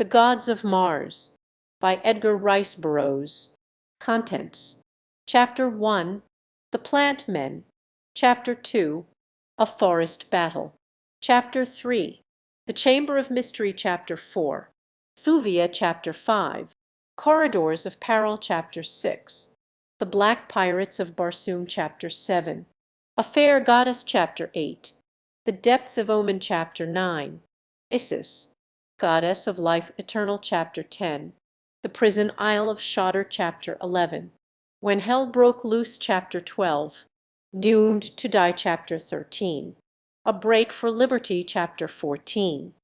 The Gods of Mars by Edgar Rice Burroughs. Contents: Chapter 1, The Plant Men. Chapter 2, A Forest Battle. Chapter 3, The Chamber of Mystery. Chapter 4, Thuvia. Chapter 5, Corridors of Peril. Chapter 6, The Black Pirates of Barsoom. Chapter 7, A Fair Goddess. Chapter 8, The Depths of Omen. Chapter 9, Isis, Goddess of Life Eternal. Chapter 10, The Prison Isle of Shadar. Chapter 11, When Hell Broke Loose. Chapter 12, Doomed to Die. Chapter 13, A Break for Liberty. Chapter 14,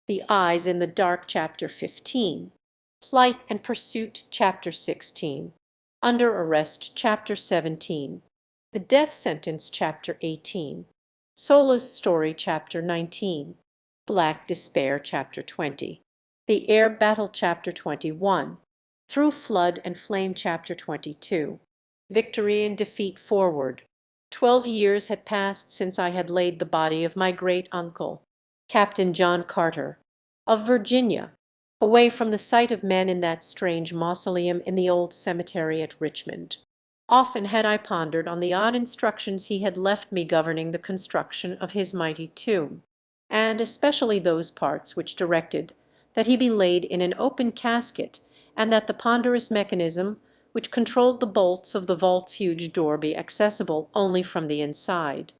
The Eyes in the Dark. Chapter 15, Flight and Pursuit. Chapter 16, Under Arrest. Chapter 17, The Death Sentence. Chapter 18, Sola's Story. Chapter 19, Black Despair. Chapter 20, The Air Battle. Chapter 21, Through Flood and Flame. Chapter 22, Victory and Defeat Forward. 12 years had passed since I had laid the body of my great-uncle, Captain John Carter, of Virginia, away from the sight of men in that strange mausoleum in the old cemetery at Richmond. Often had I pondered on the odd instructions he had left me governing the construction of his mighty tomb, and especially those parts which directed that he be laid in an open casket, and that the ponderous mechanism which controlled the bolts of the vault's huge door be accessible only from the inside.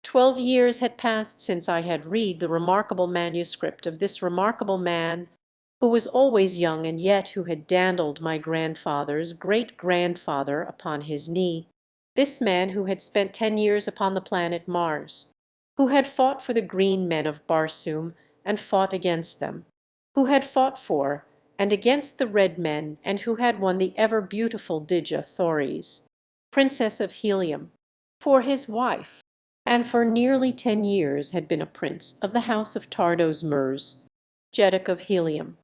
12 years had passed since I had read the remarkable manuscript of this remarkable man, who was always young and yet who had dandled my grandfather's great-grandfather upon his knee, this man who had spent 10 years upon the planet Mars, who had fought for the green men of Barsoom and fought against them, who had fought for and against the red men, and who had won the ever-beautiful Dejah Thoris, Princess of Helium, for his wife, and for nearly 10 years had been a prince of the house of Tardos Mers, Jeddak of Helium.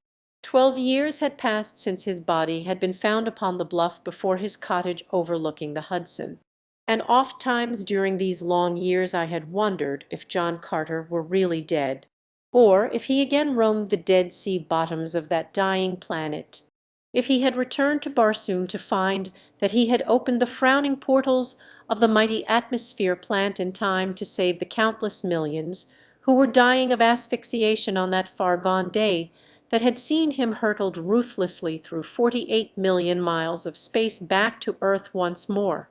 12 years had passed since his body had been found upon the bluff before his cottage overlooking the Hudson, and oft-times during these long years I had wondered if John Carter were really dead, or if he again roamed the Dead Sea bottoms of that dying planet, if he had returned to Barsoom to find that he had opened the frowning portals of the mighty atmosphere plant in time to save the countless millions who were dying of asphyxiation on that far-gone day that had seen him hurtled ruthlessly through 48 million miles of space back to Earth once more.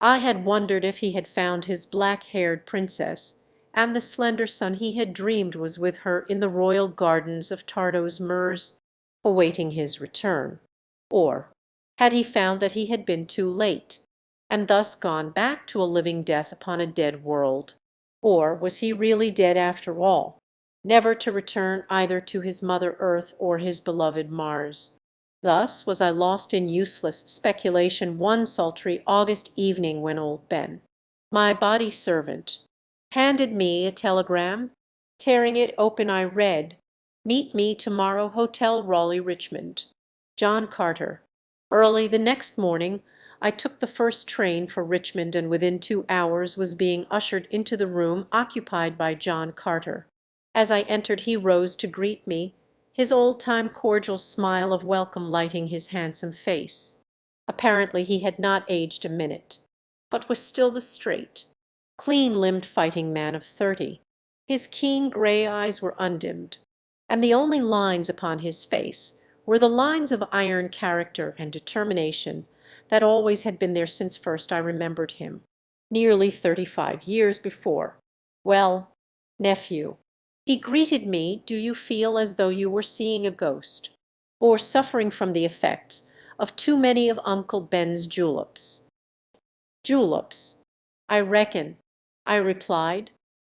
I had wondered if he had found his black-haired princess, and the slender son he had dreamed was with her in the royal gardens of Tardos Mers, awaiting his return, or had he found that he had been too late, and thus gone back to a living death upon a dead world, or was he really dead after all, never to return either to his mother Earth or his beloved Mars? Thus was I lost in useless speculation one sultry August evening when old Ben, my body servant, handed me a telegram. Tearing it open I read, "Meet me tomorrow, Hotel Raleigh, Richmond. John Carter." Early the next morning I took the first train for Richmond, and within 2 hours was being ushered into the room occupied by John Carter. As I entered he rose to greet me, his old-time cordial smile of welcome lighting his handsome face. Apparently he had not aged a minute, but was still the straight, clean-limbed fighting man of 30. His keen gray eyes were undimmed, and the only lines upon his face were the lines of iron character and determination that always had been there since first I remembered him, nearly 35 years before. "Well, nephew," he greeted me, "do you feel as though you were seeing a ghost, or suffering from the effects of too many of Uncle Ben's juleps?" "Juleps, I reckon," I replied,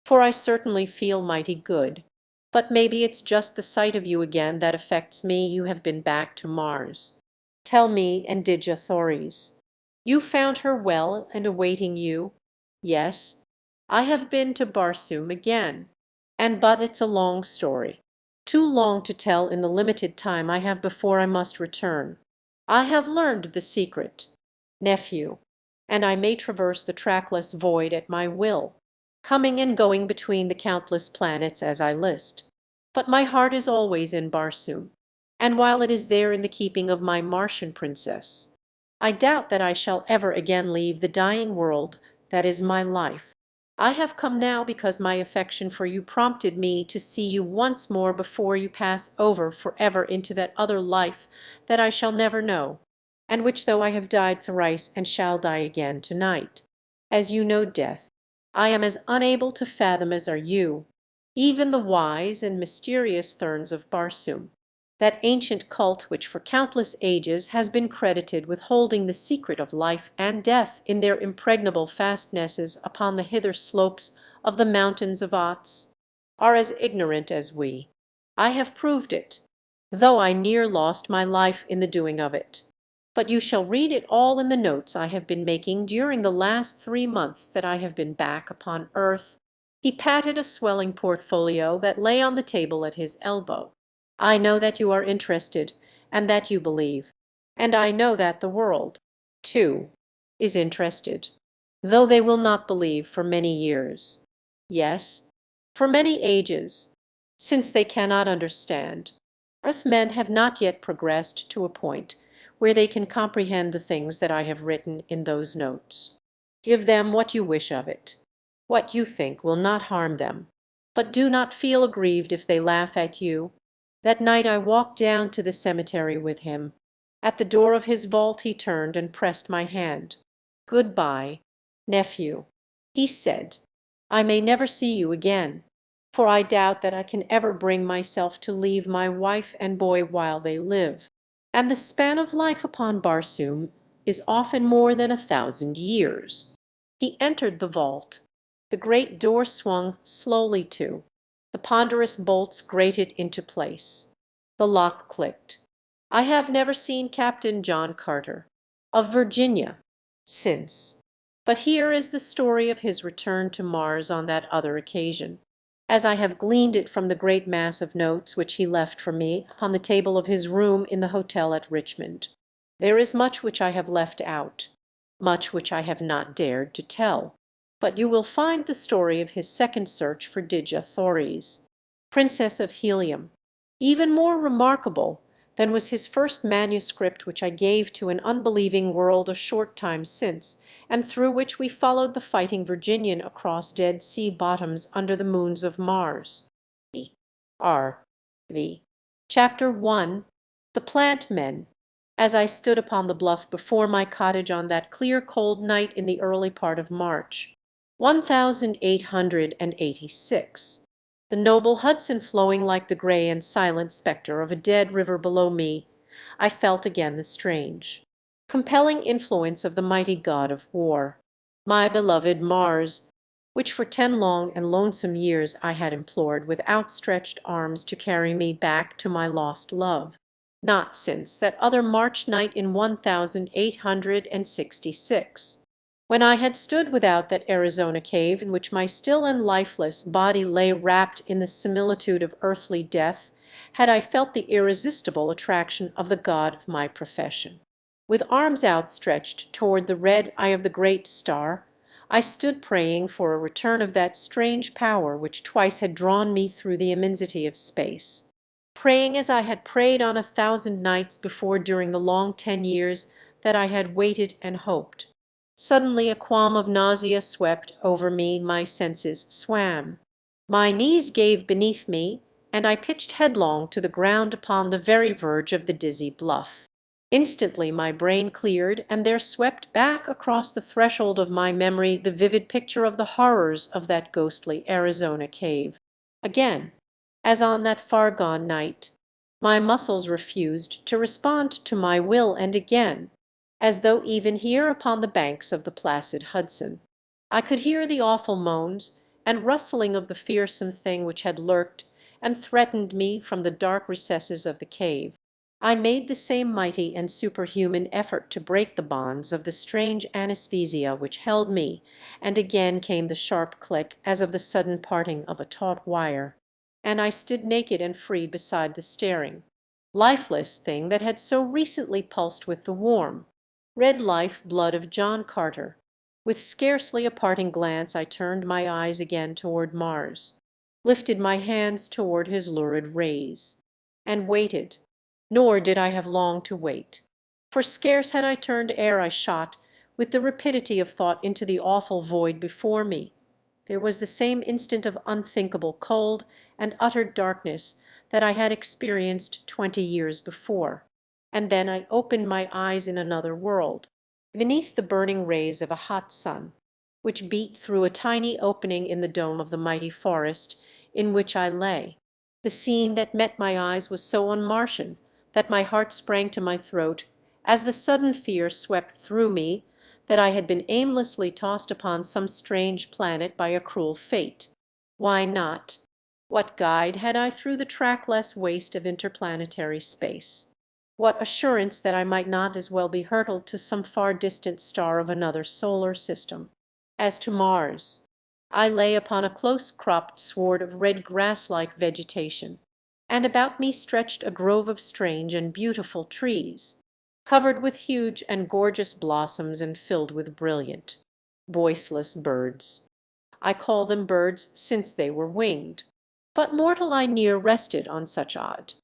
"for I certainly feel mighty good. But maybe it's just the sight of you again that affects me. You have been back to Mars. Tell me, and Dejah Thoris, you found her well and awaiting you?" "Yes, I have been to Barsoom again, but it's a long story, too long to tell in the limited time I have before I must return. I have learned the secret, nephew, and I may traverse the trackless void at my will, coming and going between the countless planets as I list. But my heart is always in Barsoom. and while it is there in the keeping of my Martian princess, I doubt that I shall ever again leave the dying world that is my life. I have come now because my affection for you prompted me to see you once more before you pass over forever into that other life that I shall never know, and which, though I have died thrice and shall die again tonight, as you know death, I am as unable to fathom as are you, even the wise and mysterious Therns of Barsoom, that ancient cult which for countless ages has been credited with holding the secret of life and death in their impregnable fastnesses upon the hither slopes of the mountains of Ots, are as ignorant as we. I have proved it, though I near lost my life in the doing of it. But you shall read it all in the notes I have been making during the last 3 months that I have been back upon earth." He patted a swelling portfolio that lay on the table at his elbow. "I know that you are interested, and that you believe. And I know that the world, too, is interested, though they will not believe for many years. Yes, for many ages, since they cannot understand. Earthmen have not yet progressed to a point where they can comprehend the things that I have written in those notes. Give them what you wish of it. What you think will not harm them. But do not feel aggrieved if they laugh at you. That night I walked down to the cemetery with him. At the door of his vault he turned and pressed my hand. 'Good-bye, nephew,' he said. 'I may never see you again, for I doubt that I can ever bring myself to leave my wife and boy while they live. And the span of life upon Barsoom is often more than 1,000 years.'" He entered the vault. The great door swung slowly to. The ponderous bolts grated into place. The lock clicked. I have never seen Captain John Carter, of Virginia, since. But here is the story of his return to Mars on that other occasion, as I have gleaned it from the great mass of notes which he left for me upon the table of his room in the hotel at Richmond. There is much which I have left out, much which I have not dared to tell. But you will find the story of his second search for Dejah Thoris, Princess of Helium, even more remarkable than was his first manuscript, which I gave to an unbelieving world a short time since, and through which we followed the fighting Virginian across Dead Sea bottoms under the moons of Mars. R.V. Chapter 1. The Plant Men. As I stood upon the bluff before my cottage on that clear cold night in the early part of March, 1886, the noble Hudson flowing like the grey and silent spectre of a dead river below me, I felt again the strange, compelling influence of the mighty god of war, my beloved Mars, which for 10 long and lonesome years I had implored with outstretched arms to carry me back to my lost love. Not since that other March night in 1866. When I had stood without that Arizona cave in which my still and lifeless body lay wrapped in the similitude of earthly death, had I felt the irresistible attraction of the god of my profession. With arms outstretched toward the red eye of the great star, I stood praying for a return of that strange power which twice had drawn me through the immensity of space. Praying as I had prayed on 1,000 nights before during the long 10 years that I had waited and hoped. Suddenly a qualm of nausea swept over me, my senses swam. My knees gave beneath me, and I pitched headlong to the ground upon the very verge of the dizzy bluff. Instantly my brain cleared, and there swept back across the threshold of my memory the vivid picture of the horrors of that ghostly Arizona cave. Again, as on that far-gone night, my muscles refused to respond to my will, and again, as though even here upon the banks of the placid Hudson, I could hear the awful moans and rustling of the fearsome thing which had lurked and threatened me from the dark recesses of the cave. I made the same mighty and superhuman effort to break the bonds of the strange anesthesia which held me, and again came the sharp click as of the sudden parting of a taut wire, and I stood naked and free beside the staring, lifeless thing that had so recently pulsed with the warm, red life blood of John Carter. With scarcely a parting glance I turned my eyes again toward Mars, lifted my hands toward his lurid rays, and waited. Nor did I have long to wait, for scarce had I turned ere I shot with the rapidity of thought into the awful void before me. There was the same instant of unthinkable cold and utter darkness that I had experienced 20 years before, and then I opened my eyes in another world, beneath the burning rays of a hot sun, which beat through a tiny opening in the dome of the mighty forest in which I lay. The scene that met my eyes was so un-Martian that my heart sprang to my throat as the sudden fear swept through me that I had been aimlessly tossed upon some strange planet by a cruel fate. Why not? What guide had I through the trackless waste of interplanetary space? What assurance that I might not as well be hurtled to some far distant star of another solar system? As to Mars, I lay upon a close-cropped sward of red grass-like vegetation, and about me stretched a grove of strange and beautiful trees, covered with huge and gorgeous blossoms and filled with brilliant, voiceless birds. I call them birds since they were winged, but mortal I ne'er rested on such odd,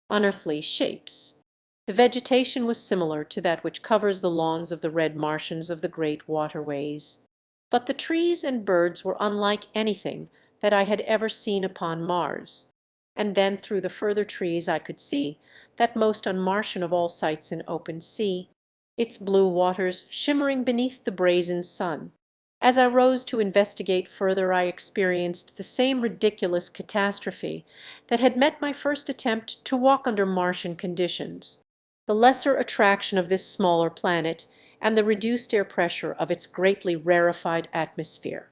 unearthly shapes. The vegetation was similar to that which covers the lawns of the red Martians of the great waterways, but the trees and birds were unlike anything that I had ever seen upon Mars. And then through the further trees I could see that most un-Martian of all sights in open sea, its blue waters shimmering beneath the brazen sun. As I rose to investigate further I experienced the same ridiculous catastrophe that had met my first attempt to walk under Martian conditions. The lesser attraction of this smaller planet and the reduced air pressure of its greatly rarefied atmosphere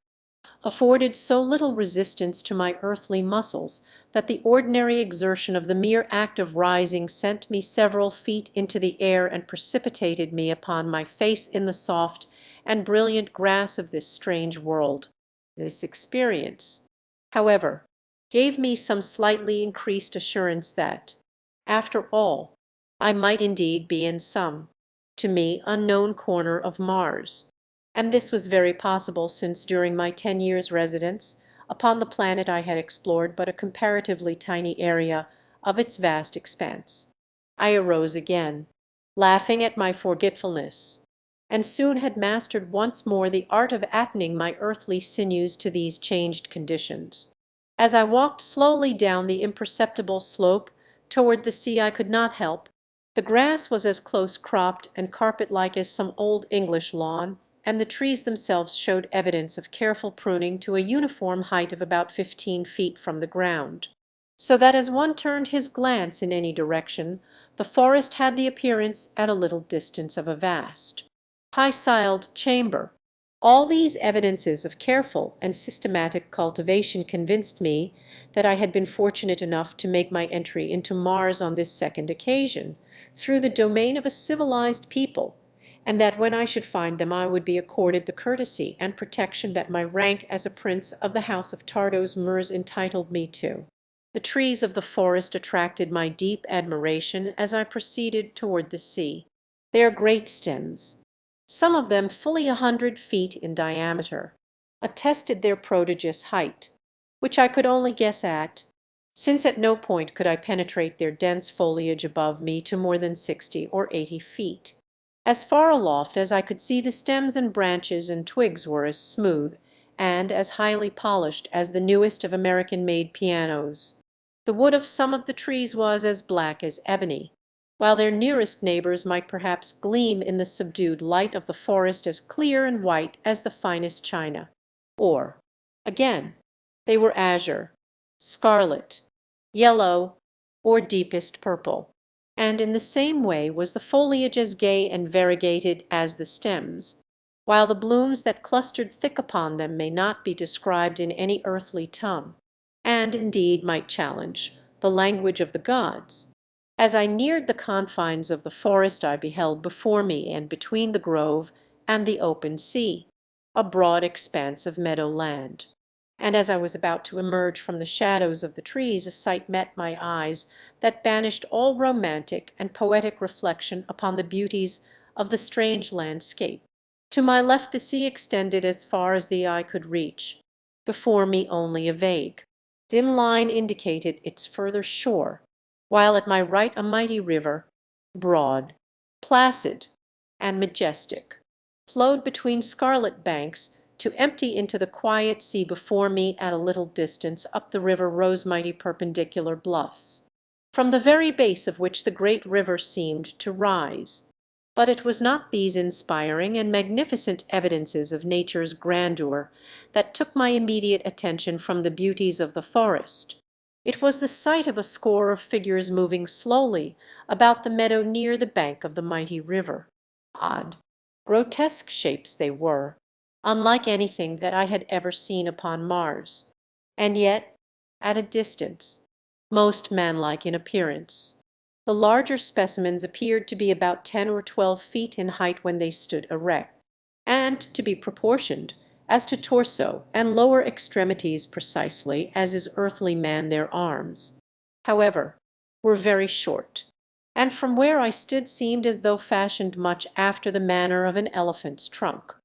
afforded so little resistance to my earthly muscles that the ordinary exertion of the mere act of rising sent me several feet into the air and precipitated me upon my face in the soft and brilliant grass of this strange world. This experience, however, gave me some slightly increased assurance that, after all, I might indeed be in some, to me, unknown corner of Mars. And this was very possible, since during my 10 years' residence upon the planet I had explored but a comparatively tiny area of its vast expanse. I arose again, laughing at my forgetfulness, and soon had mastered once more the art of attening my earthly sinews to these changed conditions. As I walked slowly down the imperceptible slope toward the sea I could not help. The grass was as close cropped and carpet-like as some old English lawn, and the trees themselves showed evidence of careful pruning to a uniform height of about 15 feet from the ground, so that as one turned his glance in any direction, the forest had the appearance at a little distance of a vast, high-ceiled chamber. All these evidences of careful and systematic cultivation convinced me that I had been fortunate enough to make my entry into Mars on this second occasion through the domain of a civilized people, and that when I should find them I would be accorded the courtesy and protection that my rank as a prince of the house of Tardos Murs entitled me to. The trees of the forest attracted my deep admiration as I proceeded toward the sea. Their great stems, some of them fully 100 feet in diameter, attested their prodigious height, which I could only guess at, since at no point could I penetrate their dense foliage above me to more than 60 or 80 feet. As far aloft as I could see, the stems and branches and twigs were as smooth and as highly polished as the newest of American-made pianos. The wood of some of the trees was as black as ebony, while their nearest neighbors might perhaps gleam in the subdued light of the forest as clear and white as the finest china. Or, again, they were azure, scarlet, yellow, or deepest purple. And in the same way was the foliage as gay and variegated as the stems, while the blooms that clustered thick upon them may not be described in any earthly tongue, and indeed might challenge the language of the gods. As I neared the confines of the forest I beheld before me and between the grove and the open sea a broad expanse of meadow land. And as I was about to emerge from the shadows of the trees a sight met my eyes that banished all romantic and poetic reflection upon the beauties of the strange landscape. To my left the sea extended as far as the eye could reach. Before me only a vague, dim line indicated its further shore, while at my right a mighty river, broad, placid, and majestic, flowed between scarlet banks to empty into the quiet sea before me. At a little distance up the river rose mighty perpendicular bluffs, from the very base of which the great river seemed to rise. But it was not these inspiring and magnificent evidences of nature's grandeur that took my immediate attention from the beauties of the forest. It was the sight of a score of figures moving slowly about the meadow near the bank of the mighty river. Odd, grotesque shapes they were, unlike anything that I had ever seen upon Mars, and yet, at a distance, most manlike in appearance. The larger specimens appeared to be about 10 or 12 feet in height when they stood erect, and to be proportioned as to torso and lower extremities precisely as is earthly man their arms, however, were very short, and from where I stood seemed as though fashioned much after the manner of an elephant's trunk,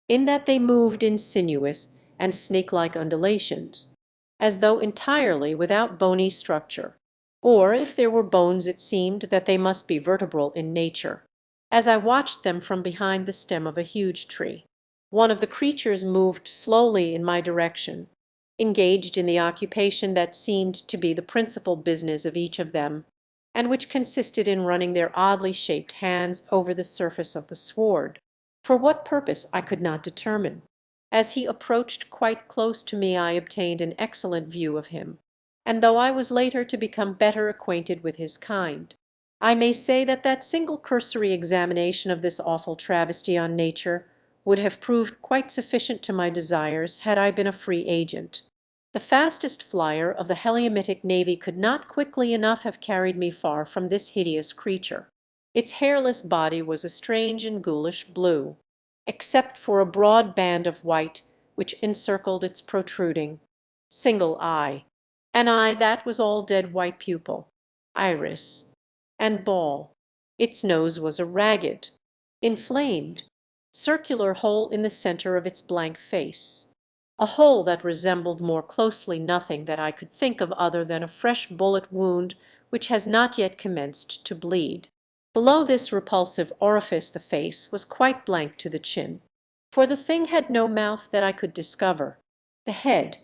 in that they moved in sinuous and snake-like undulations, as though entirely without bony structure, or if there were bones it seemed that they must be vertebral in nature. As I watched them from behind the stem of a huge tree, one of the creatures moved slowly in my direction, engaged in the occupation that seemed to be the principal business of each of them, and which consisted in running their oddly shaped hands over the surface of the sward. For what purpose I could not determine. As he approached quite close to me I obtained an excellent view of him, and though I was later to become better acquainted with his kind, I may say that that single cursory examination of this awful travesty on nature would have proved quite sufficient to my desires had I been a free agent. The fastest flyer of the Heliumitic navy could not quickly enough have carried me far from this hideous creature. Its hairless body was a strange and ghoulish blue, except for a broad band of white which encircled its protruding single eye, an eye that was all dead white pupil, iris, and ball. Its nose was a ragged, inflamed, circular hole in the center of its blank face, a hole that resembled more closely nothing that I could think of other than a fresh bullet wound which has not yet commenced to bleed. Below this repulsive orifice the face was quite blank to the chin, for the thing had no mouth that I could discover. The head,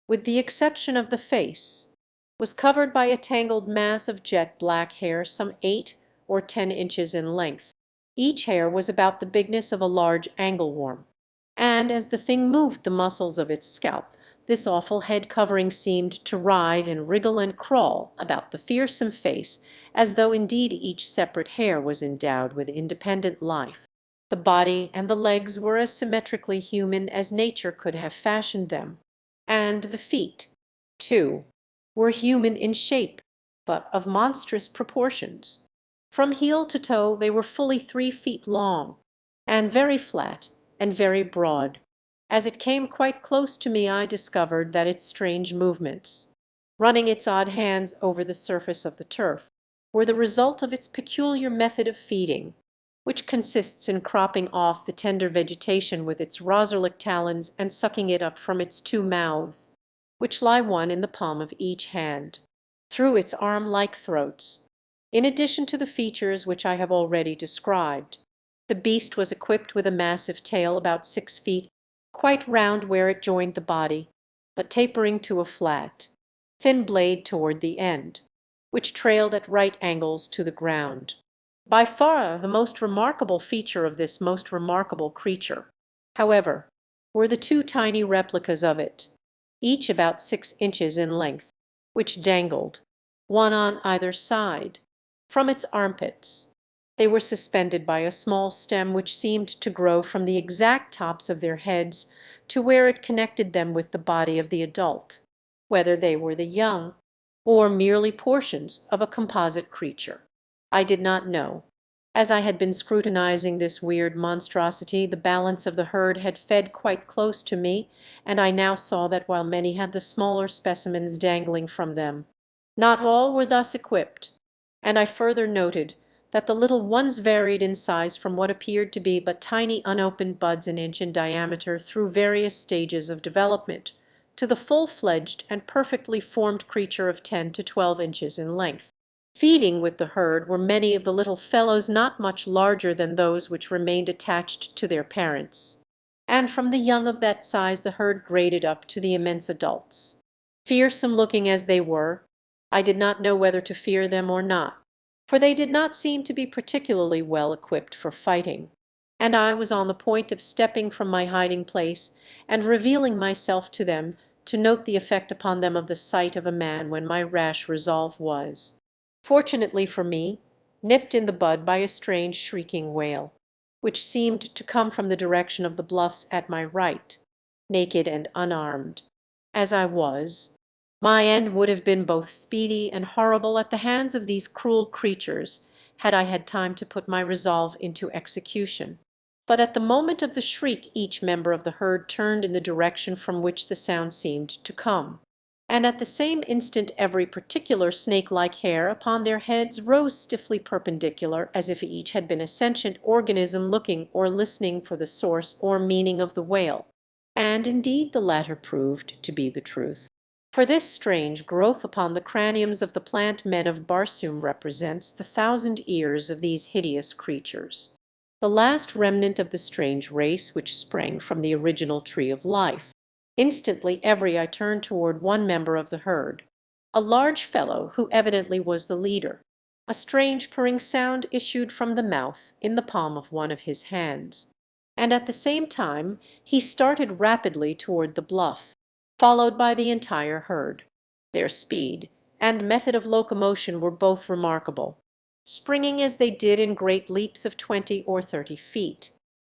with the exception of the face, was covered by a tangled mass of jet black hair some 8 or 10 inches in length. Each hair was about the bigness of a large angleworm, and as the thing moved the muscles of its scalp, this awful head covering seemed to writhe and wriggle and crawl about the fearsome face, as though indeed each separate hair was endowed with independent life. The body and the legs were as symmetrically human as nature could have fashioned them, and the feet, too, were human in shape, but of monstrous proportions. From heel to toe they were fully 3 feet long, and very flat and very broad. As it came quite close to me I discovered that its strange movements, running its odd hands over the surface of the turf, were the result of its peculiar method of feeding, which consists in cropping off the tender vegetation with its roserlic talons and sucking it up from its 2 mouths, which lie one in the palm of each hand, through its arm-like throats. In addition to the features which I have already described, the beast was equipped with a massive tail about 6 feet, quite round where it joined the body, but tapering to a flat, thin blade toward the end, which trailed at right angles to the ground. By far the most remarkable feature of this most remarkable creature, however, were the 2 tiny replicas of it, each about 6 inches in length, which dangled, one on either side, from its armpits. They were suspended by a small stem which seemed to grow from the exact tops of their heads to where it connected them with the body of the adult. Whether they were the young, or merely portions of a composite creature, I did not know. As I had been scrutinizing this weird monstrosity, the balance of the herd had fed quite close to me, and I now saw that while many had the smaller specimens dangling from them, not all were thus equipped, and I further noted that the little ones varied in size from what appeared to be but tiny unopened buds an inch in diameter through various stages of development, to the full-fledged and perfectly formed creature of 10 to 12 inches in length. Feeding with the herd were many of the little fellows not much larger than those which remained attached to their parents, and from the young of that size the herd graded up to the immense adults. Fearsome looking as they were, I did not know whether to fear them or not, for they did not seem to be particularly well equipped for fighting, and I was on the point of stepping from my hiding place and revealing myself to them to note the effect upon them of the sight of a man, when my rash resolve was, fortunately for me, nipped in the bud by a strange shrieking wail, which seemed to come from the direction of the bluffs at my right. Naked and unarmed as I was, my end would have been both speedy and horrible at the hands of these cruel creatures had I had time to put my resolve into execution. But at the moment of the shriek each member of the herd turned in the direction from which the sound seemed to come, and at the same instant every particular snake-like hair upon their heads rose stiffly perpendicular, as if each had been a sentient organism looking or listening for the source or meaning of the wail. And indeed the latter proved to be the truth. For this strange growth upon the craniums of the plant men of Barsoom represents the 1,000 ears of these hideous creatures, the last remnant of the strange race which sprang from the original tree of life. Instantly every eye turned toward one member of the herd, a large fellow who evidently was the leader. A strange purring sound issued from the mouth in the palm of one of his hands, and at the same time he started rapidly toward the bluff, followed by the entire herd. Their speed and method of locomotion were both remarkable, springing as they did in great leaps of 20 or 30 feet,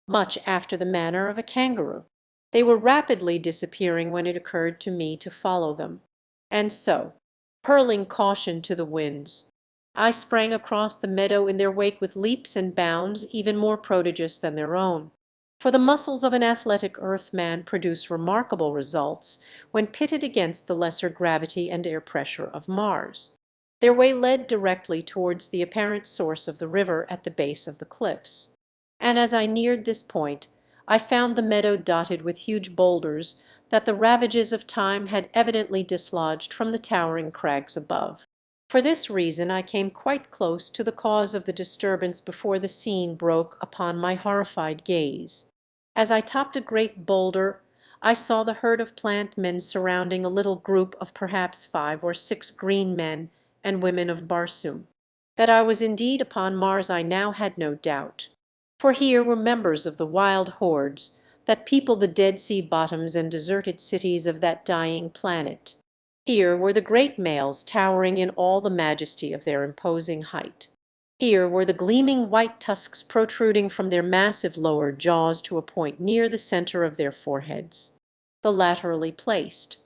much after the manner of a kangaroo. They were rapidly disappearing when it occurred to me to follow them, and so, hurling caution to the winds, I sprang across the meadow in their wake with leaps and bounds even more prodigious than their own. For the muscles of an athletic earthman produce remarkable results when pitted against the lesser gravity and air pressure of Mars. Their way led directly towards the apparent source of the river at the base of the cliffs, and as I neared this point I found the meadow dotted with huge boulders that the ravages of time had evidently dislodged from the towering crags above. For this reason I came quite close to the cause of the disturbance before the scene broke upon my horrified gaze. As I topped a great boulder I saw the herd of plant men surrounding a little group of perhaps 5 or 6 green men and women of Barsoom. That I was indeed upon Mars I now had no doubt, for here were members of the wild hordes that people the Dead Sea bottoms and deserted cities of that dying planet. Here were the great males towering in all the majesty of their imposing height. Here were the gleaming white tusks protruding from their massive lower jaws to a point near the center of their foreheads, the laterally placed,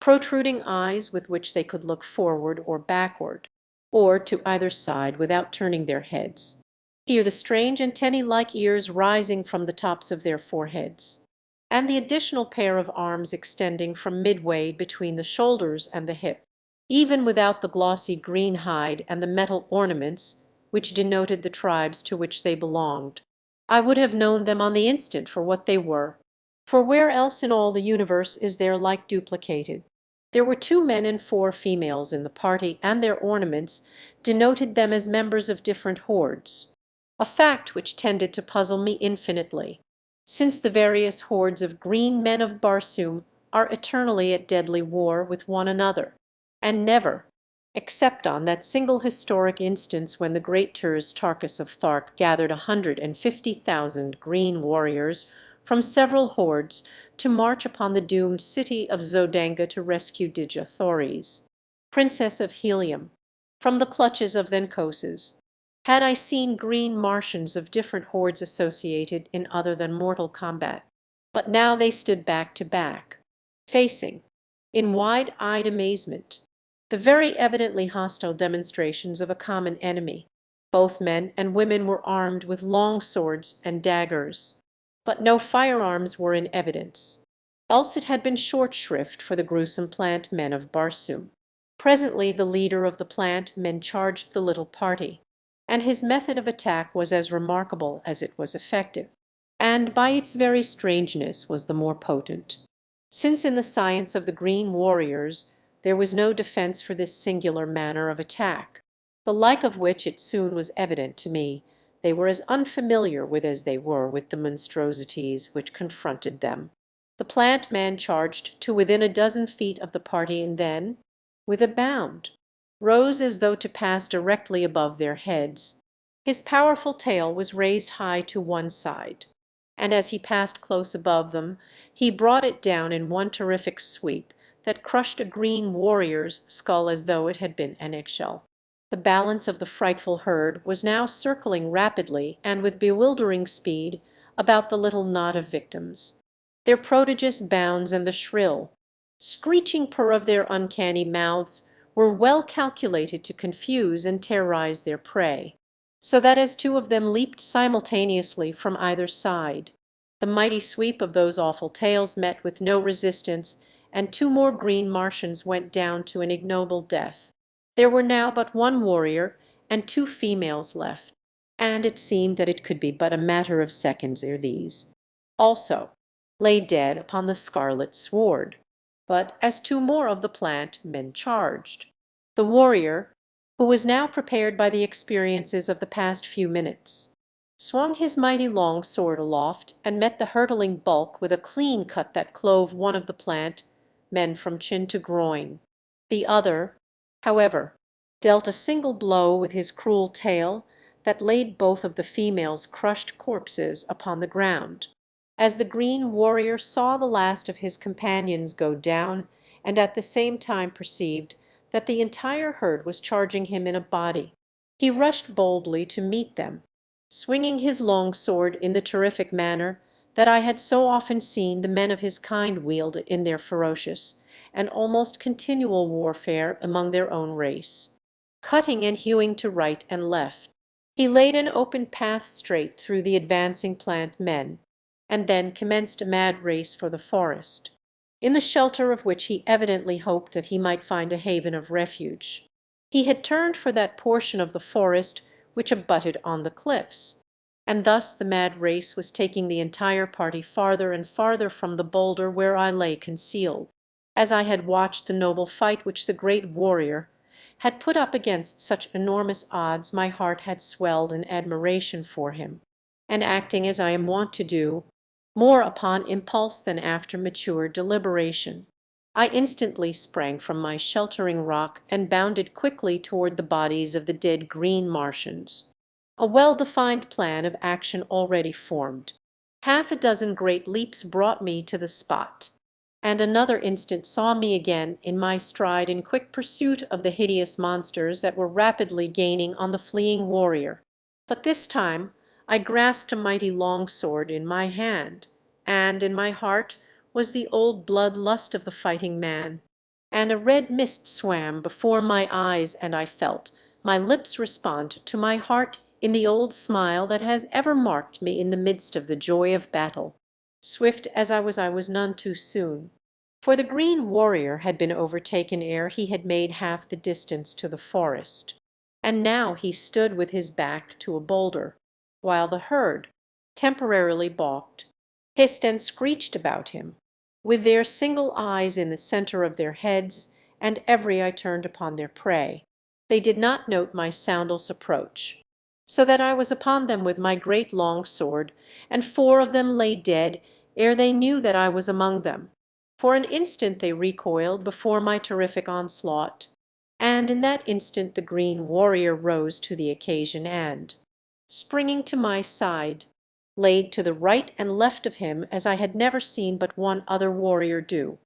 protruding eyes with which they could look forward or backward, or to either side without turning their heads. Here the strange antennae-like ears rising from the tops of their foreheads, and the additional pair of arms extending from midway between the shoulders and the hip. Even without the glossy green hide and the metal ornaments which denoted the tribes to which they belonged, I would have known them on the instant for what they were, for where else in all the universe is their like duplicated? There were 2 men and 4 females in the party, and their ornaments denoted them as members of different hordes, a fact which tended to puzzle me infinitely, since the various hordes of green men of Barsoom are eternally at deadly war with one another, and never, except on that single historic instance when the great Turs Tarkas of Thark gathered 150,000 green warriors from several hordes to march upon the doomed city of Zodanga to rescue Dija Thoris, Princess of Helium, from the clutches of Thenkoses. Had I seen green Martians of different hordes associated in other than mortal combat, but now they stood back to back, facing, in wide-eyed amazement, the very evidently hostile demonstrations of a common enemy. Both men and women were armed with long swords and daggers, but no firearms were in evidence, else it had been short shrift for the gruesome plant men of Barsoom. Presently the leader of the plant men charged the little party, and his method of attack was as remarkable as it was effective, and by its very strangeness was the more potent, since in the science of the green warriors there was no defense for this singular manner of attack. the like of which it soon was evident to me they were as unfamiliar with as they were with the monstrosities which confronted them. The plant man charged to within a dozen feet of the party, and then, with a bound, rose as though to pass directly above their heads. His powerful tail was raised high to one side, and as he passed close above them, he brought it down in one terrific sweep that crushed a green warrior's skull as though it had been an eggshell. The balance of the frightful herd was now circling rapidly and with bewildering speed about the little knot of victims. Their prodigious bounds and the shrill, screeching purr of their uncanny mouths were well calculated to confuse and terrorize their prey, so that as two of them leaped simultaneously from either side, the mighty sweep of those awful tails met with no resistance, and two more green Martians went down to an ignoble death. There were now but one warrior and two females left, and it seemed that it could be but a matter of seconds ere these also lay dead upon the scarlet sward. But as two more of the plant men charged, the warrior, who was now prepared by the experiences of the past few minutes, swung his mighty long sword aloft and met the hurtling bulk with a clean cut that clove one of the plant men from chin to groin. The other, however, dealt a single blow with his cruel tail that laid both of the females' crushed corpses upon the ground. As the green warrior saw the last of his companions go down, and at the same time perceived that the entire herd was charging him in a body, he rushed boldly to meet them, swinging his long sword in the terrific manner that I had so often seen the men of his kind wield it in their ferocious and almost continual warfare among their own race. Cutting and hewing to right and left, he laid an open path straight through the advancing plant men, and then commenced a mad race for the forest, in the shelter of which he evidently hoped that he might find a haven of refuge. He had turned for that portion of the forest which abutted on the cliffs, and thus the mad race was taking the entire party farther and farther from the boulder where I lay concealed. As I had watched the noble fight which the great warrior had put up against such enormous odds, my heart had swelled in admiration for him, and acting as I am wont to do, more upon impulse than after mature deliberation, I instantly sprang from my sheltering rock and bounded quickly toward the bodies of the dead green Martians. A well-defined plan of action already formed, half a dozen great leaps brought me to the spot, and another instant saw me again in my stride in quick pursuit of the hideous monsters that were rapidly gaining on the fleeing warrior. But this time I grasped a mighty long sword in my hand, and in my heart was the old blood lust of the fighting man, and a red mist swam before my eyes, and I felt my lips respond to my heart in the old smile that has ever marked me in the midst of the joy of battle. Swift as I was none too soon, for the green warrior had been overtaken ere he had made half the distance to the forest, and now he stood with his back to a boulder, while the herd, temporarily balked, hissed and screeched about him, with their single eyes in the center of their heads, and every eye turned upon their prey. They did not note my soundless approach, so that I was upon them with my great long sword, and four of them lay dead ere they knew that I was among them. For an instant they recoiled before my terrific onslaught, and in that instant the green warrior rose to the occasion and, springing to my side, laid to the right and left of him as I had never seen but one other warrior do,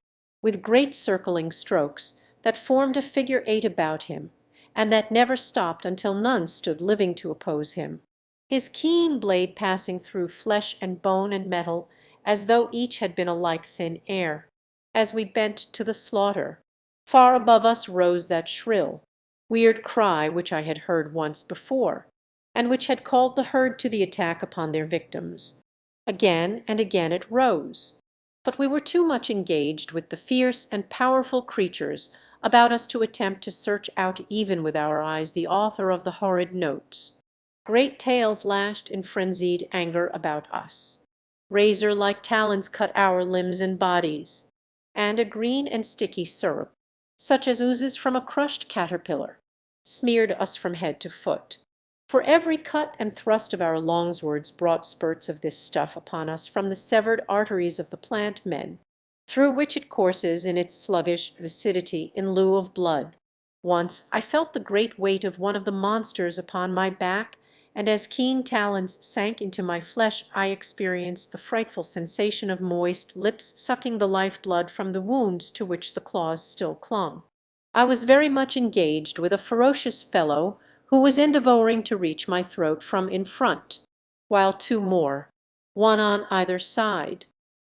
with great circling strokes that formed a figure eight about him, and that never stopped until none stood living to oppose him, his keen blade passing through flesh and bone and metal as though each had been alike thin air. As we bent to the slaughter, far above us rose that shrill, weird cry which I had heard once before, and which had called the herd to the attack upon their victims. Again and again it rose, but we were too much engaged with the fierce and powerful creatures about us to attempt to search out even with our eyes the author of the horrid notes. Great tails lashed in frenzied anger about us. Razor-like talons cut our limbs and bodies, and a green and sticky syrup, such as oozes from a crushed caterpillar, smeared us from head to foot. For every cut and thrust of our longswords brought spurts of this stuff upon us from the severed arteries of the plant men, through which it courses in its sluggish viscidity in lieu of blood. Once I felt the great weight of one of the monsters upon my back, and as keen talons sank into my flesh I experienced the frightful sensation of moist lips sucking the life-blood from the wounds to which the claws still clung. I was very much engaged with a ferocious fellow who was endeavouring to reach my throat from in front, while two more, one on either side,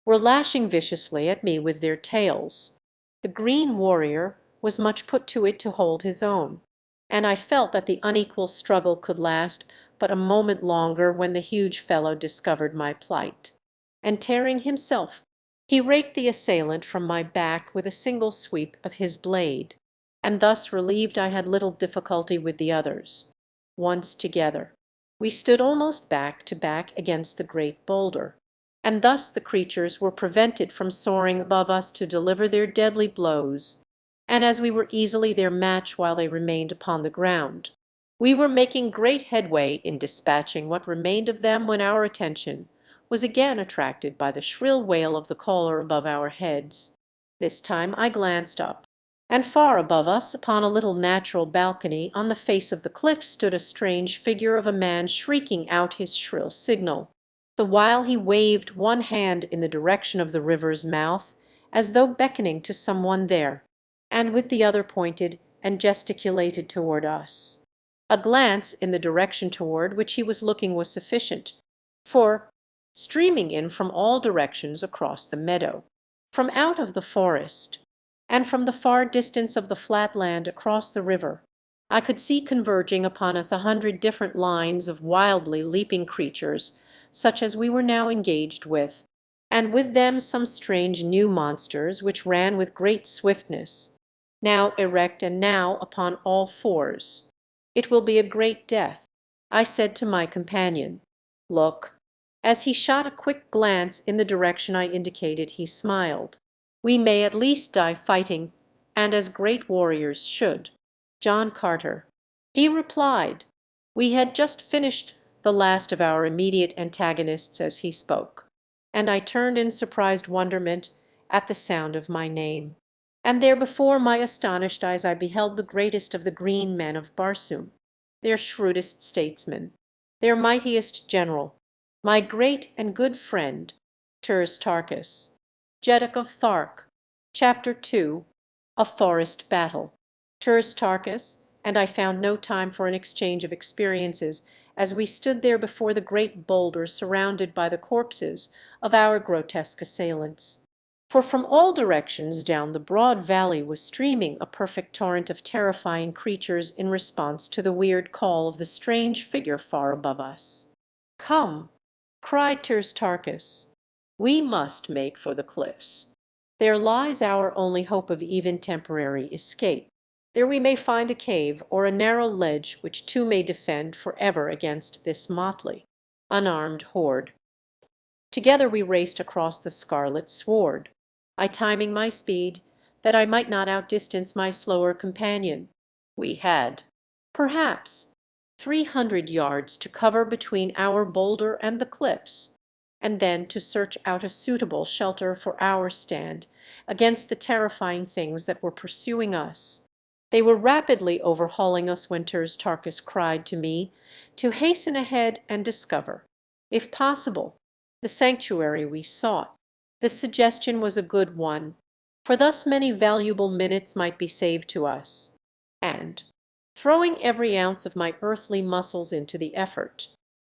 were lashing viciously at me with their tails. The green warrior was much put to it to hold his own, and I felt that the unequal struggle could last but a moment longer when the huge fellow discovered my plight, and tearing himself, he raked the assailant from my back with a single sweep of his blade, and thus relieved I had little difficulty with the others. Once together, we stood almost back to back against the great boulder, and thus the creatures were prevented from soaring above us to deliver their deadly blows, and as we were easily their match while they remained upon the ground, we were making great headway in dispatching what remained of them when our attention was again attracted by the shrill wail of the caller above our heads. This time I glanced up, and far above us upon a little natural balcony on the face of the cliff stood a strange figure of a man shrieking out his shrill signal, the while he waved one hand in the direction of the river's mouth as though beckoning to some one there, and with the other pointed and gesticulated toward us. A glance in the direction toward which he was looking was sufficient, for, streaming in from all directions across the meadow, from out of the forest, and from the far distance of the flat land across the river, I could see converging upon us 100 different lines of wildly leaping creatures such as we were now engaged with, and with them some strange new monsters which ran with great swiftness, now erect and now upon all fours. "It will be a great death," I said to my companion. "Look." As he shot a quick glance in the direction I indicated, he smiled. "We may at least die fighting, and as great warriors should." "John Carter," he replied. We had just finished the last of our immediate antagonists as he spoke, and I turned in surprised wonderment at the sound of my name. And there before my astonished eyes I beheld the greatest of the green men of Barsoom, their shrewdest statesman, their mightiest general, my great and good friend, Turs Tarkas, Jeddak of Thark. Chapter 2. A Forest Battle. Turs Tarkas and I found no time for an exchange of experiences as we stood there before the great boulder surrounded by the corpses of our grotesque assailants. For from all directions down the broad valley was streaming a perfect torrent of terrifying creatures in response to the weird call of the strange figure far above us. "Come," cried Turs Tarkas, "we must make for the cliffs. There lies our only hope of even temporary escape. There we may find a cave or a narrow ledge which two may defend for ever against this motley, unarmed horde." Together we raced across the scarlet sward, I timing my speed that I might not outdistance my slower companion. We had, perhaps, 300 yards to cover between our boulder and the cliffs, and then to search out a suitable shelter for our stand against the terrifying things that were pursuing us. They were rapidly overhauling us when Turs Tarkas cried to me to hasten ahead and discover, if possible, the sanctuary we sought. The suggestion was a good one, for thus many valuable minutes might be saved to us, and, throwing every ounce of my earthly muscles into the effort,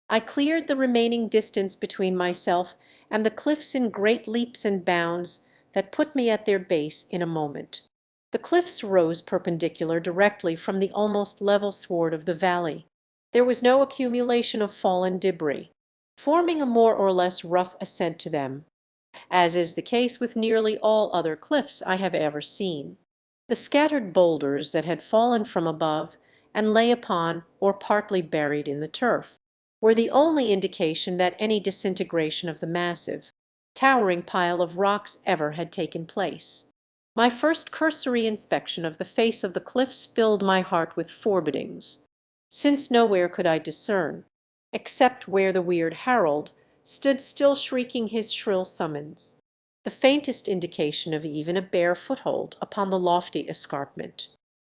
I cleared the remaining distance between myself and the cliffs in great leaps and bounds that put me at their base in a moment. The cliffs rose perpendicular directly from the almost level sward of the valley. There was no accumulation of fallen debris, forming a more or less rough ascent to them, as is the case with nearly all other cliffs I have ever seen. The scattered boulders that had fallen from above and lay upon or partly buried in the turf were the only indication that any disintegration of the massive, towering pile of rocks ever had taken place. My first cursory inspection of the face of the cliffs filled my heart with forebodings, since nowhere could I discern, except where the weird Harold stood still shrieking his shrill summons, the faintest indication of even a bare foothold upon the lofty escarpment.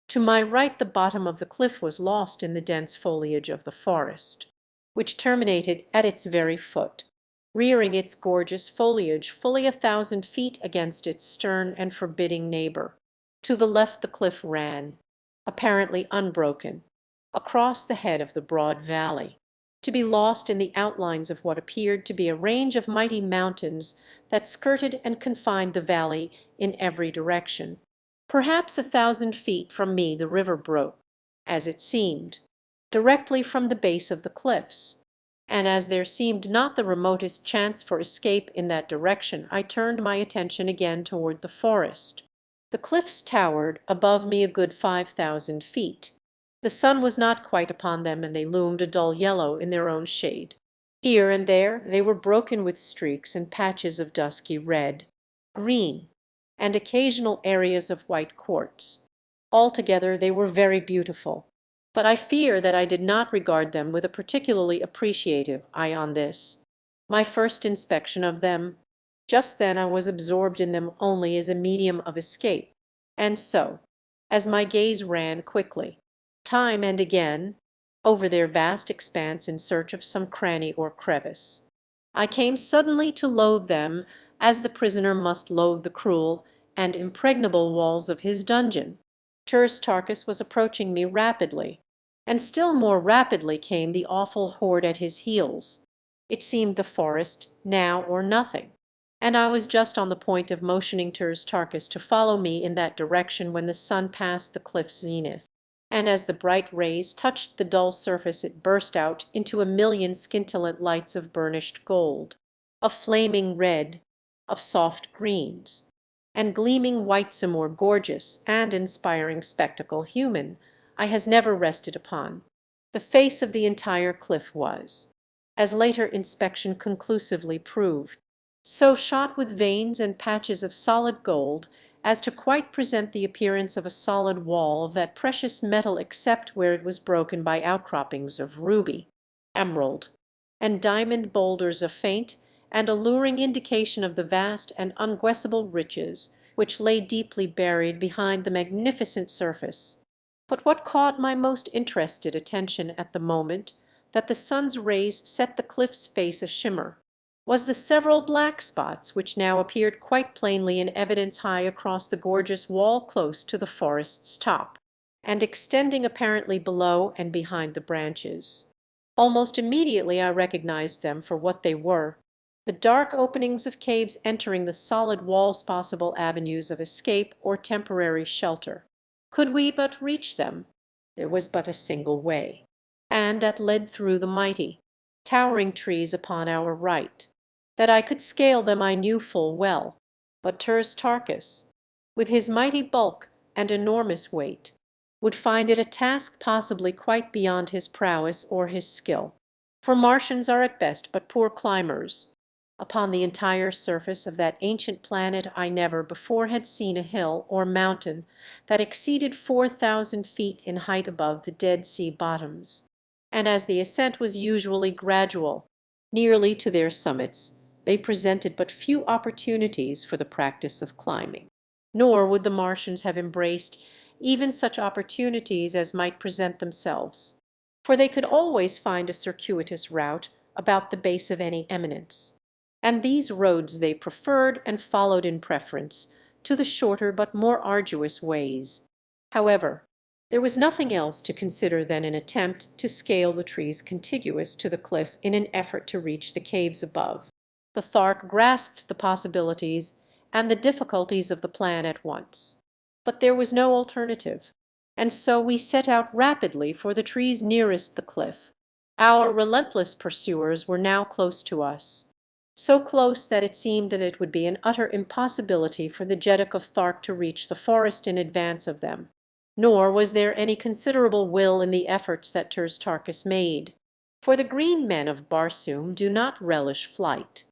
To my right the bottom of the cliff was lost in the dense foliage of the forest, which terminated at its very foot, rearing its gorgeous foliage fully 1,000 feet against its stern and forbidding neighbor. To the left the cliff ran, apparently unbroken, across the head of the broad valley, to be lost in the outlines of what appeared to be a range of mighty mountains that skirted and confined the valley in every direction. Perhaps 1,000 feet from me the river broke, as it seemed, directly from the base of the cliffs, and as there seemed not the remotest chance for escape in that direction, I turned my attention again toward the forest. The cliffs towered above me a good 5,000 feet. The sun was not quite upon them, and they loomed a dull yellow in their own shade. Here and there they were broken with streaks and patches of dusky red, green, and occasional areas of white quartz. Altogether they were very beautiful, but I fear that I did not regard them with a particularly appreciative eye on this, my first inspection of them. Just then I was absorbed in them only as a medium of escape, and so, as my gaze ran quickly, time and again, over their vast expanse in search of some cranny or crevice, I came suddenly to loathe them as the prisoner must loathe the cruel and impregnable walls of his dungeon. Tarkus was approaching me rapidly, and still more rapidly came the awful horde at his heels. It seemed the forest, now or nothing, and I was just on the point of motioning Tarkus to follow me in that direction when the sun passed the cliff's zenith, and as the bright rays touched the dull surface it burst out into a million scintillant lights of burnished gold, of flaming red, of soft greens, and gleaming whites. A more gorgeous and inspiring spectacle human eye has never rested upon. The face of the entire cliff was, as later inspection conclusively proved, so shot with veins and patches of solid gold as to quite present the appearance of a solid wall of that precious metal except where it was broken by outcroppings of ruby, emerald, and diamond boulders, a faint and alluring indication of the vast and unguessable riches which lay deeply buried behind the magnificent surface. But what caught my most interested attention at the moment that the sun's rays set the cliff's face a shimmer was the several black spots which now appeared quite plainly in evidence high across the gorgeous wall close to the forest's top, and extending apparently below and behind the branches. Almost immediately I recognized them for what they were, the dark openings of caves entering the solid walls, possible avenues of escape or temporary shelter. Could we but reach them, there was but a single way, and that led through the mighty, towering trees upon our right. That I could scale them I knew full well, but Tarkus, with his mighty bulk and enormous weight, would find it a task possibly quite beyond his prowess or his skill. For Martians are at best but poor climbers. Upon the entire surface of that ancient planet I never before had seen a hill or mountain that exceeded 4,000 feet in height above the Dead Sea bottoms, and as the ascent was usually gradual, nearly to their summits, they presented but few opportunities for the practice of climbing. Nor would the Martians have embraced even such opportunities as might present themselves, for they could always find a circuitous route about the base of any eminence, and these roads they preferred and followed in preference to the shorter but more arduous ways. However, there was nothing else to consider than an attempt to scale the trees contiguous to the cliff in an effort to reach the caves above. The Thark grasped the possibilities and the difficulties of the plan at once, but there was no alternative, and so we set out rapidly for the trees nearest the cliff. Our relentless pursuers were now close to us, so close that it seemed that it would be an utter impossibility for the Jeddak of Thark to reach the forest in advance of them. Nor was there any considerable will in the efforts that Tarkus made, for the green men of Barsoom do not relish flight,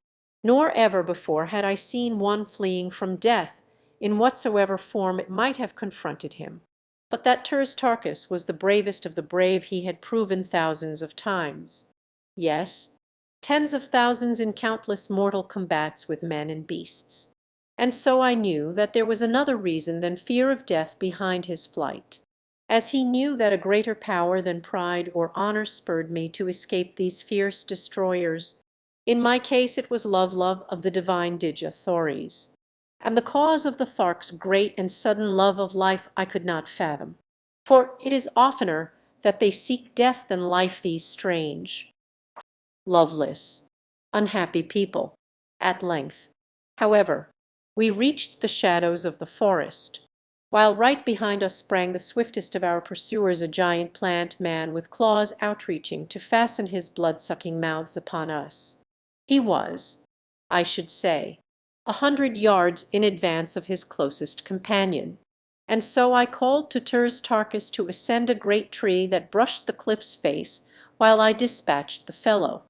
nor ever before had I seen one fleeing from death in whatsoever form it might have confronted him, but that Tarkus was the bravest of the brave he had proven thousands of times. Yes, tens of thousands in countless mortal combats with men and beasts. And so I knew that there was another reason than fear of death behind his flight. As he knew that a greater power than pride or honor spurred me to escape these fierce destroyers, in my case it was love of the divine Thores. And the cause of the Thark's great and sudden love of life I could not fathom. For it is oftener that they seek death than life, these strange, loveless, unhappy people. At length, however, we reached the shadows of the forest, while right behind us sprang the swiftest of our pursuers, a giant plant man with claws outreaching to fasten his blood-sucking mouths upon us. He was, I should say, 100 yards in advance of his closest companion, and so I called to Tarkus to ascend a great tree that brushed the cliff's face while I dispatched the fellow,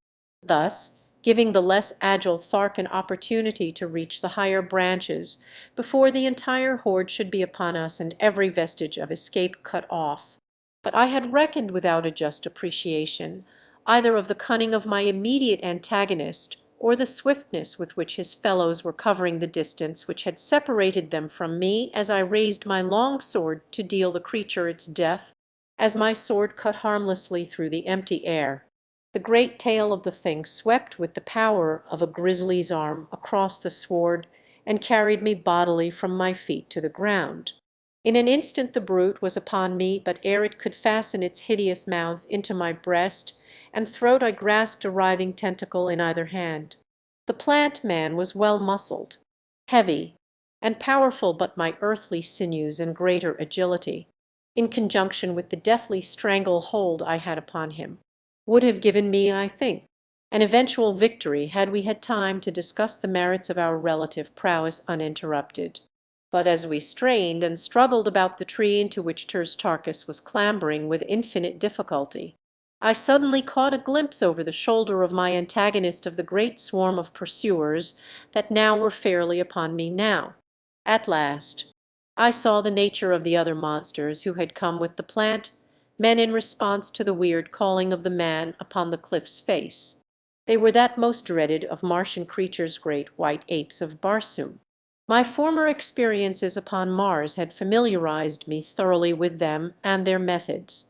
thus giving the less agile Thark an opportunity to reach the higher branches before the entire horde should be upon us and every vestige of escape cut off. But I had reckoned without a just appreciation either of the cunning of my immediate antagonist or the swiftness with which his fellows were covering the distance which had separated them from me as I raised my long sword to deal the creature its death, as my sword cut harmlessly through the empty air. The great tail of the thing swept with the power of a grizzly's arm across the sward and carried me bodily from my feet to the ground. In an instant the brute was upon me, but ere it could fasten its hideous mouths into my breast and throat I grasped a writhing tentacle in either hand. The plant man was well muscled, heavy, and powerful, but my earthly sinews and greater agility, in conjunction with the deathly strangle hold I had upon him, would have given me, I think, an eventual victory had we had time to discuss the merits of our relative prowess uninterrupted. But as we strained and struggled about the tree into which Tarkus was clambering with infinite difficulty, I suddenly caught a glimpse over the shoulder of my antagonist of the great swarm of pursuers that now were fairly upon me now. At last I saw the nature of the other monsters who had come with the plant men in response to the weird calling of the man upon the cliff's face. They were that most dreaded of Martian creatures, great white apes of Barsoom. My former experiences upon Mars had familiarized me thoroughly with them and their methods,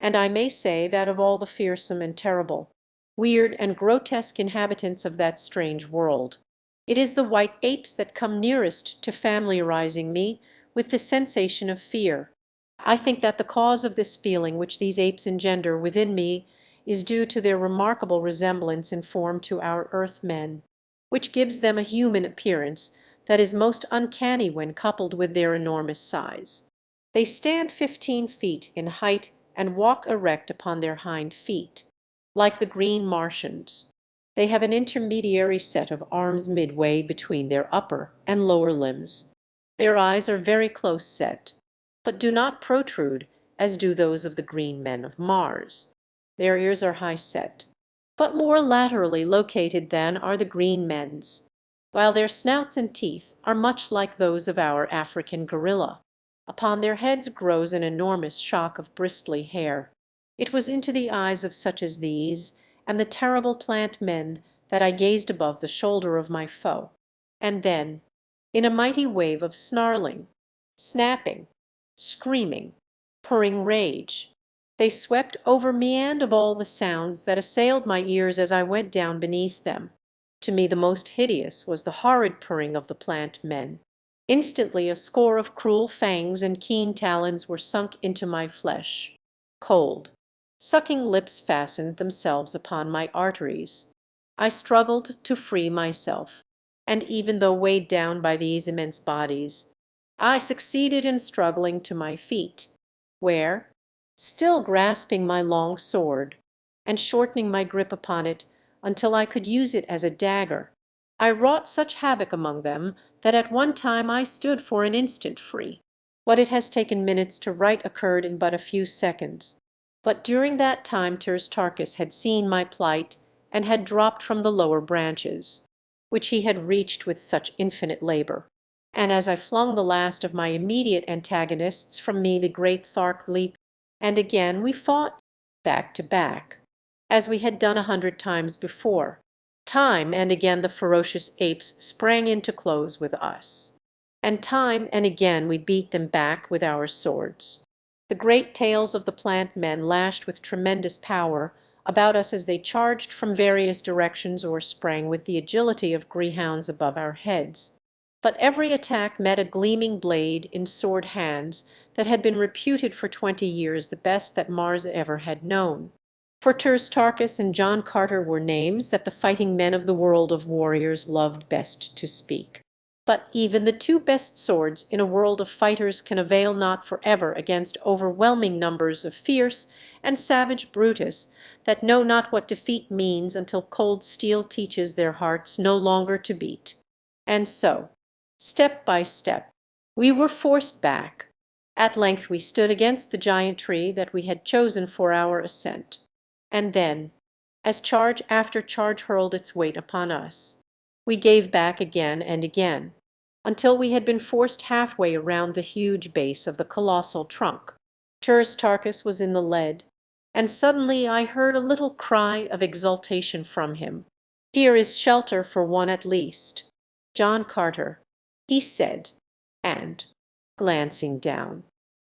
and I may say that of all the fearsome and terrible, weird and grotesque inhabitants of that strange world, it is the white apes that come nearest to familiarizing me with the sensation of fear. I think that the cause of this feeling which these apes engender within me is due to their remarkable resemblance in form to our earth men, which gives them a human appearance that is most uncanny when coupled with their enormous size. They stand 15 feet in height and walk erect upon their hind feet, like the green Martians. They have an intermediary set of arms midway between their upper and lower limbs. Their eyes are very close set, but do not protrude as do those of the green men of Mars. Their ears are high set, but more laterally located than are the green men's, while their snouts and teeth are much like those of our African gorilla. Upon their heads grows an enormous shock of bristly hair. It was into the eyes of such as these and the terrible plant men that I gazed above the shoulder of my foe, and then, in a mighty wave of snarling, snapping, screaming, purring rage, they swept over me, and of all the sounds that assailed my ears as I went down beneath them, to me the most hideous was the horrid purring of the plant men. Instantly a score of cruel fangs and keen talons were sunk into my flesh. Cold, sucking lips fastened themselves upon my arteries. I struggled to free myself, and even though weighed down by these immense bodies, I succeeded in struggling to my feet, where, still grasping my long sword, and shortening my grip upon it until I could use it as a dagger, I wrought such havoc among them that at one time I stood for an instant free. What it has taken minutes to write occurred in but a few seconds, but during that time Tarkus had seen my plight and had dropped from the lower branches, which he had reached with such infinite labor. and as I flung the last of my immediate antagonists from me the great Thark leaped, and again we fought, back to back, as we had done 100 times before. Time and again the ferocious apes sprang in to close with us, and time and again we beat them back with our swords. The great tails of the plant men lashed with tremendous power about us as they charged from various directions or sprang with the agility of greyhounds above our heads. But every attack met a gleaming blade in sword hands that had been reputed for 20 years the best that Mars ever had known. For Tarkus and John Carter were names that the fighting men of the world of warriors loved best to speak. But even the two best swords in a world of fighters can avail not forever against overwhelming numbers of fierce and savage Brutus that know not what defeat means until cold steel teaches their hearts no longer to beat. And so, step by step, we were forced back. At length we stood against the giant tree that we had chosen for our ascent. And then, as charge after charge hurled its weight upon us, we gave back again and again, until we had been forced halfway around the huge base of the colossal trunk. Tarkus was in the lead, and suddenly I heard a little cry of exultation from him. "Here is shelter for one at least, John Carter," he said, and, glancing down,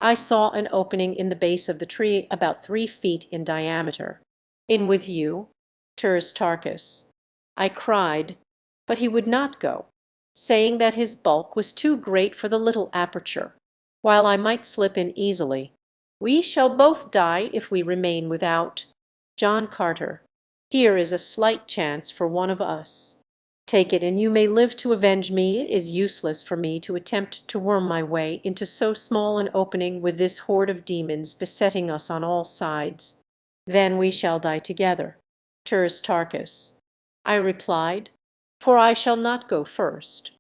I saw an opening in the base of the tree about 3 feet in diameter. "In with you, Tarkus," I cried, but he would not go, saying that his bulk was too great for the little aperture, while I might slip in easily. "We shall both die if we remain without. John Carter, here is a slight chance for one of us. Take it, and you may live to avenge me. It is useless for me to attempt to worm my way into so small an opening with this horde of demons besetting us on all sides." "Then we shall die together, Tarkus," I replied, "for I shall not go first.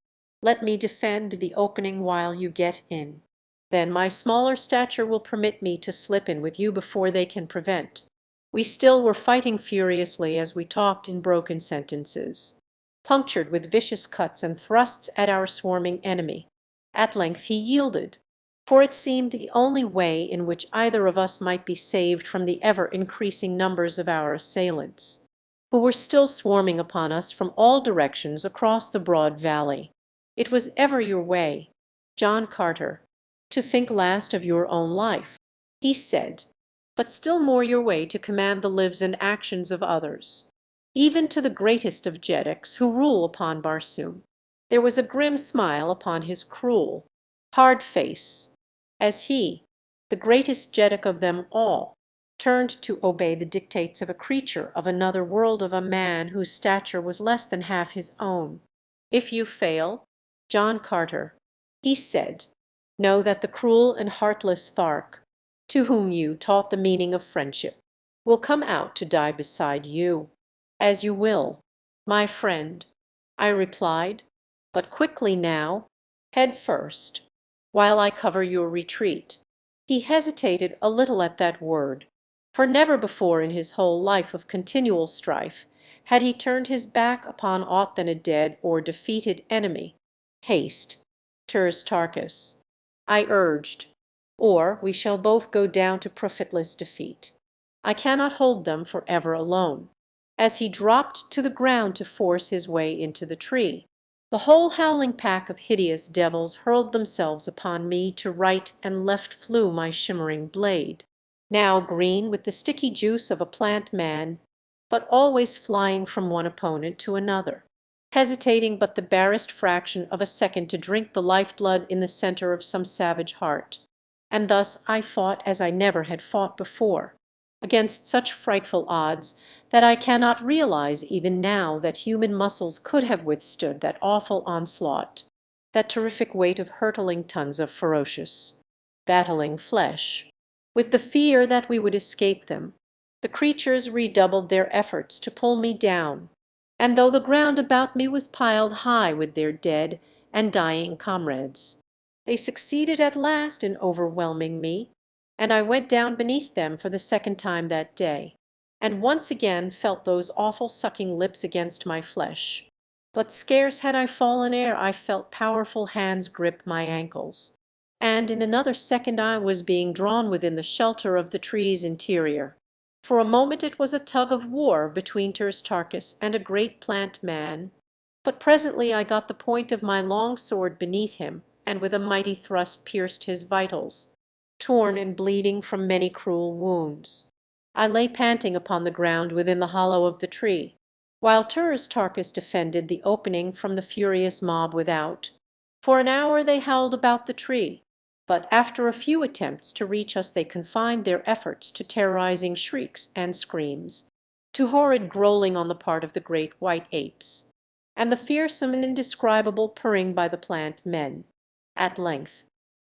Let me defend the opening while you get in. Then my smaller stature will permit me to slip in with you before they can prevent." We still were fighting furiously as we talked in broken sentences, punctured with vicious cuts and thrusts at our swarming enemy. At length he yielded, for it seemed the only way in which either of us might be saved from the ever-increasing numbers of our assailants, who were still swarming upon us from all directions across the broad valley. "It was ever your way, John Carter, to think last of your own life," he said, "but still more your way to command the lives and actions of others, even to the greatest of Jedaks who rule upon Barsoom." There was a grim smile upon his cruel, hard face, as he, the greatest Jedak of them all, turned to obey the dictates of a creature of another world, of a man whose stature was less than half his own. "If you fail, John Carter," he said, "know that the cruel and heartless Thark, to whom you taught the meaning of friendship, will come out to die beside you." "As you will, my friend," I replied, "but quickly now, head first, while I cover your retreat." He hesitated a little at that word, for never before in his whole life of continual strife had he turned his back upon aught than a dead or defeated enemy. "Haste, Tarkus," I urged, "or we shall both go down to profitless defeat. I cannot hold them for ever alone." As he dropped to the ground to force his way into the tree, the whole howling pack of hideous devils hurled themselves upon me. To right and left flew my shimmering blade, now green with the sticky juice of a plant man, but always flying from one opponent to another, hesitating but the barest fraction of a second to drink the lifeblood in the center of some savage heart. And thus I fought as I never had fought before, against such frightful odds that I cannot realize even now that human muscles could have withstood that awful onslaught, that terrific weight of hurtling tons of ferocious, battling flesh. With the fear that we would escape them, the creatures redoubled their efforts to pull me down, and though the ground about me was piled high with their dead and dying comrades, they succeeded at last in overwhelming me, and I went down beneath them for the second time that day, and once again felt those awful sucking lips against my flesh. But scarce had I fallen ere I felt powerful hands grip my ankles, and in another second I was being drawn within the shelter of the tree's interior. For a moment it was a tug of war between Terstarchus and a great plant man, but presently I got the point of my long sword beneath him, and with a mighty thrust pierced his vitals, torn and bleeding from many cruel wounds. I lay panting upon the ground within the hollow of the tree, while Terstarchus defended the opening from the furious mob without. For an hour they howled about the tree, but after a few attempts to reach us they confined their efforts to terrorizing shrieks and screams, to horrid growling on the part of the great white apes, and the fearsome and indescribable purring by the plant men. At length,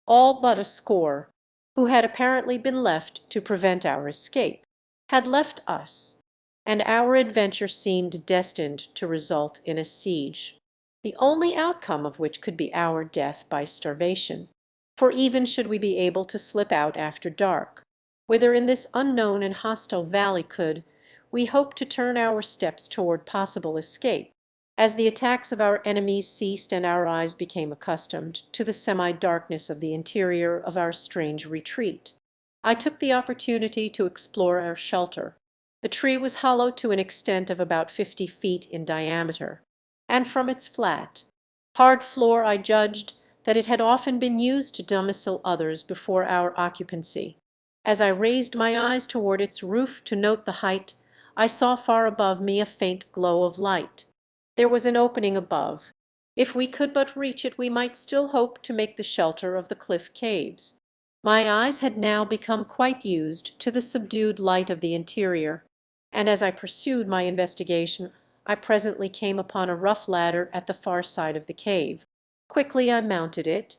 all but a score, who had apparently been left to prevent our escape, had left us, and our adventure seemed destined to result in a siege, the only outcome of which could be our death by starvation. For even should we be able to slip out after dark, whither in this unknown and hostile valley could we hope to turn our steps toward possible escape, as the attacks of our enemies ceased and our eyes became accustomed to the semi-darkness of the interior of our strange retreat, I took the opportunity to explore our shelter. The tree was hollow to an extent of about 50 feet in diameter, and from its flat, hard floor I judged that it had often been used to domicile others before our occupancy. As I raised my eyes toward its roof to note the height, I saw far above me a faint glow of light. There was an opening above. If we could but reach it we might still hope to make the shelter of the cliff caves. My eyes had now become quite used to the subdued light of the interior, and as I pursued my investigation I presently came upon a rough ladder at the far side of the cave. Quickly I mounted it,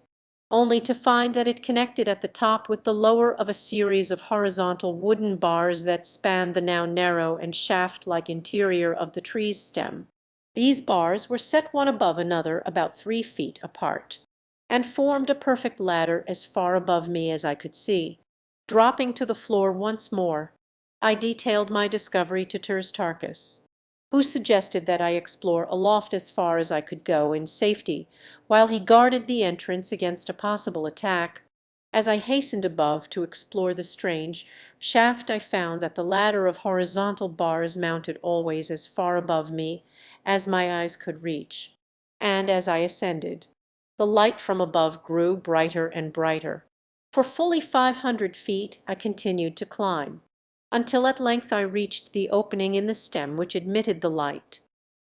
only to find that it connected at the top with the lower of a series of horizontal wooden bars that spanned the now narrow and shaft-like interior of the tree's stem. These bars were set one above another about 3 feet apart, and formed a perfect ladder as far above me as I could see. Dropping to the floor once more, I detailed my discovery to Terstarchus, who suggested that I explore aloft as far as I could go in safety while he guarded the entrance against a possible attack. As I hastened above to explore the strange shaft I found that the ladder of horizontal bars mounted always as far above me as my eyes could reach, and as I ascended, the light from above grew brighter and brighter. For fully 500 feet I continued to climb, until at length I reached the opening in the stem which admitted the light.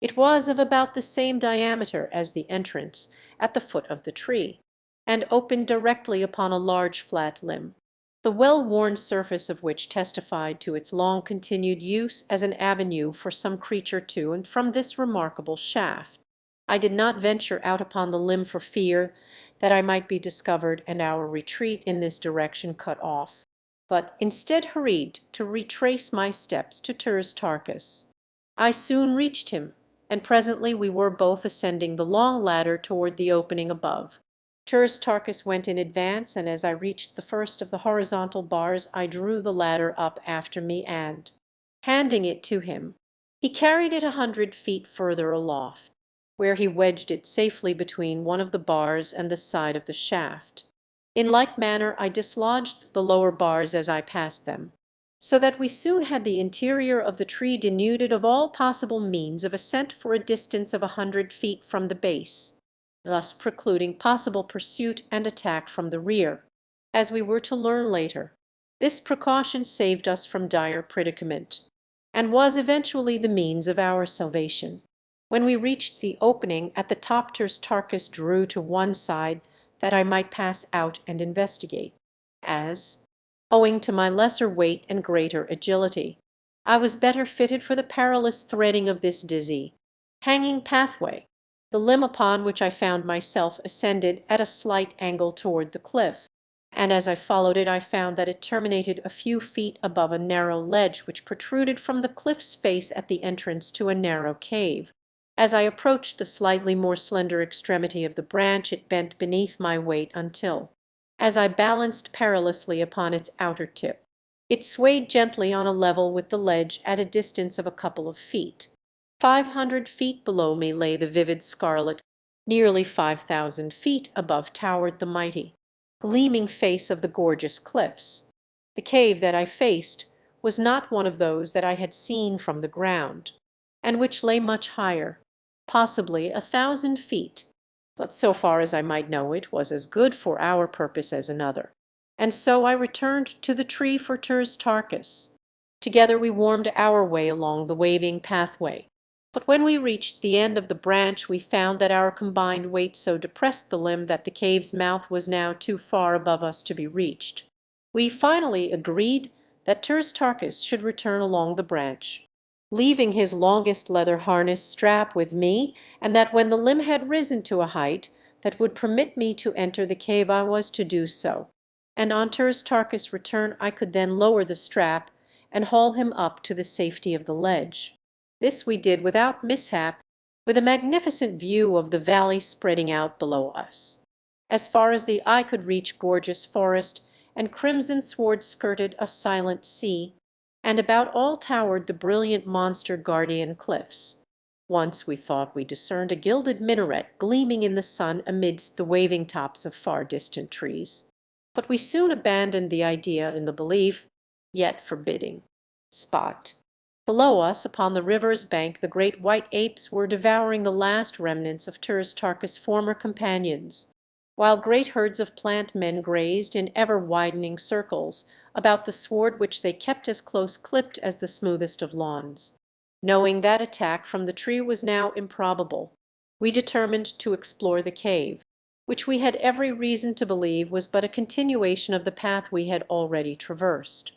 It was of about the same diameter as the entrance at the foot of the tree, and opened directly upon a large flat limb, the well-worn surface of which testified to its long-continued use as an avenue for some creature to and from this remarkable shaft. I did not venture out upon the limb for fear that I might be discovered and our retreat in this direction cut off, but instead hurried to retrace my steps to Terstarchus. I soon reached him, and presently we were both ascending the long ladder toward the opening above. Terstarchus went in advance, and as I reached the first of the horizontal bars I drew the ladder up after me and, handing it to him, he carried it 100 feet further aloft, where he wedged it safely between one of the bars and the side of the shaft. In like manner I dislodged the lower bars as I passed them, so that we soon had the interior of the tree denuded of all possible means of ascent for a distance of 100 feet from the base, thus precluding possible pursuit and attack from the rear. As we were to learn later, this precaution saved us from dire predicament, and was eventually the means of our salvation. When we reached the opening at the top Terstarchus drew to one side that I might pass out and investigate, as, owing to my lesser weight and greater agility, I was better fitted for the perilous threading of this dizzy, hanging pathway. The limb upon which I found myself ascended at a slight angle toward the cliff, and as I followed it I found that it terminated a few feet above a narrow ledge which protruded from the cliff's face at the entrance to a narrow cave. As I approached the slightly more slender extremity of the branch it bent beneath my weight until, as I balanced perilously upon its outer tip, it swayed gently on a level with the ledge at a distance of a couple of feet. 500 feet below me lay the vivid scarlet, nearly 5,000 feet above towered the mighty, gleaming face of the gorgeous cliffs. The cave that I faced was not one of those that I had seen from the ground, and which lay much higher, possibly 1,000 feet, but so far as I might know it was as good for our purpose as another. And so I returned to the tree for Turs Tarkas. Together we warmed our way along the waving pathway. But when we reached the end of the branch we found that our combined weight so depressed the limb that the cave's mouth was now too far above us to be reached. We finally agreed that Turs Tarkas should return along the branch, leaving his longest leather harness strap with me, and that when the limb had risen to a height that would permit me to enter the cave I was to do so, and on Turs Tarkas' return I could then lower the strap and haul him up to the safety of the ledge. This we did without mishap, with a magnificent view of the valley spreading out below us. As far as the eye could reach gorgeous forest, and crimson sward skirted a silent sea, and about all towered the brilliant monster guardian cliffs. Once we thought we discerned a gilded minaret gleaming in the sun amidst the waving tops of far distant trees. But we soon abandoned the idea in the belief, yet forbidding, spot. Below us, upon the river's bank, the great white apes were devouring the last remnants of Turs Tarkas' former companions, while great herds of plant men grazed in ever-widening circles about the sward which they kept as close-clipped as the smoothest of lawns. Knowing that attack from the tree was now improbable, we determined to explore the cave, which we had every reason to believe was but a continuation of the path we had already traversed,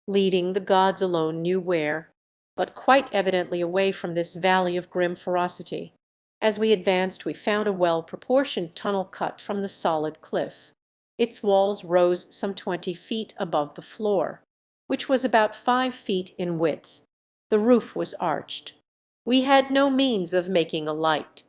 leading the gods alone knew where, but quite evidently away from this valley of grim ferocity. As we advanced we found a well-proportioned tunnel cut from the solid cliff. Its walls rose some 20 feet above the floor, which was about 5 feet in width. The roof was arched. We had no means of making a light,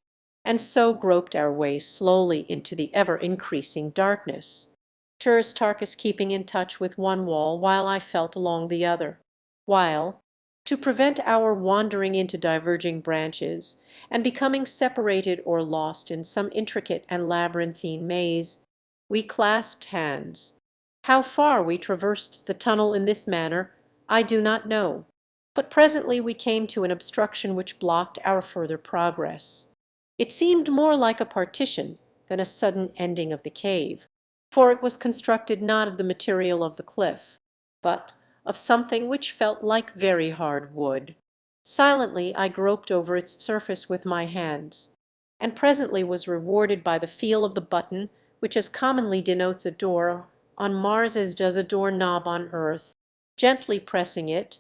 and so groped our way slowly into the ever-increasing darkness, Turs Tarkas keeping in touch with one wall while I felt along the other, while, to prevent our wandering into diverging branches and becoming separated or lost in some intricate and labyrinthine maze, we clasped hands. How far we traversed the tunnel in this manner I do not know, but presently we came to an obstruction which blocked our further progress. It seemed more like a partition than a sudden ending of the cave, for it was constructed not of the material of the cliff, but of something which felt like very hard wood. Silently I groped over its surface with my hands, and presently was rewarded by the feel of the button which as commonly denotes a door on Mars as does a door knob on earth. Gently pressing it,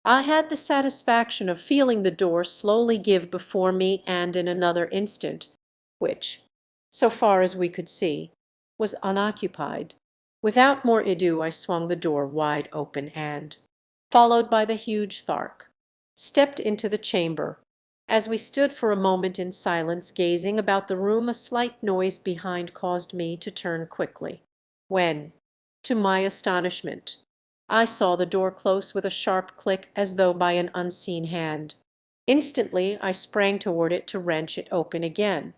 I had the satisfaction of feeling the door slowly give before me, and in another instant, which, so far as we could see, was unoccupied. Without more ado I swung the door wide open and, followed by the huge Thark, stepped into the chamber. As we stood for a moment in silence gazing about the room, a slight noise behind caused me to turn quickly, when, to my astonishment, I saw the door close with a sharp click as though by an unseen hand. Instantly I sprang toward it to wrench it open again,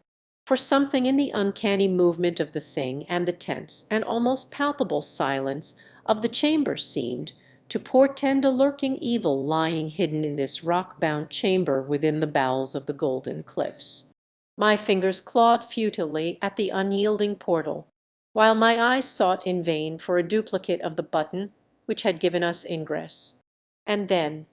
for something in the uncanny movement of the thing and the tense and almost palpable silence of the chamber seemed to portend a lurking evil lying hidden in this rock-bound chamber within the bowels of the golden cliffs. My fingers clawed futilely at the unyielding portal, while my eyes sought in vain for a duplicate of the button which had given us ingress. And then,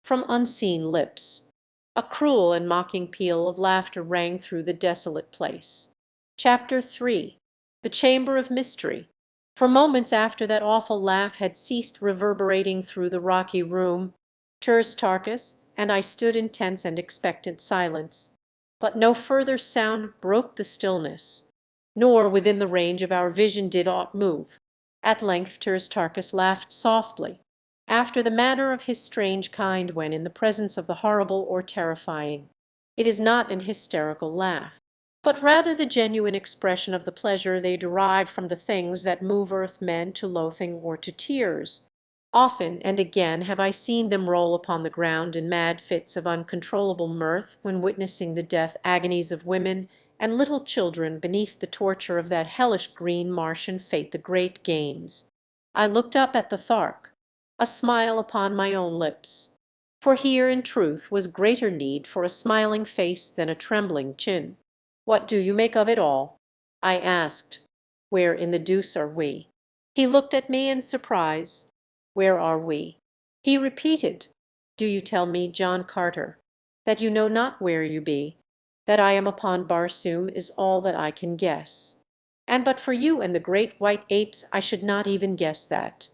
from unseen lips, a cruel and mocking peal of laughter rang through the desolate place. Chapter 3. The Chamber of Mystery. For moments after that awful laugh had ceased reverberating through the rocky room, Turs Tarkas and I stood in tense and expectant silence. But no further sound broke the stillness, nor within the range of our vision did aught move. At length Turs Tarkas laughed softly, after the manner of his strange kind when in the presence of the horrible or terrifying. It is not an hysterical laugh, but rather the genuine expression of the pleasure they derive from the things that move earth men to loathing or to tears. Often and again have I seen them roll upon the ground in mad fits of uncontrollable mirth when witnessing the death agonies of women and little children beneath the torture of that hellish green Martian fate, the Great Games. I looked up at the Thark, a smile upon my own lips. For here in truth was greater need for a smiling face than a trembling chin. "What do you make of it all?" I asked. "Where in the deuce are we?" He looked at me in surprise. "Where are we?" He repeated. "Do you tell me, John Carter, that you know not where you be? That I am upon Barsoom is all that I can guess. And but for you and the great white apes I should not even guess that.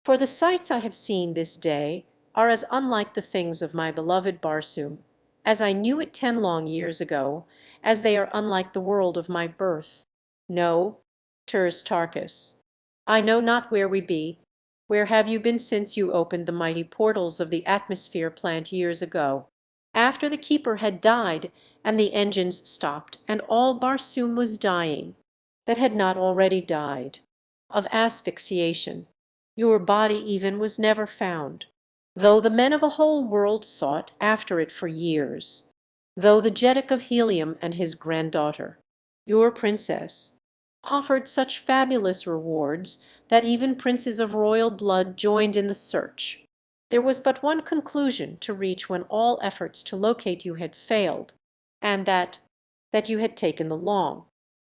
For the sights I have seen this day are as unlike the things of my beloved Barsoom, as I knew it 10 long years ago, as they are unlike the world of my birth. No, Turs Tarkas, I know not where we be. Where have you been since you opened the mighty portals of the atmosphere plant years ago, after the keeper had died and the engines stopped and all Barsoom was dying, that had not already died, of asphyxiation? Your body even was never found, though the men of a whole world sought after it for years, though the Jeddak of Helium and his granddaughter, your princess, offered such fabulous rewards that even princes of royal blood joined in the search. There was but one conclusion to reach when all efforts to locate you had failed, and that you had taken the long,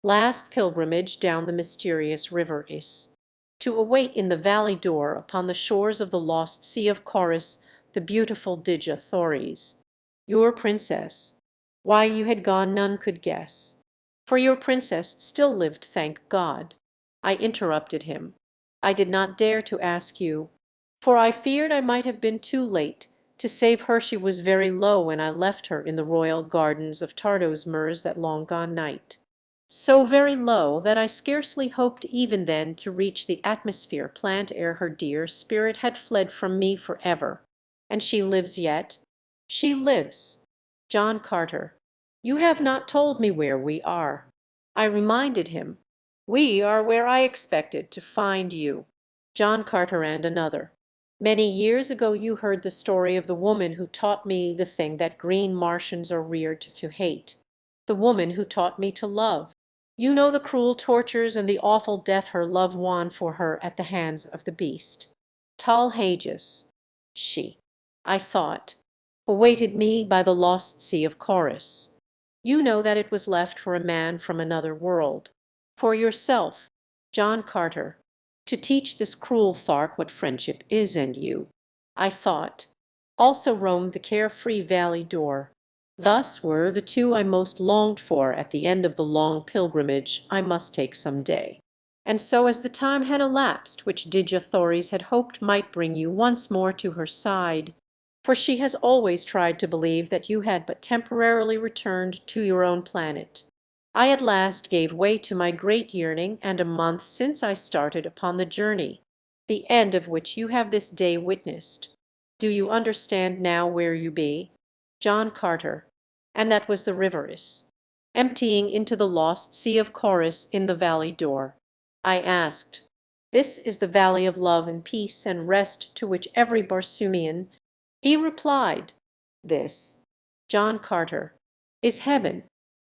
last pilgrimage down the mysterious river Is, to await in the valley door upon the shores of the lost sea of Chorus the beautiful Dija Thoris, your princess. Why you had gone none could guess, for your princess still lived, thank God. I interrupted him. I did not dare to ask you, for I feared I might have been too late to save her. She was very low when I left her in the royal gardens of Tardos Mers that long gone night. So very low that I scarcely hoped even then to reach the atmosphere plant ere her dear spirit had fled from me for ever. And she lives yet. She lives. John Carter, you have not told me where we are." I reminded him. "We are where I expected to find you, John Carter, and another. Many years ago you heard the story of the woman who taught me the thing that green Martians are reared to hate, the woman who taught me to love. You know the cruel tortures and the awful death her love won for her at the hands of the beast. Tal Hages, she, I thought, awaited me by the lost sea of Chorus. You know that it was left for a man from another world, for yourself, John Carter, to teach this cruel Thark what friendship is, and you, I thought, also roamed the carefree valley door. Thus were the two I most longed for at the end of the long pilgrimage I must take some day. And so as the time had elapsed which Dija Thoris had hoped might bring you once more to her side, for she has always tried to believe that you had but temporarily returned to your own planet, I at last gave way to my great yearning, and a month since I started upon the journey, the end of which you have this day witnessed. Do you understand now where you be, John Carter? And that was the river Is, emptying into the lost sea of Chorus in the valley door. I asked. This is the valley of love and peace and rest to which every Barsoomian. He replied, "This, John Carter, is heaven."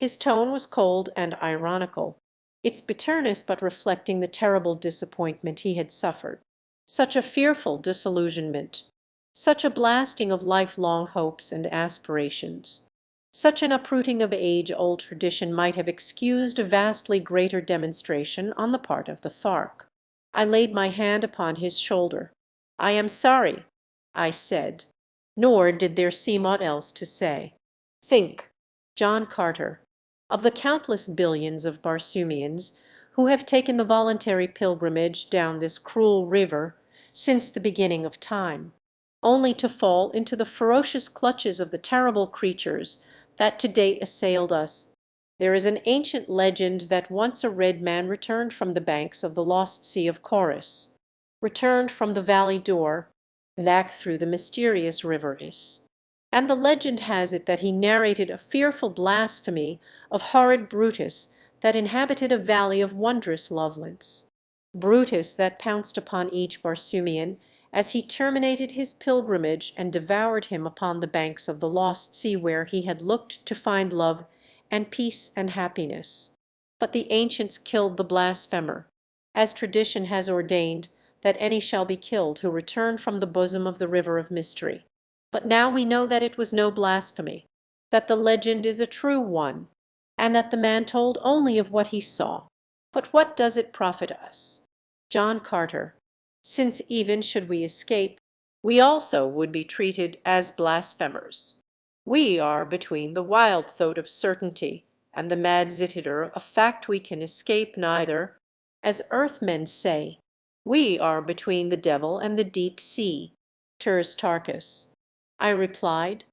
His tone was cold and ironical, its bitterness but reflecting the terrible disappointment he had suffered. Such a fearful disillusionment, such a blasting of lifelong hopes and aspirations, such an uprooting of age-old tradition might have excused a vastly greater demonstration on the part of the Thark. I laid my hand upon his shoulder. "I am sorry," I said, nor did there seem aught else to say. "Think, John Carter, of the countless billions of Barsoomians who have taken the voluntary pilgrimage down this cruel river since the beginning of time, only to fall into the ferocious clutches of the terrible creatures that to date assailed us. There is an ancient legend that once a red man returned from the banks of the lost sea of Chorus, returned from the valley door, back through the mysterious river Is. And the legend has it that he narrated a fearful blasphemy of horrid Brutus that inhabited a valley of wondrous loveliness. Brutus that pounced upon each Barsoomian as he terminated his pilgrimage and devoured him upon the banks of the lost sea where he had looked to find love and peace and happiness. But the ancients killed the blasphemer, as tradition has ordained that any shall be killed who return from the bosom of the river of mystery. But now we know that it was no blasphemy, that the legend is a true one, and that the man told only of what he saw. But what does it profit us? John Carter, since even should we escape, we also would be treated as blasphemers. We are between the wild thought of certainty and the mad zittider of fact we can escape neither. As earthmen say, we are between the devil and the deep sea. Ters Tarkas. I replied,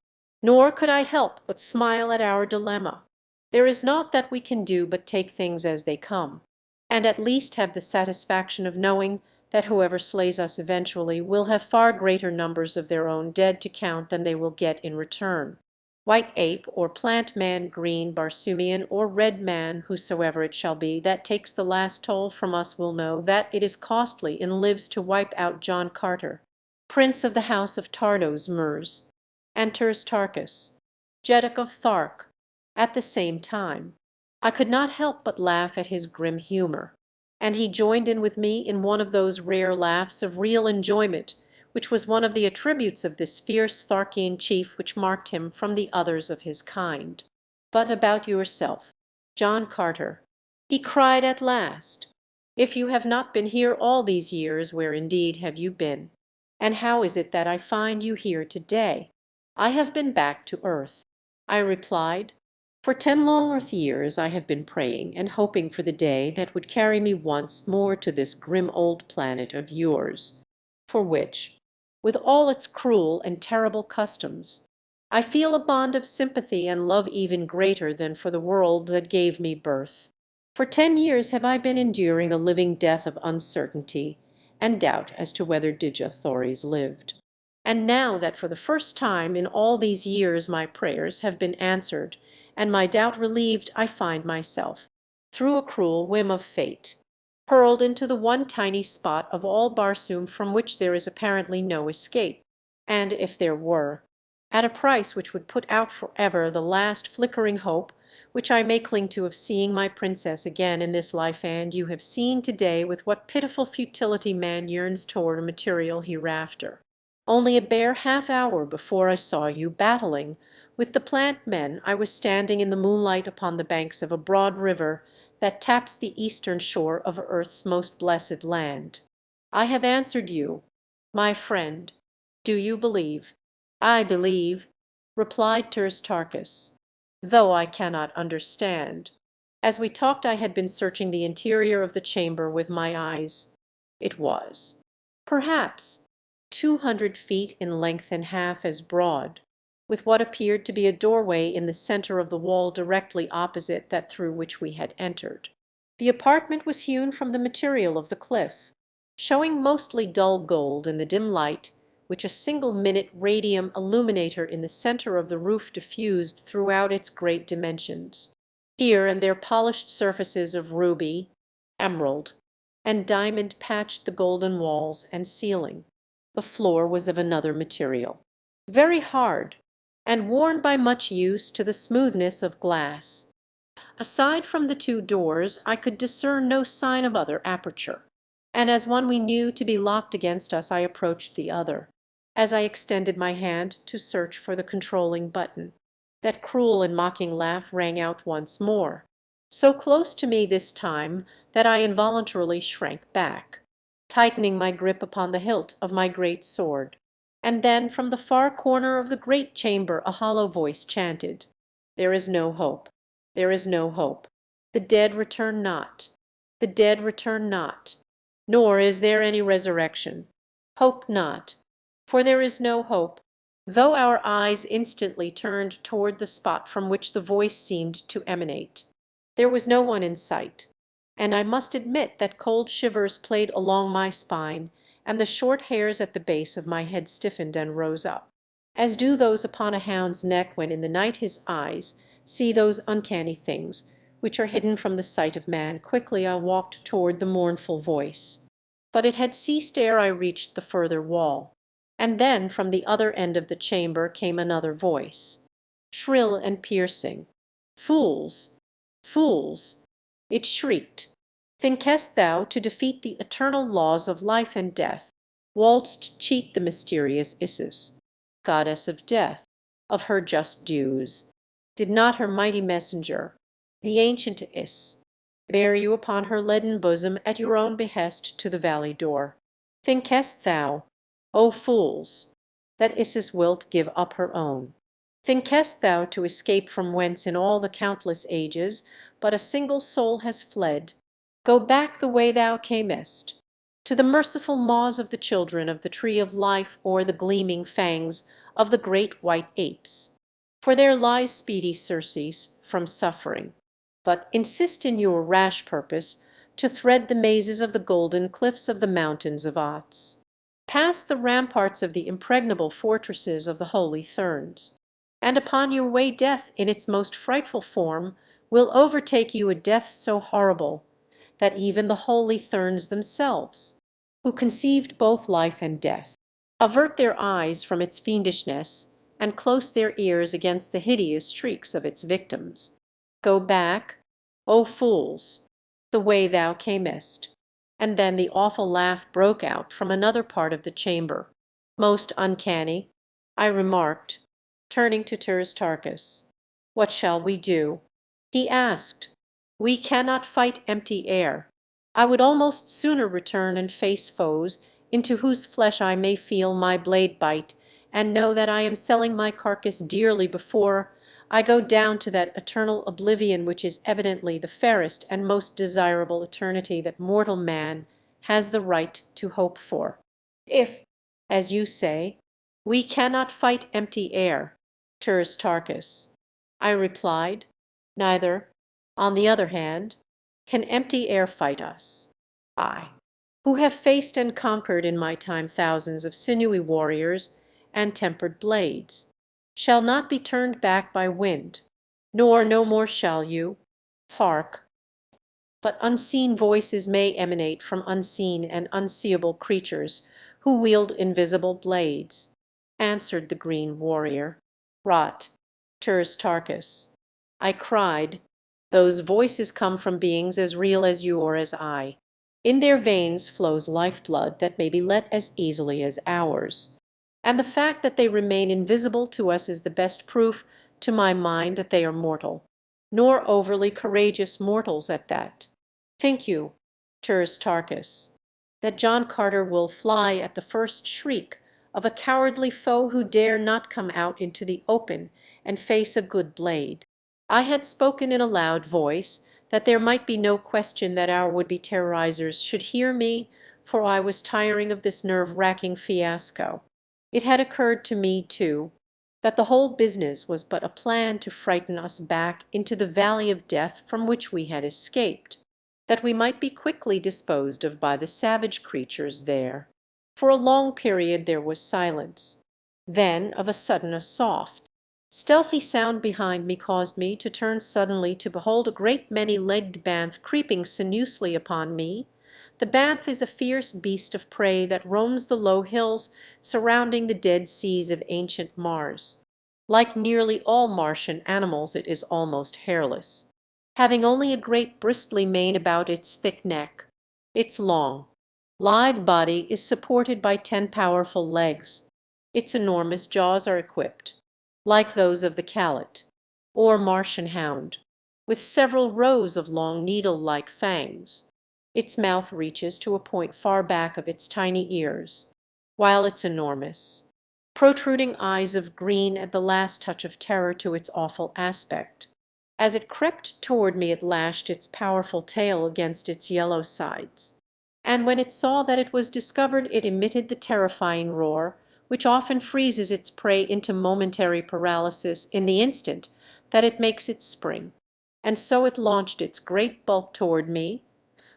nor could I help but smile at our dilemma. There is naught that we can do but take things as they come, and at least have the satisfaction of knowing that whoever slays us eventually will have far greater numbers of their own dead to count than they will get in return. White ape or plant man, green Barsoomian or red man, whosoever it shall be that takes the last toll from us will know that it is costly and lives to wipe out John Carter, prince of the house of Tardos Murs, and Ters Tarkas, Jeddak of Thark, at the same time. I could not help but laugh at his grim humour, and he joined in with me in one of those rare laughs of real enjoyment which was one of the attributes of this fierce Tharkian chief which marked him from the others of his kind. But about yourself, John Carter, he cried at last, if you have not been here all these years, where indeed have you been? And how is it that I find you here today? I have been back to earth, I replied. For 10 long earth years I have been praying and hoping for the day that would carry me once more to this grim old planet of yours, for which, with all its cruel and terrible customs, I feel a bond of sympathy and love even greater than for the world that gave me birth. For 10 years have I been enduring a living death of uncertainty and doubt as to whether Djathories lived. And now that for the first time in all these years my prayers have been answered, and my doubt relieved, I find myself, through a cruel whim of fate, hurled into the one tiny spot of all Barsoom from which there is apparently no escape, and if there were, at a price which would put out forever the last flickering hope which I may cling to of seeing my princess again in this life. And you have seen today with what pitiful futility man yearns toward a material hereafter. Only a bare half hour before I saw you battling with the plant men, I was standing in the moonlight upon the banks of a broad river that taps the eastern shore of earth's most blessed land. I have answered you, my friend. Do you believe? I believe, replied Ters Tarkas, though I cannot understand. As we talked I had been searching the interior of the chamber with my eyes. It was, perhaps, 200 feet in length and half as broad, with what appeared to be a doorway in the center of the wall directly opposite that through which we had entered. The apartment was hewn from the material of the cliff, showing mostly dull gold in the dim light which a single-minute radium illuminator in the center of the roof diffused throughout its great dimensions. Here and there polished surfaces of ruby, emerald, and diamond patched the golden walls and ceiling. The floor was of another material, very hard, and worn by much use to the smoothness of glass. Aside from the 2 doors I could discern no sign of other aperture, and as one we knew to be locked against us I approached the other. As I extended my hand to search for the controlling button, that cruel and mocking laugh rang out once more, so close to me this time that I involuntarily shrank back, tightening my grip upon the hilt of my great sword. And then from the far corner of the great chamber a hollow voice chanted, "There is no hope, there is no hope. The dead return not, the dead return not, nor is there any resurrection. Hope not, for there is no hope." Though our eyes instantly turned toward the spot from which the voice seemed to emanate, there was no one in sight, and I must admit that cold shivers played along my spine, and the short hairs at the base of my head stiffened and rose up, as do those upon a hound's neck when in the night his eyes see those uncanny things which are hidden from the sight of man. Quickly I walked toward the mournful voice. But it had ceased ere I reached the further wall. And then from the other end of the chamber came another voice, shrill and piercing. "Fools! Fools!" it shrieked. "Thinkest thou to defeat the eternal laws of life and death, wouldst cheat the mysterious Isis, goddess of death, of her just dues? Did not her mighty messenger, the ancient Is, bear you upon her leaden bosom at your own behest to the valley door? Thinkest thou, O fools, that Isis wilt give up her own? Thinkest thou to escape from whence in all the countless ages but a single soul has fled? Go back the way thou camest, to the merciful maws of the children of the tree of life or the gleaming fangs of the great white apes. For there lies speedy surcease from suffering. But insist in your rash purpose to thread the mazes of the golden cliffs of the mountains of Ots. Pass the ramparts of the impregnable fortresses of the holy Therns, and upon your way death in its most frightful form will overtake you, a death so horrible that even the holy Therns themselves, who conceived both life and death, avert their eyes from its fiendishness and close their ears against the hideous shrieks of its victims. Go back, O fools, the way thou camest." And then the awful laugh broke out from another part of the chamber. "Most uncanny," I remarked, turning to Tarkis. "What shall we do?" He asked. "We cannot fight empty air. I would almost sooner return and face foes into whose flesh I may feel my blade bite, and know that I am selling my carcass dearly before I go down to that eternal oblivion which is evidently the fairest and most desirable eternity that mortal man has the right to hope for. If, as you say, we cannot fight empty air, Tarkis," I replied, "neither, on the other hand, can empty air fight us. I, who have faced and conquered in my time thousands of sinewy warriors and tempered blades, shall not be turned back by wind, nor no more shall you. Hark! But unseen voices may emanate from unseen and unseeable creatures who wield invisible blades," answered the green warrior. "Rot, Tarkis," I cried. "Those voices come from beings as real as you or as I. In their veins flows life-blood that may be let as easily as ours. And the fact that they remain invisible to us is the best proof to my mind that they are mortal, nor overly courageous mortals at that. Think you, Tarkis, that John Carter will fly at the first shriek of a cowardly foe who dare not come out into the open and face a good blade?" I had spoken in a loud voice, that there might be no question that our would-be terrorizers should hear me, for I was tiring of this nerve-racking fiasco. It had occurred to me, too, that the whole business was but a plan to frighten us back into the valley of death from which we had escaped, that we might be quickly disposed of by the savage creatures there. For a long period there was silence. Then of a sudden a soft, stealthy sound behind me caused me to turn suddenly to behold a great many-legged banth creeping sinuously upon me. The banth is a fierce beast of prey that roams the low hills surrounding the dead seas of ancient Mars. Like nearly all Martian animals, it is almost hairless, having only a great bristly mane about its thick neck. Its long, lithe body is supported by 10 powerful legs. Its enormous jaws are equipped, like those of the callet, or Martian hound, with several rows of long needle-like fangs. Its mouth reaches to a point far back of its tiny ears, while its enormous, protruding eyes of green add the last touch of terror to its awful aspect. As it crept toward me it lashed its powerful tail against its yellow sides, and when it saw that it was discovered it emitted the terrifying roar which often freezes its prey into momentary paralysis in the instant that it makes its spring. And so it launched its great bulk toward me,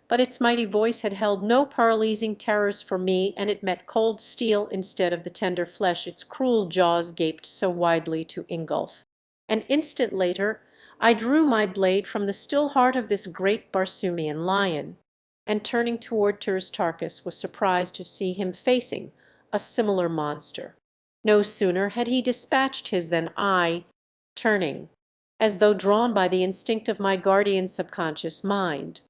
but its mighty voice had held no paralyzing terrors for me, and it met cold steel instead of the tender flesh its cruel jaws gaped so widely to engulf. An instant later I drew my blade from the still heart of this great Barsoomian lion. and turning toward Tarkus was surprised to see him facing a similar monster. No sooner had he dispatched his than I, turning, as though drawn by the instinct of my guardian subconscious mind,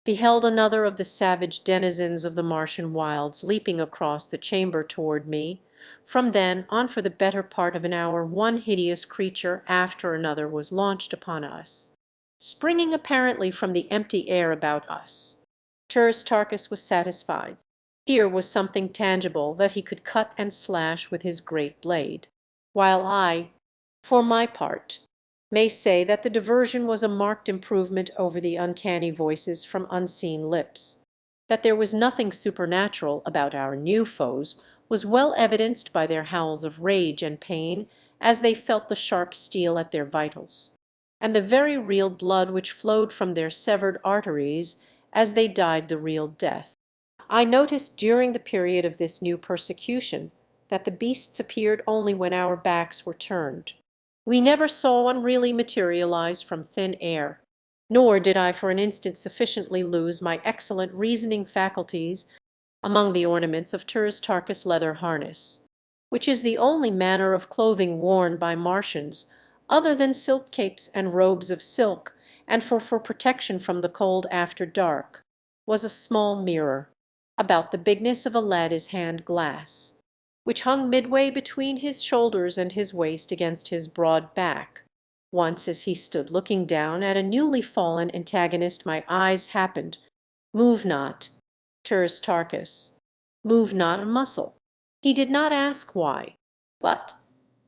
beheld another of the savage denizens of the Martian wilds leaping across the chamber toward me. From then on for the better part of an hour one hideous creature after another was launched upon us, springing apparently from the empty air about us. Tarkus was satisfied. Here was something tangible that he could cut and slash with his great blade, while I, for my part, may say that the diversion was a marked improvement over the uncanny voices from unseen lips. That there was nothing supernatural about our new foes was well evidenced by their howls of rage and pain as they felt the sharp steel at their vitals, and the very real blood which flowed from their severed arteries as they died the real death. I noticed during the period of this new persecution that the beasts appeared only when our backs were turned. We never saw one really materialize from thin air, nor did I for an instant sufficiently lose my excellent reasoning faculties among the ornaments of Tarkus leather harness, which is the only manner of clothing worn by Martians other than silk capes and robes of silk, and for protection from the cold after dark, was a small mirror, about the bigness of a lad's hand glass, which hung midway between his shoulders and his waist against his broad back. Once as he stood looking down at a newly fallen antagonist my eyes happened, "Move not, Tarkus, move not a muscle." He did not ask why, but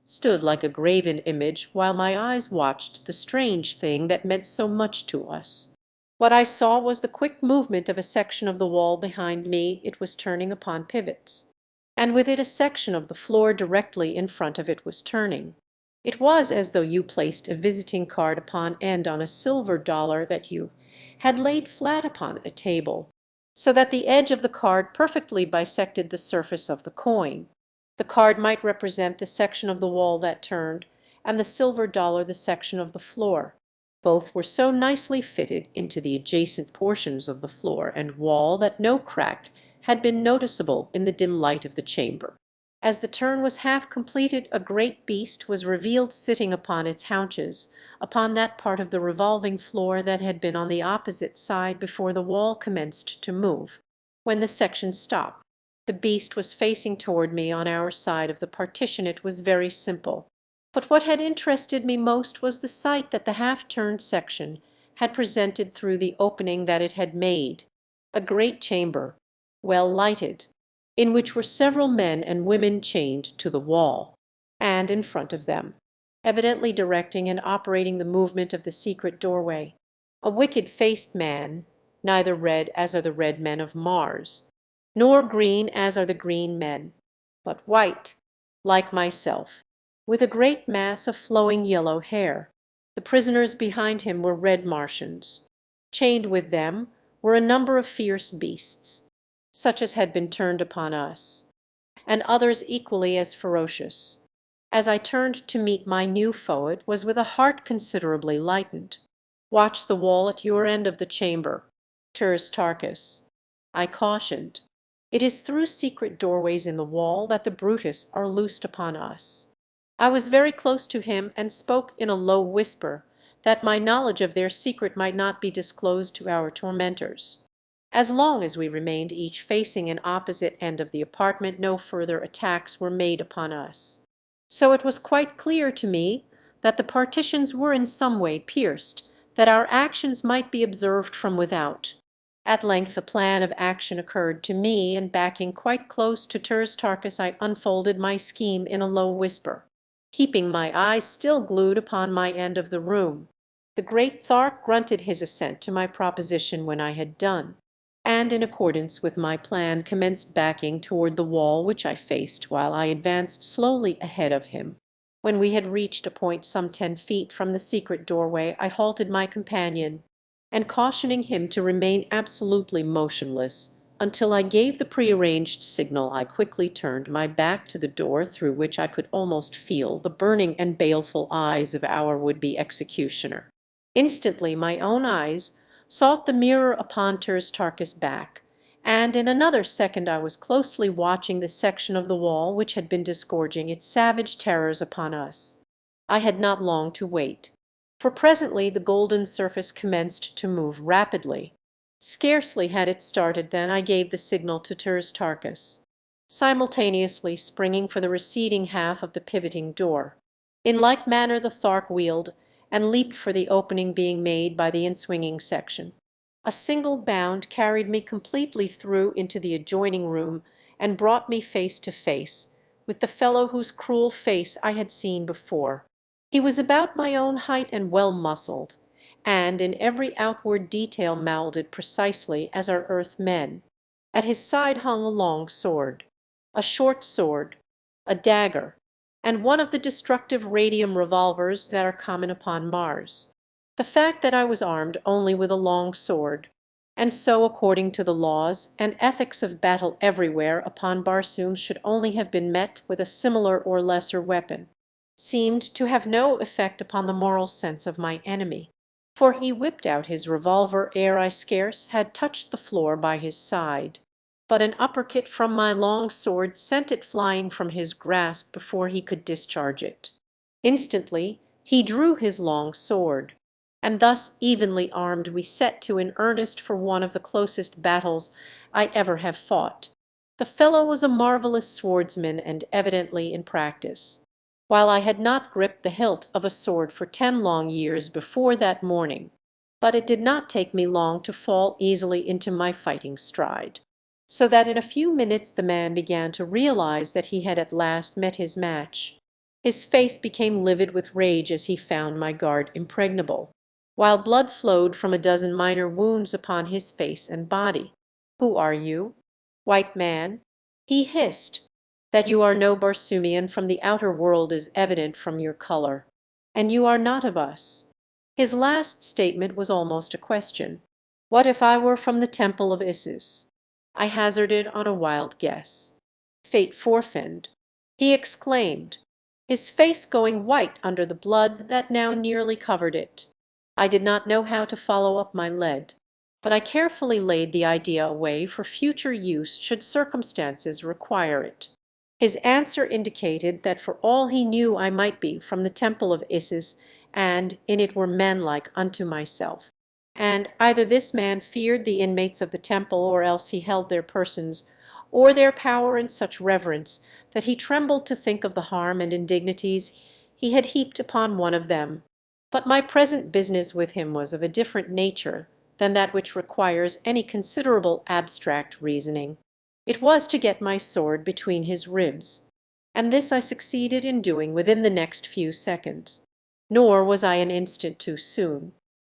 stood like a graven image while my eyes watched the strange thing that meant so much to us. What I saw was the quick movement of a section of the wall behind me. It was turning upon pivots, and with it a section of the floor directly in front of it was turning. It was as though you placed a visiting card upon end on a silver dollar that you had laid flat upon a table, so that the edge of the card perfectly bisected the surface of the coin. The card might represent the section of the wall that turned, and the silver dollar the section of the floor. Both were so nicely fitted into the adjacent portions of the floor and wall that no crack had been noticeable in the dim light of the chamber. As the turn was half completed, a great beast was revealed sitting upon its haunches upon that part of the revolving floor that had been on the opposite side before the wall commenced to move. When the section stopped, the beast was facing toward me on our side of the partition. It was very simple, but what had interested me most was the sight that the half-turned section had presented through the opening that it had made, a great chamber, well lighted, in which were several men and women chained to the wall, and in front of them, evidently directing and operating the movement of the secret doorway, a wicked-faced man, neither red as are the red men of Mars, nor green as are the green men, but white, like myself, with a great mass of flowing yellow hair. The prisoners behind him were red Martians. Chained with them were a number of fierce beasts, such as had been turned upon us, and others equally as ferocious. As I turned to meet my new foe, it was with a heart considerably lightened. "Watch the wall at your end of the chamber, Tarkus," I cautioned. "It is through secret doorways in the wall that the brutes are loosed upon us." I was very close to him and spoke in a low whisper, that my knowledge of their secret might not be disclosed to our tormentors. As long as we remained each facing an opposite end of the apartment, no further attacks were made upon us. So it was quite clear to me that the partitions were in some way pierced, that our actions might be observed from without. At length a plan of action occurred to me, and backing quite close to Tarkus I unfolded my scheme in a low whisper, keeping my eyes still glued upon my end of the room. The great Thark grunted his assent to my proposition when I had done, and in accordance with my plan commenced backing toward the wall which I faced, while I advanced slowly ahead of him. When we had reached a point some 10 feet from the secret doorway, I halted my companion, and cautioning him to remain absolutely motionless until I gave the prearranged signal, I quickly turned my back to the door, through which I could almost feel the burning and baleful eyes of our would-be executioner. Instantly my own eyes sought the mirror upon Tarkus' back, and in another second I was closely watching the section of the wall which had been disgorging its savage terrors upon us. I had not long to wait, for presently the golden surface commenced to move rapidly. Scarcely had it started than I gave the signal to Tarkus, simultaneously springing for the receding half of the pivoting door. In like manner the Thark wheeled and leaped for the opening being made by the enswinging section. A single bound carried me completely through into the adjoining room and brought me face to face with the fellow whose cruel face I had seen before. He was about my own height and well muscled, and in every outward detail moulded precisely as are earth men. At his side hung a long sword, a short sword, a dagger, and one of the destructive radium revolvers that are common upon Mars. The fact that I was armed only with a long sword, and so according to the laws and ethics of battle everywhere upon Barsoom should only have been met with a similar or lesser weapon, seemed to have no effect upon the moral sense of my enemy, for he whipped out his revolver ere I scarce had touched the floor by his side. But an uppercut from my long sword sent it flying from his grasp before he could discharge it. Instantly he drew his long sword, and thus evenly armed we set to in earnest for one of the closest battles I ever have fought. The fellow was a marvelous swordsman and evidently in practice, while I had not gripped the hilt of a sword for 10 long years before that morning. But it did not take me long to fall easily into my fighting stride, so that in a few minutes the man began to realize that he had at last met his match. His face became livid with rage as he found my guard impregnable, while blood flowed from a dozen minor wounds upon his face and body. "Who are you, white man?" he hissed. "That you are no Barsoomian from the outer world is evident from your color, and you are not of us." His last statement was almost a question. What if I were from the temple of Isis? I hazarded on a wild guess. "Fate forfend," he exclaimed, his face going white under the blood that now nearly covered it. I did not know how to follow up my lead, but I carefully laid the idea away for future use should circumstances require it. His answer indicated that for all he knew I might be from the temple of Isis, and in it were men like unto myself. And either this man feared the inmates of the temple, or else he held their persons or their power in such reverence that he trembled to think of the harm and indignities he had heaped upon one of them. But my present business with him was of a different nature than that which requires any considerable abstract reasoning. It was to get my sword between his ribs, and this I succeeded in doing within the next few seconds. Nor was I an instant too soon.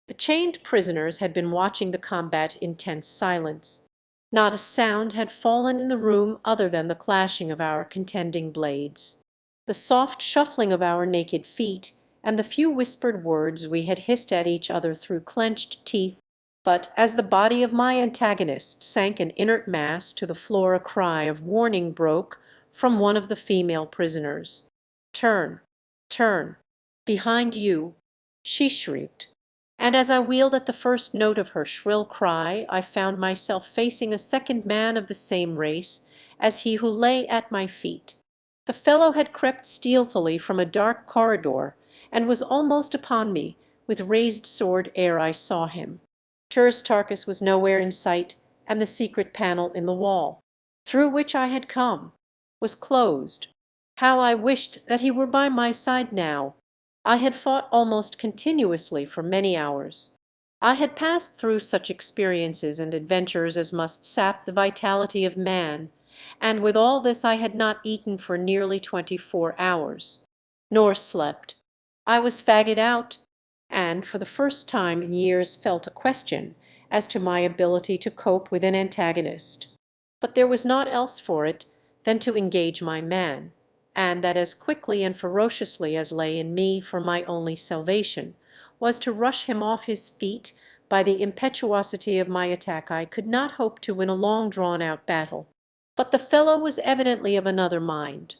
The chained prisoners had been watching the combat in tense silence. Not a sound had fallen in the room other than the clashing of our contending blades, the soft shuffling of our naked feet, and the few whispered words we had hissed at each other through clenched teeth. But as the body of my antagonist sank an inert mass to the floor, a cry of warning broke from one of the female prisoners. "Turn, turn, behind you!" she shrieked. And as I wheeled at the first note of her shrill cry, I found myself facing a second man of the same race as he who lay at my feet. The fellow had crept stealthily from a dark corridor, and was almost upon me with raised sword ere I saw him. Tarkus was nowhere in sight, and the secret panel in the wall, through which I had come, was closed. How I wished that he were by my side now! I had fought almost continuously for many hours. I had passed through such experiences and adventures as must sap the vitality of man, and with all this I had not eaten for nearly 24 hours, nor slept. I was fagged out, and for the first time in years felt a question as to my ability to cope with an antagonist. But there was naught else for it than to engage my man, and that as quickly and ferociously as lay in me, for my only salvation was to rush him off his feet. By the impetuosity of my attack I could not hope to win a long drawn-out battle. But the fellow was evidently of another mind,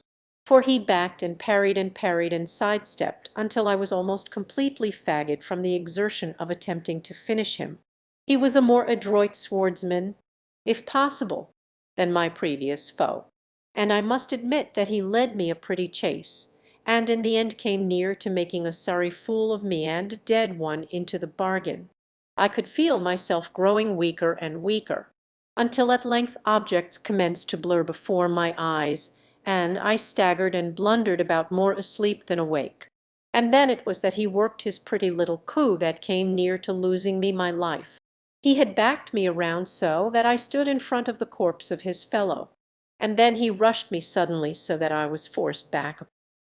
for he backed and parried and sidestepped until I was almost completely fagged from the exertion of attempting to finish him. He was a more adroit swordsman, if possible, than my previous foe, and I must admit that he led me a pretty chase, and in the end came near to making a sorry fool of me and a dead one into the bargain. I could feel myself growing weaker and weaker, until at length objects commenced to blur before my eyes, and I staggered and blundered about more asleep than awake. And then it was that he worked his pretty little coup that came near to losing me my life. He had backed me around so that I stood in front of the corpse of his fellow, and then he rushed me suddenly so that I was forced back,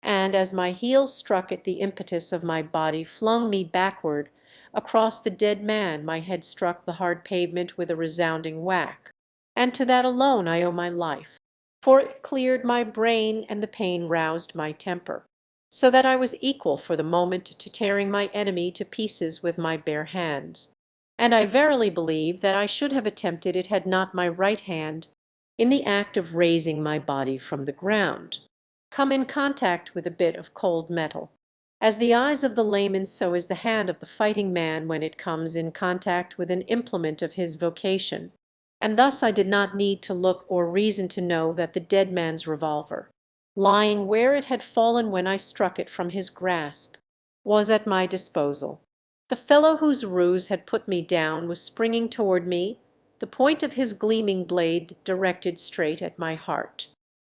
and as my heel struck it the impetus of my body flung me backward across the dead man, my head struck the hard pavement with a resounding whack. And to that alone I owe my life, for it cleared my brain and the pain roused my temper, so that I was equal for the moment to tearing my enemy to pieces with my bare hands. And I verily believe that I should have attempted it had not my right hand, in the act of raising my body from the ground, come in contact with a bit of cold metal. As the eyes of the layman, so is the hand of the fighting man when it comes in contact with an implement of his vocation, and thus I did not need to look or reason to know that the dead man's revolver, lying where it had fallen when I struck it from his grasp, was at my disposal. The fellow whose ruse had put me down was springing toward me, the point of his gleaming blade directed straight at my heart.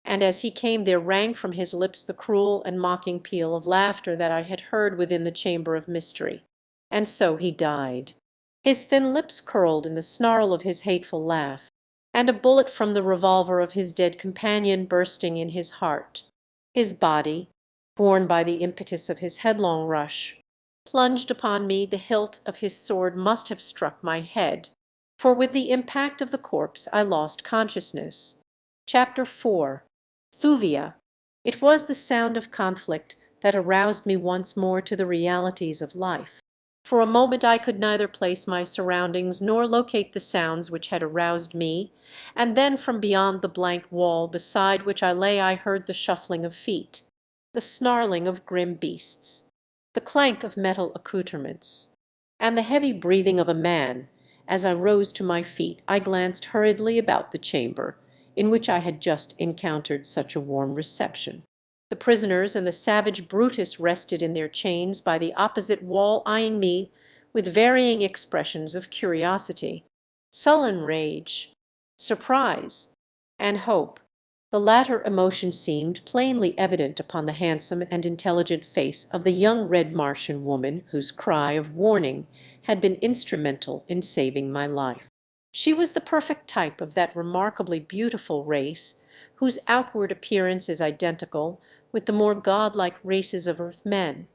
And as he came there rang from his lips the cruel and mocking peal of laughter that I had heard within the chamber of mystery. And so he died, his thin lips curled in the snarl of his hateful laugh, and a bullet from the revolver of his dead companion bursting in his heart. His body, borne by the impetus of his headlong rush, plunged upon me. The hilt of his sword must have struck my head, for with the impact of the corpse I lost consciousness. Chapter 4. Thuvia. It was the sound of conflict that aroused me once more to the realities of life. For a moment I could neither place my surroundings nor locate the sounds which had aroused me, and then from beyond the blank wall beside which I lay I heard the shuffling of feet, the snarling of grim beasts, the clank of metal accoutrements, and the heavy breathing of a man. As I rose to my feet I glanced hurriedly about the chamber in which I had just encountered such a warm reception. The prisoners and the savage Brutus rested in their chains by the opposite wall, eyeing me with varying expressions of curiosity, sullen rage, surprise, and hope. The latter emotion seemed plainly evident upon the handsome and intelligent face of the young red Martian woman whose cry of warning had been instrumental in saving my life. She was the perfect type of that remarkably beautiful race whose outward appearance is identical with the more godlike races of earth men,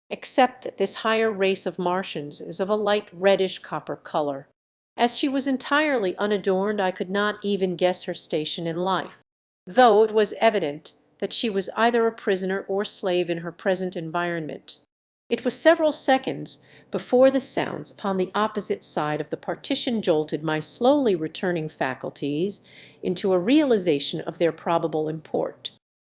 except that this higher race of Martians is of a light reddish copper color. As she was entirely unadorned I could not even guess her station in life, though it was evident that she was either a prisoner or slave in her present environment. It was several seconds before the sounds upon the opposite side of the partition jolted my slowly returning faculties into a realization of their probable import.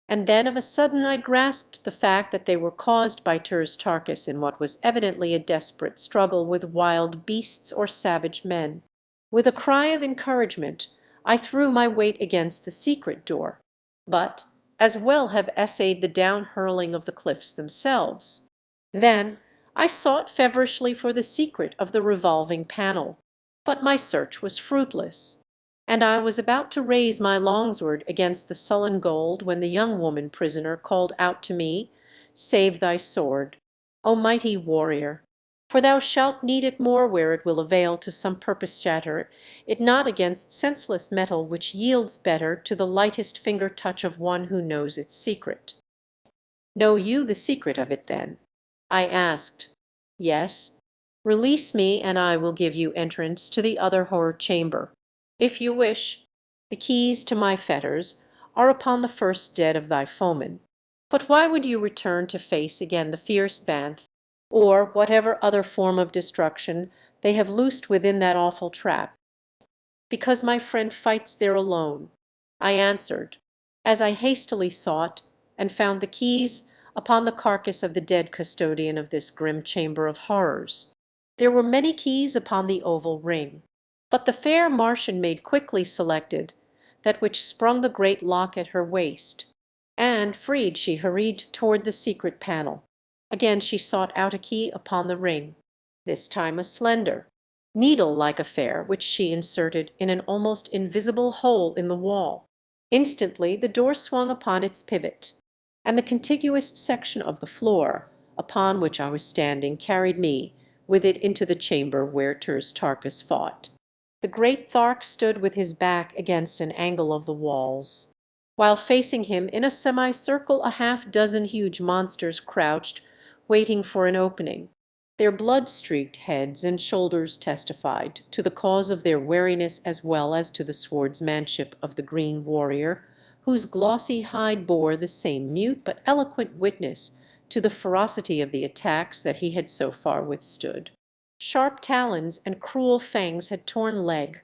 And then of a sudden I grasped the fact that they were caused by Turs Tarkas in what was evidently a desperate struggle with wild beasts or savage men. With a cry of encouragement I threw my weight against the secret door, but as well have essayed the down-hurling of the cliffs themselves. Then I sought feverishly for the secret of the revolving panel, but my search was fruitless, and I was about to raise my longsword against the sullen gold when the young woman prisoner called out to me, "Save thy sword, O mighty warrior, for thou shalt need it more where it will avail to some purpose. Shatter it not against senseless metal which yields better to the lightest finger touch of one who knows its secret." "Know you the secret of it then?" I asked. "Yes. Release me, and I will give you entrance to the other horror chamber, if you wish. The keys to my fetters are upon the first dead of thy foemen. But why would you return to face again the fierce Banth, or whatever other form of destruction they have loosed within that awful trap?" "Because my friend fights there alone," I answered, as I hastily sought and found the keys upon the carcass of the dead custodian of this grim chamber of horrors. There were many keys upon the oval ring, but the fair Martian maid quickly selected that which sprung the great lock at her waist, and, freed, she hurried toward the secret panel. Again she sought out a key upon the ring, this time a slender, needle-like affair which she inserted in an almost invisible hole in the wall. Instantly the door swung upon its pivot, and the contiguous section of the floor upon which I was standing carried me with it into the chamber where Tarkus fought. The great Thark stood with his back against an angle of the walls, while facing him in a semicircle a half-dozen huge monsters crouched, waiting for an opening. Their blood-streaked heads and shoulders testified to the cause of their wariness as well as to the swordsmanship of the green warrior, whose glossy hide bore the same mute but eloquent witness to the ferocity of the attacks that he had so far withstood. Sharp talons and cruel fangs had torn leg,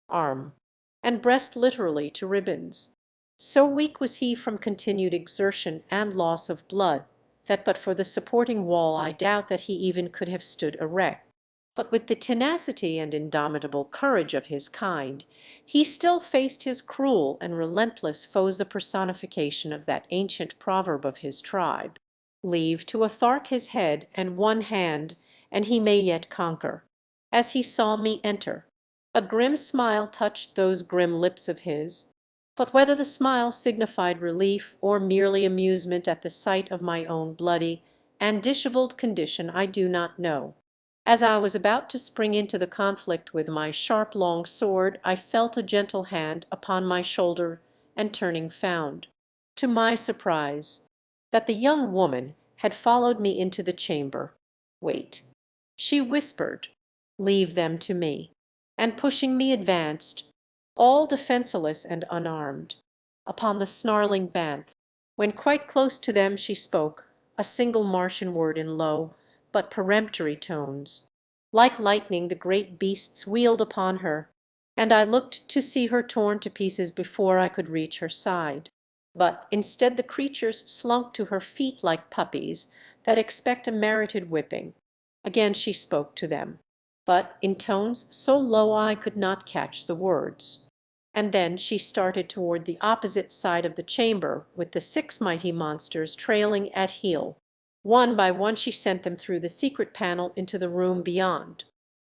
arm, and breast literally to ribbons. So weak was he from continued exertion and loss of blood that but for the supporting wall I doubt that he even could have stood erect. But with the tenacity and indomitable courage of his kind, he still faced his cruel and relentless foes, the personification of that ancient proverb of his tribe: "Leave to a Thark his head and one hand, and he may yet conquer." As he saw me enter, a grim smile touched those grim lips of his, but whether the smile signified relief or merely amusement at the sight of my own bloody and dishevelled condition I do not know. As I was about to spring into the conflict with my sharp long sword, I felt a gentle hand upon my shoulder, and turning found, to my surprise, that the young woman had followed me into the chamber. "Wait," she whispered, "leave them to me," and pushing me advanced, all defenceless and unarmed, upon the snarling banth. When quite close to them she spoke a single Martian word in low but peremptory tones. Like lightning the great beasts wheeled upon her, and I looked to see her torn to pieces before I could reach her side. But instead the creatures slunk to her feet like puppies that expect a merited whipping. Again she spoke to them, but in tones so low I could not catch the words. And then she started toward the opposite side of the chamber with the 6 mighty monsters trailing at heel. One by one she sent them through the secret panel into the room beyond.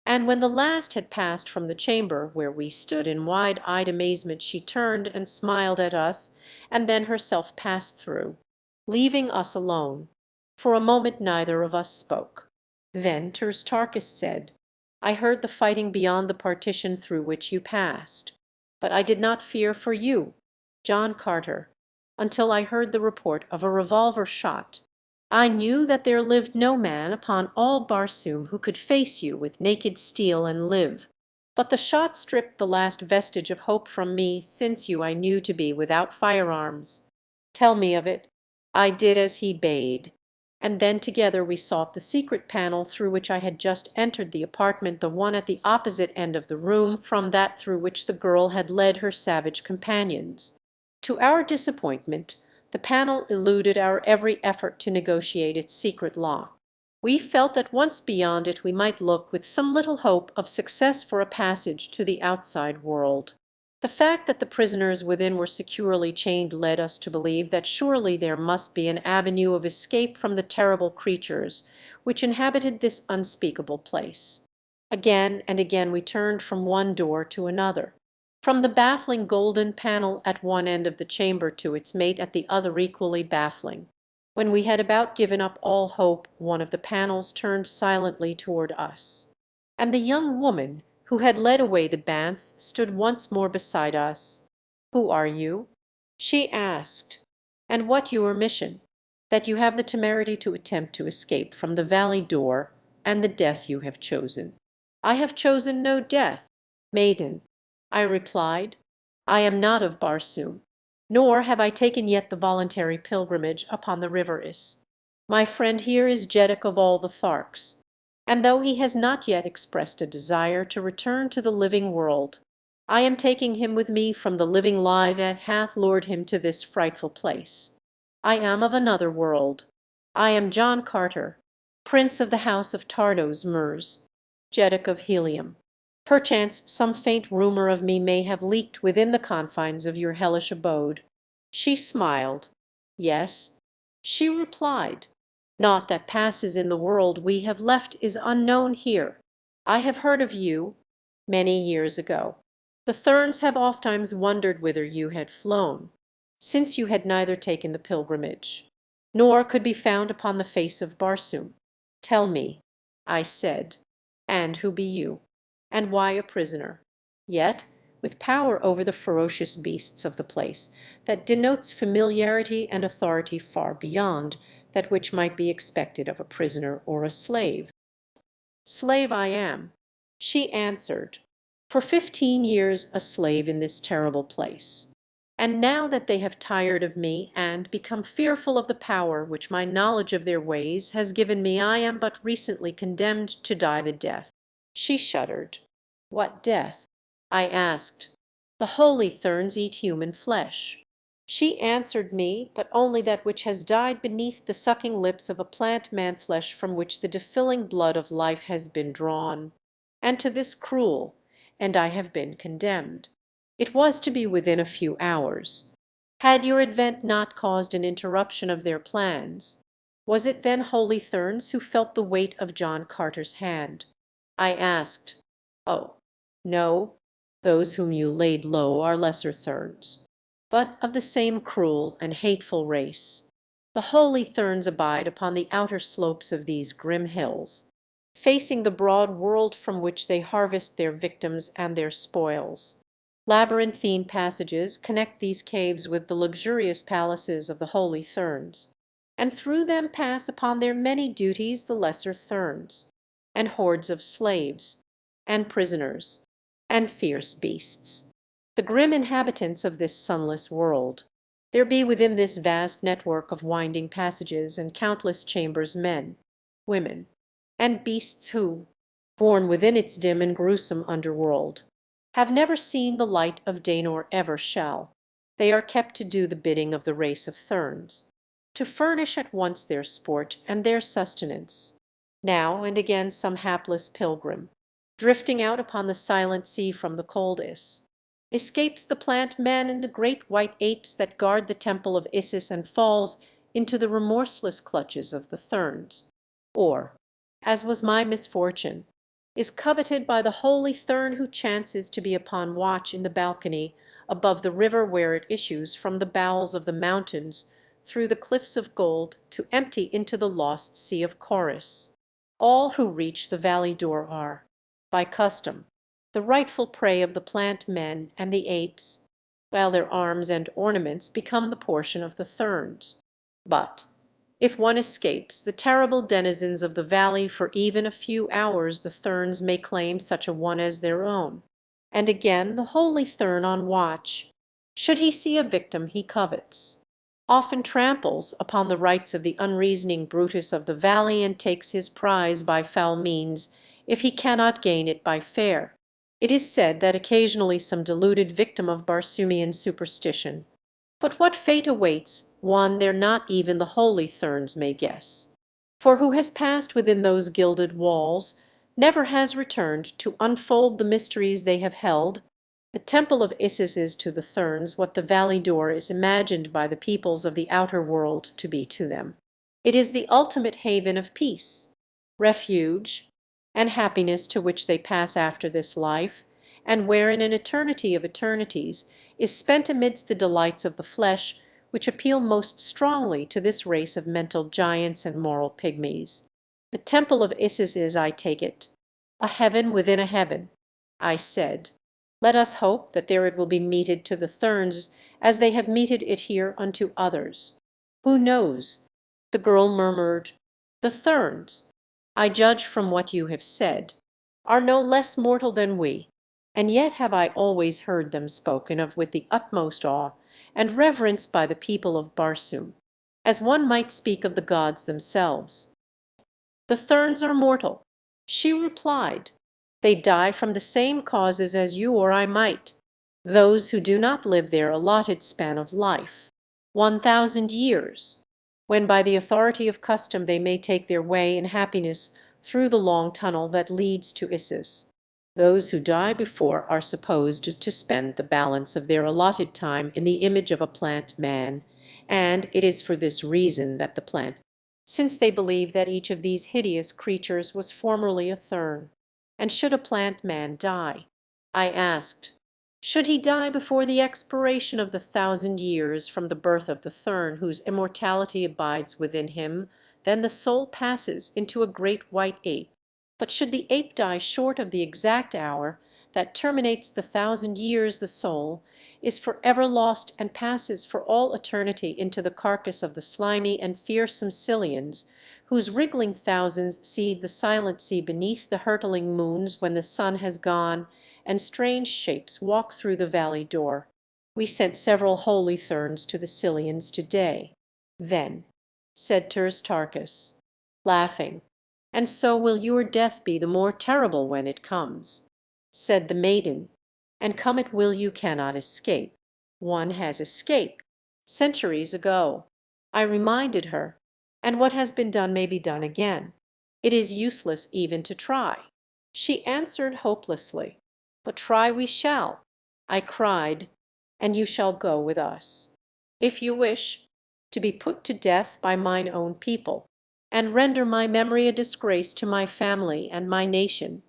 And when the last had passed from the chamber where we stood in wide-eyed amazement, she turned and smiled at us, and then herself passed through, leaving us alone. For a moment neither of us spoke. Then Tarkus said, "I heard the fighting beyond the partition through which you passed, but I did not fear for you, John Carter, until I heard the report of a revolver shot. I knew that there lived no man upon all Barsoom who could face you with naked steel and live. But the shot stripped the last vestige of hope from me, since you I knew to be without firearms. Tell me of it." I did as he bade, and then together we sought the secret panel through which I had just entered the apartment, the one at the opposite end of the room from that through which the girl had led her savage companions. To our disappointment, the panel eluded our every effort to negotiate its secret lock. We felt that once beyond it we might look with some little hope of success for a passage to the outside world. The fact that the prisoners within were securely chained led us to believe that surely there must be an avenue of escape from the terrible creatures which inhabited this unspeakable place. Again and again we turned from one door to another, from the baffling golden panel at one end of the chamber to its mate at the other equally baffling. When we had about given up all hope, one of the panels turned silently toward us, and the young woman who had led away the banths stood once more beside us. "Who are you?" she asked, "and what your mission, that you have the temerity to attempt to escape from the valley door, and the death you have chosen?" "I have chosen no death, maiden," I replied. "I am not of Barsoom, nor have I taken yet the voluntary pilgrimage upon the river Is. My friend here is Jeddak of all the Tharks, and though he has not yet expressed a desire to return to the living world, I am taking him with me from the living lie that hath lured him to this frightful place. I am of another world. I am John Carter, Prince of the House of Tardos Murs. Jeddak of helium. Perchance some faint rumor of me may have leaked within the confines of your hellish abode." She smiled. "Yes," she replied. "Naught that passes in the world we have left is unknown here. I have heard of you many years ago. The Therns have ofttimes wondered whither you had flown, since you had neither taken the pilgrimage, nor could be found upon the face of Barsoom. Tell me," I said, "and who be you, and why a prisoner, yet with power over the ferocious beasts of the place that denotes familiarity and authority far beyond that which might be expected of a prisoner or a slave?" "Slave I am," she answered, "for 15 years a slave in this terrible place. And now that they have tired of me and become fearful of the power which my knowledge of their ways has given me, I am but recently condemned to die the death." She shuddered. "What death?" I asked. "The holy Therns eat human flesh." She answered me, but only that which has died beneath the sucking lips of a plant man flesh from which the defilling blood of life has been drawn. And to this cruel, and I have been condemned. It was to be within a few hours. Had your advent not caused an interruption of their plans? Was it then holy Therns who felt the weight of John Carter's hand? I asked. "Oh, no, those whom you laid low are lesser Therns, but of the same cruel and hateful race. The holy Therns abide upon the outer slopes of these grim hills, facing the broad world from which they harvest their victims and their spoils. Labyrinthine passages connect these caves with the luxurious palaces of the holy Therns, and through them pass upon their many duties the lesser Therns, and hordes of slaves, and prisoners, and fierce beasts, the grim inhabitants of this sunless world. There be within this vast network of winding passages and countless chambers men, women, and beasts who, born within its dim and gruesome underworld, have never seen the light of day nor ever shall. They are kept to do the bidding of the race of Therns, to furnish at once their sport and their sustenance. Now and again some hapless pilgrim, drifting out upon the silent sea from the cold escapes the plant men and the great white apes that guard the temple of Isis and falls into the remorseless clutches of the Therns, or, as was my misfortune, is coveted by the holy Thern who chances to be upon watch in the balcony above the river where it issues from the bowels of the mountains through the cliffs of gold to empty into the lost sea of Chorus. All who reach the valley door are, by custom, the rightful prey of the plant men and the apes, while their arms and ornaments become the portion of the Therns. But if one escapes the terrible denizens of the valley for even a few hours, the Therns may claim such a one as their own. And again the holy Thern on watch, should he see a victim he covets, often tramples upon the rights of the unreasoning Brutus of the valley and takes his prize by foul means if he cannot gain it by fair. It is said that occasionally some deluded victim of Barsoomian superstition. But what fate awaits one there not even the holy Therns may guess. For who has passed within those gilded walls never has returned to unfold the mysteries they have held. The temple of Isis is to the Therns what the valley door is imagined by the peoples of the outer world to be to them. It is the ultimate haven of peace, refuge, and happiness to which they pass after this life, and wherein an eternity of eternities is spent amidst the delights of the flesh which appeal most strongly to this race of mental giants and moral pygmies. The temple of Isis is, I take it, a heaven within a heaven. I said, let us hope that there it will be meted to the Therns as they have meted it here unto others. Who knows? The girl murmured, the Therns, I judge from what you have said, are no less mortal than we, and yet have I always heard them spoken of with the utmost awe and reverence by the people of Barsoom, as one might speak of the gods themselves. The Therns are mortal, she replied. They die from the same causes as you or I might, those who do not live their allotted span of life, 1,000 years, when by the authority of custom they may take their way in happiness through the long tunnel that leads to Issus. Those who die before are supposed to spend the balance of their allotted time in the image of a plant man, and it is for this reason that the plant, since they believe that each of these hideous creatures was formerly a thorn. And should a plant man die? I asked. Should he die before the expiration of the 1,000 years from the birth of the thorn whose immortality abides within him, then the soul passes into a great white ape. But should the ape die short of the exact hour that terminates the 1,000 years, the soul is forever lost and passes for all eternity into the carcass of the slimy and fearsome Scylians, whose wriggling thousands seed the silent sea beneath the hurtling moons when the sun has gone, and strange shapes walk through the valley door. We sent several holy thorns to the Scylians today. Then said Terstarchus, laughing, and so will your death be the more terrible when it comes. Said the maiden, and come it will, you cannot escape. One has escaped centuries ago. I reminded her, and what has been done may be done again. It is useless even to try. She answered hopelessly, but try we shall. I cried, and you shall go with us, if you wish, to be put to death by mine own people, and render my memory a disgrace to my family and my nation.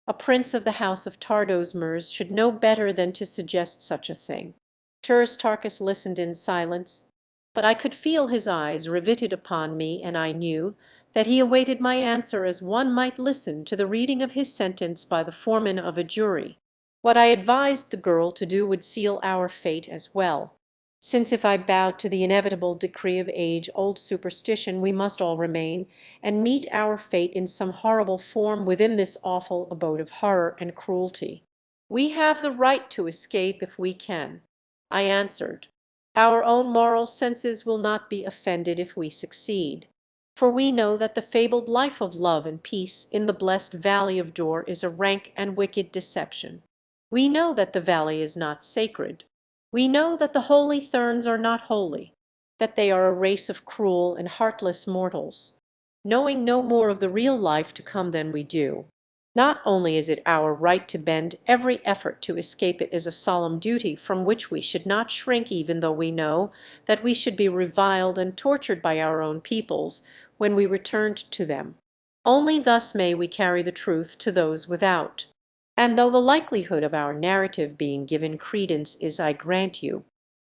A prince of the house of Tardosmers should know better than to suggest such a thing. Terstarchus listened in silence, but I could feel his eyes riveted upon me, and I knew that he awaited my answer as one might listen to the reading of his sentence by the foreman of a jury. What I advised the girl to do would seal our fate as well, since if I bowed to the inevitable decree of age-old superstition, we must all remain and meet our fate in some horrible form within this awful abode of horror and cruelty. We have the right to escape if we can, I answered. Our own moral senses will not be offended if we succeed, for we know that the fabled life of love and peace in the blessed Valley of Dor is a rank and wicked deception. We know that the valley is not sacred. We know that the holy Therns are not holy, that they are a race of cruel and heartless mortals, knowing no more of the real life to come than we do. Not only is it our right to bend every effort to escape, it is a solemn duty from which we should not shrink even though we know that we should be reviled and tortured by our own peoples when we returned to them. Only thus may we carry the truth to those without. And though the likelihood of our narrative being given credence is, I grant you,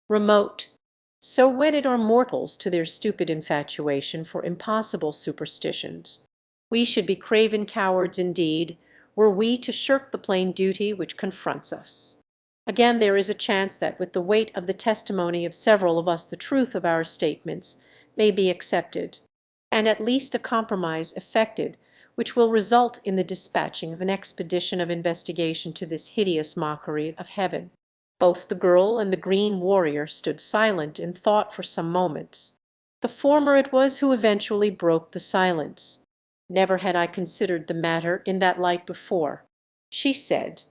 remote, so wedded are mortals to their stupid infatuation for impossible superstitions. We should be craven cowards indeed were we to shirk the plain duty which confronts us. Again, there is a chance that with the weight of the testimony of several of us the truth of our statements may be accepted, and at least a compromise effected, which will result in the dispatching of an expedition of investigation to this hideous mockery of heaven. Both the girl and the green warrior stood silent in thought for some moments. The former it was who eventually broke the silence. Never had I considered the matter in that light before. She said,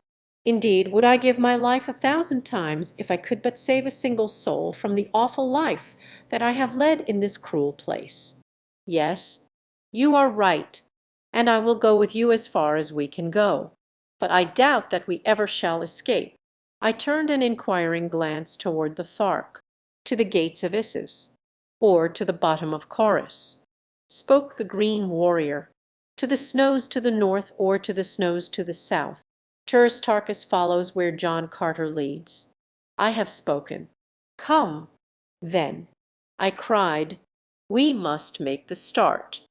"Indeed, would I give my life 1,000 times if I could but save a single soul from the awful life that I have led in this cruel place. Yes, you are right, and I will go with you as far as we can go. But I doubt that we ever shall escape." I turned an inquiring glance toward the Thark, to the gates of Issus, or to the bottom of Chorus. Spoke the green warrior, to the snows to the north or to the snows to the south. Terstarchus follows where John Carter leads. I have spoken. Come, then, I cried, we must make the start,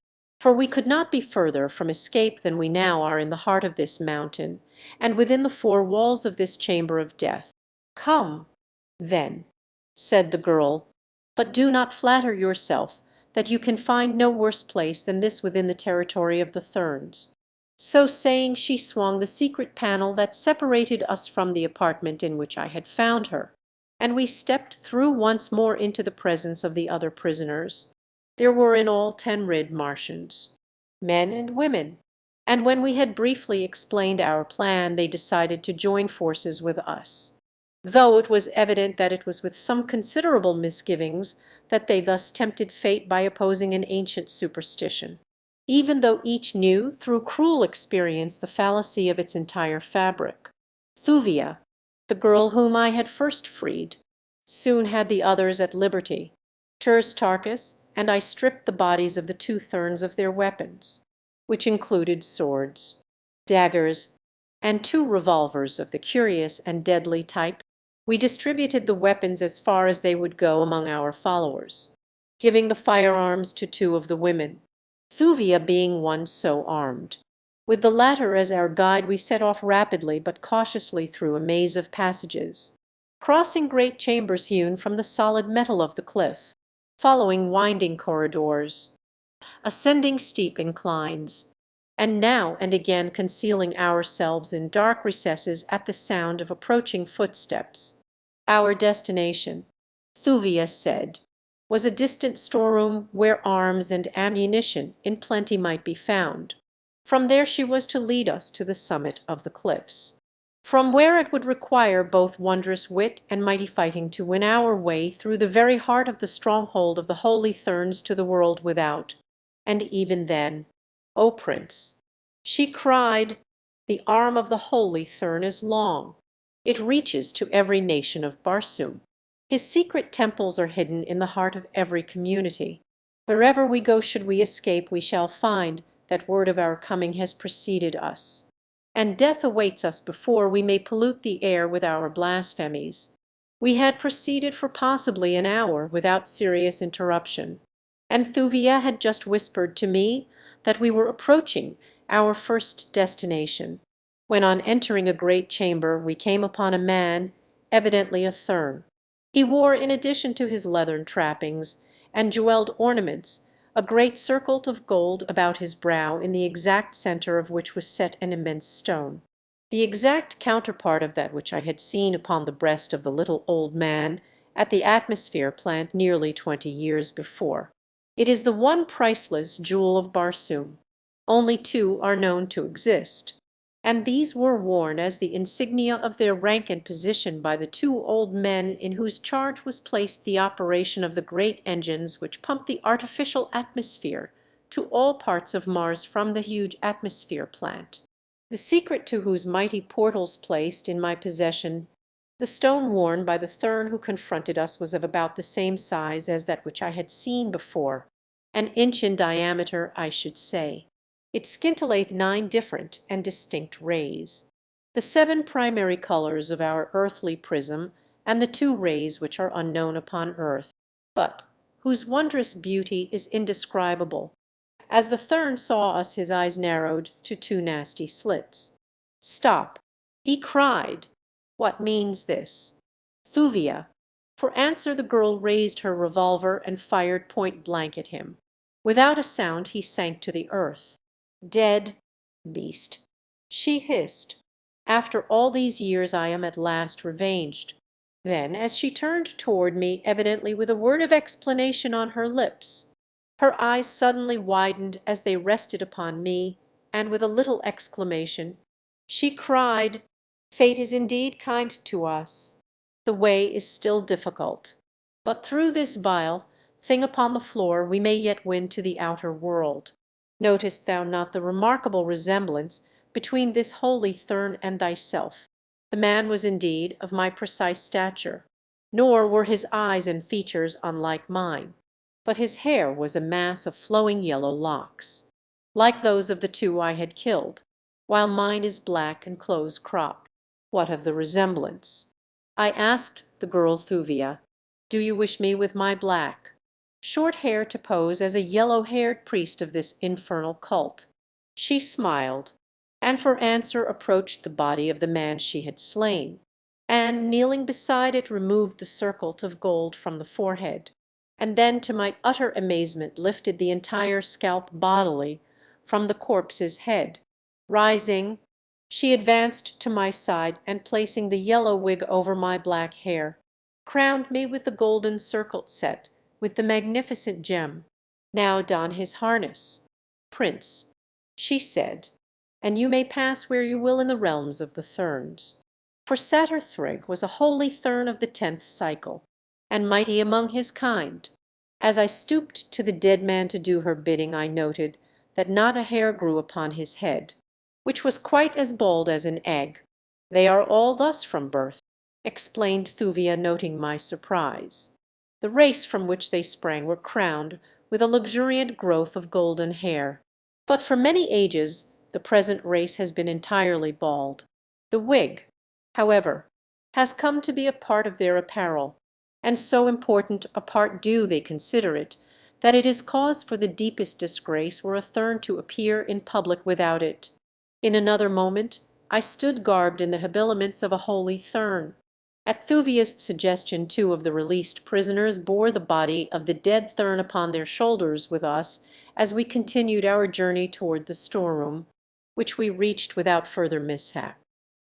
for we could not be further from escape than we now are in the heart of this mountain, and within the four walls of this chamber of death. Come, then, said the girl, but do not flatter yourself that you can find no worse place than this within the territory of the Therns. So saying, she swung the secret panel that separated us from the apartment in which I had found her, and we stepped through once more into the presence of the other prisoners. There were in all 10 rid Martians, men and women, and when we had briefly explained our plan, they decided to join forces with us, though it was evident that it was with some considerable misgivings that they thus tempted fate by opposing an ancient superstition. even though each knew through cruel experience the fallacy of its entire fabric. Thuvia, the girl whom I had first freed, soon had the others at liberty. Turstarchus and I stripped the bodies of the two Therns of their weapons, which included swords, daggers, and two revolvers of the curious and deadly type. We distributed the weapons as far as they would go among our followers, giving the firearms to two of the women, Thuvia being one so armed. With the latter as our guide we set off rapidly but cautiously through a maze of passages, crossing great chambers hewn from the solid metal of the cliff, following winding corridors, ascending steep inclines, and now and again concealing ourselves in dark recesses at the sound of approaching footsteps. Our destination, Thuvia said, was a distant storeroom where arms and ammunition in plenty might be found. From there she was to lead us to the summit of the cliffs, from where it would require both wondrous wit and mighty fighting to win our way through the very heart of the stronghold of the holy Therns to the world without. And even then, O Prince, she cried, the arm of the holy Thern is long. It reaches to every nation of Barsoom. His secret temples are hidden in the heart of every community. Wherever we go should we escape, we shall find that word of our coming has preceded us, and death awaits us before we may pollute the air with our blasphemies. We had proceeded for possibly an hour without serious interruption, and Thuvia had just whispered to me that we were approaching our first destination, when on entering a great chamber we came upon a man, evidently a Thern. He wore, in addition to his leathern trappings and jewelled ornaments, a great circlet of gold about his brow, in the exact centre of which was set an immense stone, the exact counterpart of that which I had seen upon the breast of the little old man at the atmosphere plant nearly 20 years before. It is the one priceless jewel of Barsoom. Only two are known to exist, and these were worn as the insignia of their rank and position by the two old men in whose charge was placed the operation of the great engines which pump the artificial atmosphere to all parts of Mars from the huge atmosphere plant, the secret to whose mighty portals placed in my possession. The stone worn by the Thern who confronted us was of about the same size as that which I had seen before, an inch in diameter, I should say. It scintillate 9 different and distinct rays, the 7 primary colors of our earthly prism, and the 2 rays which are unknown upon earth, but whose wondrous beauty is indescribable. As the Thern saw us, his eyes narrowed to 2 nasty slits. "Stop!" he cried. "What means this?" "Thuvia." For answer the girl raised her revolver and fired point blank at him. Without a sound he sank to the earth. "Dead, beast," she hissed. "After all these years I am at last revenged." Then, as she turned toward me, evidently with a word of explanation on her lips, her eyes suddenly widened as they rested upon me, and with a little exclamation, she cried, "Fate is indeed kind to us. The way is still difficult, but through this vile thing upon the floor we may yet win to the outer world. Notest thou not the remarkable resemblance between this holy Thern and thyself? The man was indeed of my precise stature, nor were his eyes and features unlike mine, but his hair was a mass of flowing yellow locks, like those of the two I had killed, while mine is black and close cropped. What of the resemblance? I asked the girl Thuvia, "Do you wish me with my black, short hair to pose as a yellow-haired priest of this infernal cult?" She smiled, and for answer approached the body of the man she had slain, and kneeling beside it removed the circlet of gold from the forehead, and then to my utter amazement lifted the entire scalp bodily from the corpse's head. Rising, she advanced to my side, and placing the yellow wig over my black hair, crowned me with the golden circlet set with the magnificent gem. "Now don his harness, Prince," she said, "and you may pass where you will in the realms of the Therns." For Satyr Thrig was a holy Thern of the 10th cycle, and mighty among his kind. As I stooped to the dead man to do her bidding, I noted that not a hair grew upon his head, which was quite as bald as an egg. "They are all thus from birth," explained Thuvia, noting my surprise. "The race from which they sprang were crowned with a luxuriant growth of golden hair. But for many ages the present race has been entirely bald. The wig, however, has come to be a part of their apparel, and so important a part do they consider it, that it is cause for the deepest disgrace were a thern to appear in public without it. In another moment I stood garbed in the habiliments of a holy thern." At Thuvia's suggestion 2 of the released prisoners bore the body of the dead thern upon their shoulders with us as we continued our journey toward the storeroom, which we reached without further mishap.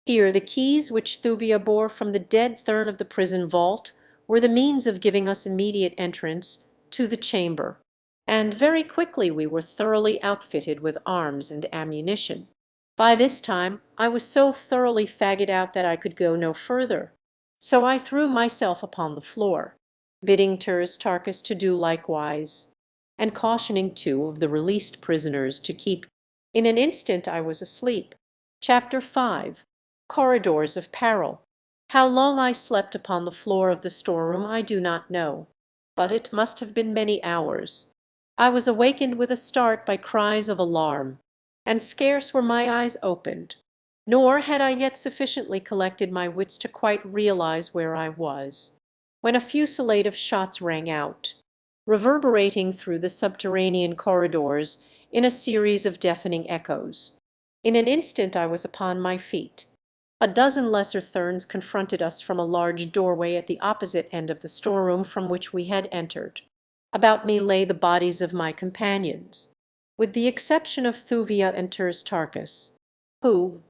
Here the keys which Thuvia bore from the dead thern of the prison vault were the means of giving us immediate entrance to the chamber, and very quickly we were thoroughly outfitted with arms and ammunition. By this time I was so thoroughly fagged out that I could go no further, so I threw myself upon the floor, bidding Tarkus to do likewise, and cautioning 2 of the released prisoners to keep. In an instant I was asleep. Chapter 5. Corridors of Peril. How long I slept upon the floor of the storeroom I do not know, but it must have been many hours. I was awakened with a start by cries of alarm, and scarce were my eyes opened, nor had I yet sufficiently collected my wits to quite realize where I was, when a fusillade of shots rang out, reverberating through the subterranean corridors in a series of deafening echoes. In an instant I was upon my feet. A dozen lesser therns confronted us from a large doorway at the opposite end of the storeroom from which we had entered. About me lay the bodies of my companions, with the exception of Thuvia and Tarkus, who,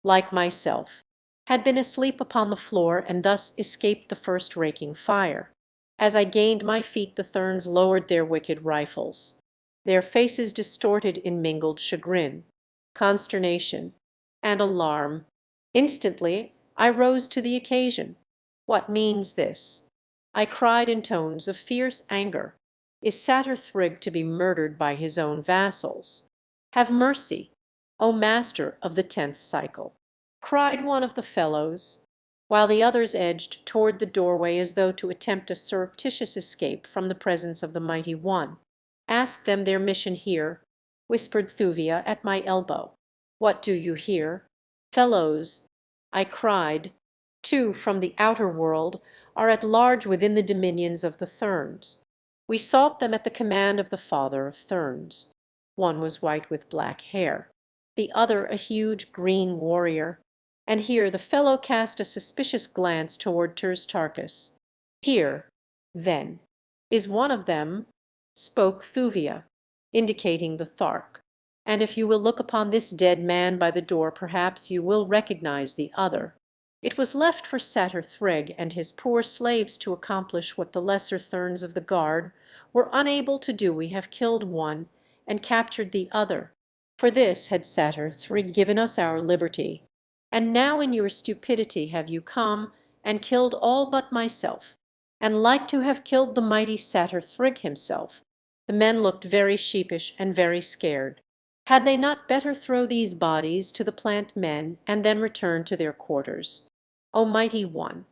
like myself, had been asleep upon the floor and thus escaped the first raking fire. As I gained my feet the therns lowered their wicked rifles, their faces distorted in mingled chagrin, consternation, and alarm. Instantly I rose to the occasion. "What means this?" I cried in tones of fierce anger. "Is Satyr Thrygg to be murdered by his own vassals? Have mercy, O master of the 10th cycle!" cried one of the fellows, while the others edged toward the doorway as though to attempt a surreptitious escape from the presence of the mighty one. "Ask them their mission here," whispered Thuvia at my elbow. "What do you here?" "Fellows," I cried, "two from the outer world are at large within the dominions of the Therns. We sought them at the command of the father of Therns." One was white with black hair, the other a huge green warrior, and here the fellow cast a suspicious glance toward Tarkus. "Here, then, is one of them," spoke Thuvia, indicating the Thark, "and if you will look upon this dead man by the door perhaps you will recognize the other. It was left for Satyr Thrygg and his poor slaves to accomplish what the lesser Therns of the guard were unable to do. We have killed one and captured the other. For this had Satyr Thrygg given us our liberty. And now in your stupidity have you come and killed all but myself, and like to have killed the mighty Satyr Thrygg himself." The men looked very sheepish and very scared. Had they not better throw these bodies to the plant men and then return to their quarters? "O mighty one,"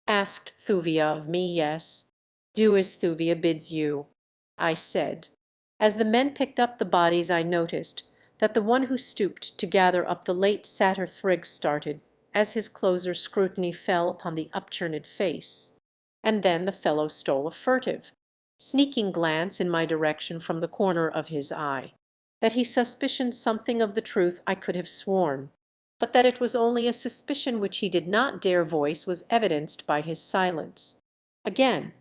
asked Thuvia of me. "Yes, do as Thuvia bids you," I said. As the men picked up the bodies I noticed that the one who stooped to gather up the late Satyr Thrygg started as his closer scrutiny fell upon the upturned face, and then the fellow stole a furtive, sneaking glance in my direction from the corner of his eye. That he suspicioned something of the truth I could have sworn, but that it was only a suspicion which he did not dare voice was evidenced by his silence. Again,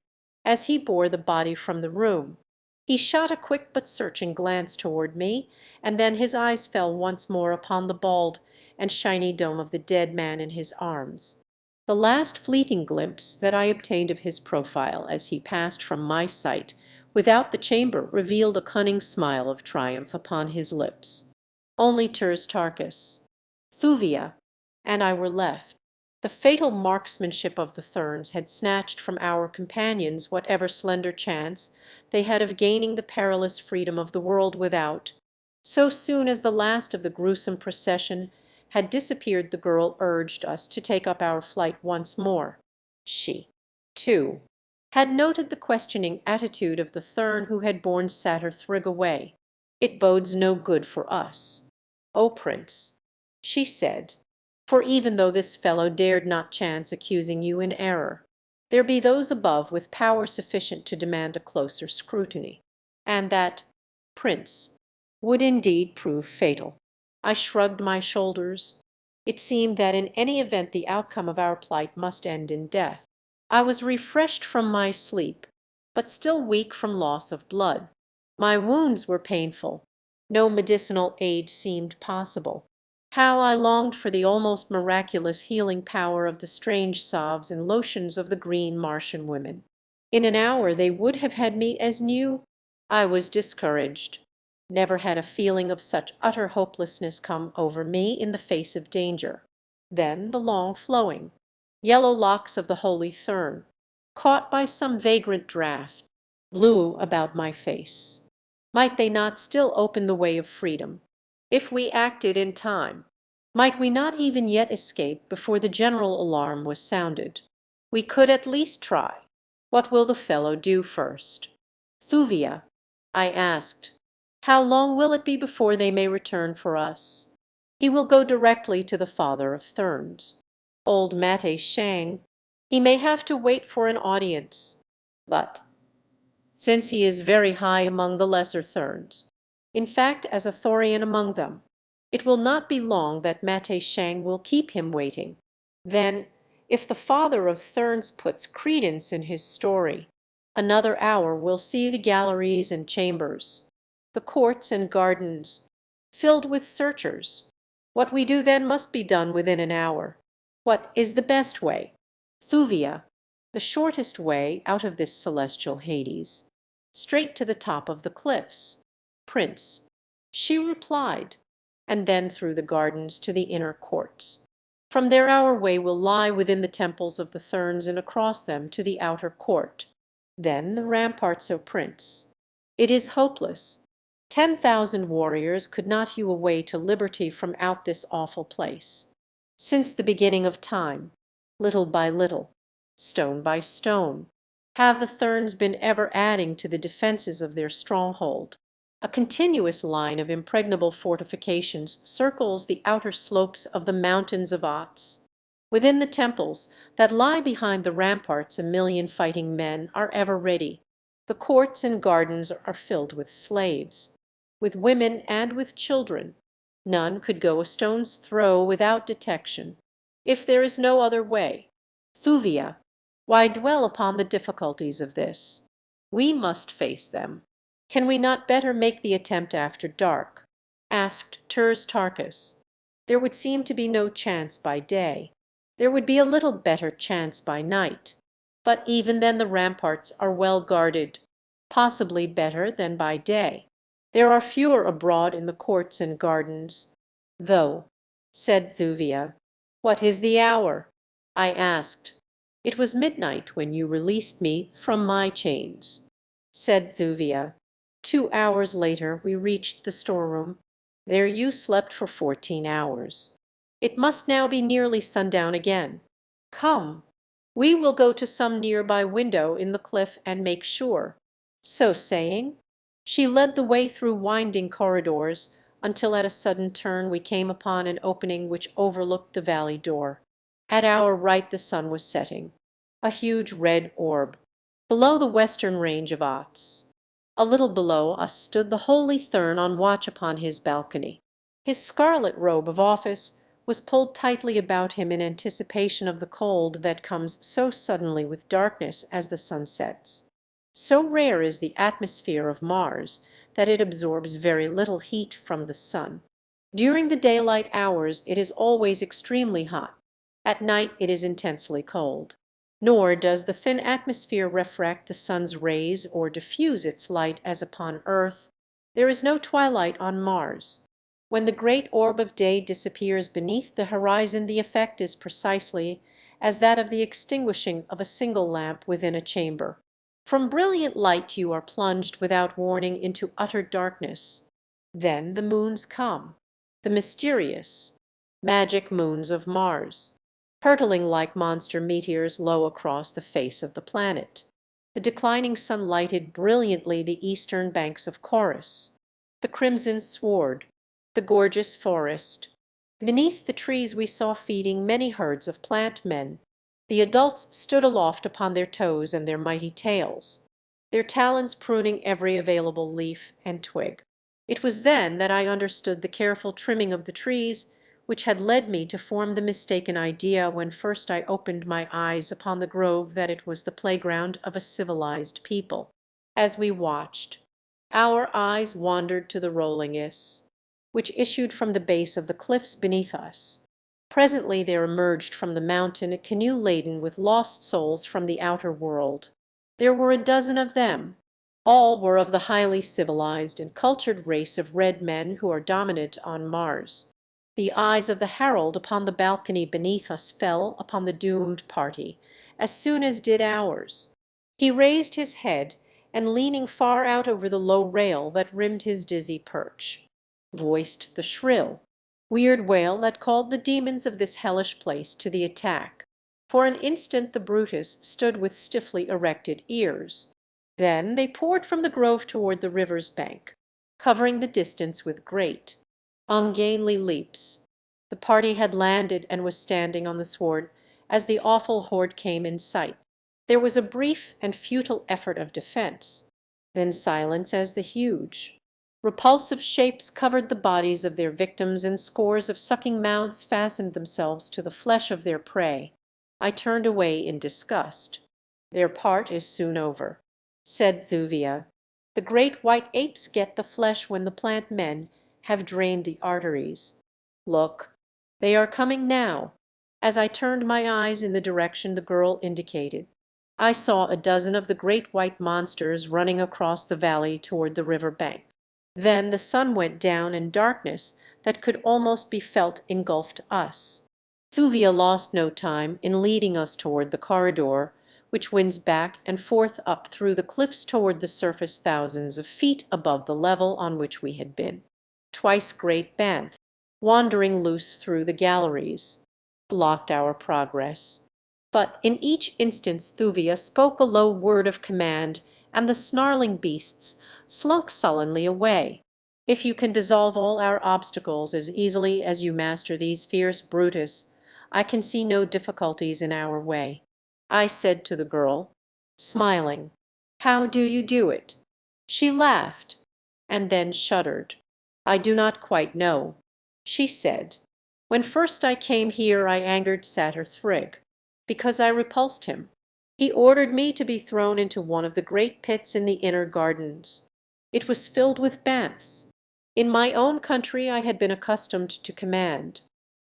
as he bore the body from the room, he shot a quick but searching glance toward me, and then his eyes fell once more upon the bald and shiny dome of the dead man in his arms. The last fleeting glimpse that I obtained of his profile as he passed from my sight without the chamber revealed a cunning smile of triumph upon his lips. Only Tarkus, Thuvia, and I were left. The fatal marksmanship of the Therns had snatched from our companions whatever slender chance they had of gaining the perilous freedom of the world without, So soon as the last of the gruesome procession had disappeared the girl urged us to take up our flight once more. She, too, had noted the questioning attitude of the Thurn who had borne Satyr Thrig away. "It bodes no good for us, O Prince," she said, "for even though this fellow dared not chance accusing you in error, there be those above with power sufficient to demand a closer scrutiny, and that, Prince, would indeed prove fatal." I shrugged my shoulders. It seemed that in any event the outcome of our plight must end in death. I was refreshed from my sleep, but still weak from loss of blood. My wounds were painful. No medicinal aid seemed possible. How I longed for the almost miraculous healing power of the strange salves and lotions of the green Martian women. In an hour they would have had me as new. I was discouraged. Never had a feeling of such utter hopelessness come over me in the face of danger. Then the long flowing, yellow locks of the holy Thurn, caught by some vagrant draught, blew about my face. Might they not still open the way of freedom, if we acted in time? Might we not even yet escape before the general alarm was sounded? We could at least try. What will the fellow do first? "Thuvia," I asked, "how long will it be before they may return for us?" "He will go directly to the father of Thurns, old Mate Shang. He may have to wait for an audience, but since he is very high among the lesser Thurns, in fact as a Thorian among them, it will not be long that Mate Shang will keep him waiting. Then, if the father of Thurns puts credence in his story, another hour will see the galleries and chambers, the courts and gardens, filled with searchers. What we do then must be done within an hour. What is the best way?" "Thuvia, the shortest way out of this celestial Hades. Straight to the top of the cliffs, Prince," she replied, "and then through the gardens to the inner courts. From there our way will lie within the temples of the Thurns and across them to the outer court. Then the ramparts, O Prince. It is hopeless. 10,000 warriors could not hew a way to liberty from out this awful place. Since the beginning of time, little by little, stone by stone, have the Thurns been ever adding to the defences of their stronghold. A continuous line of impregnable fortifications circles the outer slopes of the mountains of Ots. Within the temples that lie behind the ramparts 1,000,000 fighting men are ever ready. The courts and gardens are filled with slaves, with women and with children. None could go a stone's throw without detection. If there is no other way, Thuvia, why dwell upon the difficulties of this? We must face them. Can we not better make the attempt after dark?" asked Turs Tarkas. "There would seem to be no chance by day. There would be a little better chance by night. But even then the ramparts are well guarded, possibly better than by day. There are fewer abroad in the courts and gardens, though," said Thuvia. "What is the hour?" I asked. "It was midnight when you released me from my chains," said Thuvia. 2 hours later we reached the storeroom. There you slept for 14 hours. It must now be nearly sundown again. Come, we will go to some nearby window in the cliff and make sure." So saying, she led the way through winding corridors until at a sudden turn we came upon an opening which overlooked the valley door. At our right the sun was setting, a huge red orb, below the western range of Ots. A little below us stood the holy Thurn on watch upon his balcony. His scarlet robe of office was pulled tightly about him in anticipation of the cold that comes so suddenly with darkness as the sun sets. So rare is the atmosphere of Mars that it absorbs very little heat from the sun. During the daylight hours it is always extremely hot. At night it is intensely cold. Nor does the thin atmosphere refract the sun's rays or diffuse its light as upon Earth. There is no twilight on Mars. When the great orb of day disappears beneath the horizon the effect is precisely as that of the extinguishing of a single lamp within a chamber. From brilliant light you are plunged without warning into utter darkness. Then the moons come, the mysterious, magic moons of Mars, hurtling like monster meteors low across the face of the planet. The declining sun lighted brilliantly the eastern banks of Chorus, the crimson sward, the gorgeous forest. Beneath the trees we saw feeding many herds of plant men. The adults stood aloft upon their toes and their mighty tails, their talons pruning every available leaf and twig. It was then that I understood the careful trimming of the trees which had led me to form the mistaken idea when first I opened my eyes upon the grove that it was the playground of a civilized people. As we watched, our eyes wandered to the rolling Is, which issued from the base of the cliffs beneath us. Presently there emerged from the mountain a canoe laden with lost souls from the outer world. There were a dozen of them. All were of the highly civilized and cultured race of red men who are dominant on Mars. The eyes of the herald upon the balcony beneath us fell upon the doomed party as soon as did ours. He raised his head, and leaning far out over the low rail that rimmed his dizzy perch, voiced the shrill, weird wail that called the demons of this hellish place to the attack. For an instant the Brutus stood with stiffly erected ears. Then they poured from the grove toward the river's bank, covering the distance with great, ungainly leaps. The party had landed and was standing on the sward as the awful horde came in sight. There was a brief and futile effort of defense, then silence as the huge, repulsive shapes covered the bodies of their victims and scores of sucking mouths fastened themselves to the flesh of their prey. I turned away in disgust. "Their part is soon over," said Thuvia. "The great white apes get the flesh when the plant men have drained the arteries. Look, they are coming now." As I turned my eyes in the direction the girl indicated, I saw a dozen of the great white monsters running across the valley toward the river bank. Then the sun went down and darkness that could almost be felt engulfed us. Thuvia lost no time in leading us toward the corridor, which winds back and forth up through the cliffs toward the surface thousands of feet above the level on which we had been. Twice great banths, wandering loose through the galleries, blocked our progress. But in each instance Thuvia spoke a low word of command, and the snarling beasts slunk sullenly away. "If you can dissolve all our obstacles as easily as you master these fierce Brutus, I can see no difficulties in our way," I said to the girl, smiling. "How do you do it?" She laughed, and then shuddered. "I do not quite know," she said. "When first I came here I angered Satyr Thrig, because I repulsed him. He ordered me to be thrown into one of the great pits in the inner gardens. It was filled with banths. In my own country I had been accustomed to command.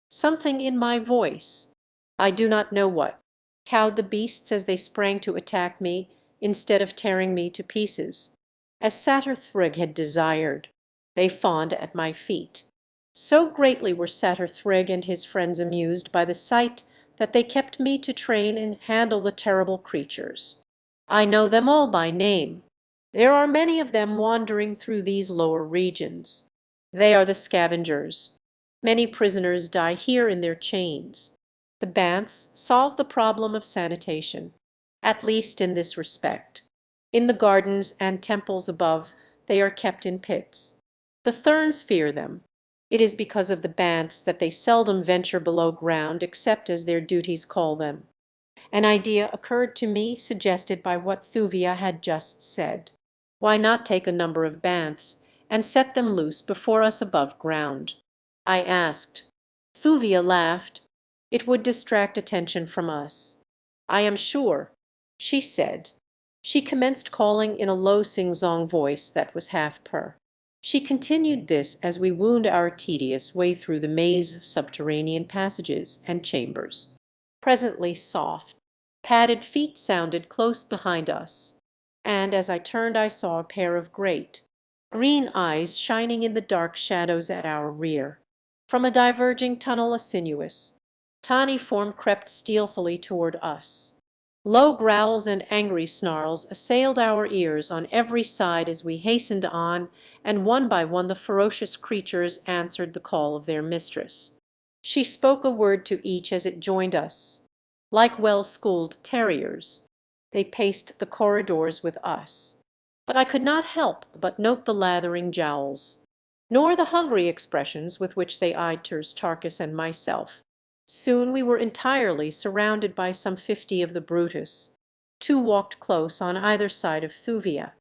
Something in my voice, I do not know what, cowed the beasts as they sprang to attack me instead of tearing me to pieces. As Satyr Thrig had desired, they fawned at my feet. So greatly were Satyr Thrig and his friends amused by the sight that they kept me to train and handle the terrible creatures. I know them all by name. There are many of them wandering through these lower regions. They are the scavengers. Many prisoners die here in their chains. The banths solve the problem of sanitation, at least in this respect. In the gardens and temples above they are kept in pits. The Therns fear them. It is because of the banths that they seldom venture below ground except as their duties call them. An idea occurred to me suggested by what Thuvia had just said. Why not take a number of banths and set them loose before us above ground? I asked. Thuvia laughed. It would distract attention from us. "I am sure," she said. She commenced calling in a low sing-song voice that was half purr. She continued this as we wound our tedious way through the maze of subterranean passages and chambers. Presently soft, padded feet sounded close behind us, and as I turned I saw a pair of great, green eyes shining in the dark shadows at our rear. From a diverging tunnel a sinuous, tawny form crept stealthily toward us. Low growls and angry snarls assailed our ears on every side as we hastened on and one by one the ferocious creatures answered the call of their mistress. She spoke a word to each as it joined us. Like well-schooled terriers, they paced the corridors with us. But I could not help but note the lathering jowls, nor the hungry expressions with which they eyed Tarkus and myself. Soon we were entirely surrounded by some 50 of the Brutus. 2 walked close on either side of Thuvia,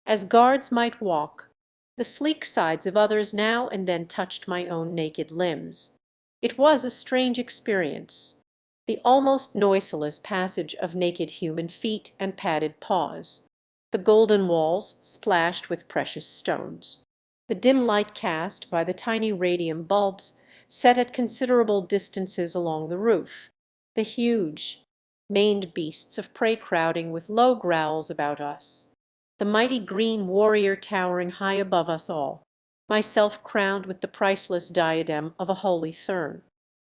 as guards might walk. The sleek sides of others now and then touched my own naked limbs. It was a strange experience, the almost noiseless passage of naked human feet and padded paws, the golden walls splashed with precious stones, the dim light cast by the tiny radium bulbs set at considerable distances along the roof, the huge, maned beasts of prey crowding with low growls about us, the mighty green warrior towering high above us all, myself crowned with the priceless diadem of a holy thurn,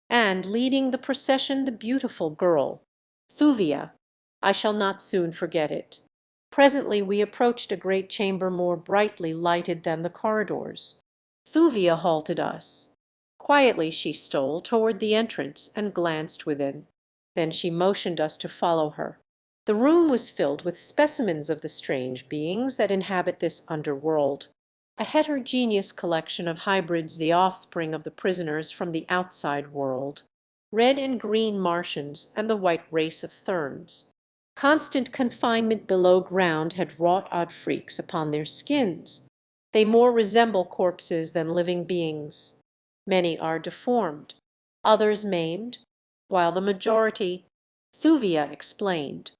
and leading the procession the beautiful girl, Thuvia. I shall not soon forget it. Presently we approached a great chamber more brightly lighted than the corridors. Thuvia halted us. Quietly she stole toward the entrance and glanced within. Then she motioned us to follow her. The room was filled with specimens of the strange beings that inhabit this underworld, a heterogeneous collection of hybrids, the offspring of the prisoners from the outside world, red and green Martians and the white race of Therns. Constant confinement below ground had wrought odd freaks upon their skins. They more resemble corpses than living beings. Many are deformed, others maimed, while the majority, Thuvia explained,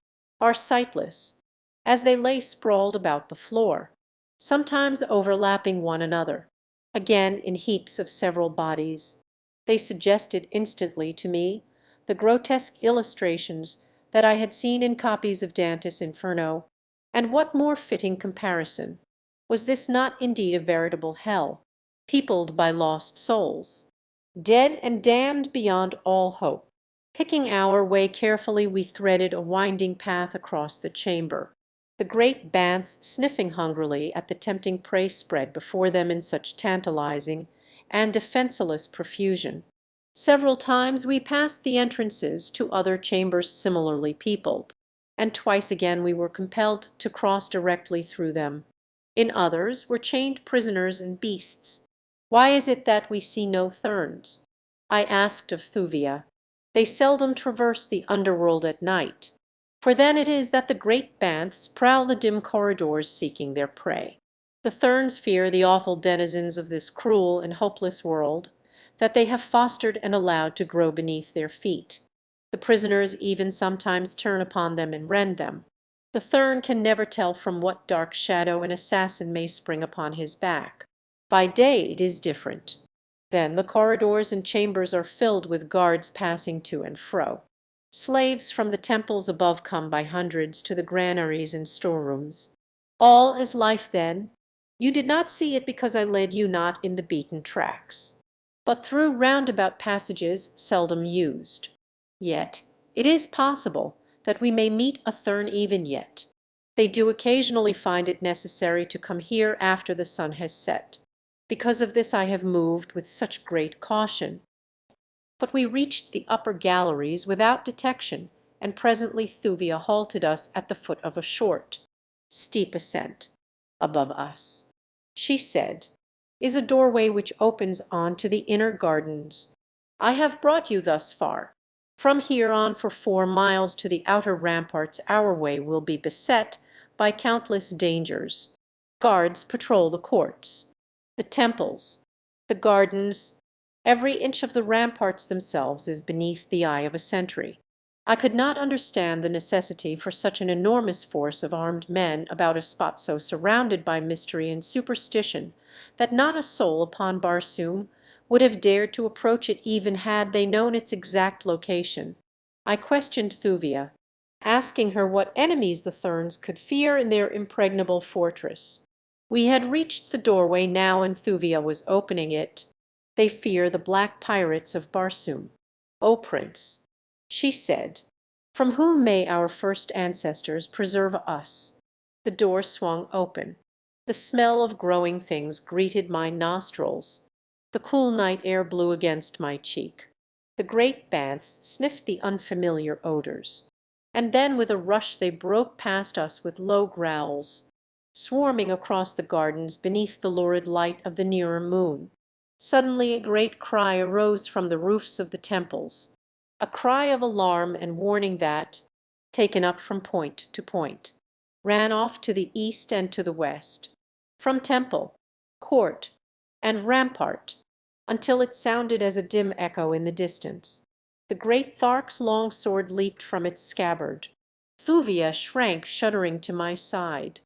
are sightless, as they lay sprawled about the floor, sometimes overlapping one another, again in heaps of several bodies. They suggested instantly to me the grotesque illustrations that I had seen in copies of Dante's Inferno, and what more fitting comparison? Was this not indeed a veritable hell, peopled by lost souls, dead and damned beyond all hope? Picking our way carefully, we threaded a winding path across the chamber, the great banths sniffing hungrily at the tempting prey spread before them in such tantalizing and defenceless profusion. Several times we passed the entrances to other chambers similarly peopled, and twice again we were compelled to cross directly through them. In others were chained prisoners and beasts. Why is it that we see no Therns? I asked of Thuvia. They seldom traverse the underworld at night, for then it is that the great banths prowl the dim corridors seeking their prey. The Therns fear the awful denizens of this cruel and hopeless world that they have fostered and allowed to grow beneath their feet. The prisoners even sometimes turn upon them and rend them. The Thern can never tell from what dark shadow an assassin may spring upon his back. By day it is different. Then the corridors and chambers are filled with guards passing to and fro. Slaves from the temples above come by hundreds to the granaries and storerooms. All is life then. You did not see it because I led you not in the beaten tracks, but through roundabout passages seldom used. Yet it is possible that we may meet a Thern even yet. They do occasionally find it necessary to come here after the sun has set. Because of this I have moved with such great caution. But we reached the upper galleries without detection, and presently Thuvia halted us at the foot of a short, steep ascent. Above us, she said, is a doorway which opens on to the inner gardens. I have brought you thus far. From here on for 4 miles to the outer ramparts our way will be beset by countless dangers. Guards patrol the courts, the temples, the gardens. Every inch of the ramparts themselves is beneath the eye of a sentry. I could not understand the necessity for such an enormous force of armed men about a spot so surrounded by mystery and superstition that not a soul upon Barsoom would have dared to approach it even had they known its exact location. I questioned Thuvia, asking her what enemies the Therns could fear in their impregnable fortress. We had reached the doorway now and Thuvia was opening it. They fear the black pirates of Barsoom, O Prince, she said, from whom may our first ancestors preserve us. The door swung open. The smell of growing things greeted my nostrils. The cool night air blew against my cheek. The great banths sniffed the unfamiliar odors. And then with a rush they broke past us with low growls, swarming across the gardens beneath the lurid light of the nearer moon. Suddenly a great cry arose from the roofs of the temples, a cry of alarm and warning that, taken up from point to point, ran off to the east and to the west, from temple, court, and rampart, until it sounded as a dim echo in the distance. The great Thark's long sword leaped from its scabbard. Thuvia shrank shuddering to my side.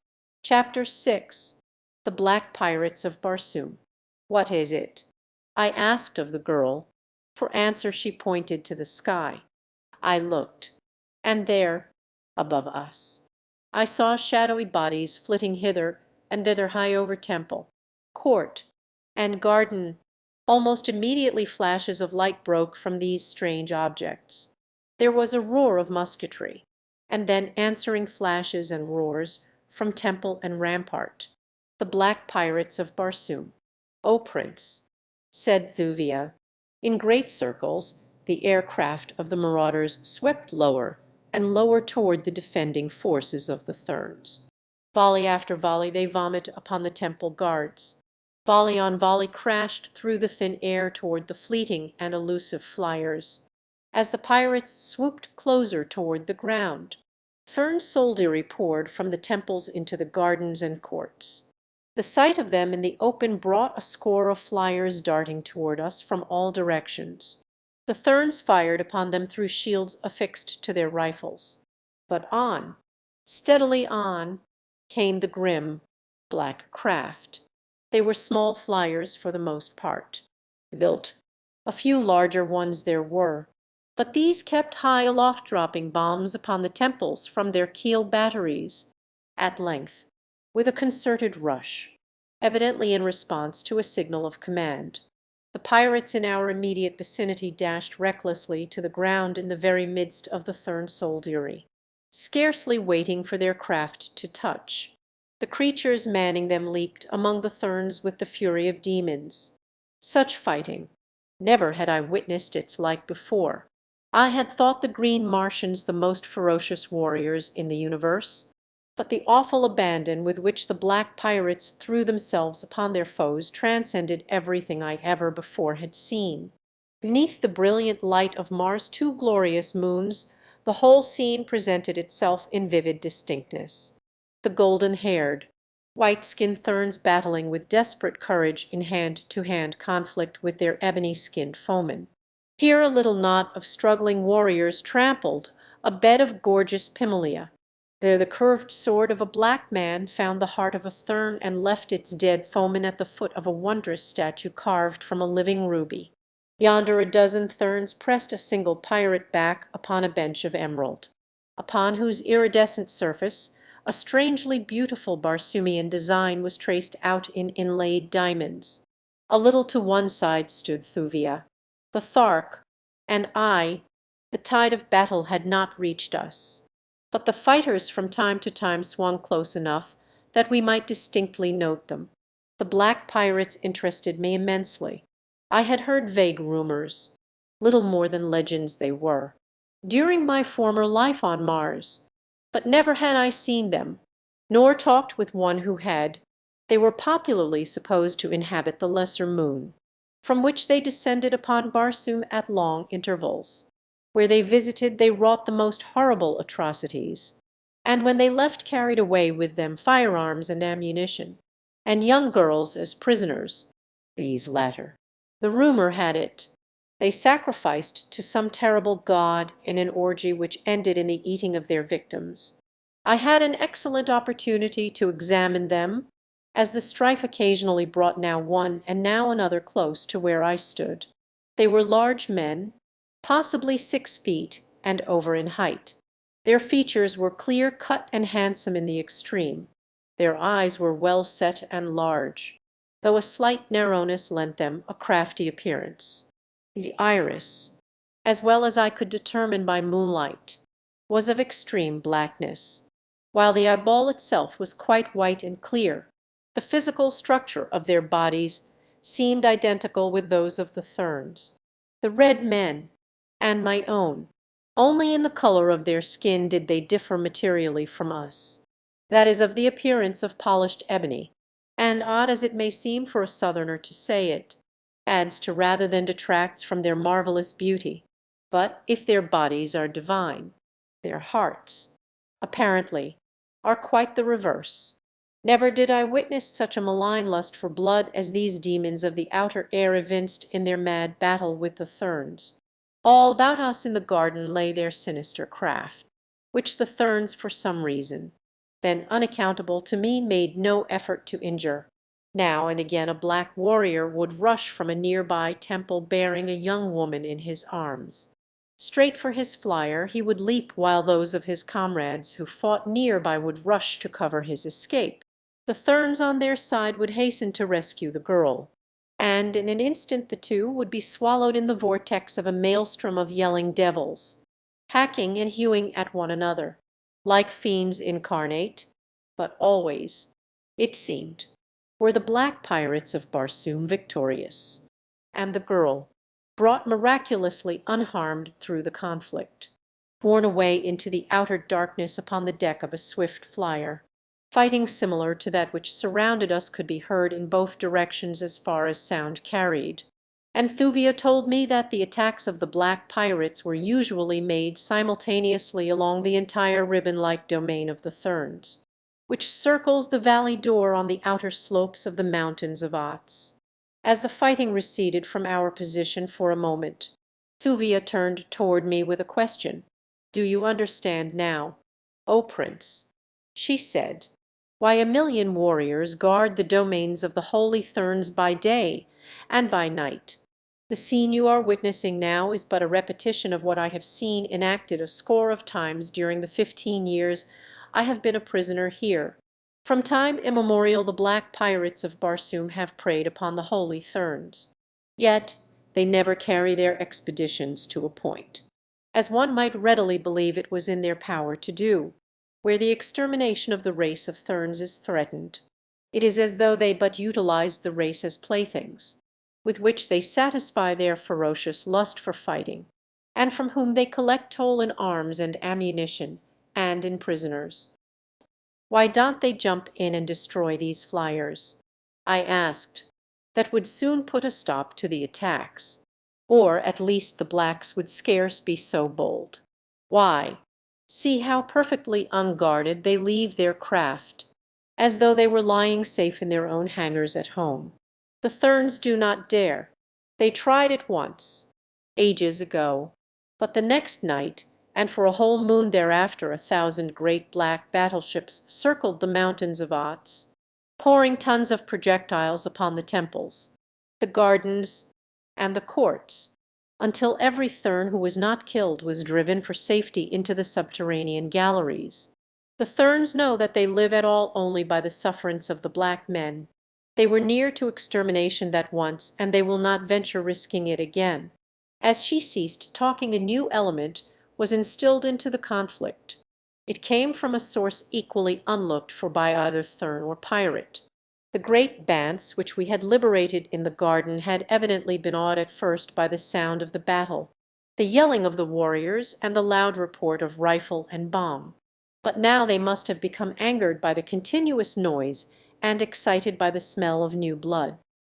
Chapter 6. The Black Pirates of Barsoom. "What is it?" I asked of the girl. For answer she pointed to the sky. I looked, and there, above us, I saw shadowy bodies flitting hither and thither high over temple, court, and garden. Almost immediately flashes of light broke from these strange objects. There was a roar of musketry, and then answering flashes and roars from temple and rampart. "The black pirates of Barsoom, O Prince," said Thuvia. In great circles the aircraft of the marauders swept lower and lower toward the defending forces of the Therns. Volley after volley they vomit upon the temple guards. Volley on volley crashed through the thin air toward the fleeting and elusive flyers. As the pirates swooped closer toward the ground, Thern soldiery poured from the temples into the gardens and courts. The sight of them in the open brought a score of flyers darting toward us from all directions. The Therns fired upon them through shields affixed to their rifles. But on, steadily on, came the grim, black craft. They were small flyers for the most part, built. A few larger ones there were, but these kept high aloft, dropping bombs upon the temples from their keel batteries. At length, with a concerted rush, evidently in response to a signal of command, the pirates in our immediate vicinity dashed recklessly to the ground in the very midst of the Thern soldiery, scarcely waiting for their craft to touch. The creatures manning them leaped among the Therns with the fury of demons. Such fighting, never had I witnessed its like before. I had thought the green Martians the most ferocious warriors in the universe, but the awful abandon with which the black pirates threw themselves upon their foes transcended everything I ever before had seen. Beneath the brilliant light of Mars' two glorious moons, the whole scene presented itself in vivid distinctness. The golden-haired, white-skinned Therns battling with desperate courage in hand-to-hand conflict with their ebony-skinned foemen. Here a little knot of struggling warriors trampled a bed of gorgeous pimalia. There the curved sword of a black man found the heart of a Thern and left its dead foeman at the foot of a wondrous statue carved from a living ruby. Yonder a dozen Therns pressed a single pirate back upon a bench of emerald, upon whose iridescent surface a strangely beautiful Barsoomian design was traced out in inlaid diamonds. A little to one side stood Thuvia, the Thark, and I. The tide of battle had not reached us, but the fighters from time to time swung close enough that we might distinctly note them. The black pirates interested me immensely. I had heard vague rumors, little more than legends they were, during my former life on Mars, but never had I seen them, nor talked with one who had. They were popularly supposed to inhabit the lesser moon, from which they descended upon Barsoom at long intervals. Where they visited they wrought the most horrible atrocities, and when they left carried away with them firearms and ammunition, and young girls as prisoners. These latter, the rumor had it, they sacrificed to some terrible god in an orgy which ended in the eating of their victims. I had an excellent opportunity to examine them, as the strife occasionally brought now one and now another close to where I stood. They were large men, possibly 6 feet and over in height. Their features were clear cut and handsome in the extreme. Their eyes were well set and large, though a slight narrowness lent them a crafty appearance. The iris, as well as I could determine by moonlight, was of extreme blackness, while the eyeball itself was quite white and clear. The physical structure of their bodies seemed identical with those of the Therns, the red men, and my own. Only in the color of their skin did they differ materially from us. That is, of the appearance of polished ebony, and odd as it may seem for a Southerner to say it, adds to rather than detracts from their marvelous beauty. But if their bodies are divine, their hearts, apparently, are quite the reverse. Never did I witness such a malign lust for blood as these demons of the outer air evinced in their mad battle with the Therns. All about us in the garden lay their sinister craft, which the Therns for some reason, then unaccountable to me, made no effort to injure. Now and again a black warrior would rush from a nearby temple bearing a young woman in his arms. Straight for his flyer he would leap, while those of his comrades who fought near by would rush to cover his escape. The Therns on their side would hasten to rescue the girl, and in an instant the two would be swallowed in the vortex of a maelstrom of yelling devils, hacking and hewing at one another, like fiends incarnate, but always, it seemed, were the black pirates of Barsoom victorious, and the girl, brought miraculously unharmed through the conflict, borne away into the outer darkness upon the deck of a swift flyer. Fighting similar to that which surrounded us could be heard in both directions as far as sound carried, and Thuvia told me that the attacks of the black pirates were usually made simultaneously along the entire ribbon-like domain of the Therns, which circles the valley door on the outer slopes of the mountains of Ots. As the fighting receded from our position for a moment, Thuvia turned toward me with a question. "Do you understand now, O Prince?" she said. "Why a million warriors guard the domains of the holy Therns by day and by night? The scene you are witnessing now is but a repetition of what I have seen enacted a score of times during the 15 years I have been a prisoner here. From time immemorial the black pirates of Barsoom have preyed upon the holy Therns. Yet they never carry their expeditions to a point, as one might readily believe it was in their power to do. Where the extermination of the race of Therns is threatened, it is as though they but utilized the race as playthings, with which they satisfy their ferocious lust for fighting, and from whom they collect toll in arms and ammunition, and in prisoners. Why don't they jump in and destroy these flyers?" I asked. "That would soon put a stop to the attacks, or at least the blacks would scarce be so bold. Why, see how perfectly unguarded they leave their craft, as though they were lying safe in their own hangars at home. The Therns do not dare. They tried it once, ages ago, but the next night, and for a whole moon thereafter, 1,000 great black battleships circled the mountains of Ots, pouring tons of projectiles upon the temples, the gardens, and the courts, until every Thern who was not killed was driven for safety into the subterranean galleries. The Therns know that they live at all only by the sufferance of the black men. They were near to extermination that once, and they will not venture risking it again." As she ceased talking, a new element was instilled into the conflict. It came from a source equally unlooked for by either Thern or pirate. The great banths which we had liberated in the garden had evidently been awed at first by the sound of the battle, the yelling of the warriors, and the loud report of rifle and bomb. But now they must have become angered by the continuous noise and excited by the smell of new blood.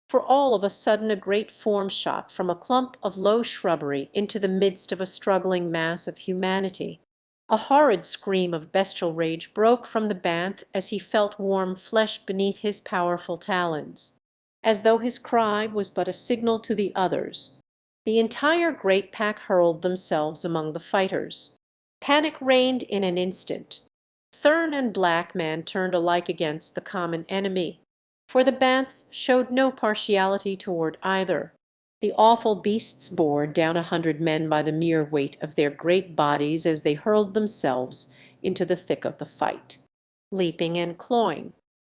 For all of a sudden a great form shot from a clump of low shrubbery into the midst of a struggling mass of humanity. A horrid scream of bestial rage broke from the banth as he felt warm flesh beneath his powerful talons, as though his cry was but a signal to the others. The entire great pack hurled themselves among the fighters. Panic reigned in an instant. Thern and black man turned alike against the common enemy, for the banths showed no partiality toward either. The awful beasts bore down 100 men by the mere weight of their great bodies as they hurled themselves into the thick of the fight. Leaping and clawing,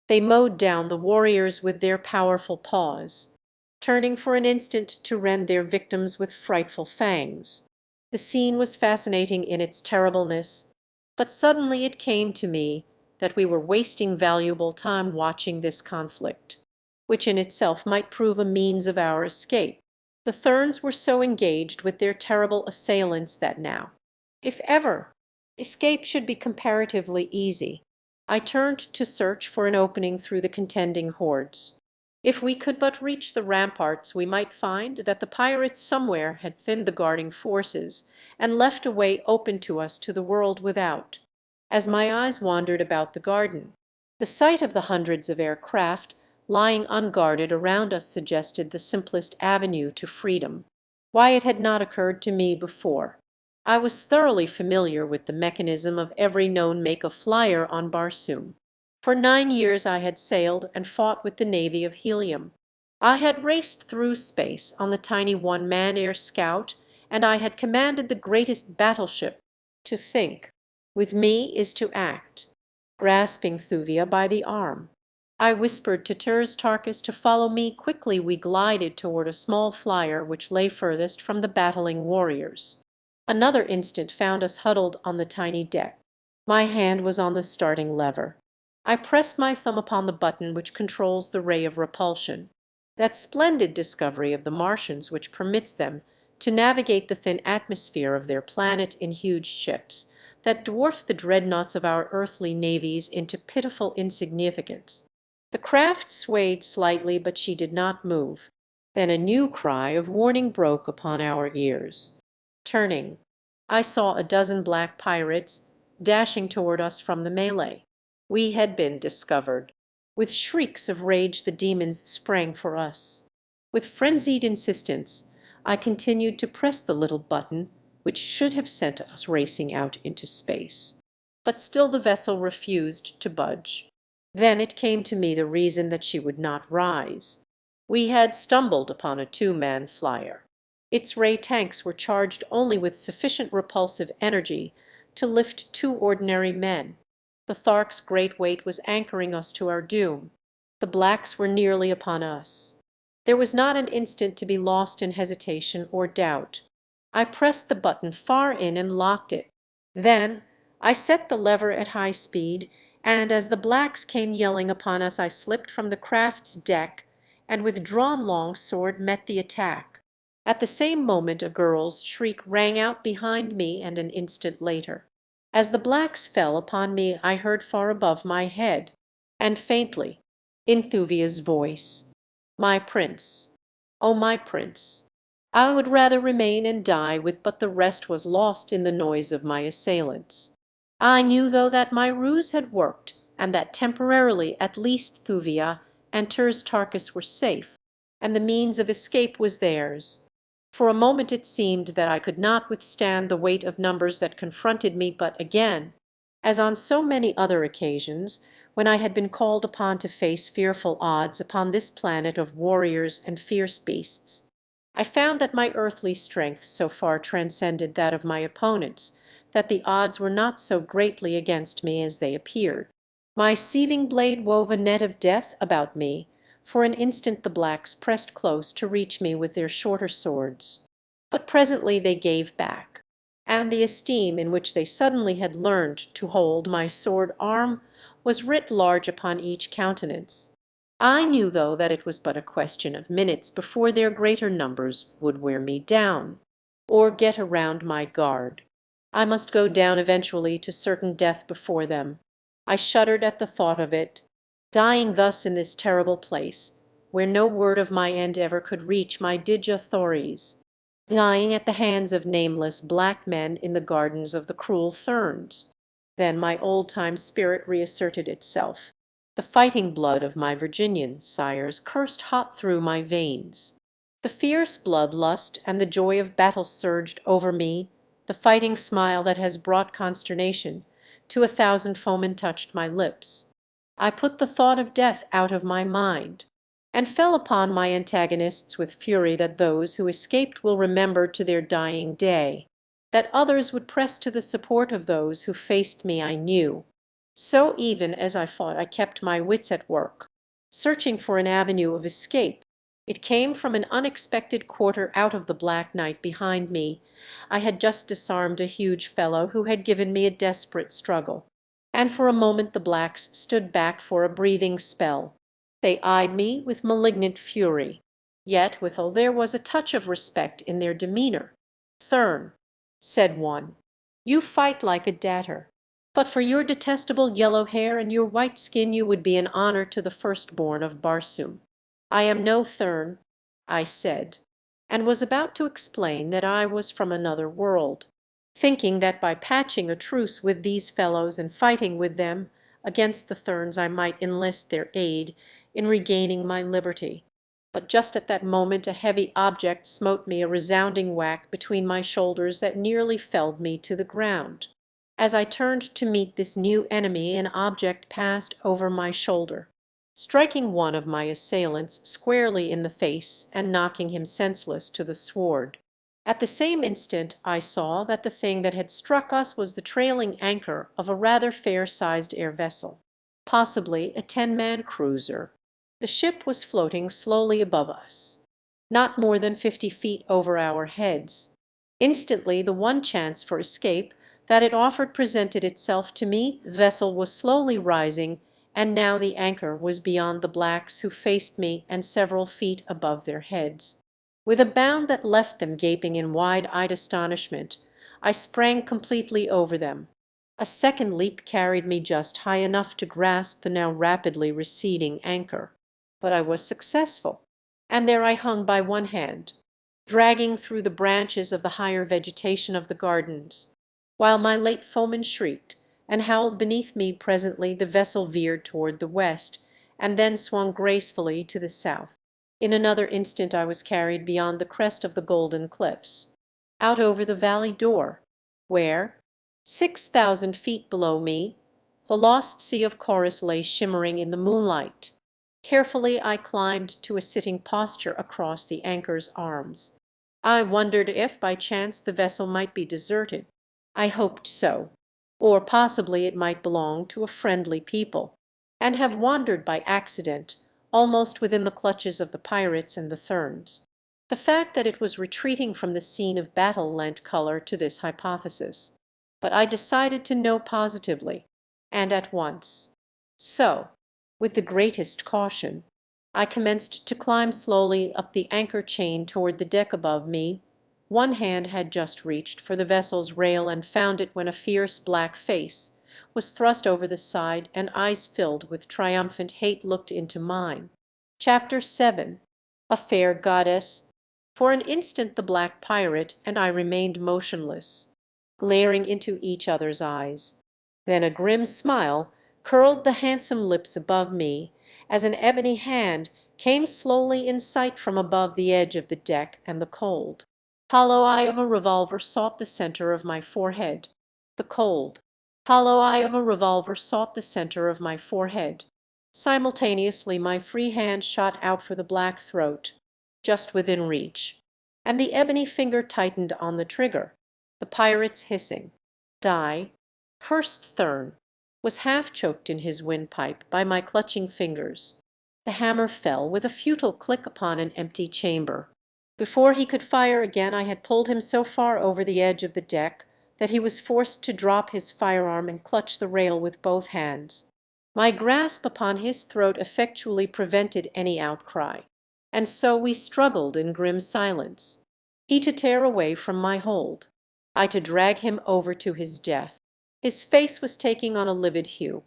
they mowed down the warriors with their powerful paws, turning for an instant to rend their victims with frightful fangs. The scene was fascinating in its terribleness, but suddenly it came to me that we were wasting valuable time watching this conflict, which in itself might prove a means of our escape. The Therns were so engaged with their terrible assailants that now, if ever, escape should be comparatively easy. I turned to search for an opening through the contending hordes. If we could but reach the ramparts we might find that the pirates somewhere had thinned the guarding forces and left a way open to us to the world without. As my eyes wandered about the garden, the sight of the hundreds of aircraft lying unguarded around us suggested the simplest avenue to freedom. Why it had not occurred to me before. I was thoroughly familiar with the mechanism of every known make of flyer on Barsoom. For 9 years I had sailed and fought with the Navy of Helium. I had raced through space on the tiny one-man air scout, and I had commanded the greatest battleship. To think, with me, is to act. Grasping Thuvia by the arm, I whispered to Turs Tarkas to follow me. Quickly we glided toward a small flyer which lay furthest from the battling warriors. Another instant found us huddled on the tiny deck. My hand was on the starting lever. I pressed my thumb upon the button which controls the ray of repulsion, that splendid discovery of the Martians which permits them to navigate the thin atmosphere of their planet in huge ships that dwarf the dreadnoughts of our earthly navies into pitiful insignificance. The craft swayed slightly, but she did not move. Then a new cry of warning broke upon our ears. Turning, I saw a dozen black pirates dashing toward us from the melee. We had been discovered. With shrieks of rage the demons sprang for us. With frenzied insistence I continued to press the little button which should have sent us racing out into space. But still the vessel refused to budge. Then it came to me the reason that she would not rise. We had stumbled upon a two-man flyer. Its ray tanks were charged only with sufficient repulsive energy to lift 2 ordinary men. The Thark's great weight was anchoring us to our doom. The blacks were nearly upon us. There was not an instant to be lost in hesitation or doubt. I pressed the button far in and locked it. Then I set the lever at high speed, and as the blacks came yelling upon us I slipped from the craft's deck and with drawn long sword met the attack. At the same moment a girl's shriek rang out behind me, and an instant later, as the blacks fell upon me, I heard far above my head, and faintly, in Thuvia's voice, "My prince, oh my prince, I would rather remain and die with, but the rest was lost in the noise of my assailants. I knew though that my ruse had worked, and that temporarily at least Thuvia and Turs Tarkas were safe, and the means of escape was theirs. For a moment it seemed that I could not withstand the weight of numbers that confronted me, but again, as on so many other occasions, when I had been called upon to face fearful odds upon this planet of warriors and fierce beasts, I found that my earthly strength so far transcended that of my opponents, that the odds were not so greatly against me as they appeared. My seething blade wove a net of death about me. For an instant the blacks pressed close to reach me with their shorter swords, but presently they gave back, and the esteem in which they suddenly had learned to hold my sword arm was writ large upon each countenance. I knew though that it was but a question of minutes before their greater numbers would wear me down, or get around my guard. I must go down eventually to certain death before them. I shuddered at the thought of it. Dying thus in this terrible place, where no word of my end ever could reach my Dija Thoris. Dying at the hands of nameless black men in the gardens of the cruel Therns. Then my old-time spirit reasserted itself. The fighting blood of my Virginian sires coursed hot through my veins. The fierce bloodlust and the joy of battle surged over me. The fighting smile that has brought consternation to 1,000 foemen touched my lips. I put the thought of death out of my mind, and fell upon my antagonists with fury that those who escaped will remember to their dying day, that others would press to the support of those who faced me I knew. So even as I fought I kept my wits at work, searching for an avenue of escape. It came from an unexpected quarter out of the black night behind me. I had just disarmed a huge fellow who had given me a desperate struggle. and for a moment the blacks stood back for a breathing spell. They eyed me with malignant fury, yet withal there was a touch of respect in their demeanor. "Thurn," said one, "you fight like a datter. But for your detestable yellow hair and your white skin you would be an honor to the firstborn of Barsoom." "I am no Thurn," I said, and was about to explain that I was from another world, thinking that by patching a truce with these fellows and fighting with them against the Thurns I might enlist their aid in regaining my liberty. But just at that moment a heavy object smote me a resounding whack between my shoulders that nearly felled me to the ground. As I turned to meet this new enemy an object passed over my shoulder, striking one of my assailants squarely in the face and knocking him senseless to the sward. At the same instant I saw that the thing that had struck us was the trailing anchor of a rather fair-sized air vessel, possibly a 10-man cruiser. The ship was floating slowly above us, not more than 50 feet over our heads. Instantly the one chance for escape that it offered presented itself to me. The vessel was slowly rising, and now the anchor was beyond the blacks who faced me and several feet above their heads. With a bound that left them gaping in wide-eyed astonishment, I sprang completely over them. A second leap carried me just high enough to grasp the now rapidly receding anchor. But I was successful, and there I hung by one hand, dragging through the branches of the higher vegetation of the gardens. While my late foeman shrieked and howled beneath me, presently the vessel veered toward the west, and then swung gracefully to the south. In another instant I was carried beyond the crest of the Golden Cliffs, out over the valley door, where, 6,000 feet below me, the lost sea of Chorus lay shimmering in the moonlight. Carefully I climbed to a sitting posture across the anchor's arms. I wondered if by chance the vessel might be deserted. I hoped so, or possibly it might belong to a friendly people, and have wandered by accident almost within the clutches of the pirates and the Thurns. The fact that it was retreating from the scene of battle lent color to this hypothesis, but I decided to know positively, and at once. So, with the greatest caution, I commenced to climb slowly up the anchor chain toward the deck above me. One hand had just reached for the vessel's rail and found it when a fierce black face was thrust over the side and eyes filled with triumphant hate looked into mine. Chapter 7. A Fair Goddess. For an instant the black pirate and I remained motionless, glaring into each other's eyes. Then a grim smile curled the handsome lips above me as an ebony hand came slowly in sight from above the edge of the deck, and the cold, hollow eye of a revolver sought the center of my forehead. The cold, hollow eye of a revolver sought the center of my forehead. Simultaneously my free hand shot out for the black throat, just within reach, and the ebony finger tightened on the trigger. The pirate's hissing, "Die, cursed Thurn," was half choked in his windpipe by my clutching fingers. The hammer fell with a futile click upon an empty chamber. Before he could fire again I had pulled him so far over the edge of the deck that he was forced to drop his firearm and clutch the rail with both hands. My grasp upon his throat effectually prevented any outcry, and so we struggled in grim silence, he to tear away from my hold, I to drag him over to his death. His face was taking on a livid hue.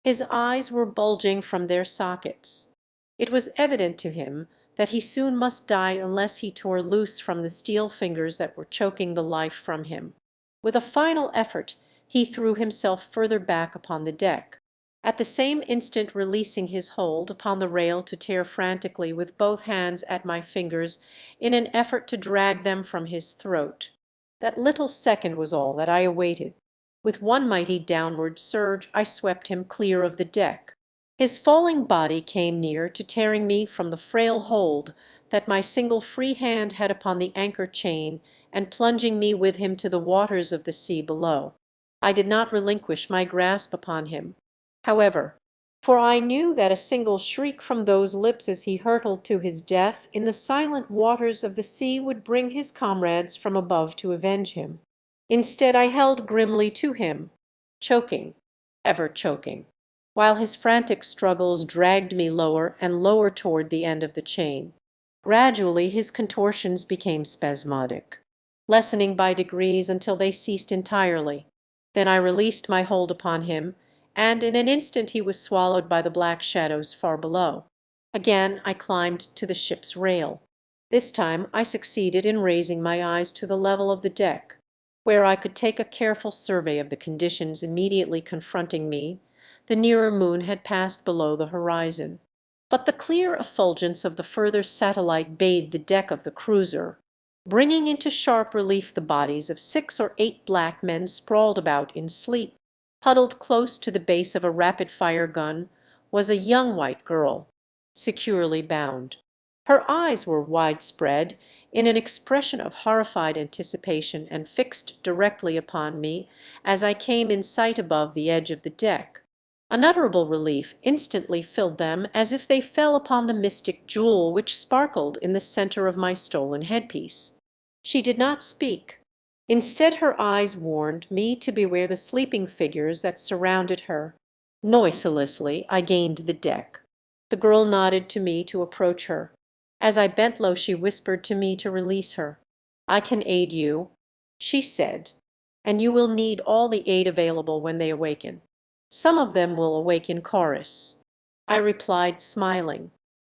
His eyes were bulging from their sockets. It was evident to him that he soon must die unless he tore loose from the steel fingers that were choking the life from him. With a final effort he threw himself further back upon the deck, at the same instant releasing his hold upon the rail to tear frantically with both hands at my fingers in an effort to drag them from his throat. That little second was all that I awaited. With one mighty downward surge I swept him clear of the deck. His falling body came near to tearing me from the frail hold that my single free hand had upon the anchor chain and plunging me with him to the waters of the sea below. I did not relinquish my grasp upon him, however, for I knew that a single shriek from those lips as he hurtled to his death in the silent waters of the sea would bring his comrades from above to avenge him. Instead I held grimly to him, choking, ever choking, while his frantic struggles dragged me lower and lower toward the end of the chain. Gradually his contortions became spasmodic, lessening by degrees until they ceased entirely. Then I released my hold upon him, and in an instant he was swallowed by the black shadows far below. Again I climbed to the ship's rail. This time I succeeded in raising my eyes to the level of the deck, where I could take a careful survey of the conditions immediately confronting me. The nearer moon had passed below the horizon, but the clear effulgence of the further satellite bathed the deck of the cruiser, bringing into sharp relief the bodies of 6 or 8 black men sprawled about in sleep. Huddled close to the base of a rapid-fire gun was a young white girl, securely bound. Her eyes were widespread in an expression of horrified anticipation and fixed directly upon me as I came in sight above the edge of the deck. Unutterable relief instantly filled them, as if they fell upon the mystic jewel which sparkled in the center of my stolen headpiece. She did not speak. Instead her eyes warned me to beware the sleeping figures that surrounded her. Noiselessly I gained the deck. The girl nodded to me to approach her. As I bent low she whispered to me to release her. "I can aid you," she said, "and you will need all the aid available when they awaken. Some of them will awake in chorus." I replied, smiling.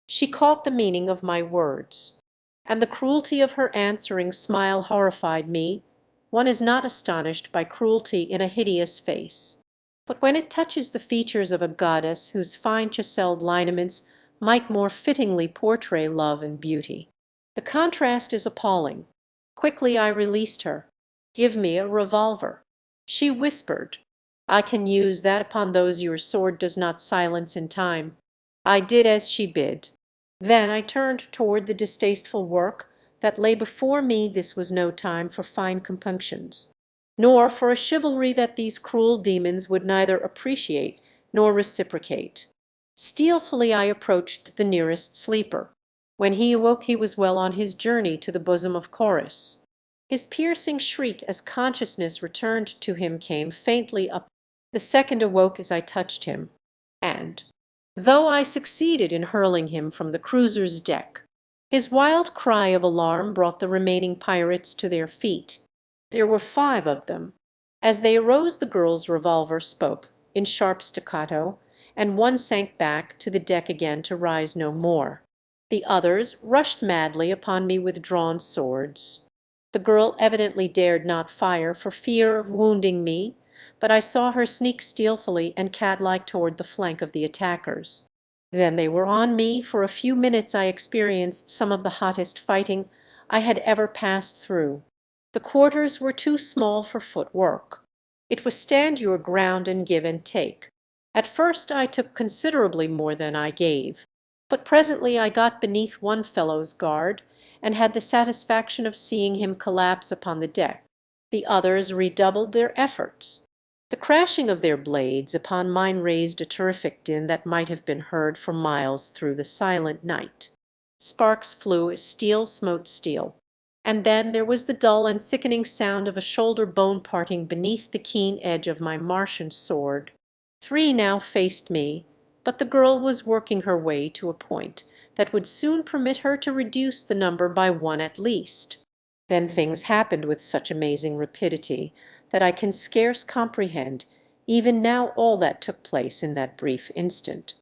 She caught the meaning of my words, and the cruelty of her answering smile horrified me. One is not astonished by cruelty in a hideous face, but when it touches the features of a goddess whose fine chiselled lineaments might more fittingly portray love and beauty. The contrast is appalling. Quickly I released her. "Give me a revolver," she whispered. "I can use that upon those your sword does not silence in time." I did as she bid. Then I turned toward the distasteful work that lay before me. This was no time for fine compunctions, nor for a chivalry that these cruel demons would neither appreciate nor reciprocate. Stealthily I approached the nearest sleeper. When he awoke he was well on his journey to the bosom of Chorus. His piercing shriek as consciousness returned to him came faintly up. The second awoke as I touched him, and, though I succeeded in hurling him from the cruiser's deck, his wild cry of alarm brought the remaining pirates to their feet. There were 5 of them. As they arose the girl's revolver spoke in sharp staccato, and one sank back to the deck again to rise no more. The others rushed madly upon me with drawn swords. The girl evidently dared not fire for fear of wounding me, but I saw her sneak stealthily and cat-like toward the flank of the attackers. Then they were on me. For a few minutes I experienced some of the hottest fighting I had ever passed through. The quarters were too small for footwork. It was stand your ground and give and take. At first I took considerably more than I gave, but presently I got beneath one fellow's guard and had the satisfaction of seeing him collapse upon the deck. The others redoubled their efforts. The crashing of their blades upon mine raised a terrific din that might have been heard for miles through the silent night. Sparks flew as steel smote steel, and then there was the dull and sickening sound of a shoulder bone parting beneath the keen edge of my Martian sword. 3 now faced me, but the girl was working her way to a point that would soon permit her to reduce the number by 1 at least. Then things happened with such amazing rapidity that I can scarce comprehend even now all that took place in that brief instant.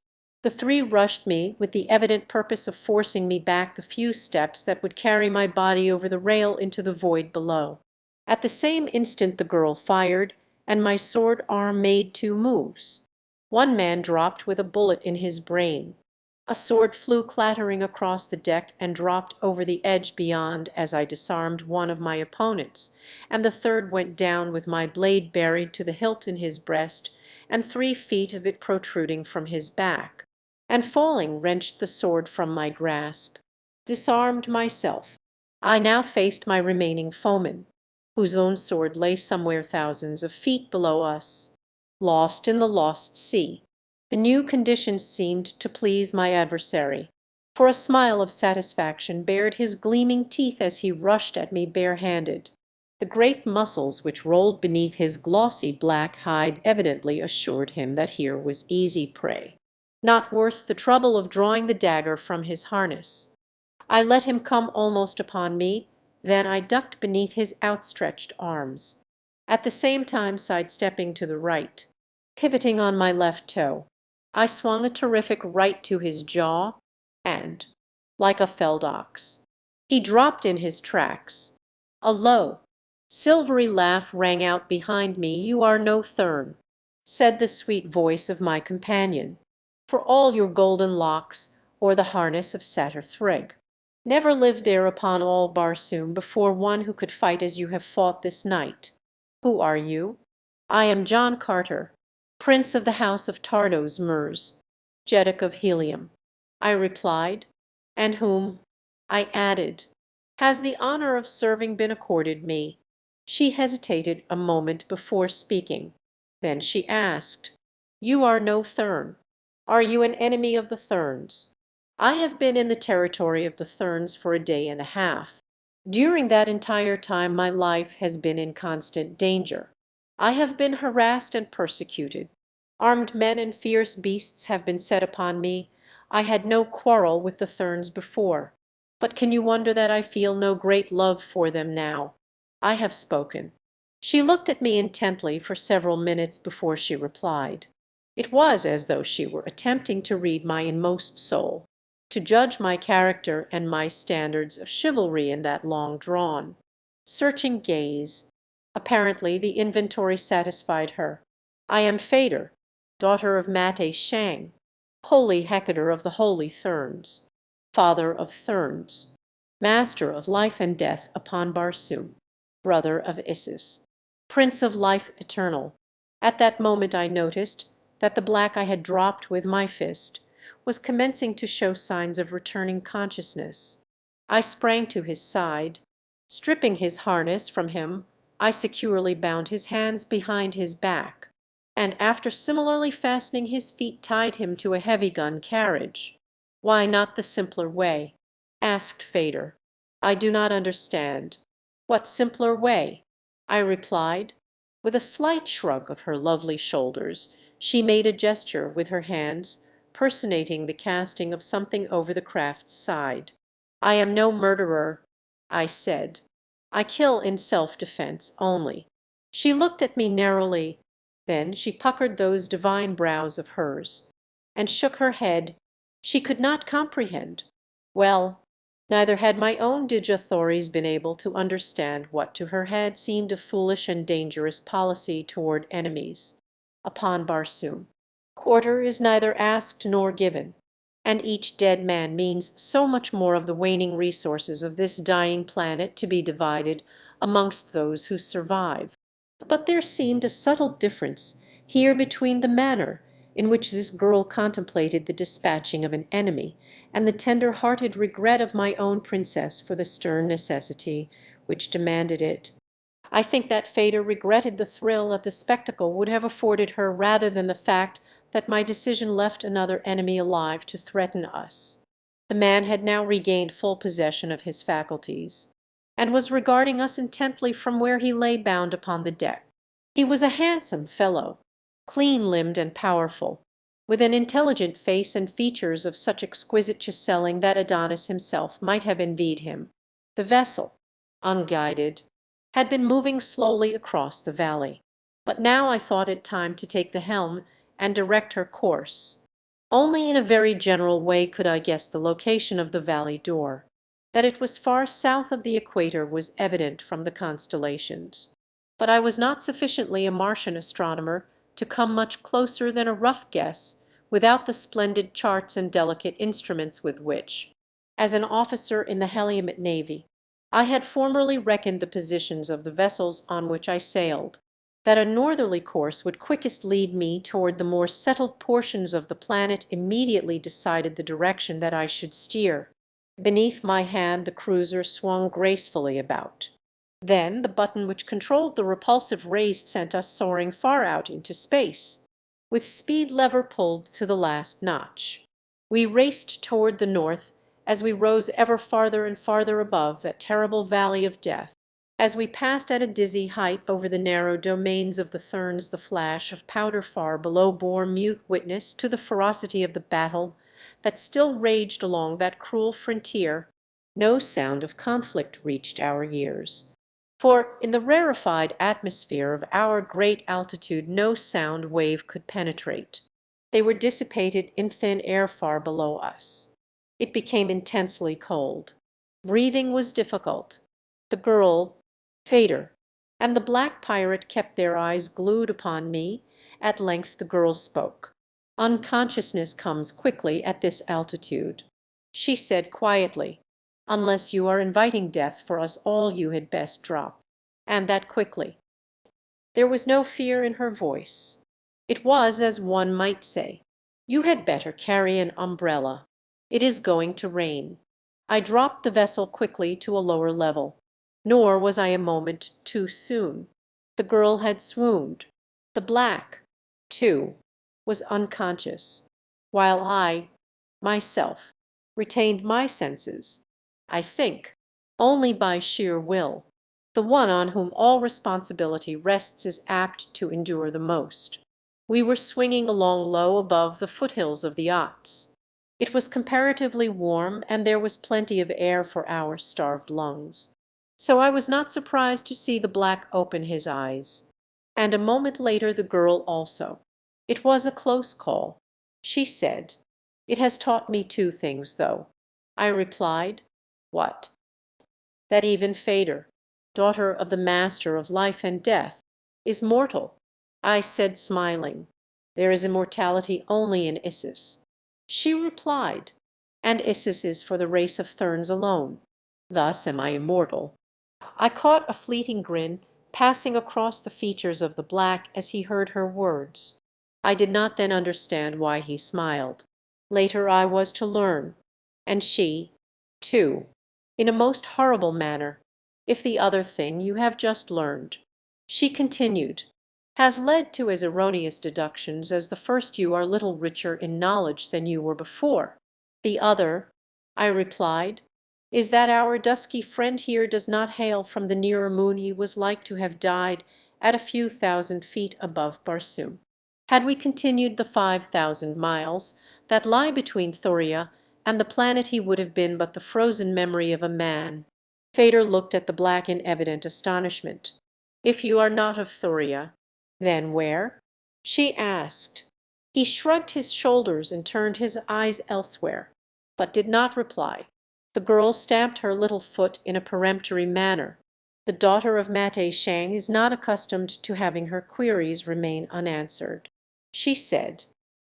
The 3 rushed me with the evident purpose of forcing me back the few steps that would carry my body over the rail into the void below. At the same instant the girl fired, and my sword arm made 2 moves. One man dropped with a bullet in his brain. A sword flew clattering across the deck and dropped over the edge beyond as I disarmed one of my opponents, and the third went down with my blade buried to the hilt in his breast and 3 feet of it protruding from his back, and falling wrenched the sword from my grasp. Disarmed myself, I now faced my remaining foeman, whose own sword lay somewhere thousands of feet below us, lost in the lost sea. The new conditions seemed to please my adversary, for a smile of satisfaction bared his gleaming teeth as he rushed at me barehanded. The great muscles which rolled beneath his glossy black hide evidently assured him that here was easy prey, not worth the trouble of drawing the dagger from his harness. I let him come almost upon me, then I ducked beneath his outstretched arms, at the same time sidestepping to the right. Pivoting on my left toe, I swung a terrific right to his jaw, and, like a felled ox, he dropped in his tracks. A low, silvery laugh rang out behind me. "You are no Thurn," said the sweet voice of my companion, "for all your golden locks or the harness of satyr Threg. Never lived there upon all Barsoom before one who could fight as you have fought this night. Who are you?" "I am John Carter, Prince of the House of Tardos Mers, Jeddak of Helium," I replied. "And whom," I added, "has the honor of serving been accorded me?" She hesitated a moment before speaking. Then she asked, "You are no Thurn. Are you an enemy of the Thurns?" "I have been in the territory of the Thurns for a day and a half. During that entire time my life has been in constant danger. I have been harassed and persecuted. Armed men and fierce beasts have been set upon me. I had no quarrel with the Thurns before. But can you wonder that I feel no great love for them now? I have spoken." She looked at me intently for several minutes before she replied. It was as though she were attempting to read my inmost soul, to judge my character and my standards of chivalry in that long-drawn, searching gaze. Apparently the inventory satisfied her. "I am Fader, daughter of Mate Shang, holy Hecator of the holy Thurns, father of Thurns, master of life and death upon Barsoom, brother of Isis, prince of life eternal." At that moment I noticed that the black I had dropped with my fist was commencing to show signs of returning consciousness. I sprang to his side. Stripping his harness from him, I securely bound his hands behind his back, and after similarly fastening his feet tied him to a heavy gun carriage. "Why not the simpler way?" asked Fader. "I do not understand. What simpler way?" I replied. With a slight shrug of her lovely shoulders, she made a gesture with her hands, personating the casting of something over the craft's side. "I am no murderer," I said. "I kill in self-defense only." She looked at me narrowly, then she puckered those divine brows of hers, and shook her head. She could not comprehend. Well, neither had my own Digathories been able to understand what to her had seemed a foolish and dangerous policy toward enemies. Upon Barsoom, quarter is neither asked nor given, and each dead man means so much more of the waning resources of this dying planet to be divided amongst those who survive. But there seemed a subtle difference here between the manner in which this girl contemplated the dispatching of an enemy and the tender-hearted regret of my own princess for the stern necessity which demanded it. I think that Fader regretted the thrill that the spectacle would have afforded her rather than the fact that my decision left another enemy alive to threaten us. The man had now regained full possession of his faculties, and was regarding us intently from where he lay bound upon the deck. He was a handsome fellow, clean-limbed and powerful, with an intelligent face and features of such exquisite chiselling that Adonis himself might have envied him. The vessel, unguided, had been moving slowly across the valley, but now I thought it time to take the helm and direct her course. Only in a very general way could I guess the location of the valley door. That it was far south of the equator was evident from the constellations, but I was not sufficiently a Martian astronomer to come much closer than a rough guess without the splendid charts and delicate instruments with which, as an officer in the Heliumite Navy, I had formerly reckoned the positions of the vessels on which I sailed. That a northerly course would quickest lead me toward the more settled portions of the planet immediately decided the direction that I should steer. Beneath my hand the cruiser swung gracefully about. Then the button which controlled the repulsive rays sent us soaring far out into space, with speed lever pulled to the last notch. We raced toward the north as we rose ever farther and farther above that terrible valley of death, As we passed at a dizzy height over the narrow domains of the Therns, the flash of powder far below bore mute witness to the ferocity of the battle that still raged along that cruel frontier. No sound of conflict reached our ears, for in the rarefied atmosphere of our great altitude no sound wave could penetrate. They were dissipated in thin air far below us. It became intensely cold. Breathing was difficult. The girl, Fader, and the black pirate kept their eyes glued upon me. At length the girl spoke. "Unconsciousness comes quickly at this altitude," she said quietly. "Unless you are inviting death for us all you had best drop, and that quickly." There was no fear in her voice. It was as one might say, "You had better carry an umbrella. It is going to rain." I dropped the vessel quickly to a lower level. Nor was I a moment too soon. The girl had swooned. The black, too, was unconscious, while I, myself, retained my senses, I think, only by sheer will. The one on whom all responsibility rests is apt to endure the most. We were swinging along low above the foothills of the Ots. It was comparatively warm, and there was plenty of air for our starved lungs. So I was not surprised to see the black open his eyes, and a moment later the girl also. It was a close call, she said. "It has taught me two things, though." I replied. "What?" "That even Fader, daughter of the master of life and death, is mortal." I said, smiling, "There is immortality only in Issus." She replied, "And Issus is for the race of Therns alone. Thus am I immortal." I caught a fleeting grin passing across the features of the black as he heard her words. I did not then understand why he smiled. Later I was to learn, and she, too, in a most horrible manner, if the other thing you have just learned, she continued, has led to as erroneous deductions as the first. You are little richer in knowledge than you were before. The other, I replied, is that our dusky friend here does not hail from the nearer moon. He was like to have died at a few thousand feet above Barsoom. Had we continued the 5,000 miles that lie between Thoria and the planet he would have been but the frozen memory of a man. Fader looked at the black in evident astonishment. "If you are not of Thoria, then where?" she asked. He shrugged his shoulders and turned his eyes elsewhere, but did not reply. The girl stamped her little foot in a peremptory manner. The daughter of Mate Shang is not accustomed to having her queries remain unanswered. She said,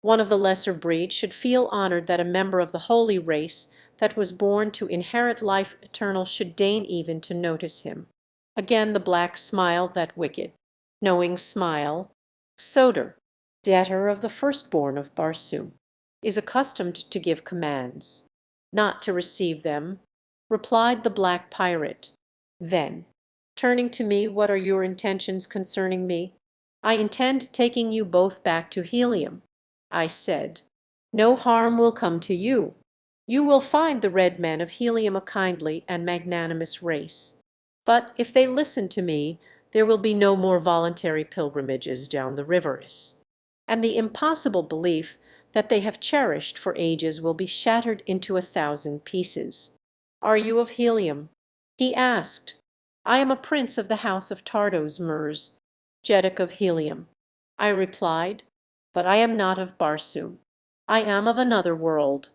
"One of the lesser breed should feel honored that a member of the holy race that was born to inherit life eternal should deign even to notice him." Again the black smiled that wicked, knowing smile. "Sodor, debtor of the firstborn of Barsoom, is accustomed to give commands, not to receive them," replied the black pirate. Then, turning to me, "What are your intentions concerning me?" "I intend taking you both back to Helium," I said. "No harm will come to you. You will find the red men of Helium a kindly and magnanimous race. But if they listen to me, there will be no more voluntary pilgrimages down the Riveris, and the impossible belief that they have cherished for ages will be shattered into 1,000 pieces." "Are you of Helium?" he asked. "I am a prince of the house of Tardos Murs, Jeddak of Helium," I replied, "but I am not of Barsoom. I am of another world."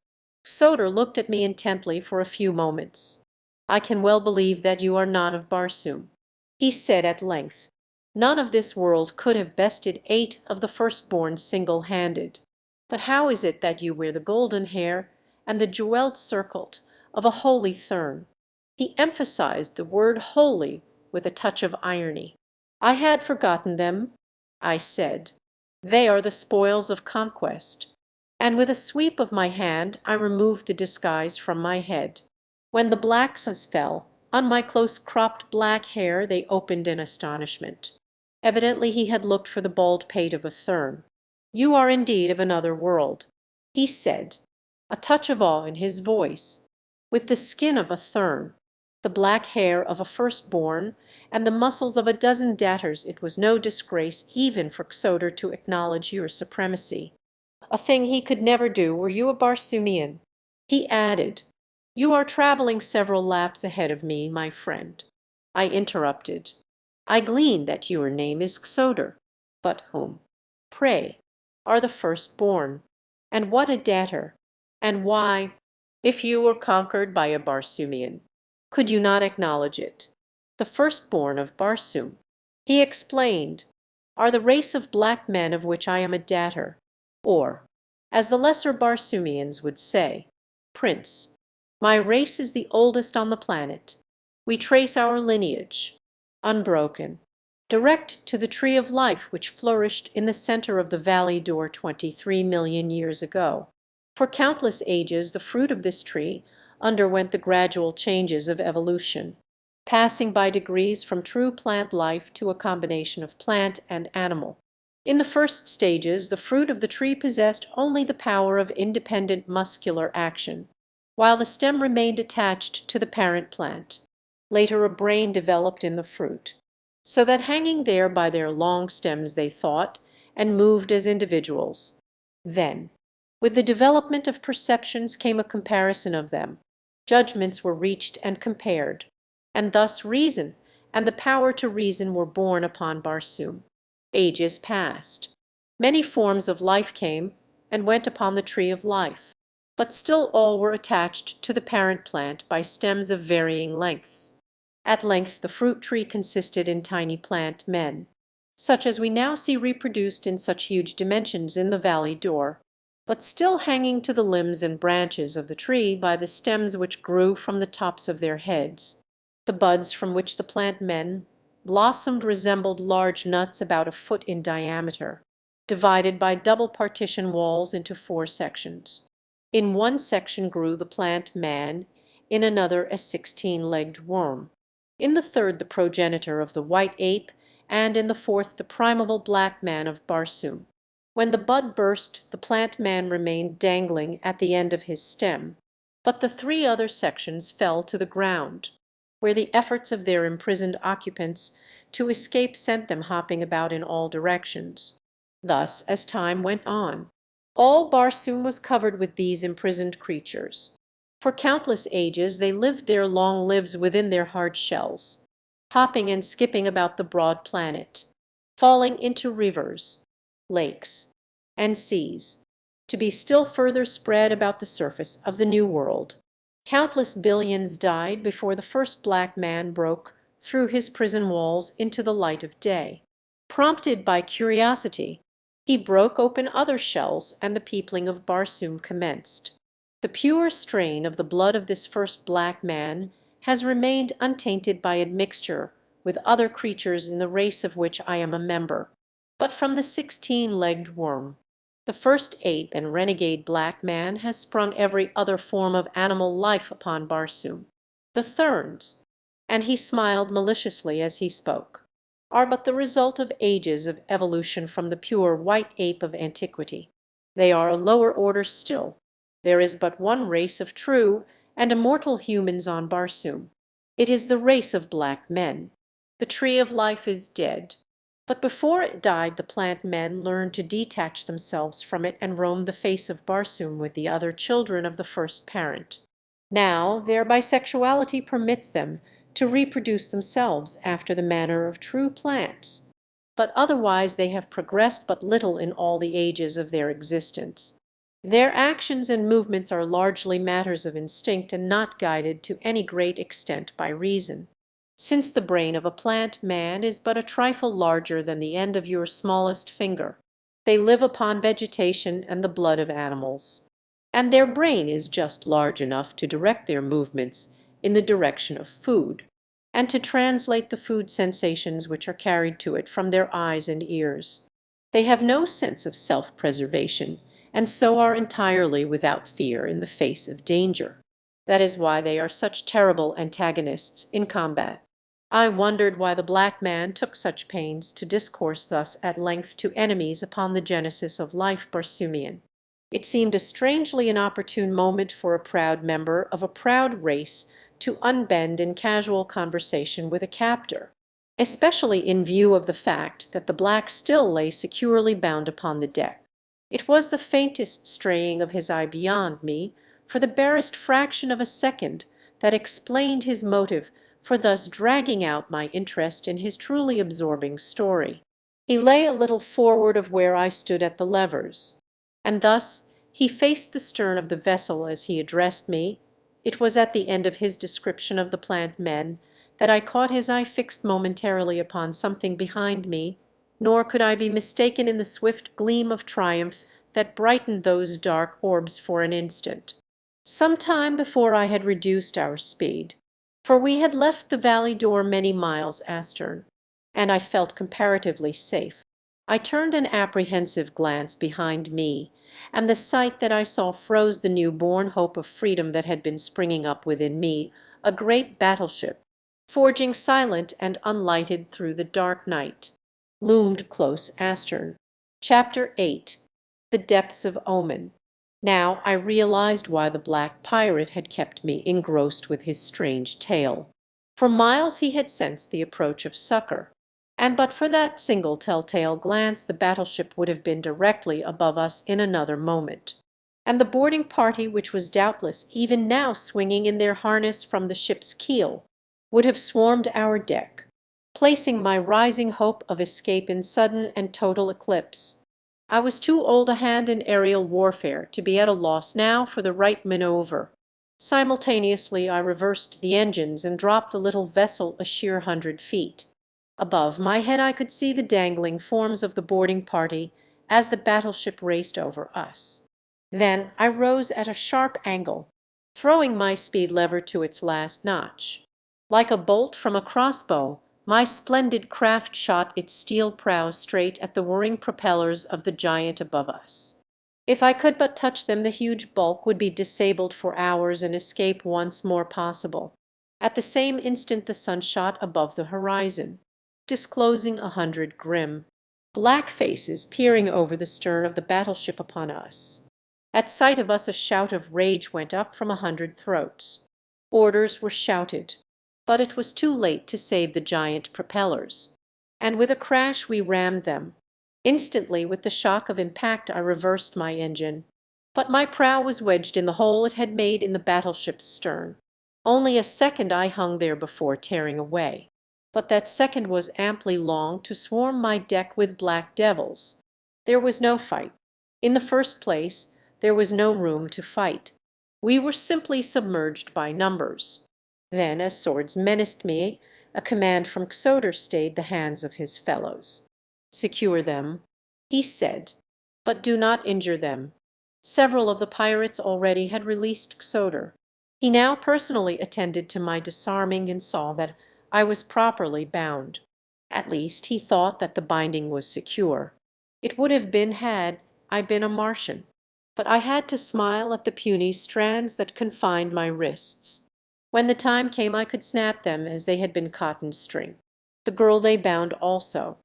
Sodor looked at me intently for a few moments. "I can well believe that you are not of Barsoom," he said at length. "None of this world could have bested 8 of the firstborn single-handed. But how is it that you wear the golden hair and the jewelled circlet of a holy Thurn?" He emphasized the word holy with a touch of irony. "I had forgotten them," I said. "They are the spoils of conquest." And with a sweep of my hand I removed the disguise from my head. When the blacks fell on my close-cropped black hair they opened in astonishment. Evidently he had looked for the bald pate of a Thurn. "You are indeed of another world," he said, a touch of awe in his voice. "With the skin of a Thurn, the black hair of a firstborn, and the muscles of a dozen datters, it was no disgrace even for Xodor to acknowledge your supremacy. A thing he could never do were you a Barsoomian. He added, "You are travelling several laps ahead of me, my friend." I interrupted, "I glean that your name is Xodor. But whom, pray, are the firstborn? And what a datter? And why, if you were conquered by a Barsoomian, could you not acknowledge it? The firstborn of Barsoom," he explained, "are the race of black men of which I am a datter, or, as the lesser Barsoomians would say, prince. My race is the oldest on the planet. We trace our lineage, unbroken, direct to the tree of life which flourished in the center of the Valley d'Or 23 million years ago. For countless ages the fruit of this tree underwent the gradual changes of evolution, passing by degrees from true plant life to a combination of plant and animal. In the first stages the fruit of the tree possessed only the power of independent muscular action, while the stem remained attached to the parent plant. Later a brain developed in the fruit, so that hanging there by their long stems they thought and moved as individuals. Then, with the development of perceptions came a comparison of them. Judgments were reached and compared, and thus reason and the power to reason were born upon Barsoom. Ages passed. Many forms of life came and went upon the tree of life, but still all were attached to the parent plant by stems of varying lengths. At length the fruit tree consisted in tiny plant men, such as we now see reproduced in such huge dimensions in the Valley d'Or, but still hanging to the limbs and branches of the tree by the stems which grew from the tops of their heads. The buds from which the plant men blossomed resembled large nuts about a foot in diameter, divided by double partition walls into 4 sections. In one section grew the plant man, in another a 16-legged worm, in the third the progenitor of the white ape, and in the fourth the primeval black man of Barsoom. When the bud burst, the plant man remained dangling at the end of his stem, but the 3 other sections fell to the ground, where the efforts of their imprisoned occupants to escape sent them hopping about in all directions. Thus, as time went on, all Barsoom was covered with these imprisoned creatures. For countless ages they lived their long lives within their hard shells, hopping and skipping about the broad planet, falling into rivers, lakes, and seas, to be still further spread about the surface of the New World. Countless billions died before the first black man broke through his prison walls into the light of day. Prompted by curiosity, he broke open other shells, and the peopling of Barsoom commenced. The pure strain of the blood of this first black man has remained untainted by admixture with other creatures in the race of which I am a member. But from the 16-legged worm, the first ape and renegade black man, has sprung every other form of animal life upon Barsoom. The Therns, and he smiled maliciously as he spoke, are but the result of ages of evolution from the pure white ape of antiquity. They are a lower order still. There is but one race of true and immortal humans on Barsoom. It is the race of black men. The tree of life is dead, but before it died the plant men learned to detach themselves from it and roam the face of Barsoom with the other children of the first parent. Now their bisexuality permits them to reproduce themselves after the manner of true plants, but otherwise they have progressed but little in all the ages of their existence. Their actions and movements are largely matters of instinct and not guided to any great extent by reason. Since the brain of a plant man is but a trifle larger than the end of your smallest finger, they live upon vegetation and the blood of animals, and their brain is just large enough to direct their movements in the direction of food, and to translate the food sensations which are carried to it from their eyes and ears. They have no sense of self-preservation, and so are entirely without fear in the face of danger. That is why they are such terrible antagonists in combat. I wondered why the black man took such pains to discourse thus at length to enemies upon the genesis of life Barsoomian. It seemed a strangely inopportune moment for a proud member of a proud race to unbend in casual conversation with a captor. especially in view of the fact that the black still lay securely bound upon the deck. It was the faintest straying of his eye beyond me, for the barest fraction of a second, that explained his motive for thus dragging out my interest in his truly absorbing story. He lay a little forward of where I stood at the levers, and thus he faced the stern of the vessel as he addressed me. It was at the end of his description of the plant men that I caught his eye fixed momentarily upon something behind me, nor could I be mistaken in the swift gleam of triumph that brightened those dark orbs for an instant. Some time before I had reduced our speed, for we had left the valley door many miles astern, and I felt comparatively safe. I turned an apprehensive glance behind me, and the sight that I saw froze the new-born hope of freedom that had been springing up within me. A great battleship, forging silent and unlighted through the dark night, loomed close astern. Chapter 8. The Depths of Omen. Now I realized why the black pirate had kept me engrossed with his strange tale. For miles he had sensed the approach of succor, and but for that single telltale glance the battleship would have been directly above us in another moment, and the boarding party, which was doubtless even now swinging in their harness from the ship's keel, would have swarmed our deck, placing my rising hope of escape in sudden and total eclipse. I was too old a hand in aerial warfare to be at a loss now for the right maneuver. Simultaneously I reversed the engines and dropped the little vessel a sheer 100 feet. Above my head I could see the dangling forms of the boarding party as the battleship raced over us. Then I rose at a sharp angle, throwing my speed lever to its last notch. Like a bolt from a crossbow, my splendid craft shot its steel prow straight at the whirring propellers of the giant above us. If I could but touch them, the huge bulk would be disabled for hours and escape once more possible. At the same instant the sun shot above the horizon, disclosing 100 grim, black faces peering over the stern of the battleship upon us. At sight of us a shout of rage went up from 100 throats. Orders were shouted, but it was too late to save the giant propellers, and with a crash we rammed them. Instantly, with the shock of impact, I reversed my engine, but my prow was wedged in the hole it had made in the battleship's stern. Only a second I hung there before tearing away, but that second was amply long to swarm my deck with black devils. There was no fight. In the first place, there was no room to fight. We were simply submerged by numbers. Then, as swords menaced me, a command from Xoder stayed the hands of his fellows. "Secure them," he said, "but do not injure them." Several of the pirates already had released Xoder. He now personally attended to my disarming and saw that I was properly bound. At least he thought that the binding was secure. It would have been had I been a Martian, but I had to smile at the puny strands that confined my wrists. When the time came I could snap them as they had been cotton string. The girl they bound also,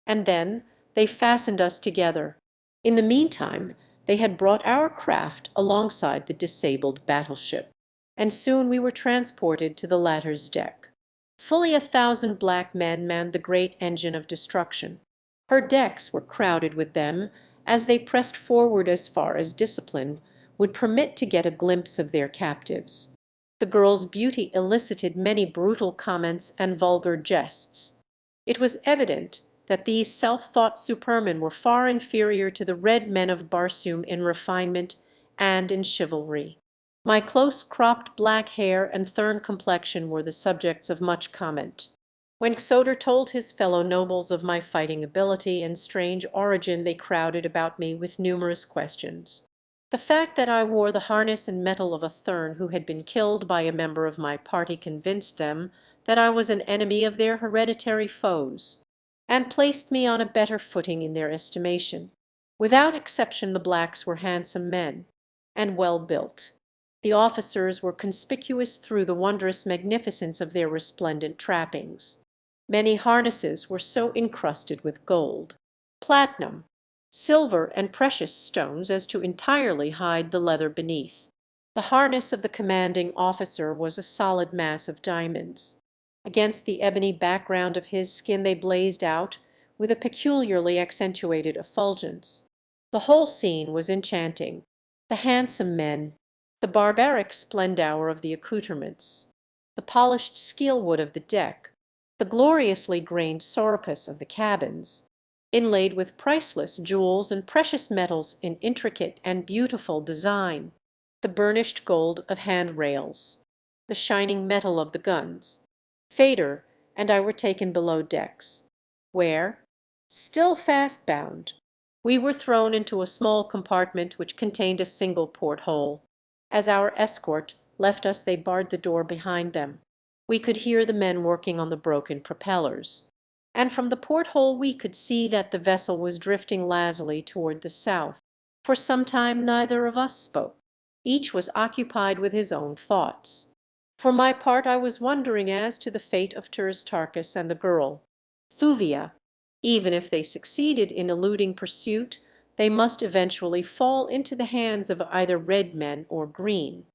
and then they fastened us together. In the meantime they had brought our craft alongside the disabled battleship, and soon we were transported to the latter's deck. Fully 1,000 black men manned the great engine of destruction. Her decks were crowded with them as they pressed forward as far as discipline would permit to get a glimpse of their captives. The girl's beauty elicited many brutal comments and vulgar jests. It was evident that these self-thought supermen were far inferior to the red men of Barsoom in refinement and in chivalry. My close-cropped black hair and thorn complexion were the subjects of much comment. When Xoder told his fellow nobles of my fighting ability and strange origin, they crowded about me with numerous questions. The fact that I wore the harness and metal of a Thurn who had been killed by a member of my party convinced them that I was an enemy of their hereditary foes, and placed me on a better footing in their estimation. Without exception the blacks were handsome men, and well built. The officers were conspicuous through the wondrous magnificence of their resplendent trappings. Many harnesses were so encrusted with gold, platinum, silver, and precious stones as to entirely hide the leather beneath. The harness of the commanding officer was a solid mass of diamonds. Against the ebony background of his skin they blazed out with a peculiarly accentuated effulgence. The whole scene was enchanting. The handsome men, the barbaric splendour of the accoutrements, the polished skeelwood of the deck, the gloriously grained sorapus of the cabins, inlaid with priceless jewels and precious metals in intricate and beautiful design, the burnished gold of handrails, the shining metal of the guns. Fader and I were taken below decks, where, still fast bound, we were thrown into a small compartment which contained a single porthole. As our escort left us they barred the door behind them. We could hear the men working on the broken propellers, and from the porthole we could see that the vessel was drifting lazily toward the south. For some time neither of us spoke. Each was occupied with his own thoughts. For my part I was wondering as to the fate of Tarkas and the girl. Thuvia, even if they succeeded in eluding pursuit, they must eventually fall into the hands of either red men or green,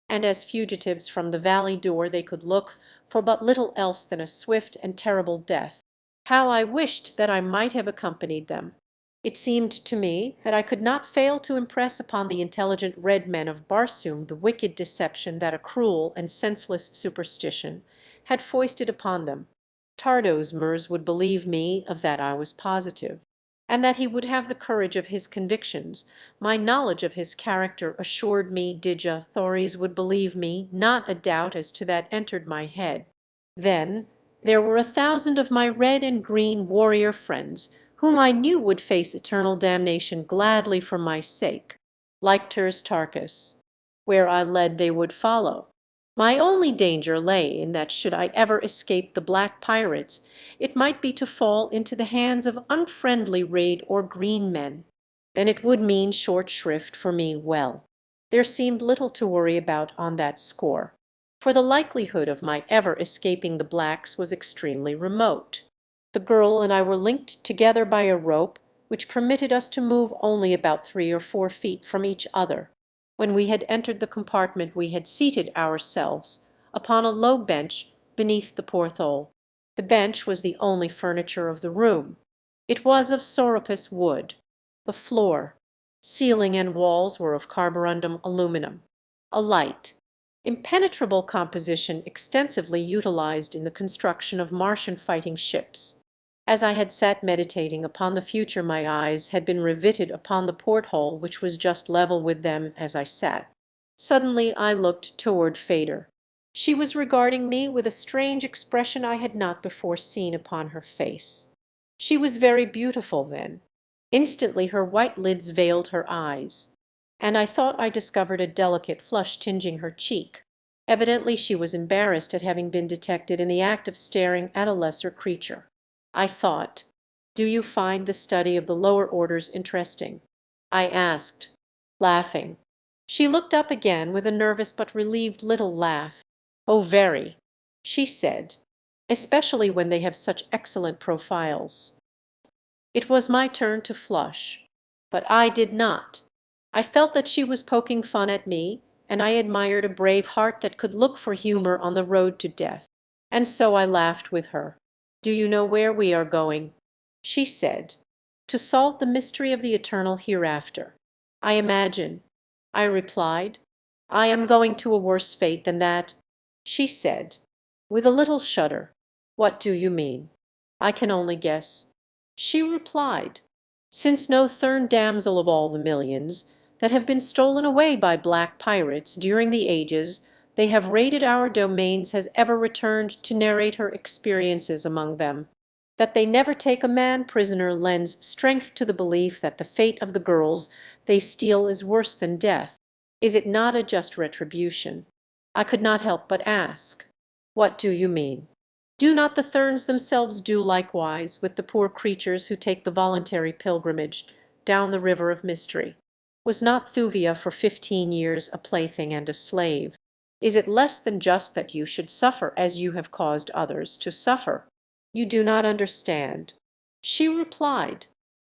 and as fugitives from the valley door they could look for but little else than a swift and terrible death. How I wished that I might have accompanied them! It seemed to me that I could not fail to impress upon the intelligent red men of Barsoom the wicked deception that a cruel and senseless superstition had foisted upon them. Tardosmers would believe me, of that I was positive, and that he would have the courage of his convictions. My knowledge of his character assured me Dija Thoris would believe me, not a doubt as to that entered my head. Then there were 1,000 of my red and green warrior friends whom I knew would face eternal damnation gladly for my sake. Like Tarkas, where I led they would follow. My only danger lay in that should I ever escape the black pirates, it might be to fall into the hands of unfriendly red or green men. Then it would mean short shrift for me. Well, there seemed little to worry about on that score, for the likelihood of my ever escaping the blacks was extremely remote. The girl and I were linked together by a rope which permitted us to move only about 3 or 4 feet from each other. When we had entered the compartment we had seated ourselves upon a low bench beneath the porthole. The bench was the only furniture of the room. It was of sorapus wood. The floor, ceiling, and walls were of carborundum aluminum, a light, impenetrable composition extensively utilized in the construction of Martian fighting ships. As I had sat meditating upon the future my eyes had been riveted upon the porthole which was just level with them as I sat. Suddenly I looked toward Fader. She was regarding me with a strange expression I had not before seen upon her face. She was very beautiful then. Instantly her white lids veiled her eyes, and I thought I discovered a delicate flush tinging her cheek. Evidently she was embarrassed at having been detected in the act of staring at a lesser creature. I thought, "Do you find the study of the lower orders interesting?" I asked, laughing. She looked up again with a nervous but relieved little laugh. "Oh, very," she said, "especially when they have such excellent profiles." It was my turn to flush, but I did not. I felt that she was poking fun at me, and I admired a brave heart that could look for humor on the road to death, and so I laughed with her. "Do you know where we are going?" she said. "To solve the mystery of the eternal hereafter." "I imagine," I replied. "I am going to a worse fate than that," she said, with a little shudder. "What do you mean?" "I can only guess," she replied. "Since no Thurn damsel of all the millions that have been stolen away by black pirates during the ages they have raided our domains has ever returned to narrate her experiences among them. That they never take a man prisoner lends strength to the belief that the fate of the girls they steal is worse than death. Is it not a just retribution?" I could not help but ask, "What do you mean?" "Do not the Therns themselves do likewise with the poor creatures who take the voluntary pilgrimage down the river of mystery? Was not Thuvia for 15 years a plaything and a slave? Is it less than just that you should suffer as you have caused others to suffer?" "You do not understand," she replied.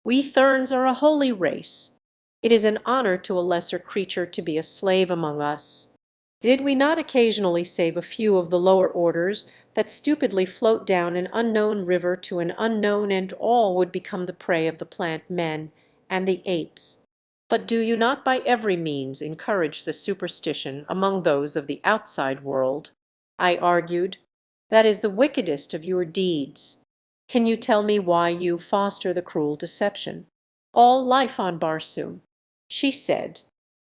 "We Therns are a holy race. It is an honor to a lesser creature to be a slave among us. Did we not occasionally save a few of the lower orders that stupidly float down an unknown river to an unknown, and all would become the prey of the plant men and the apes. But do you not by every means encourage the superstition among those of the outside world?" I argued. "That is the wickedest of your deeds. Can you tell me why you foster the cruel deception? All life on Barsoom," she said,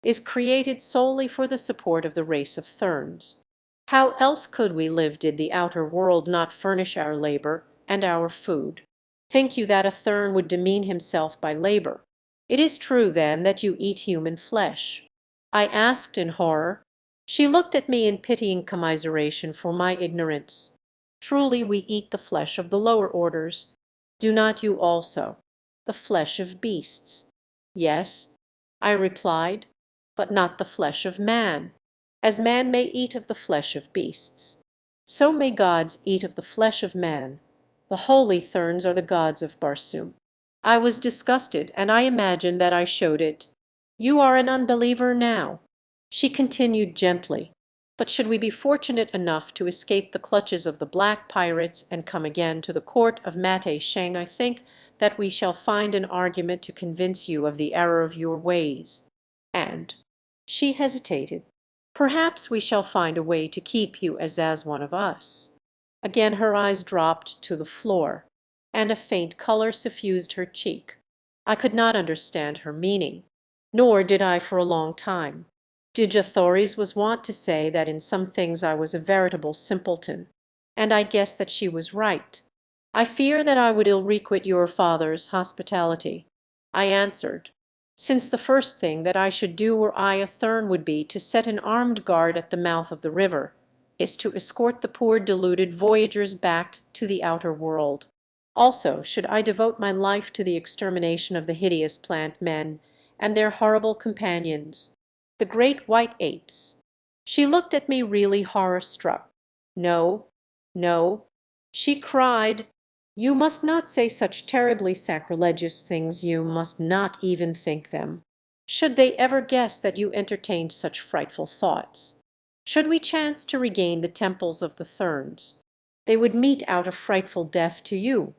"is created solely for the support of the race of Therns. How else could we live did the outer world not furnish our labor and our food? Think you that a Thern would demean himself by labor? It is true, then, that you eat human flesh?" I asked in horror. She looked at me in pitying commiseration for my ignorance. "Truly we eat the flesh of the lower orders. Do not you also? The flesh of beasts?" "Yes," I replied, "but not the flesh of man. As man may eat of the flesh of beasts, so may gods eat of the flesh of man. The holy Therns are the gods of Barsoom." I was disgusted, and I imagine that I showed it. "You are an unbeliever now," she continued gently. "But should we be fortunate enough to escape the clutches of the black pirates and come again to the court of Mate Sheng, I think that we shall find an argument to convince you of the error of your ways. And," she hesitated, "perhaps we shall find a way to keep you as one of us." Again her eyes dropped to the floor, and a faint color suffused her cheek. I could not understand her meaning, nor did I for a long time. Dejathories was wont to say that in some things I was a veritable simpleton, and I guessed that she was right. "I fear that I would ill requite your father's hospitality," I answered, "since the first thing that I should do were I a Thern would be to set an armed guard at the mouth of the river, is to escort the poor deluded voyagers back to the outer world. Also should I devote my life to the extermination of the hideous plant men and their horrible companions, the great white apes." She looked at me really horror-struck. "No, no," she cried, "you must not say such terribly sacrilegious things, you must not even think them. Should they ever guess that you entertained such frightful thoughts, should we chance to regain the temples of the Therns, they would mete out a frightful death to you.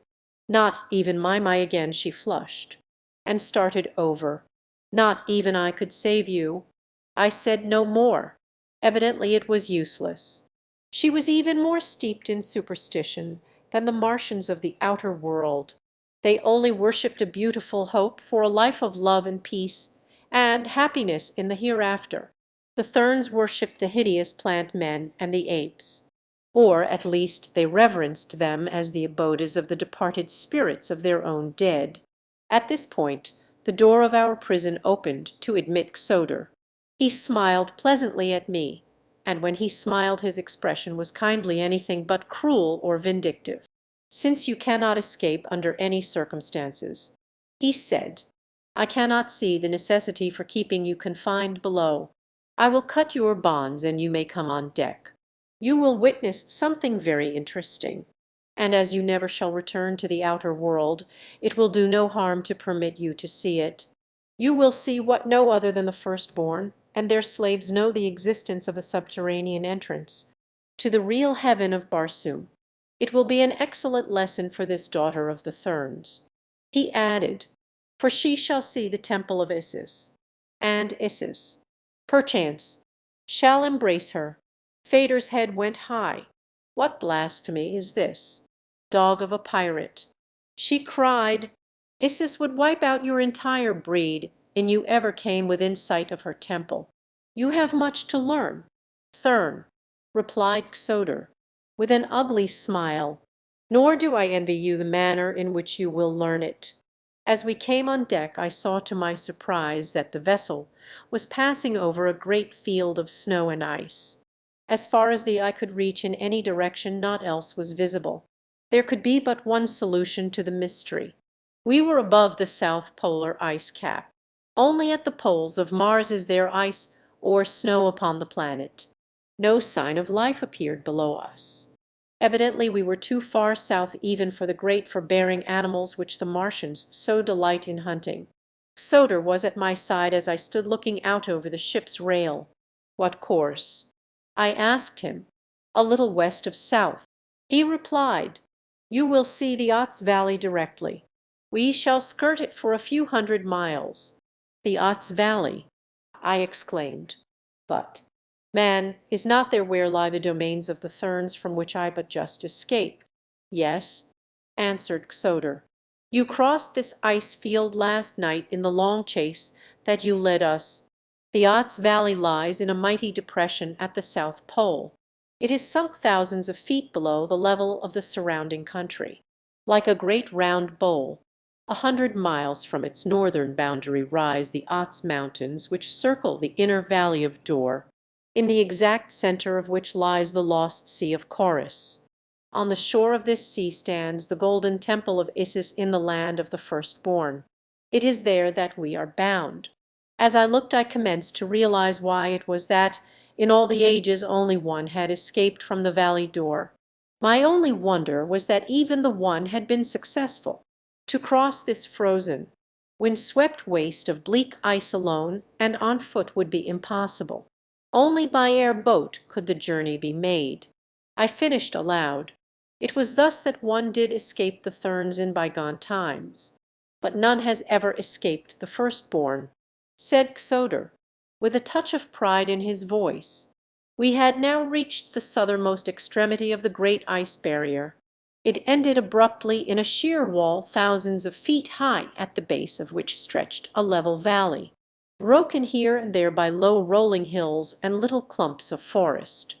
Not even my again," she flushed, and started over. "Not even I could save you." I said no more. Evidently it was useless. She was even more steeped in superstition than the Martians of the outer world. They only worshipped a beautiful hope for a life of love and peace and happiness in the hereafter. The Therns worshipped the hideous plant men and the apes, or at least they reverenced them as the abodes of the departed spirits of their own dead. At this point the door of our prison opened to admit Xoder. He smiled pleasantly at me, and when he smiled his expression was kindly anything but cruel or vindictive. "Since you cannot escape under any circumstances," he said, "I cannot see the necessity for keeping you confined below. I will cut your bonds and you may come on deck. You will witness something very interesting, and as you never shall return to the outer world, it will do no harm to permit you to see it. You will see what no other than the firstborn and their slaves know, the existence of a subterranean entrance to the real heaven of Barsoom. It will be an excellent lesson for this daughter of the Therns." He added, "For she shall see the temple of Isis, and Isis, perchance, shall embrace her." Fader's head went high. "What blasphemy is this, dog of a pirate?" she cried. "Isis would wipe out your entire breed an you ever came within sight of her temple. You have much to learn, Thern," replied Xoder, with an ugly smile, "nor do I envy you the manner in which you will learn it." As we came on deck I saw to my surprise that the vessel was passing over a great field of snow and ice. As far as the eye could reach in any direction naught else was visible. There could be but one solution to the mystery. We were above the south polar ice cap. Only at the poles of Mars is there ice or snow upon the planet. No sign of life appeared below us. Evidently we were too far south even for the great forbearing animals which the Martians so delight in hunting. Xoder was at my side as I stood looking out over the ship's rail. "What course?" I asked him. "A little west of south." He replied, "You will see the Ots Valley directly. We shall skirt it for a few hundred miles." "The Ots Valley!" I exclaimed. "But, man, is not there where lie the domains of the Therns from which I but just escaped?" "Yes," answered Soter. "You crossed this ice field last night in the long chase that you led us. The Ots Valley lies in a mighty depression at the South Pole. It is sunk thousands of feet below the level of the surrounding country. Like a great round bowl, 100 miles from its northern boundary rise the Ots Mountains, which circle the inner valley of Dor, in the exact centre of which lies the lost Sea of Chorus. On the shore of this sea stands the golden temple of Isis in the land of the firstborn. It is there that we are bound." As I looked I commenced to realize why it was that in all the ages only one had escaped from the valley door. My only wonder was that even the one had been successful. To cross this frozen, wind-swept waste of bleak ice alone and on foot would be impossible. Only by air boat could the journey be made. I finished aloud. It was thus that one did escape the Therns in bygone times. But none has ever escaped the firstborn, said Soter, with a touch of pride in his voice. We had now reached the southernmost extremity of the great ice barrier. It ended abruptly in a sheer wall thousands of feet high, at the base of which stretched a level valley, broken here and there by low rolling hills and little clumps of forest,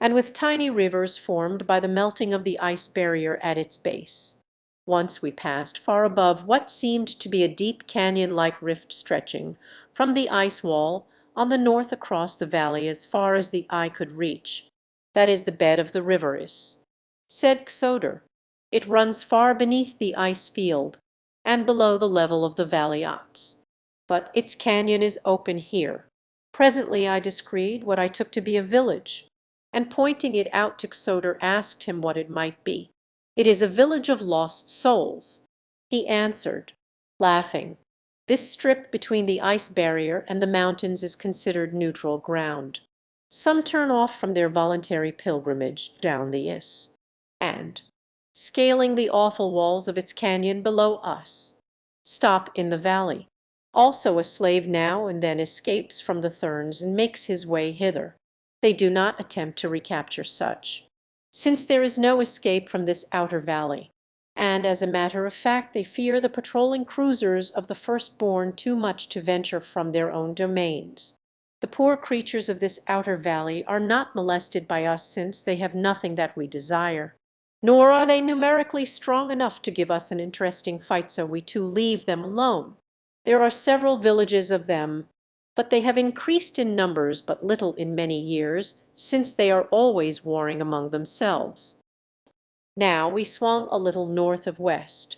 and with tiny rivers formed by the melting of the ice barrier at its base. Once we passed far above what seemed to be a deep canyon-like rift stretching from the ice wall on the north across the valley as far as the eye could reach. "That is the bed of the river Is," said Soter. "It runs far beneath the ice field and below the level of the valley Ots. But its canyon is open here." Presently I descried what I took to be a village, and pointing it out to Soter asked him what it might be. "It is a village of lost souls," he answered, laughing. "This strip between the ice barrier and the mountains is considered neutral ground. Some turn off from their voluntary pilgrimage down the Is, and, scaling the awful walls of its canyon below us, stop in the valley. Also a slave now and then escapes from the Therns and makes his way hither. They do not attempt to recapture such, since there is no escape from this outer valley, and as a matter of fact they fear the patrolling cruisers of the firstborn too much to venture from their own domains. The poor creatures of this outer valley are not molested by us since they have nothing that we desire, nor are they numerically strong enough to give us an interesting fight, so we too leave them alone. There are several villages of them, but they have increased in numbers but little in many years, since they are always warring among themselves." Now we swung a little north of west,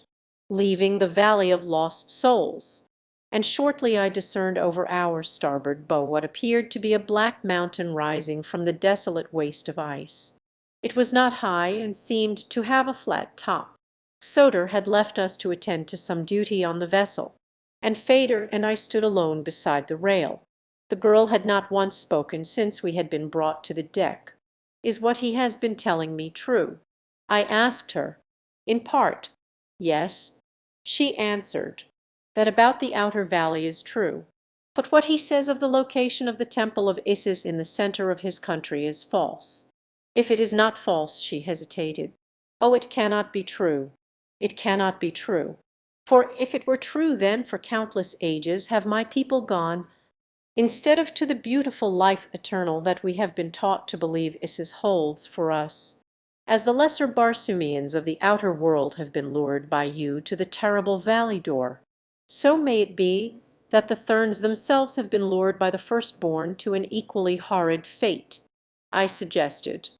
leaving the Valley of Lost Souls, and shortly I discerned over our starboard bow what appeared to be a black mountain rising from the desolate waste of ice. It was not high and seemed to have a flat top. Soter had left us to attend to some duty on the vessel, and Fader and I stood alone beside the rail. The girl had not once spoken since we had been brought to the deck. "Is what he has been telling me true?" I asked her. "In part, yes," she answered. "That about the outer valley is true. But what he says of the location of the temple of Isis in the center of his country is false." "If it is not false," she hesitated. "Oh, it cannot be true. It cannot be true. For if it were true, then for countless ages have my people gone, instead of to the beautiful life eternal that we have been taught to believe Isis holds for us, as the lesser Barsoomians of the outer world have been lured by you to the terrible valley door. So may it be that the Therns themselves have been lured by the firstborn to an equally horrid fate," I suggested.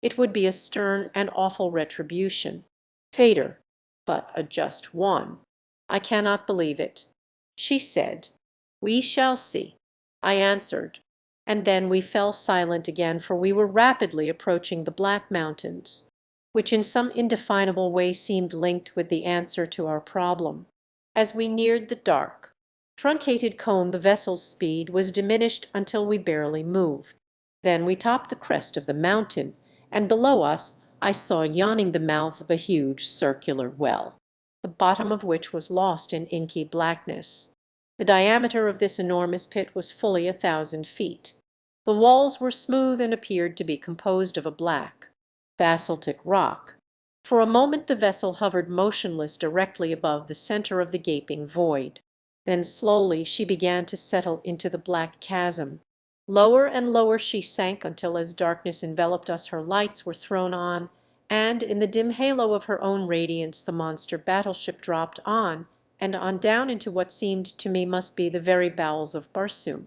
"It would be a stern and awful retribution." "Fader, but a just one." "I cannot believe it," she said. "We shall see," I answered, and then we fell silent again, for we were rapidly approaching the Black Mountains, which in some indefinable way seemed linked with the answer to our problem. As we neared the dark, truncated cone the vessel's speed was diminished until we barely moved. Then we topped the crest of the mountain, and below us I saw yawning the mouth of a huge circular well, the bottom of which was lost in inky blackness. The diameter of this enormous pit was fully 1,000 feet. The walls were smooth and appeared to be composed of a black, basaltic rock. For a moment the vessel hovered motionless directly above the center of the gaping void. Then slowly she began to settle into the black chasm. Lower and lower she sank until as darkness enveloped us her lights were thrown on, and in the dim halo of her own radiance the monster battleship dropped on and on down into what seemed to me must be the very bowels of Barsoom.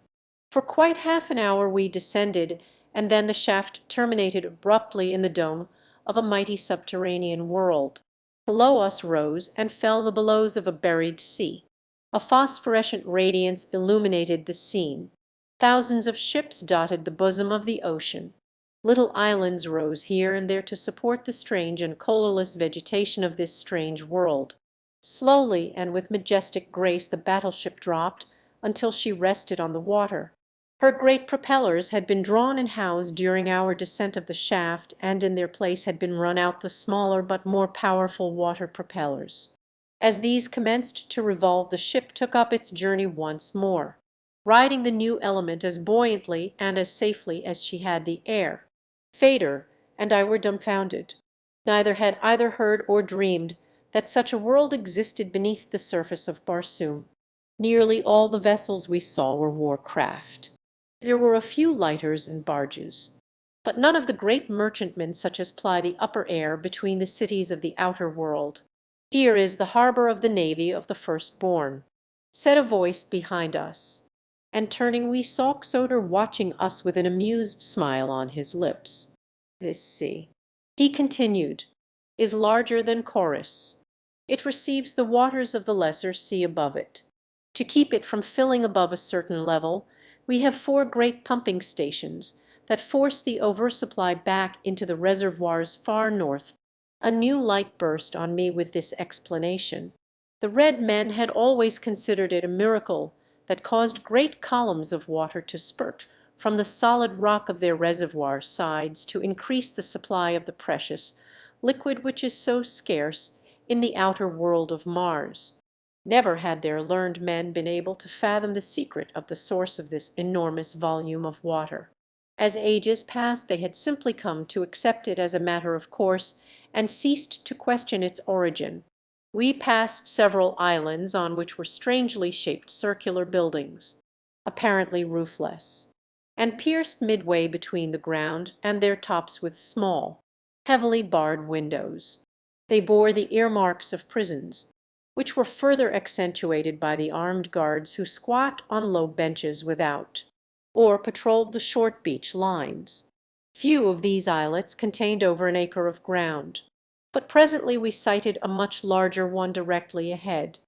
For quite half an hour we descended, and then the shaft terminated abruptly in the dome of a mighty subterranean world. Below us rose and fell the billows of a buried sea. A phosphorescent radiance illuminated the scene. Thousands of ships dotted the bosom of the ocean. Little islands rose here and there to support the strange and colorless vegetation of this strange world. Slowly and with majestic grace the battleship dropped until she rested on the water. Her great propellers had been drawn and housed during our descent of the shaft, and in their place had been run out the smaller but more powerful water propellers. As these commenced to revolve, the ship took up its journey once more, riding the new element as buoyantly and as safely as she had the air. Fader and I were dumbfounded. Neither had either heard or dreamed that such a world existed beneath the surface of Barsoom. Nearly all the vessels we saw were war craft. There were a few lighters and barges, but none of the great merchantmen such as ply the upper air between the cities of the outer world. "Here is the harbor of the navy of the firstborn," said a voice behind us, and turning we saw Soder watching us with an amused smile on his lips. "This sea," he continued, "is larger than Chorus. It receives the waters of the lesser sea above it. To keep it from filling above a certain level, we have 4 great pumping stations that force the oversupply back into the reservoirs far north." A new light burst on me with this explanation. The red men had always considered it a miracle that caused great columns of water to spurt from the solid rock of their reservoir sides to increase the supply of the precious liquid which is so scarce in the outer world of Mars. Never had their learned men been able to fathom the secret of the source of this enormous volume of water. As ages passed they had simply come to accept it as a matter of course and ceased to question its origin. We passed several islands on which were strangely shaped circular buildings, apparently roofless, and pierced midway between the ground and their tops with small, heavily barred windows. They bore the earmarks of prisons, which were further accentuated by the armed guards who squat on low benches without, or patrolled the short beach lines. Few of these islets contained over an acre of ground, but presently we sighted a much larger one directly ahead.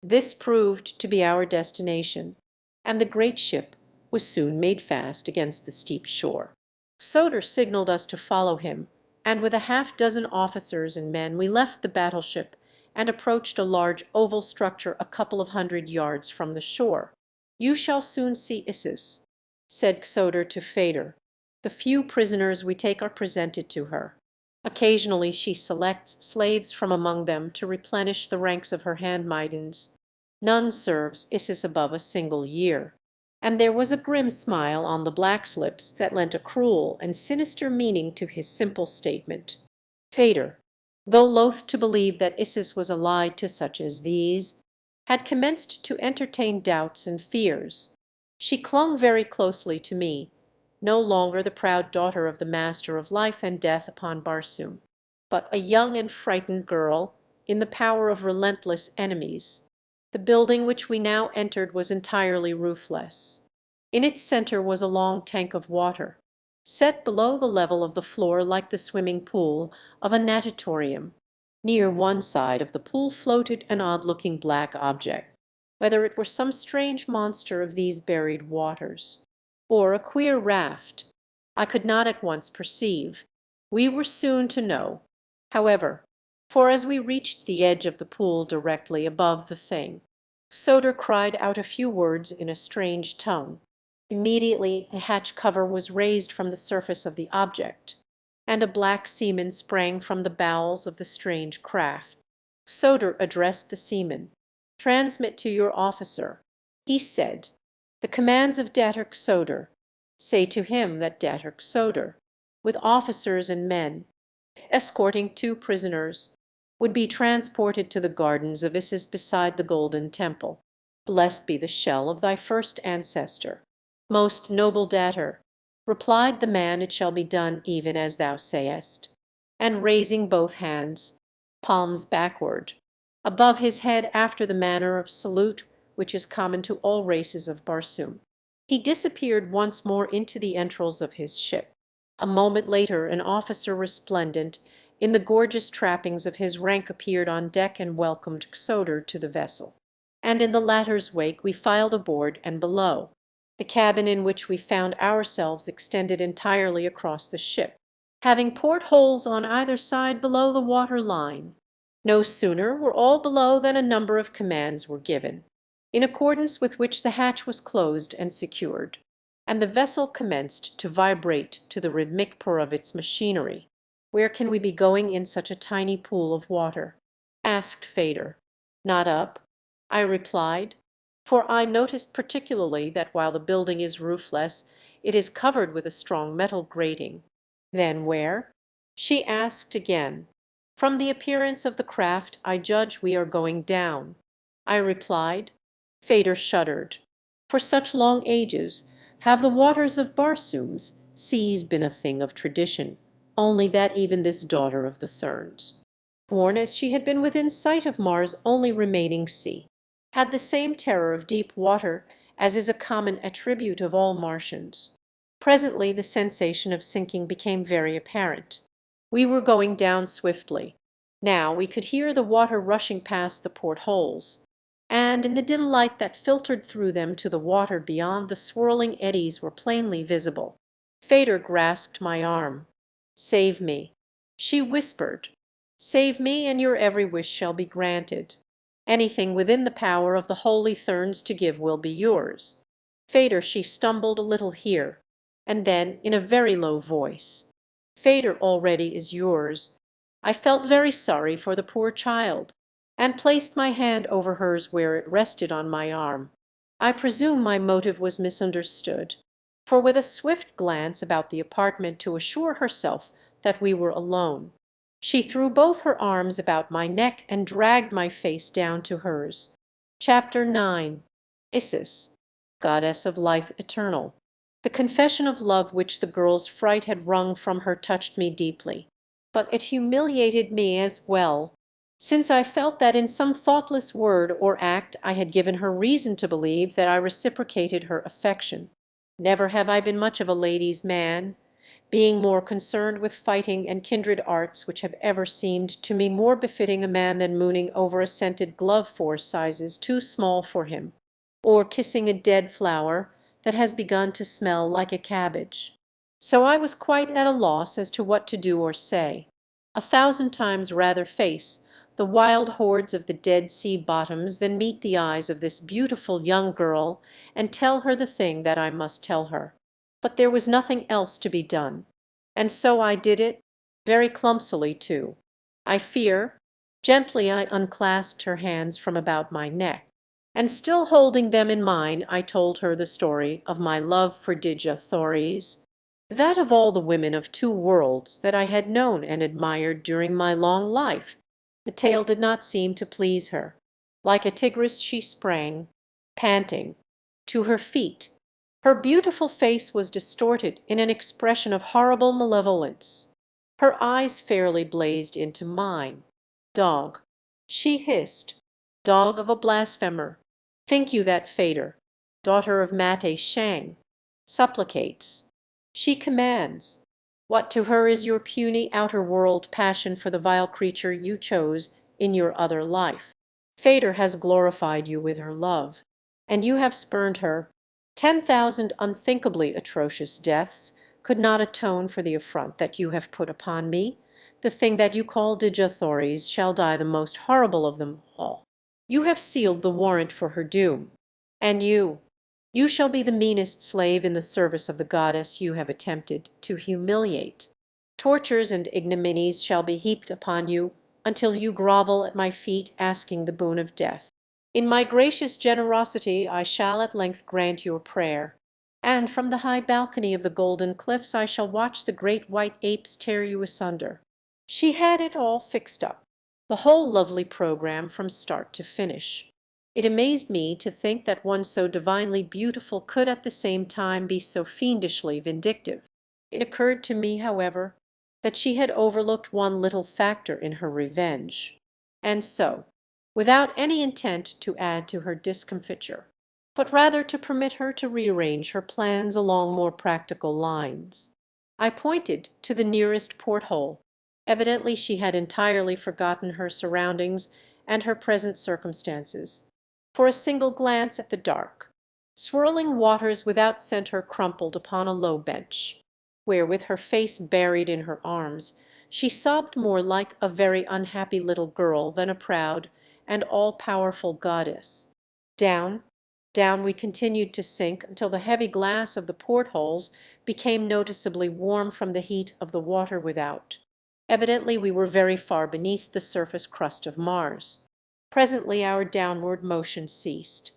This proved to be our destination, and the great ship was soon made fast against the steep shore. Soder signaled us to follow him, and with a half-dozen officers and men we left the battleship and approached a large oval structure a couple of 100 yards from the shore. "You shall soon see Isis," said Soder to Fader. "The few prisoners we take are presented to her. Occasionally she selects slaves from among them to replenish the ranks of her handmaidens. None serves Isis above a single year." And there was a grim smile on the black's lips that lent a cruel and sinister meaning to his simple statement. Fader, though loath to believe that Isis was allied to such as these, had commenced to entertain doubts and fears. She clung very closely to me, no longer the proud daughter of the master of life and death upon Barsoom, but a young and frightened girl in the power of relentless enemies. The building which we now entered was entirely roofless. In its center was a long tank of water, set below the level of the floor like the swimming pool of a natatorium. Near one side of the pool floated an odd-looking black object, whether it were some strange monster of these buried waters, or a queer raft, I could not at once perceive. We were soon to know, however, for as we reached the edge of the pool directly above the thing, Soder cried out a few words in a strange tongue. Immediately a hatch cover was raised from the surface of the object. and a black seaman sprang from the bowels of the strange craft. Sodor addressed the seaman. "Transmit to your officer," he said, "the commands of Daturk Sodor. Say to him that Daturk Sodor, with officers and men, escorting 2 prisoners, would be transported to the gardens of Isis beside the Golden Temple. Blessed be the shell of thy first ancestor." "Most noble Datur," replied the man, "it shall be done even as thou sayest." And raising both hands, palms backward, above his head after the manner of salute which is common to all races of Barsoom, he disappeared once more into the entrails of his ship. A moment later an officer resplendent in the gorgeous trappings of his rank appeared on deck and welcomed Sodor to the vessel, and in the latter's wake we filed aboard and below. The cabin in which we found ourselves extended entirely across the ship, having port-holes on either side below the water line. No sooner were all below than a number of commands were given, in accordance with which the hatch was closed and secured, and the vessel commenced to vibrate to the rhythmic purr of its machinery. "Where can we be going in such a tiny pool of water?" asked Fader. "Not up," I replied, for I noticed particularly that while the building is roofless, it is covered with a strong metal grating. "Then where?" she asked again. "From the appearance of the craft I judge we are going down," I replied. Fader shuddered. For such long ages have the waters of Barsoom's seas been a thing of tradition, only that even this daughter of the Therns, born as she had been within sight of Mars' only remaining sea, had the same terror of deep water as is a common attribute of all Martians. Presently the sensation of sinking became very apparent. We were going down swiftly. Now we could hear the water rushing past the port-holes, and in the dim light that filtered through them to the water beyond, the swirling eddies were plainly visible. Fader grasped my arm. "Save me," she whispered. "Save me, and your every wish shall be granted. Anything within the power of the holy Therns to give will be yours." "Fader," she stumbled a little here, and then in a very low voice, "Fader already is yours." I felt very sorry for the poor child, and placed my hand over hers where it rested on my arm. I presume my motive was misunderstood, for with a swift glance about the apartment to assure herself that we were alone, she threw both her arms about my neck and dragged my face down to hers. Chapter 9. Isis, Goddess of Life Eternal. The confession of love which the girl's fright had wrung from her touched me deeply, but it humiliated me as well, since I felt that in some thoughtless word or act I had given her reason to believe that I reciprocated her affection. Never have I been much of a ladies' man, being more concerned with fighting and kindred arts which have ever seemed to me more befitting a man than mooning over a scented glove 4 sizes too small for him, or kissing a dead flower that has begun to smell like a cabbage. So I was quite at a loss as to what to do or say. 1,000 times rather face the wild hordes of the Dead Sea bottoms than meet the eyes of this beautiful young girl and tell her the thing that I must tell her. But there was nothing else to be done, and so I did it, very clumsily too, I fear. Gently I unclasped her hands from about my neck, and still holding them in mine I told her the story of my love for Dejah that of all the women of 2 worlds that I had known and admired during my long life. The tale did not seem to please her. Like a tigress she sprang, panting, to her feet. Her beautiful face was distorted in an expression of horrible malevolence. Her eyes fairly blazed into mine. "Dog," she hissed, "dog of a blasphemer, think you that Fader, daughter of Mate Shang, supplicates? She commands. What to her is your puny outer world passion for the vile creature you chose in your other life? Fader has glorified you with her love, and you have spurned her. 10,000 unthinkably atrocious deaths could not atone for the affront that you have put upon me. The thing that you call Dejah shall die the most horrible of them all. You have sealed the warrant for her doom, and you shall be the meanest slave in the service of the goddess you have attempted to humiliate." Tortures and ignominies shall be heaped upon you until you grovel at my feet asking the boon of death. In my gracious generosity I shall at length grant your prayer, and from the high balcony of the golden cliffs I shall watch the great white apes tear you asunder." She had it all fixed up, the whole lovely programme from start to finish. It amazed me to think that one so divinely beautiful could at the same time be so fiendishly vindictive. It occurred to me, however, that she had overlooked one little factor in her revenge, and so, without any intent to add to her discomfiture, but rather to permit her to rearrange her plans along more practical lines, I pointed to the nearest porthole. Evidently she had entirely forgotten her surroundings and her present circumstances. For a single glance at the dark, swirling waters without centre crumpled upon a low bench, where with her face buried in her arms she sobbed more like a very unhappy little girl than a proud and all-powerful goddess. Down, down we continued to sink until the heavy glass of the portholes became noticeably warm from the heat of the water without. Evidently we were very far beneath the surface crust of Mars. Presently our downward motion ceased,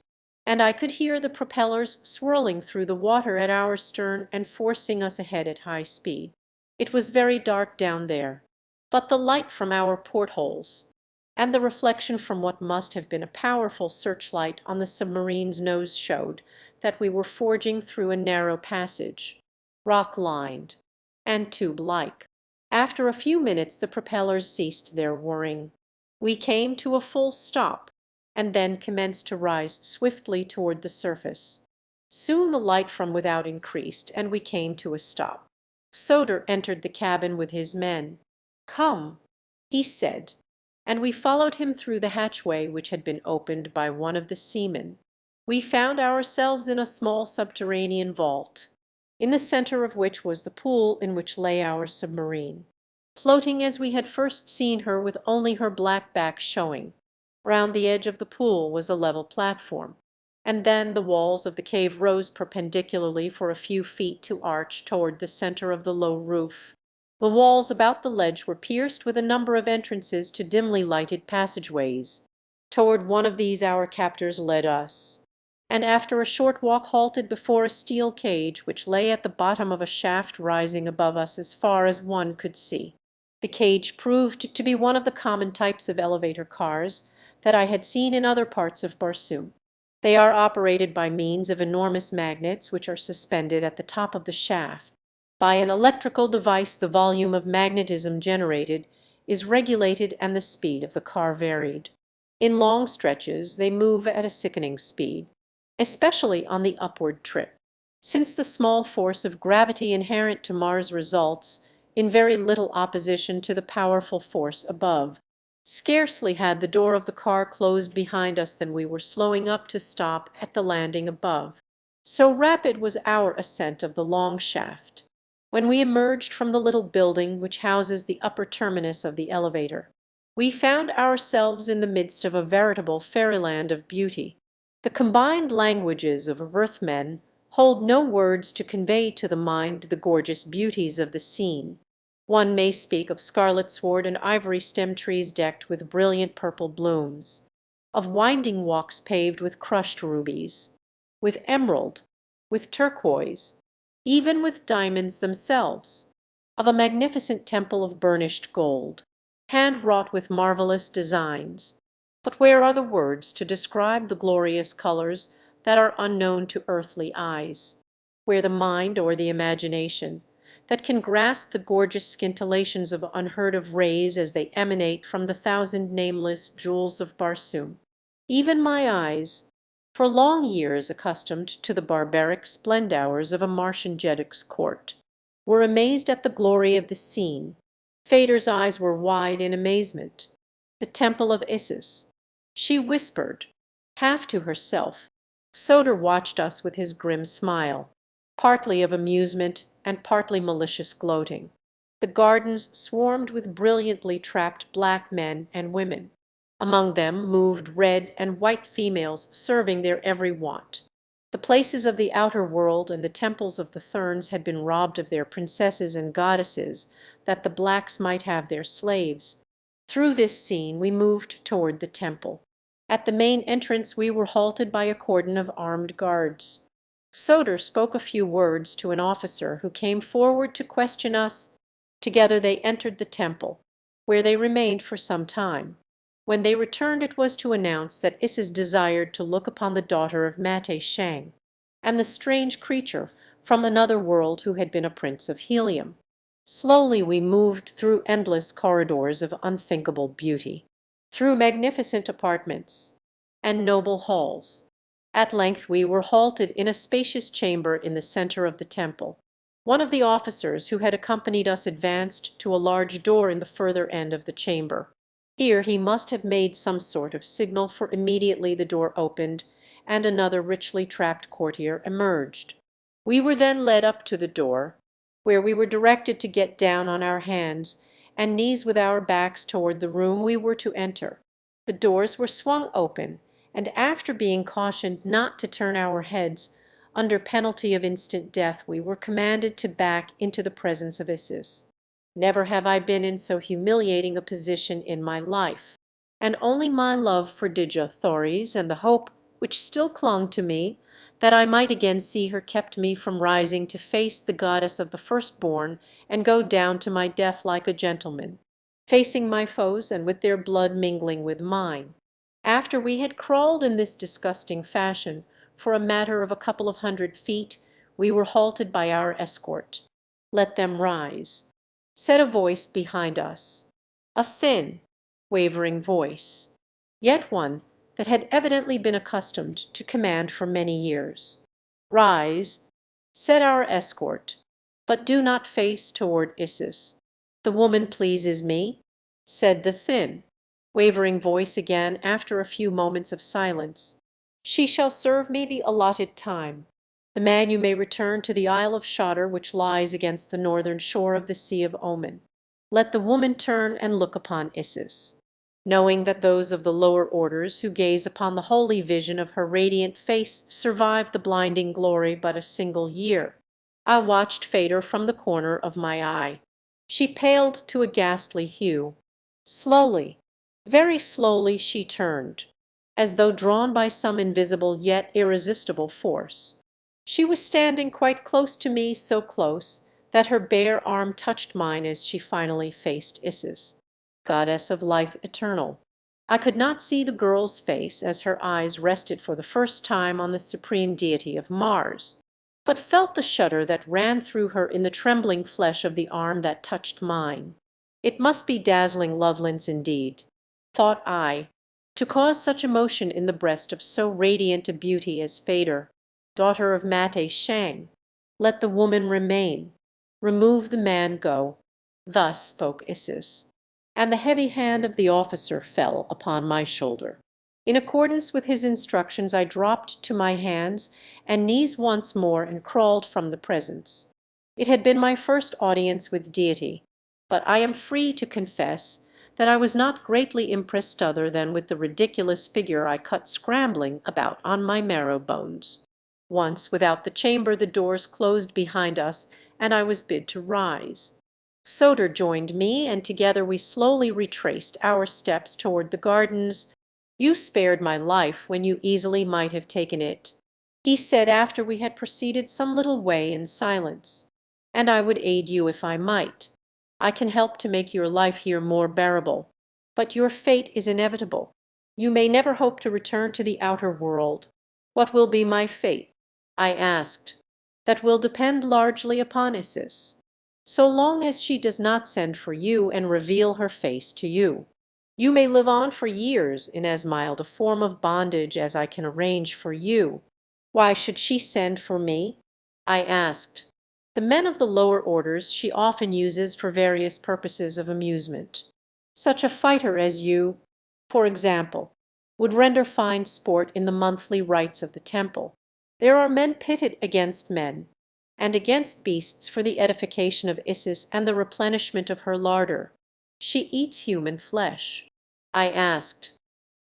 and I could hear the propellers swirling through the water at our stern and forcing us ahead at high speed. It was very dark down there, but the light from our portholes, and the reflection from what must have been a powerful searchlight on the submarine's nose showed that we were forging through a narrow passage, rock-lined and tube-like. After a few minutes the propellers ceased their whirring. We came to a full stop, and then commenced to rise swiftly toward the surface. Soon the light from without increased, and we came to a stop. Soder entered the cabin with his men. "Come," he said, and we followed him through the hatchway which had been opened by one of the seamen. We found ourselves in a small subterranean vault, in the center of which was the pool in which lay our submarine, floating as we had first seen her with only her black back showing. Round the edge of the pool was a level platform, and then the walls of the cave rose perpendicularly for a few feet to arch toward the center of the low roof. The walls about the ledge were pierced with a number of entrances to dimly lighted passageways. Toward one of these our captors led us, and after a short walk halted before a steel cage which lay at the bottom of a shaft rising above us as far as one could see. The cage proved to be one of the common types of elevator cars that I had seen in other parts of Barsoom. They are operated by means of enormous magnets which are suspended at the top of the shaft. By an electrical device the volume of magnetism generated is regulated and the speed of the car varied. In long stretches they move at a sickening speed, especially on the upward trip, since the small force of gravity inherent to Mars results in very little opposition to the powerful force above. Scarcely had the door of the car closed behind us than we were slowing up to stop at the landing above. So rapid was our ascent of the long shaft. When we emerged from the little building which houses the upper terminus of the elevator, we found ourselves in the midst of a veritable fairyland of beauty. The combined languages of Earthmen hold no words to convey to the mind the gorgeous beauties of the scene. One may speak of scarlet sward and ivory stem trees decked with brilliant purple blooms, of winding walks paved with crushed rubies, with emerald, with turquoise, even with diamonds themselves, of a magnificent temple of burnished gold, hand-wrought with marvelous designs. But where are the words to describe the glorious colors that are unknown to earthly eyes? Where the mind or the imagination that can grasp the gorgeous scintillations of unheard-of rays as they emanate from the thousand nameless jewels of Barsoom? Even my eyes, for long years accustomed to the barbaric splendors of a Martian jedik's court, were amazed at the glory of the scene. Fader's eyes were wide in amazement. The temple of Isis, she whispered, half to herself. Soder watched us with his grim smile, partly of amusement and partly malicious gloating. The gardens swarmed with brilliantly trapped black men and women. Among them moved red and white females serving their every want. The places of the outer world and the temples of the Therns had been robbed of their princesses and goddesses that the blacks might have their slaves. Through this scene we moved toward the temple. At the main entrance we were halted by a cordon of armed guards. Soter spoke a few words to an officer who came forward to question us. Together they entered the temple, where they remained for some time. When they returned it was to announce that Isis desired to look upon the daughter of Mate Shang, and the strange creature from another world who had been a prince of Helium. Slowly we moved through endless corridors of unthinkable beauty, through magnificent apartments and noble halls. At length we were halted in a spacious chamber in the center of the temple. One of the officers who had accompanied us advanced to a large door in the further end of the chamber. Here he must have made some sort of signal, for immediately the door opened and another richly trapped courtier emerged. We were then led up to the door, where we were directed to get down on our hands and knees with our backs toward the room we were to enter. The doors were swung open, and after being cautioned not to turn our heads, under penalty of instant death, we were commanded to back into the presence of Isis. Never have I been in so humiliating a position in my life, and only my love for Dija Thoris and the hope which still clung to me that I might again see her kept me from rising to face the goddess of the firstborn and go down to my death like a gentleman, facing my foes and with their blood mingling with mine. After we had crawled in this disgusting fashion for a matter of a couple of 100 feet, we were halted by our escort. "Let them rise," said a voice behind us, a thin, wavering voice, yet one that had evidently been accustomed to command for many years. "Rise," said our escort, "but do not face toward Isis." "The woman pleases me," said the thin, wavering voice again after a few moments of silence. "She shall serve me the allotted time. The man you may return to the Isle of Shadr, which lies against the northern shore of the Sea of Oman. Let the woman turn and look upon Isis." Knowing that those of the lower orders who gaze upon the holy vision of her radiant face survive the blinding glory but a single year, I watched Phaedra from the corner of my eye. She paled to a ghastly hue. Slowly, very slowly she turned, as though drawn by some invisible yet irresistible force. She was standing quite close to me, so close that her bare arm touched mine as she finally faced Isis, goddess of life eternal. I could not see the girl's face as her eyes rested for the first time on the supreme deity of Mars, but felt the shudder that ran through her in the trembling flesh of the arm that touched mine. It must be dazzling loveliness indeed, thought I, to cause such emotion in the breast of so radiant a beauty as Phaedra, daughter of Mate Shang. "Let the woman remain. Remove the man, go." Thus spoke Isis, and the heavy hand of the officer fell upon my shoulder. In accordance with his instructions I dropped to my hands and knees once more and crawled from the presence. It had been my first audience with deity, but I am free to confess that I was not greatly impressed other than with the ridiculous figure I cut scrambling about on my marrow bones. Once without the chamber the doors closed behind us and I was bid to rise. Soter joined me, and together we slowly retraced our steps toward the gardens. "You spared my life when you easily might have taken it," he said after we had proceeded some little way in silence, "and I would aid you if I might. I can help to make your life here more bearable. But your fate is inevitable. You may never hope to return to the outer world." "What will be my fate?" I asked. "That will depend largely upon Isis. So long as she does not send for you and reveal her face to you, you may live on for years in as mild a form of bondage as I can arrange for you." "Why should she send for me?" I asked. "The men of the lower orders she often uses for various purposes of amusement. Such a fighter as you, for example, would render fine sport in the monthly rites of the temple. There are men pitted against men, and against beasts for the edification of Isis and the replenishment of her larder. She eats human flesh." I asked,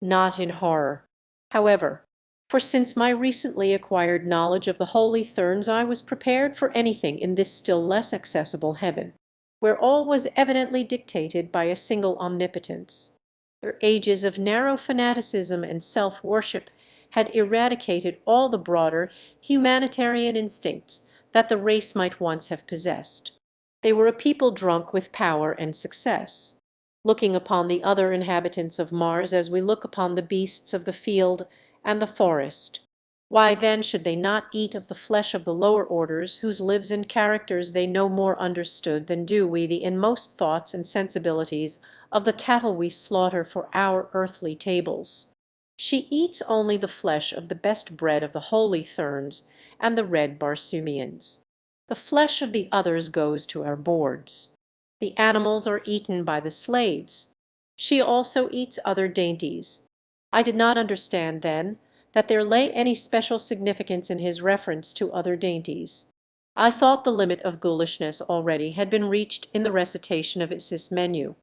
not in horror, however, for since my recently acquired knowledge of the holy Therns I was prepared for anything in this still less accessible heaven. where all was evidently dictated by a single omnipotence. Their ages of narrow fanaticism and self-worship had eradicated all the broader humanitarian instincts that the race might once have possessed. They were a people drunk with power and success, looking upon the other inhabitants of Mars as we look upon the beasts of the field and the forest. Why then should they not eat of the flesh of the lower orders, whose lives and characters they no more understood than do we the inmost thoughts and sensibilities of the cattle we slaughter for our earthly tables? She eats only the flesh of the best bred of the holy Therns and the red Barsoomians. The flesh of the others goes to our boards. The animals are eaten by the slaves. She also eats other dainties. I did not understand then that there lay any special significance in his reference to other dainties. I thought the limit of ghoulishness already had been reached in the recitation of Isis's menu.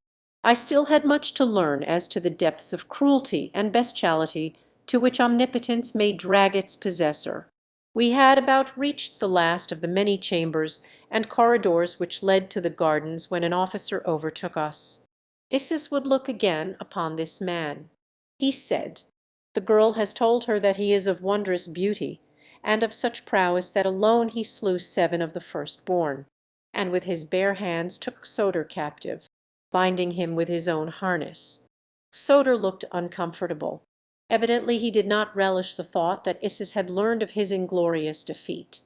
I still had much to learn as to the depths of cruelty and bestiality to which omnipotence may drag its possessor. We had about reached the last of the many chambers and corridors which led to the gardens when an officer overtook us. Isis would look again upon this man. He said, "The girl has told her that he is of wondrous beauty, and of such prowess that alone he slew 7 of the firstborn, and with his bare hands took Sodor captive, binding him with his own harness." Sodor looked uncomfortable. Evidently he did not relish the thought that Isis had learned of his inglorious defeat.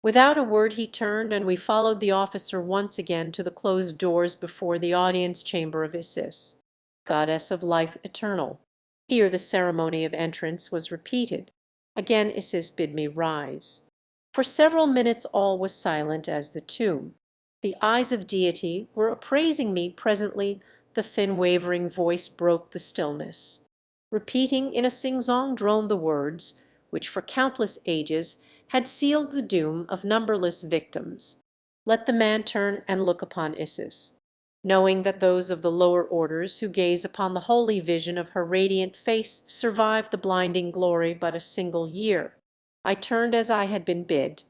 Without a word he turned, and we followed the officer once again to the closed doors before the audience chamber of Isis, goddess of life eternal. Here the ceremony of entrance was repeated. Again Isis bid me rise. For several minutes all was silent as the tomb. The eyes of deity were appraising me. Presently the thin wavering voice broke the stillness, repeating in a sing-song drone the words which for countless ages had sealed the doom of numberless victims. Let the man turn and look upon Isis, knowing that those of the lower orders who gaze upon the holy vision of her radiant face survive the blinding glory but a single year. I turned as I had been bid,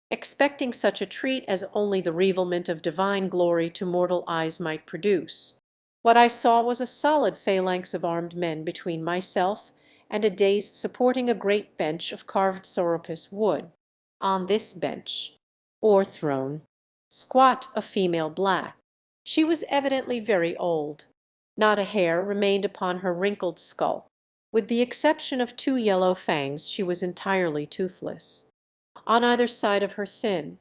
expecting such a treat as only the revealment of divine glory to mortal eyes might produce. What I saw was a solid phalanx of armed men between myself and a dais supporting a great bench of carved sorapus wood. On this bench, or throne, squat a female black. She was evidently very old. Not a hair remained upon her wrinkled skull. With the exception of 2 yellow fangs, she was entirely toothless. On either side of her thin,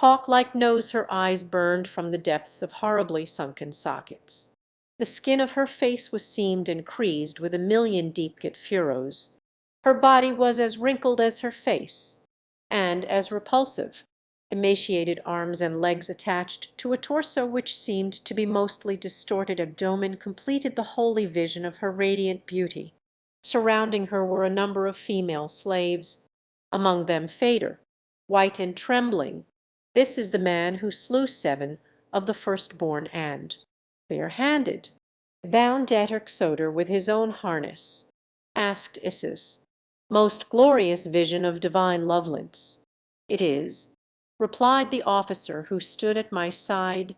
hawk-like nose her eyes burned from the depths of horribly sunken sockets. The skin of her face was seamed and creased with a million deep-cut furrows. Her body was as wrinkled as her face, and as repulsive. Emaciated arms and legs attached to a torso which seemed to be mostly distorted abdomen completed the holy vision of her radiant beauty. Surrounding her were a number of female slaves, among them Phaedr, white and trembling. This is the man who slew 7 of the firstborn and, bare-handed, bound Datrix Sodor with his own harness. Asked Isis, "Most glorious vision of divine loveliness." "It is," replied the officer who stood at my side.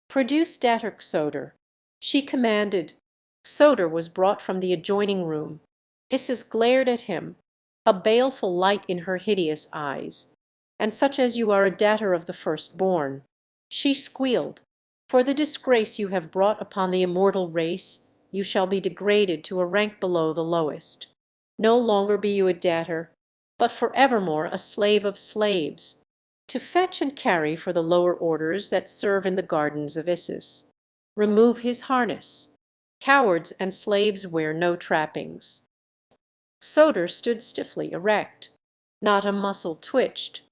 "Produce Datrix Sodor." She commanded. Sodor was brought from the adjoining room. Isis glared at him, a baleful light in her hideous eyes. "And such as you are a dater of the firstborn." She squealed, "For the disgrace you have brought upon the immortal race, you shall be degraded to a rank below the lowest. No longer be you a dater, but for evermore a slave of slaves, to fetch and carry for the lower orders that serve in the gardens of Isis. Remove his harness. Cowards and slaves wear no trappings." Sodor stood stiffly erect. Not a muscle twitched,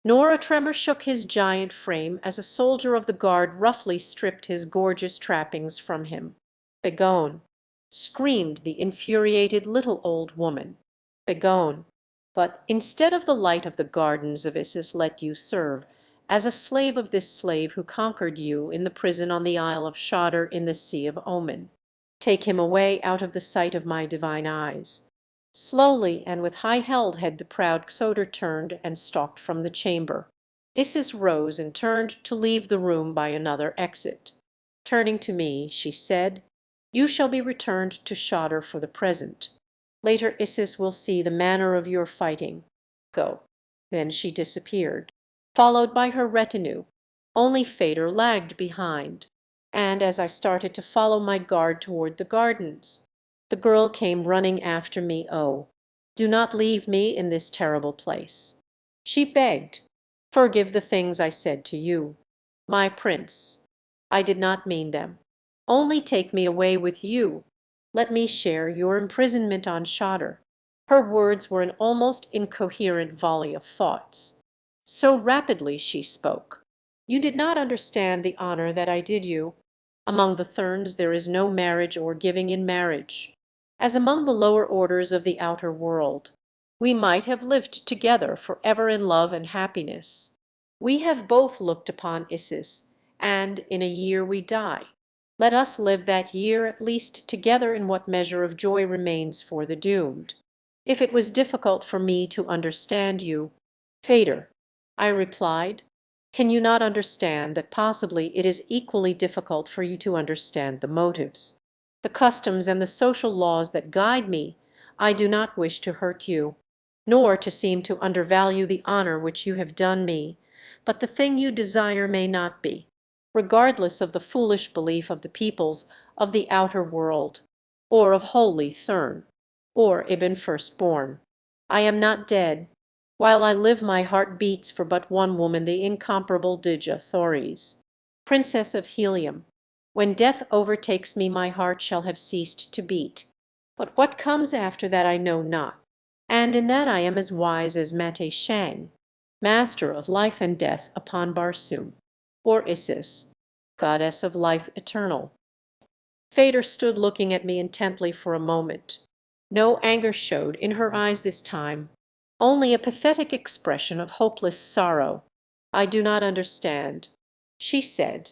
nor a tremor shook his giant frame as a soldier of the guard roughly stripped his gorgeous trappings from him. "Begone!" screamed the infuriated little old woman. "Begone! But instead of the light of the gardens of Isis let you serve, as a slave of this slave who conquered you in the prison on the Isle of Shadr in the Sea of Omen. Take him away out of the sight of my divine eyes." Slowly and with high-held head the proud Sodor turned and stalked from the chamber. Isis rose and turned to leave the room by another exit. Turning to me, she said, "You shall be returned to Shadr for the present. Later Isis will see the manner of your fighting. Go." Then she disappeared, followed by her retinue. Only Phaedr lagged behind, and as I started to follow my guard toward the gardens, the girl came running after me. "Oh, do not leave me in this terrible place," she begged. "Forgive the things I said to you, my prince. I did not mean them. Only take me away with you. Let me share your imprisonment on Shadr." Her words were an almost incoherent volley of thoughts. So rapidly she spoke. "You did not understand the honor that I did you. Among the Therns there is no marriage or giving in marriage. As among the lower orders of the outer world, we might have lived together forever in love and happiness. We have both looked upon Isis, and in a year we die. Let us live that year at least together in what measure of joy remains for the doomed." If it was difficult for me to understand you, Phaedr, I replied, can you not understand that possibly it is equally difficult for you to understand the motives, the customs and the social laws that guide me? I do not wish to hurt you, nor to seem to undervalue the honor which you have done me, but the thing you desire may not be, regardless of the foolish belief of the peoples of the outer world, or of holy Thurn, or Ibn Firstborn. I am not dead. While I live my heart beats for but one woman, the incomparable Dija Thoris, Princess of Helium. When death overtakes me my heart shall have ceased to beat. But what comes after that I know not, and in that I am as wise as Mate Shang, master of life and death upon Barsoom, or Isis, goddess of life eternal. Phaedr stood looking at me intently for a moment. No anger showed in her eyes this time, only a pathetic expression of hopeless sorrow. "I do not understand," she said,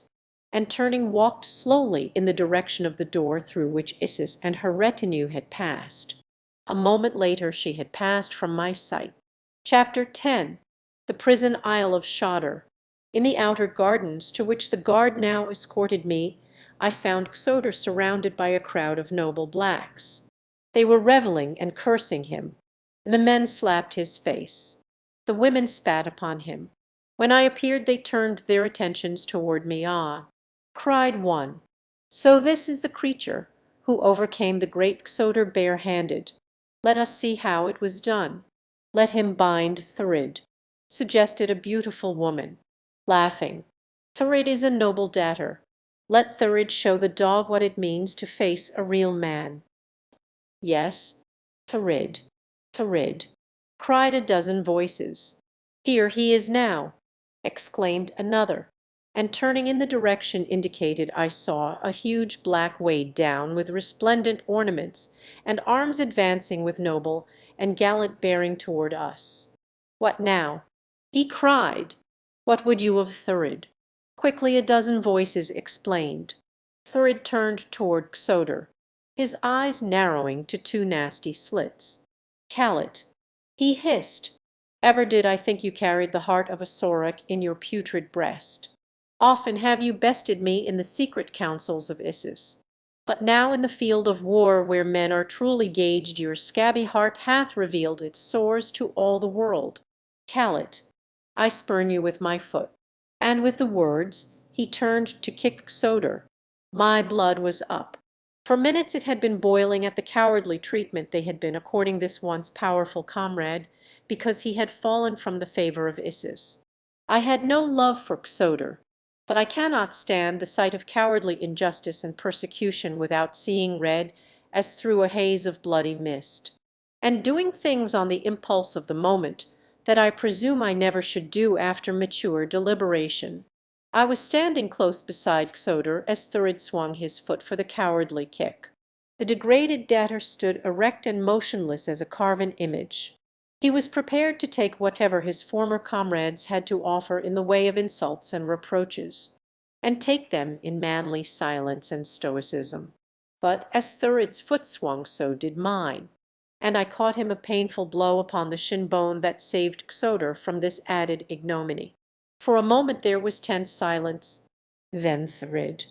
and turning walked slowly in the direction of the door through which Isis and her retinue had passed. A moment later she had passed from my sight. Chapter 10. The Prison Isle of Shadr. In the outer gardens, to which the guard now escorted me, I found Xodr surrounded by a crowd of noble blacks. They were reveling and cursing him. The men slapped his face. The women spat upon him. When I appeared they turned their attentions toward me. "Ah," cried one, "so this is the creature who overcame the great Xodr bare-handed. Let us see how it was done." "Let him bind Thurid," suggested a beautiful woman, laughing. "Thurid is a noble datter. Let Thurid show the dog what it means to face a real man." "Yes, Thurid, Thurid," cried a dozen voices. "Here he is now," exclaimed another, and turning in the direction indicated I saw a huge black weighed down with resplendent ornaments, and arms advancing with noble and gallant bearing toward us. "What now?" he cried. "What would you of Thurid?" Quickly a dozen voices explained. Thurid turned toward Xodr, his eyes narrowing to two nasty slits. "Callet," he hissed, "ever did I think you carried the heart of a Sorach in your putrid breast. Often have you bested me in the secret councils of Isis, but now in the field of war where men are truly gauged your scabby heart hath revealed its sores to all the world. Callet, I spurn you with my foot." And with the words he turned to kick Xodr. My blood was up. For minutes it had been boiling at the cowardly treatment they had been according this once powerful comrade, because he had fallen from the favor of Isis. I had no love for Xodr, but I cannot stand the sight of cowardly injustice and persecution without seeing red as through a haze of bloody mist, and doing things on the impulse of the moment that I presume I never should do after mature deliberation. I was standing close beside Xodr as Thurid swung his foot for the cowardly kick. The degraded datter stood erect and motionless as a carven image. He was prepared to take whatever his former comrades had to offer in the way of insults and reproaches, and take them in manly silence and stoicism. But as Thurid's foot swung, so did mine, and I caught him a painful blow upon the shin bone that saved Xodr from this added ignominy. For a moment there was tense silence. Then Thurid,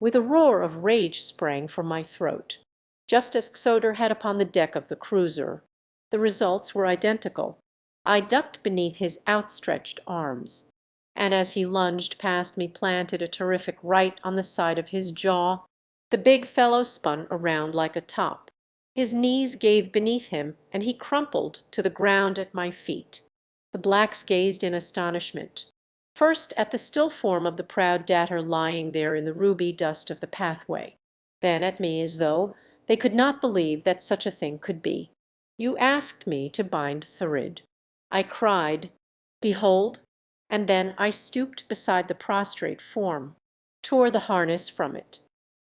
with a roar of rage sprang from my throat, just as Xoder had upon the deck of the cruiser. The results were identical. I ducked beneath his outstretched arms, and as he lunged past me planted a terrific right on the side of his jaw. The big fellow spun around like a top. His knees gave beneath him, and he crumpled to the ground at my feet. The blacks gazed in astonishment, first at the still form of the proud datter lying there in the ruby dust of the pathway, then at me as though they could not believe that such a thing could be. "You asked me to bind Thurid," I cried. "Behold!" And then I stooped beside the prostrate form, tore the harness from it,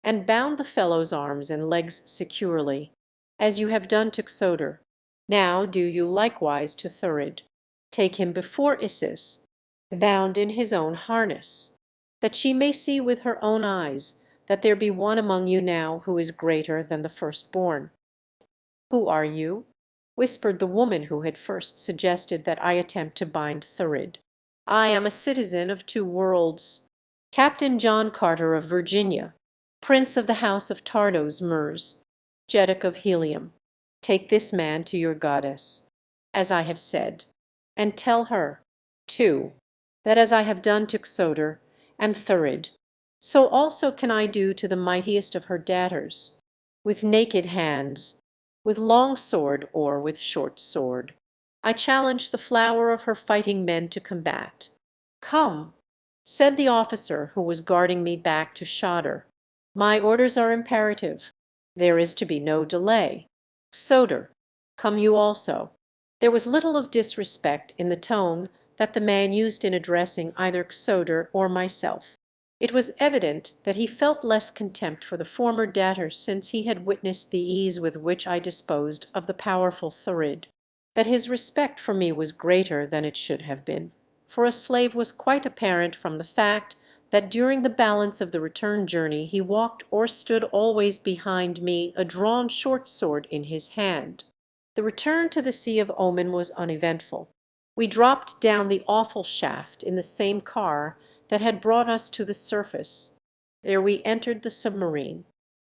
and bound the fellow's arms and legs securely. "As you have done to Xoder, now do you likewise to Thurid. Take him before Isis, bound in his own harness, that she may see with her own eyes that there be one among you now who is greater than the firstborn." "Who are you?" whispered the woman who had first suggested that I attempt to bind Thurid. "I am a citizen of two worlds, Captain John Carter of Virginia, Prince of the House of Tardos Mers, Jeddak of Helium. Take this man to your goddess, as I have said, and tell her, too, that as I have done to Xoder and Thurid, so also can I do to the mightiest of her daughters, with naked hands, with long sword or with short sword. I challenge the flower of her fighting men to combat." "Come," said the officer who was guarding me back to Xoder. "My orders are imperative. There is to be no delay. Xoder, come you also." There was little of disrespect in the tone that the man used in addressing either Xoder or myself. It was evident that he felt less contempt for the former datter since he had witnessed the ease with which I disposed of the powerful Thurid, that his respect for me was greater than it should have been, for a slave was quite apparent from the fact that during the balance of the return journey he walked or stood always behind me, a drawn short sword in his hand. The return to the Sea of Oman was uneventful. We dropped down the awful shaft in the same car that had brought us to the surface. There we entered the submarine,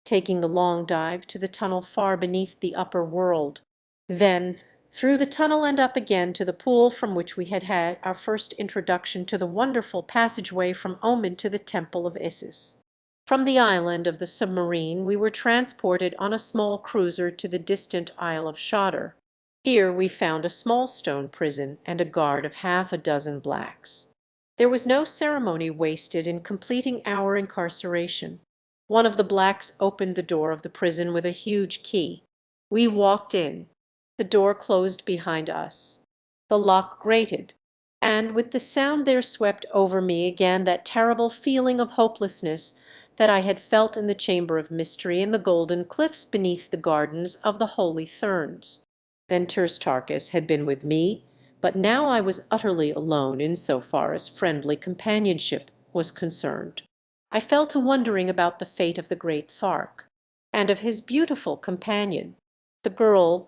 taking the long dive to the tunnel far beneath the upper world, then through the tunnel and up again to the pool from which we had had our first introduction to the wonderful passageway from Oman to the Temple of Isis. From the island of the submarine we were transported on a small cruiser to the distant Isle of Xoder. Here we found a small stone prison and a guard of half a dozen blacks. There was no ceremony wasted in completing our incarceration. One of the blacks opened the door of the prison with a huge key. We walked in. The door closed behind us. The lock grated, and with the sound there swept over me again that terrible feeling of hopelessness that I had felt in the chamber of mystery in the golden cliffs beneath the gardens of the holy Therns. Then Terstarchus had been with me, but now I was utterly alone in so far as friendly companionship was concerned. I fell to wondering about the fate of the great Thark, and of his beautiful companion, the girl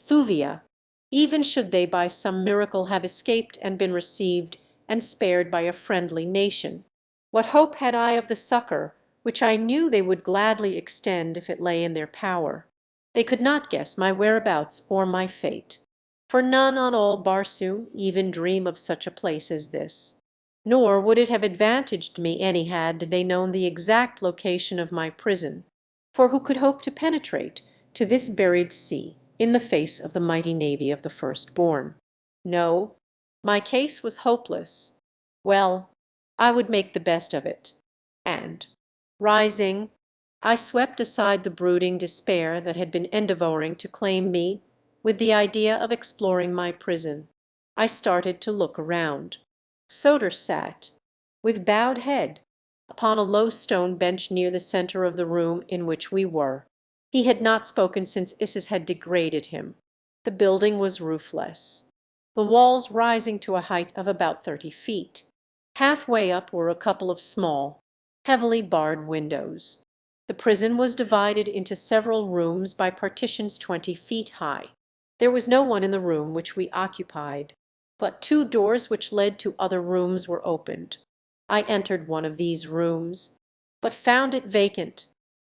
Thuvia, even should they by some miracle have escaped and been received and spared by a friendly nation. What hope had I of the succor which I knew they would gladly extend if it lay in their power? They could not guess my whereabouts or my fate, for none on all Barsoom even dream of such a place as this. Nor would it have advantaged me any had they known the exact location of my prison, for who could hope to penetrate to this buried sea in the face of the mighty navy of the firstborn? No, my case was hopeless. Well, I would make the best of it. And, rising, I swept aside the brooding despair that had been endeavoring to claim me with the idea of exploring my prison. I started to look around. Xoder sat, with bowed head, upon a low stone bench near the center of the room in which we were. He had not spoken since Isis had degraded him. The building was roofless, the walls rising to a height of about 30 feet. Halfway up were a couple of small, heavily barred windows. The prison was divided into several rooms by partitions 20 feet high. There was no one in the room which we occupied, but two doors which led to other rooms were opened. I entered one of these rooms. but found it vacant.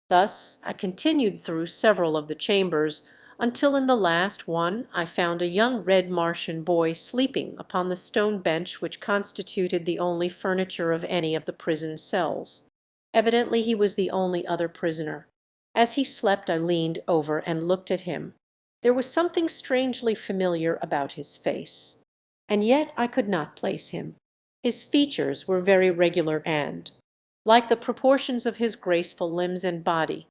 Thus I continued through several of the chambers, until in the last one I found a young red Martian boy sleeping upon the stone bench which constituted the only furniture of any of the prison cells. Evidently he was the only other prisoner. As he slept I leaned over and looked at him. There was something strangely familiar about his face, and yet I could not place him. His features were very regular and, like the proportions of his graceful limbs and body,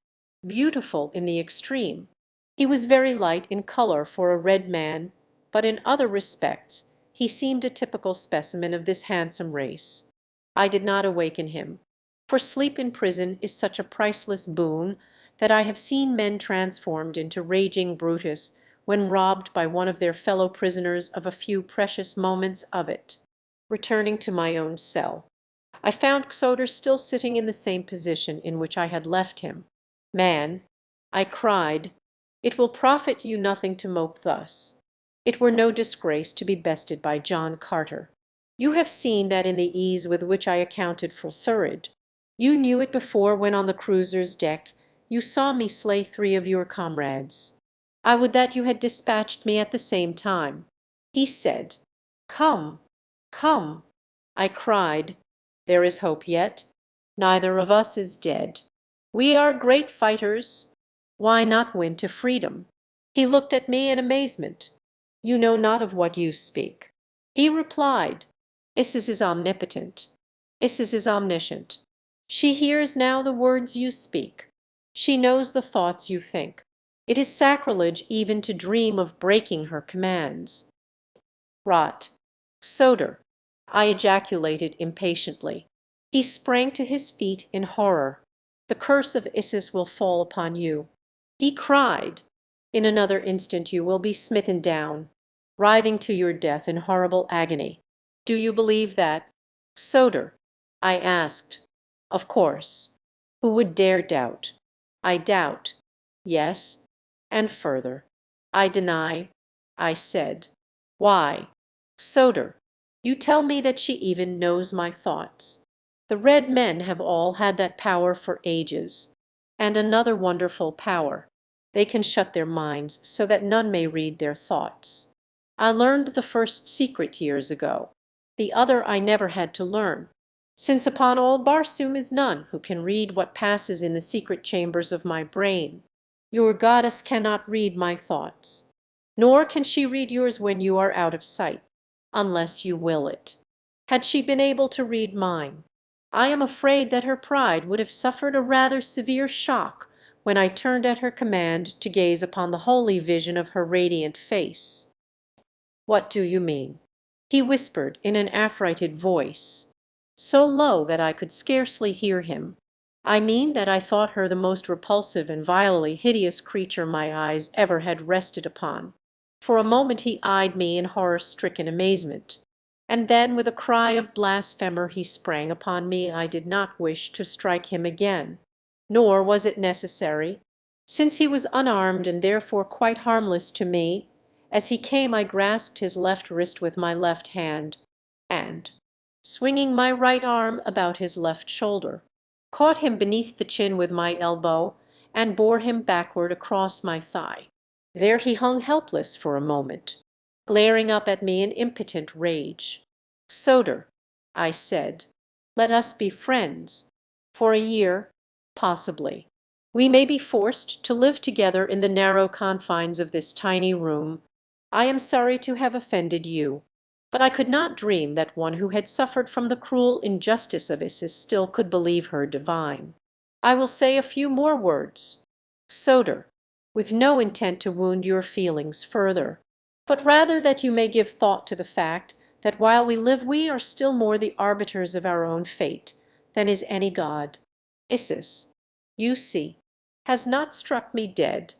beautiful in the extreme. He was very light in color for a red man, but in other respects he seemed a typical specimen of this handsome race. I did not awaken him, for sleep in prison is such a priceless boon that I have seen men transformed into raging Brutus when robbed by one of their fellow prisoners of a few precious moments of it. Returning to my own cell, I found Soter still sitting in the same position in which I had left him. "Man," I cried, "it will profit you nothing to mope thus. It were no disgrace to be bested by John Carter. You have seen that in the ease with which I accounted for Thurid. You knew it before when on the cruiser's deck you saw me slay 3 of your comrades. I would that you had dispatched me at the same time." He said, "Come, come." I cried, "There is hope yet. Neither of us is dead. We are great fighters. Why not win to freedom?" He looked at me in amazement. "You know not of what you speak." He replied, "Isis is omnipotent. Isis is omniscient. She hears now the words you speak. She knows the thoughts you think. It is sacrilege even to dream of breaking her commands." "Rot. Soter," I ejaculated impatiently. He sprang to his feet in horror. "The curse of Isis will fall upon you," he cried. "In another instant you will be smitten down, writhing to your death in horrible agony. Do you believe that?" "Soter," I asked. "Of course. Who would dare doubt?" "I doubt." "Yes, and further." "I deny," I said. "Why?" "Soter, you tell me that she even knows my thoughts. The red men have all had that power for ages. And another wonderful power: they can shut their minds so that none may read their thoughts. I learned the first secret years ago. The other I never had to learn, since upon all Barsoom is none who can read what passes in the secret chambers of my brain. Your goddess cannot read my thoughts, nor can she read yours when you are out of sight, unless you will it. Had she been able to read mine, I am afraid that her pride would have suffered a rather severe shock when I turned at her command to gaze upon the holy vision of her radiant face." "What do you mean?" he whispered in an affrighted voice, so low that I could scarcely hear him. "I mean that I thought her the most repulsive and vilely hideous creature my eyes ever had rested upon." For a moment he eyed me in horror-stricken amazement, and then with a cry of blasphemer he sprang upon me. I did not wish to strike him again, nor was it necessary, since he was unarmed and therefore quite harmless to me. As he came I grasped his left wrist with my left hand, and, swinging my right arm about his left shoulder, caught him beneath the chin with my elbow and bore him backward across my thigh. There he hung helpless for a moment, glaring up at me in impotent rage. "Soter," I said, "let us be friends. For a year, possibly, we may be forced to live together in the narrow confines of this tiny room. I am sorry to have offended you, but I could not dream that one who had suffered from the cruel injustice of Isis still could believe her divine. I will say a few more words, Soter, with no intent to wound your feelings further, but rather that you may give thought to the fact that while we live we are still more the arbiters of our own fate than is any god. Isis, you see, has not struck me dead,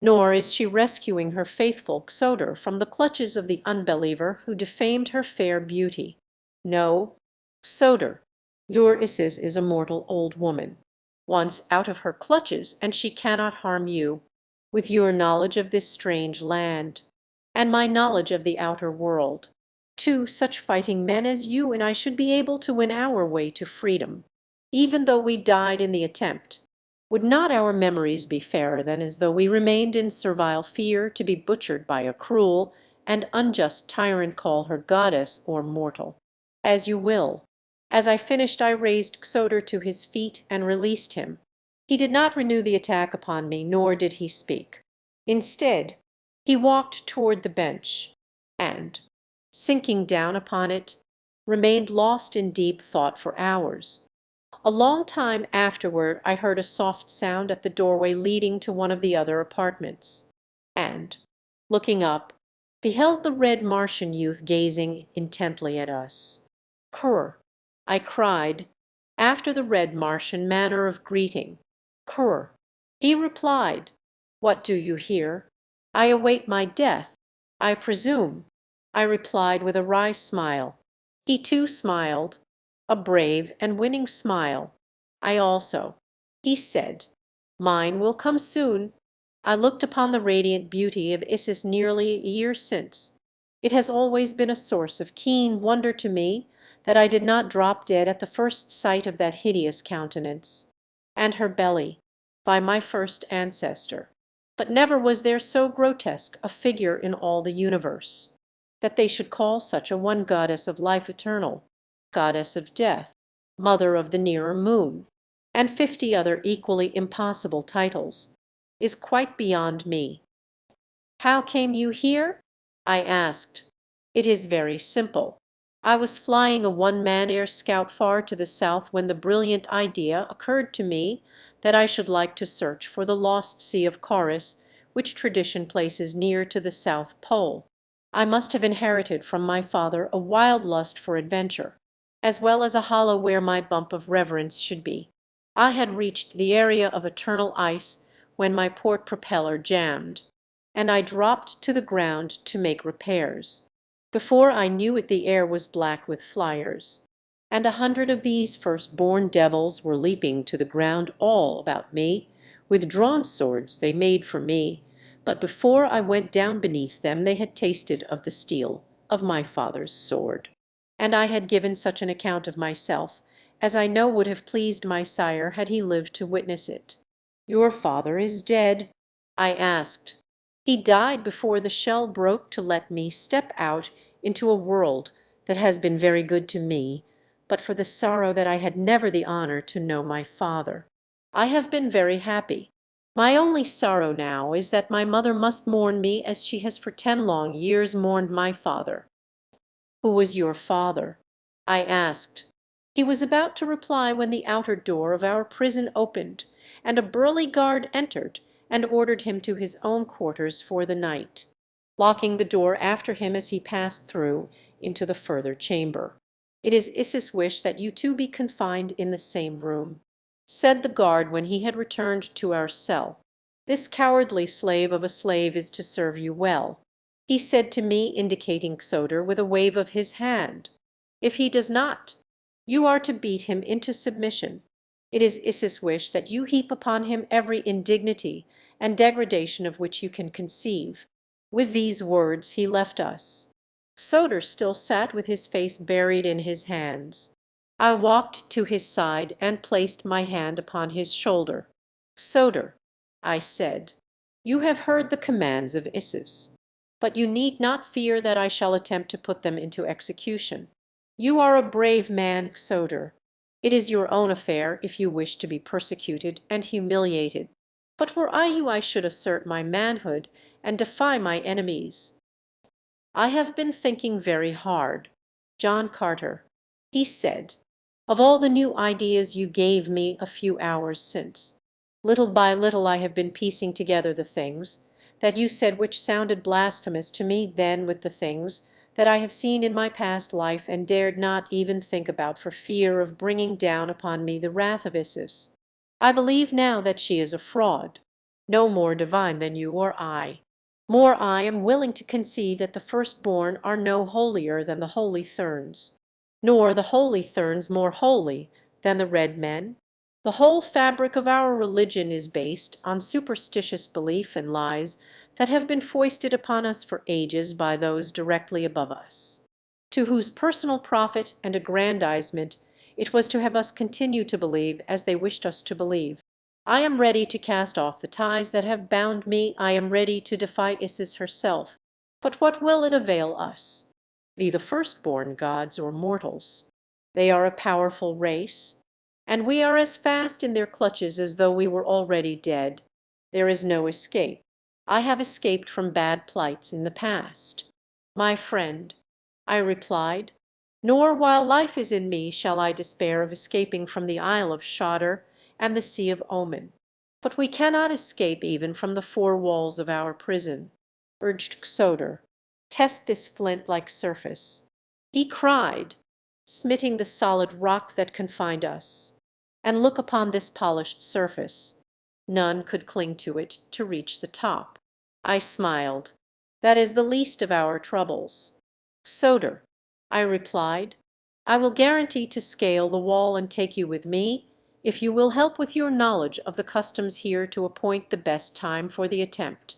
nor is she rescuing her faithful Soter from the clutches of the unbeliever who defamed her fair beauty. No, Soter, your Isis is a mortal old woman, once out of her clutches, and she cannot harm you. With your knowledge of this strange land, and my knowledge of the outer world, 2 such fighting men as you and I should be able to win our way to freedom. even though we died in the attempt? Would not our memories be fairer than as though we remained in servile fear to be butchered by a cruel and unjust tyrant, call her goddess or mortal, as you will?" As I finished I raised Xodor to his feet and released him. He did not renew the attack upon me, nor did he speak. Instead, he walked toward the bench, and, sinking down upon it, remained lost in deep thought for hours. A long time afterward I heard a soft sound at the doorway leading to one of the other apartments, and, looking up, beheld the red Martian youth gazing intently at us. "Kur," I cried, after the red Martian manner of greeting. "Kur." He replied, "What do you here?" "I await my death, I presume," I replied with a wry smile. He too smiled, a brave and winning smile. I also. He said, "Mine will come soon." I looked upon the radiant beauty of Isis nearly a year since. It has always been a source of keen wonder to me that I did not drop dead at the first sight of that hideous countenance, and her belly, by my first ancestor. But never was there so grotesque a figure in all the universe. That they should call such a one goddess of life eternal, goddess of death, mother of the nearer moon, and 50 other equally impossible titles, is quite beyond me. "How came you here?" I asked. "It is very simple. I was flying a one-man air scout far to the south when the brilliant idea occurred to me that I should like to search for the lost Sea of Chorus, which tradition places near to the South Pole. I must have inherited from my father a wild lust for adventure, as well as a hollow where my bump of reverence should be. I had reached the area of eternal ice when my port propeller jammed, and I dropped to the ground to make repairs. Before I knew it the air was black with flyers, and 100 of these first-born devils were leaping to the ground all about me. With drawn swords they made for me, but before I went down beneath them they had tasted of the steel of my father's sword. And I had given such an account of myself as I know would have pleased my sire had he lived to witness it. "Your father is dead?" I asked. "He died before the shell broke to let me step out into a world that has been very good to me, but for the sorrow that I had never the honor to know my father. I have been very happy. My only sorrow now is that my mother must mourn me as she has for 10 long years mourned my father." "Who was your father?" I asked. He was about to reply when the outer door of our prison opened, and a burly guard entered and ordered him to his own quarters for the night, locking the door after him as he passed through into the further chamber. "It is Isis' wish that you two be confined in the same room," said the guard when he had returned to our cell. "This cowardly slave of a slave is to serve you well," he said to me, indicating Xodor with a wave of his hand. "If he does not, you are to beat him into submission. It is Isis' wish that you heap upon him every indignity and degradation of which you can conceive." With these words he left us. Xodor still sat with his face buried in his hands. I walked to his side and placed my hand upon his shoulder. "Xodor," I said, "you have heard the commands of Isis, but you need not fear that I shall attempt to put them into execution. You are a brave man, Xodor. It is your own affair if you wish to be persecuted and humiliated. But were I you I should assert my manhood and defy my enemies." "I have been thinking very hard, John Carter," he said, "of all the new ideas you gave me a few hours since. Little by little I have been piecing together the things that you said which sounded blasphemous to me then with the things that I have seen in my past life and dared not even think about for fear of bringing down upon me the wrath of Isis. I believe now that she is a fraud, no more divine than you or I. More, I am willing to concede that the firstborn are no holier than the holy Therns, nor the holy Therns more holy than the red men. The whole fabric of our religion is based on superstitious belief and lies that have been foisted upon us for ages by those directly above us, to whose personal profit and aggrandizement It was to have us continue to believe as they wished us to believe. I am ready to cast off the ties that have bound me. I am ready to defy Isis herself. But what will it avail us? Be the firstborn gods or mortals. They are a powerful race, and we are as fast in their clutches as though we were already dead. There is no escape. I have escaped from bad plights in the past. My friend, I replied, nor while life is in me shall I despair of escaping from the Isle of Shadar and the Sea of Omen. But we cannot escape even from the four walls of our prison, urged Xodar. Test this flint-like surface. He cried, smiting the solid rock that confined us, and look upon this polished surface. None could cling to it to reach the top. I smiled. That is the least of our troubles. Xodar, I replied, I will guarantee to scale the wall and take you with me, if you will help with your knowledge of the customs here to appoint the best time for the attempt,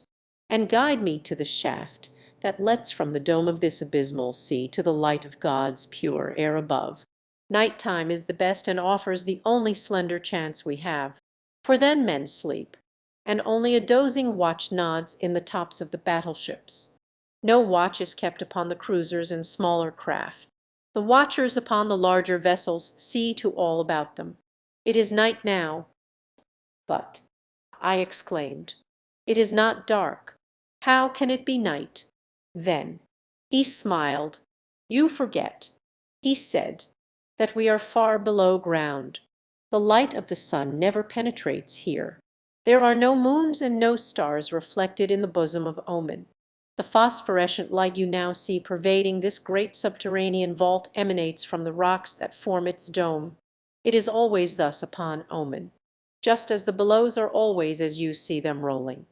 and guide me to the shaft that lets from the dome of this abysmal sea to the light of God's pure air above. Night time is the best and offers the only slender chance we have, for then men sleep, and only a dozing watch nods in the tops of the battleships. No watch is kept upon the cruisers and smaller craft. The watchers upon the larger vessels see to all about them. It is night now. But, I exclaimed, it is not dark. How can it be night? Then he smiled. You forget, he said, that we are far below ground. The light of the sun never penetrates here. There are no moons and no stars reflected in the bosom of Omen. The phosphorescent light you now see pervading this great subterranean vault emanates from the rocks that form its dome. It is always thus upon Omen, just as the billows are always as you see them rolling,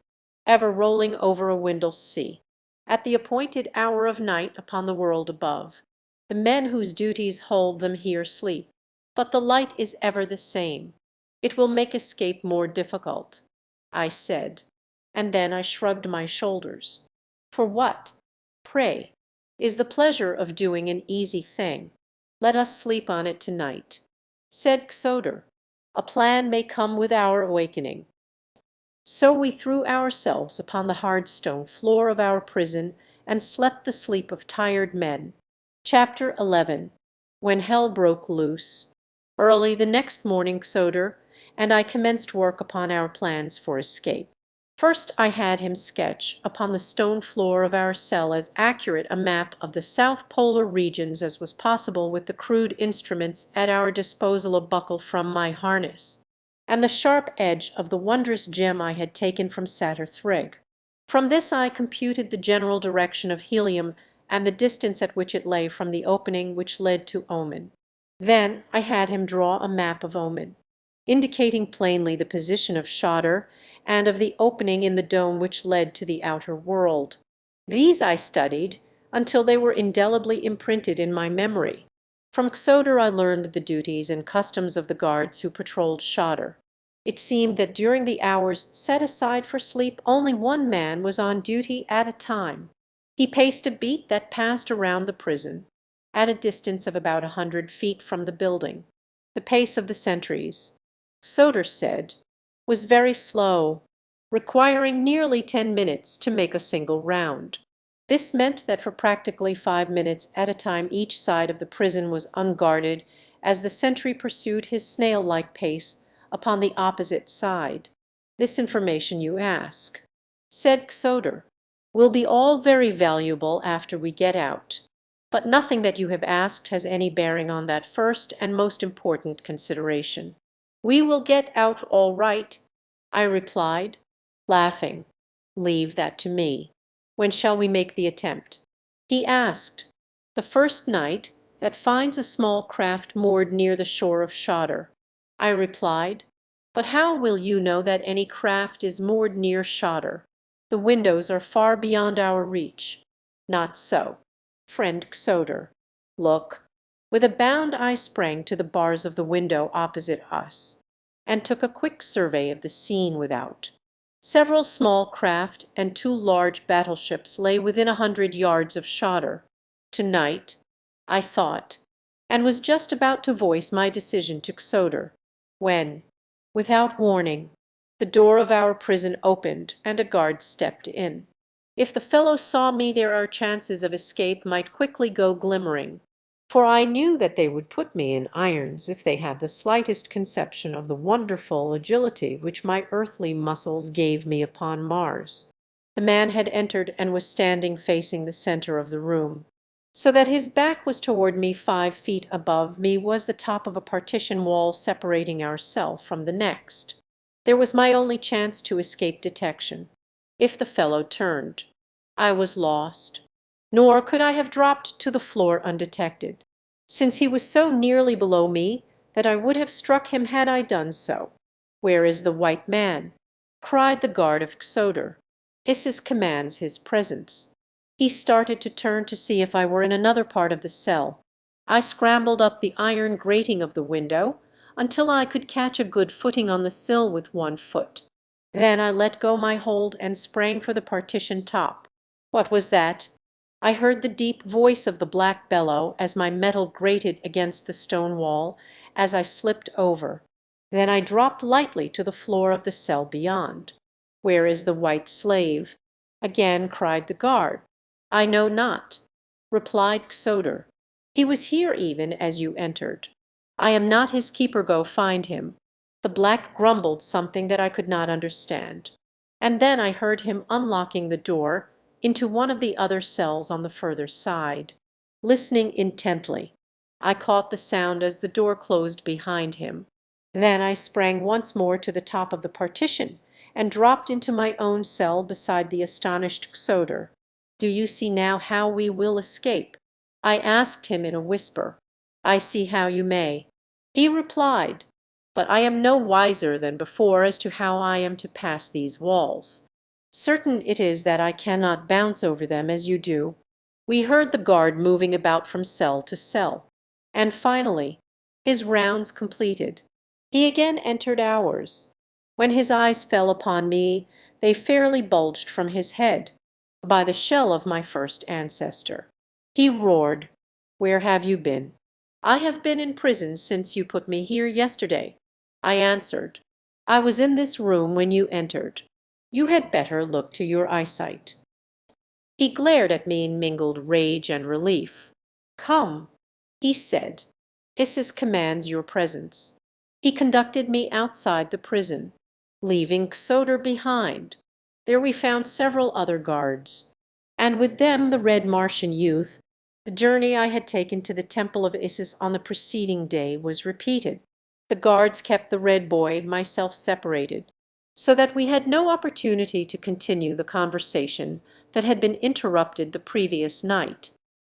ever rolling over a windless sea, at the appointed hour of night upon the world above. The men whose duties hold them here sleep, but the light is ever the same. It will make escape more difficult, I said, and then I shrugged my shoulders. For what, pray, is the pleasure of doing an easy thing? Let us sleep on it tonight, said Xodar. A plan may come with our awakening. So we threw ourselves upon the hard stone floor of our prison and slept the sleep of tired men. Chapter 11. When Hell Broke Loose. Early the next morning Xodar and I commenced work upon our plans for escape. First I had him sketch upon the stone floor of our cell as accurate a map of the south polar regions as was possible with the crude instruments at our disposal, a buckle from my harness, and the sharp edge of the wondrous gem I had taken from Satyr Thrig. From this I computed the general direction of Helium and the distance at which it lay from the opening which led to Omen. Then I had him draw a map of Omen, indicating plainly the position of Shadar and of the opening in the dome which led to the outer world. These I studied until they were indelibly imprinted in my memory. From Xodar I learned the duties and customs of the guards who patrolled Shadar. It seemed that during the hours set aside for sleep only one man was on duty at a time. He paced a beat that passed around the prison, at a distance of about 100 feet from the building. The pace of the sentries, Xodar said, was very slow, requiring nearly 10 minutes to make a single round. This meant that for practically 5 minutes at a time each side of the prison was unguarded as the sentry pursued his snail-like pace upon the opposite side. This information, you ask, said Xodar, will be all very valuable after we get out. But nothing that you have asked has any bearing on that first and most important consideration. We will get out all right, I replied, laughing. Leave that to me. When shall we make the attempt? He asked. The first night that finds a small craft moored near the shore of Shadar, I replied. But how will you know that any craft is moored near Shadar? The windows are far beyond our reach. Not so, friend Xodar. Look. With a bound I sprang to the bars of the window opposite us, and took a quick survey of the scene without. Several small craft and 2 large battleships lay within 100 yards of Shadar. Tonight, I thought, and was just about to voice my decision to Xodor, when, without warning, the door of our prison opened and a guard stepped in. If the fellow saw me there, our chances of escape might quickly go glimmering, for I knew that they would put me in irons if they had the slightest conception of the wonderful agility which my earthly muscles gave me upon Mars. The man had entered and was standing facing the center of the room, so that his back was toward me. 5 feet above me was the top of a partition wall separating our cell from the next. There was my only chance to escape detection. If the fellow turned, I was lost. Nor could I have dropped to the floor undetected, since he was so nearly below me that I would have struck him had I done so. "Where is the white man?" cried the guard of Xodor. "Isis commands his presence." He started to turn to see if I were in another part of the cell. I scrambled up the iron grating of the window until I could catch a good footing on the sill with one foot. Then I let go my hold and sprang for the partition top. What was that? I heard the deep voice of the black bellow as my metal grated against the stone wall as I slipped over. Then I dropped lightly to the floor of the cell beyond. "Where is the white slave?" again cried the guard. "I know not," replied Xodor. "He was here even as you entered. I am not his keeper. Go find him." The black grumbled something that I could not understand, and then I heard him unlocking the door into one of the other cells on the further side. Listening intently, I caught the sound as the door closed behind him. Then I sprang once more to the top of the partition and dropped into my own cell beside the astonished Xodor. "Do you see now how we will escape?" I asked him in a whisper. "I see how you may," he replied, "but I am no wiser than before as to how I am to pass these walls. Certain it is that I cannot bounce over them as you do." We heard the guard moving about from cell to cell, and finally, his rounds completed, he again entered ours. When his eyes fell upon me, they fairly bulged from his head. By the shell of my first ancestor, he roared, "Where have you been?" "I have been in prison since you put me here yesterday," I answered. "I was in this room when you entered. You had better look to your eyesight." He glared at me in mingled rage and relief. "Come," he said. "Isis commands your presence." He conducted me outside the prison, leaving Xodor behind. There we found several other guards, and with them the red Martian youth. The journey I had taken to the temple of Isis on the preceding day was repeated. The guards kept the red boy and myself separated, so that we had no opportunity to continue the conversation that had been interrupted the previous night.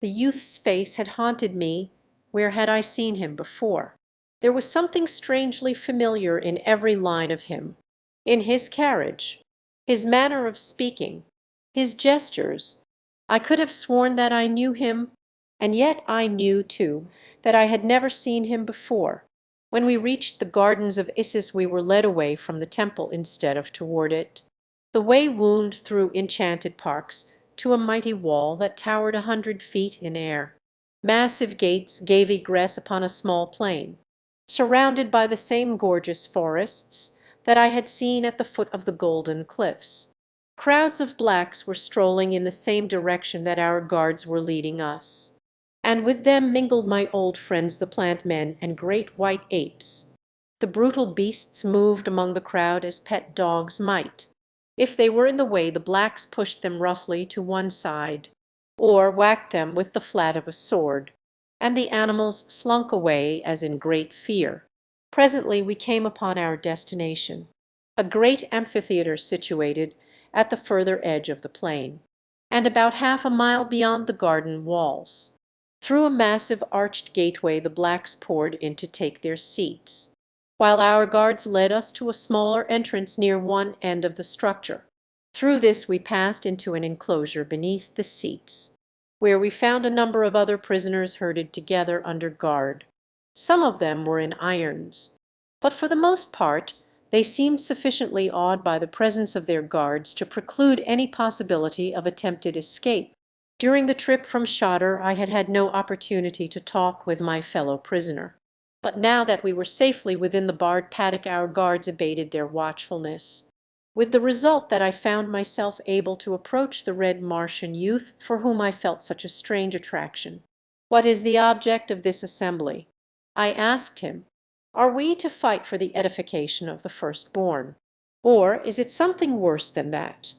The youth's face had haunted me. Where had I seen him before? There was something strangely familiar in every line of him, in his carriage, his manner of speaking, his gestures. I could have sworn that I knew him, and yet I knew, too, that I had never seen him before. When we reached the gardens of Isis we were led away from the temple instead of toward it. The way wound through enchanted parks to a mighty wall that towered 100 feet in air. Massive gates gave egress upon a small plain, surrounded by the same gorgeous forests that I had seen at the foot of the Golden Cliffs. Crowds of blacks were strolling in the same direction that our guards were leading us, and with them mingled my old friends the plant men and great white apes. The brutal beasts moved among the crowd as pet dogs might. If they were in the way the blacks pushed them roughly to one side, or whacked them with the flat of a sword, and the animals slunk away as in great fear. Presently we came upon our destination, a great amphitheater situated at the further edge of the plain, and about half a mile beyond the garden walls. Through a massive arched gateway the blacks poured in to take their seats, while our guards led us to a smaller entrance near one end of the structure. Through this we passed into an enclosure beneath the seats, where we found a number of other prisoners herded together under guard. Some of them were in irons, but for the most part they seemed sufficiently awed by the presence of their guards to preclude any possibility of attempted escape. During the trip from Shadr I had had no opportunity to talk with my fellow prisoner. But now that we were safely within the barred paddock our guards abated their watchfulness, with the result that I found myself able to approach the red Martian youth for whom I felt such a strange attraction. "What is the object of this assembly?" I asked him. "Are we to fight for the edification of the firstborn? Or is it something worse than that?"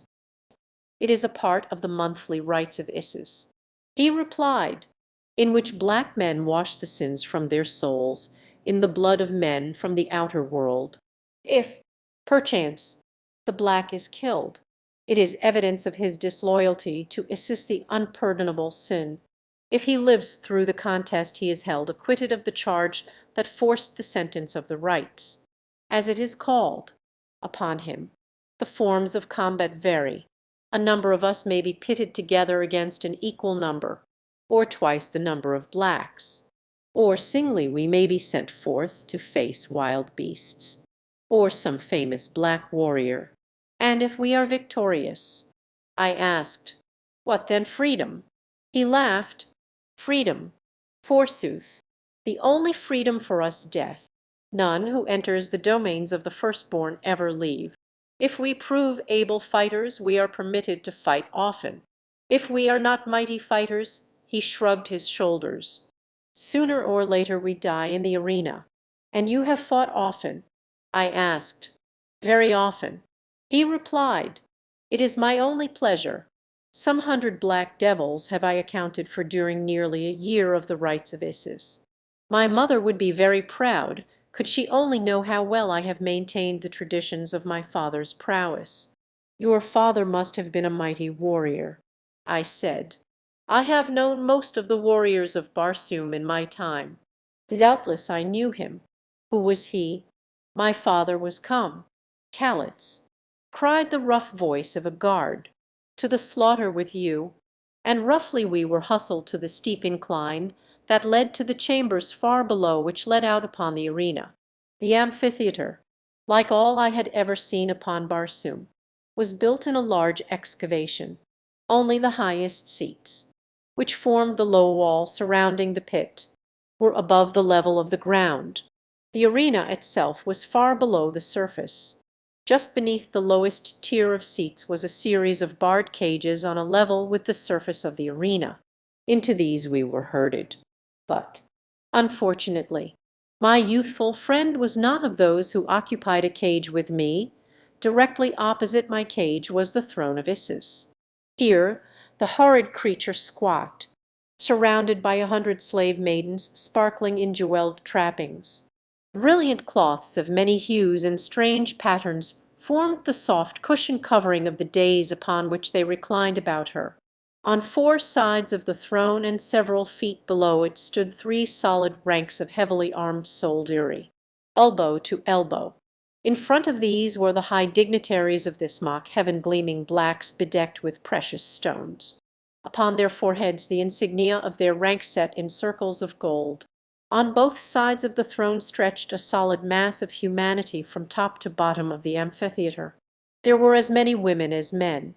"It is a part of the monthly rites of Isis," he replied, "in which black men wash the sins from their souls in the blood of men from the outer world. If, perchance, the black is killed, it is evidence of his disloyalty to Isis, the unpardonable sin. If he lives through the contest, he is held acquitted of the charge that forced the sentence of the rites, as it is called, upon him. The forms of combat vary. A number of us may be pitted together against an equal number, or twice the number of blacks. Or singly we may be sent forth to face wild beasts, or some famous black warrior. And if we are victorious," I asked, "what then freedom?" He laughed. "Freedom, forsooth! The only freedom for us death. None who enters the domains of the firstborn ever leave. If we prove able fighters, we are permitted to fight often. If we are not mighty fighters," he shrugged his shoulders, "sooner or later we die in the arena." "And you have fought often?" I asked. "Very often," he replied. "It is my only pleasure. Some 100 black devils have I accounted for during nearly a year of the rites of Isis. My mother would be very proud could she only know how well I have maintained the traditions of my father's prowess." "Your father must have been a mighty warrior," I said. "I have known most of the warriors of Barsoom in my time." "Doubtless I knew him. Who was he?" "My father was come." "Callits," cried the rough voice of a guard, "to the slaughter with you." And roughly we were hustled to the steep incline that led to the chambers far below which led out upon the arena. The amphitheatre, like all I had ever seen upon Barsoom, was built in a large excavation. Only the highest seats, which formed the low wall surrounding the pit, were above the level of the ground. The arena itself was far below the surface. Just beneath the lowest tier of seats was a series of barred cages on a level with the surface of the arena. Into these we were herded. But, unfortunately, my youthful friend was not of those who occupied a cage with me. Directly opposite my cage was the throne of Isis. Here the horrid creature squat, surrounded by 100 slave maidens sparkling in jewelled trappings. Brilliant cloths of many hues and strange patterns formed the soft cushion covering of the dais upon which they reclined about her. On 4 sides of the throne and several feet below it stood 3 solid ranks of heavily armed soldiery, elbow to elbow. In front of these were the high dignitaries of this mock heaven, gleaming blacks bedecked with precious stones. Upon their foreheads the insignia of their rank set in circles of gold. On both sides of the throne stretched a solid mass of humanity from top to bottom of the amphitheatre. There were as many women as men,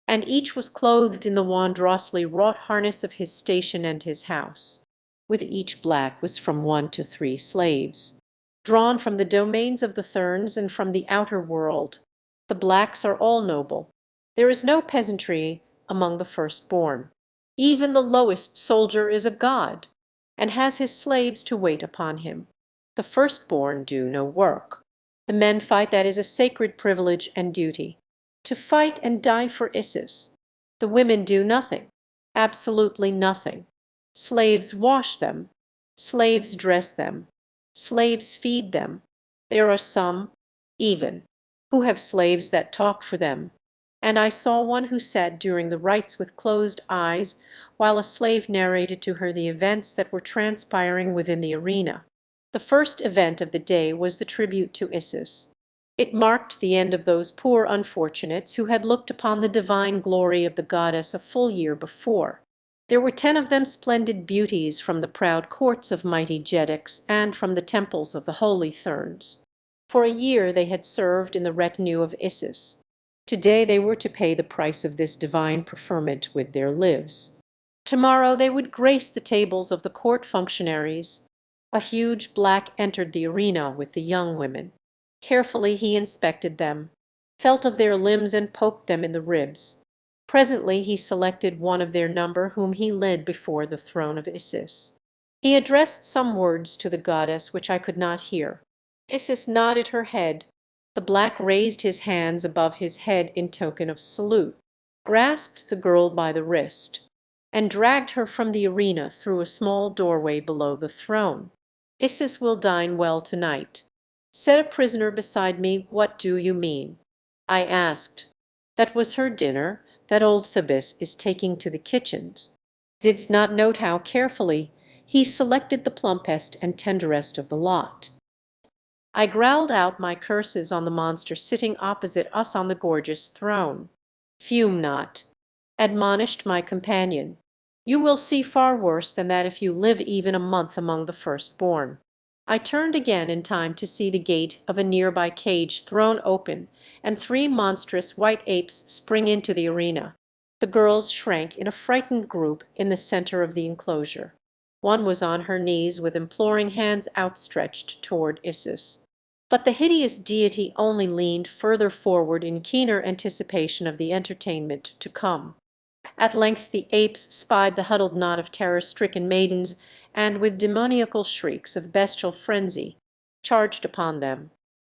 and each was clothed in the wondrously wrought harness of his station and his house. With each black was from 1 to 3 slaves, drawn from the domains of the Therns and from the outer world. The blacks are all noble. There is no peasantry among the firstborn. Even the lowest soldier is a god, and has his slaves to wait upon him. The firstborn do no work. The men fight, that is a sacred privilege and duty. To fight and die for Isis. The women do nothing, absolutely nothing. Slaves wash them, slaves dress them, slaves feed them. There are some, even, who have slaves that talk for them, and I saw one who sat during the rites with closed eyes while a slave narrated to her the events that were transpiring within the arena. The first event of the day was the tribute to Isis. It marked the end of those poor unfortunates who had looked upon the divine glory of the goddess a full year before. There were 10 of them, splendid beauties from the proud courts of mighty Jeddaks and from the temples of the holy Therns. For a year they had served in the retinue of Isis. Today they were to pay the price of this divine preferment with their lives. Tomorrow they would grace the tables of the court functionaries. A huge black entered the arena with the young women. Carefully he inspected them, felt of their limbs and poked them in the ribs. Presently he selected one of their number whom he led before the throne of Isis. He addressed some words to the goddess which I could not hear. Isis nodded her head. The black raised his hands above his head in token of salute, grasped the girl by the wrist, and dragged her from the arena through a small doorway below the throne. "Isis will dine well tonight," said a prisoner beside me. "What do you mean?" I asked. "That was her dinner that old Thebes is taking to the kitchens." Didst not note how carefully he selected the plumpest and tenderest of the lot? I growled out my curses on the monster sitting opposite us on the gorgeous throne. "Fume not," admonished my companion. "You will see far worse than that if you live even a month among the firstborn." I turned again in time to see the gate of a nearby cage thrown open and three monstrous white apes spring into the arena. The girls shrank in a frightened group in the center of the enclosure. One was on her knees with imploring hands outstretched toward Isis. But the hideous deity only leaned further forward in keener anticipation of the entertainment to come. At length the apes spied the huddled knot of terror-stricken maidens, and with demoniacal shrieks of bestial frenzy charged upon them.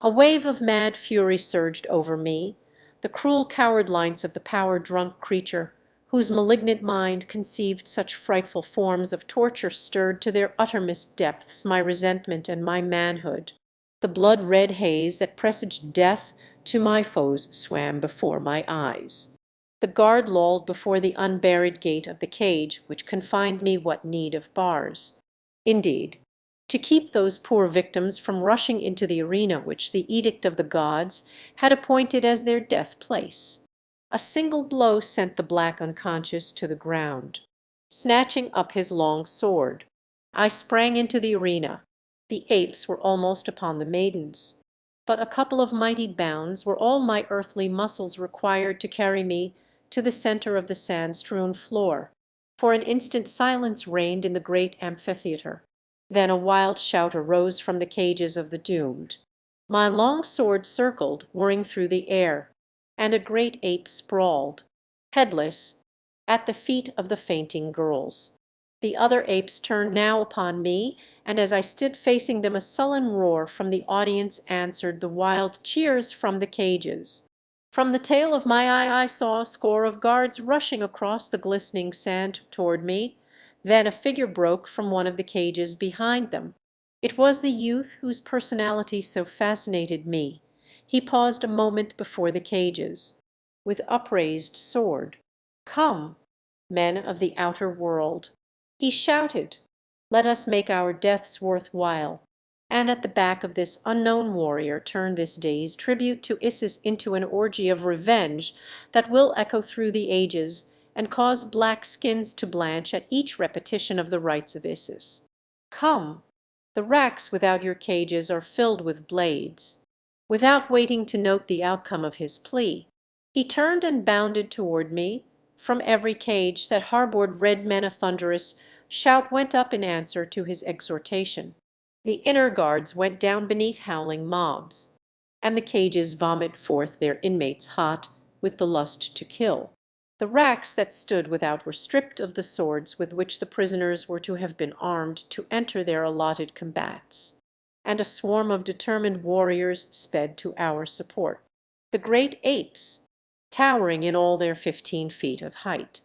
A wave of mad fury surged over me. The cruel coward lines of the power-drunk creature, whose malignant mind conceived such frightful forms of torture, stirred to their uttermost depths my resentment and my manhood. The blood-red haze that presaged death to my foes swam before my eyes. The guard lolled before the unbarred gate of the cage which confined me. What need of bars, indeed, to keep those poor victims from rushing into the arena which the edict of the gods had appointed as their death place? A single blow sent the black unconscious to the ground. Snatching up his long sword, I sprang into the arena. The apes were almost upon the maidens, but a couple of mighty bounds were all my earthly muscles required to carry me to the center of the sand-strewn floor. For an instant silence reigned in the great amphitheater. Then a wild shout arose from the cages of the doomed. My long sword circled, whirring through the air, and a great ape sprawled, headless, at the feet of the fainting girls. The other apes turned now upon me, and as I stood facing them a sullen roar from the audience answered the wild cheers from the cages. From the tail of my eye I saw a score of guards rushing across the glistening sand toward me. Then a figure broke from one of the cages behind them. It was the youth whose personality so fascinated me. He paused a moment before the cages, with upraised sword. "Come, men of the outer world," he shouted, "let us make our deaths worth while, and at the back of this unknown warrior turn this day's tribute to Isis into an orgy of revenge that will echo through the ages and cause black skins to blanch at each repetition of the rites of Isis. Come, the racks without your cages are filled with blades." Without waiting to note the outcome of his plea, he turned and bounded toward me. From every cage that harbored red men a thunderous shout went up in answer to his exhortation. The inner guards went down beneath howling mobs, and the cages vomit forth their inmates hot with the lust to kill. The racks that stood without were stripped of the swords with which the prisoners were to have been armed to enter their allotted combats, and a swarm of determined warriors sped to our support. The great apes, towering in all their 15 feet of height,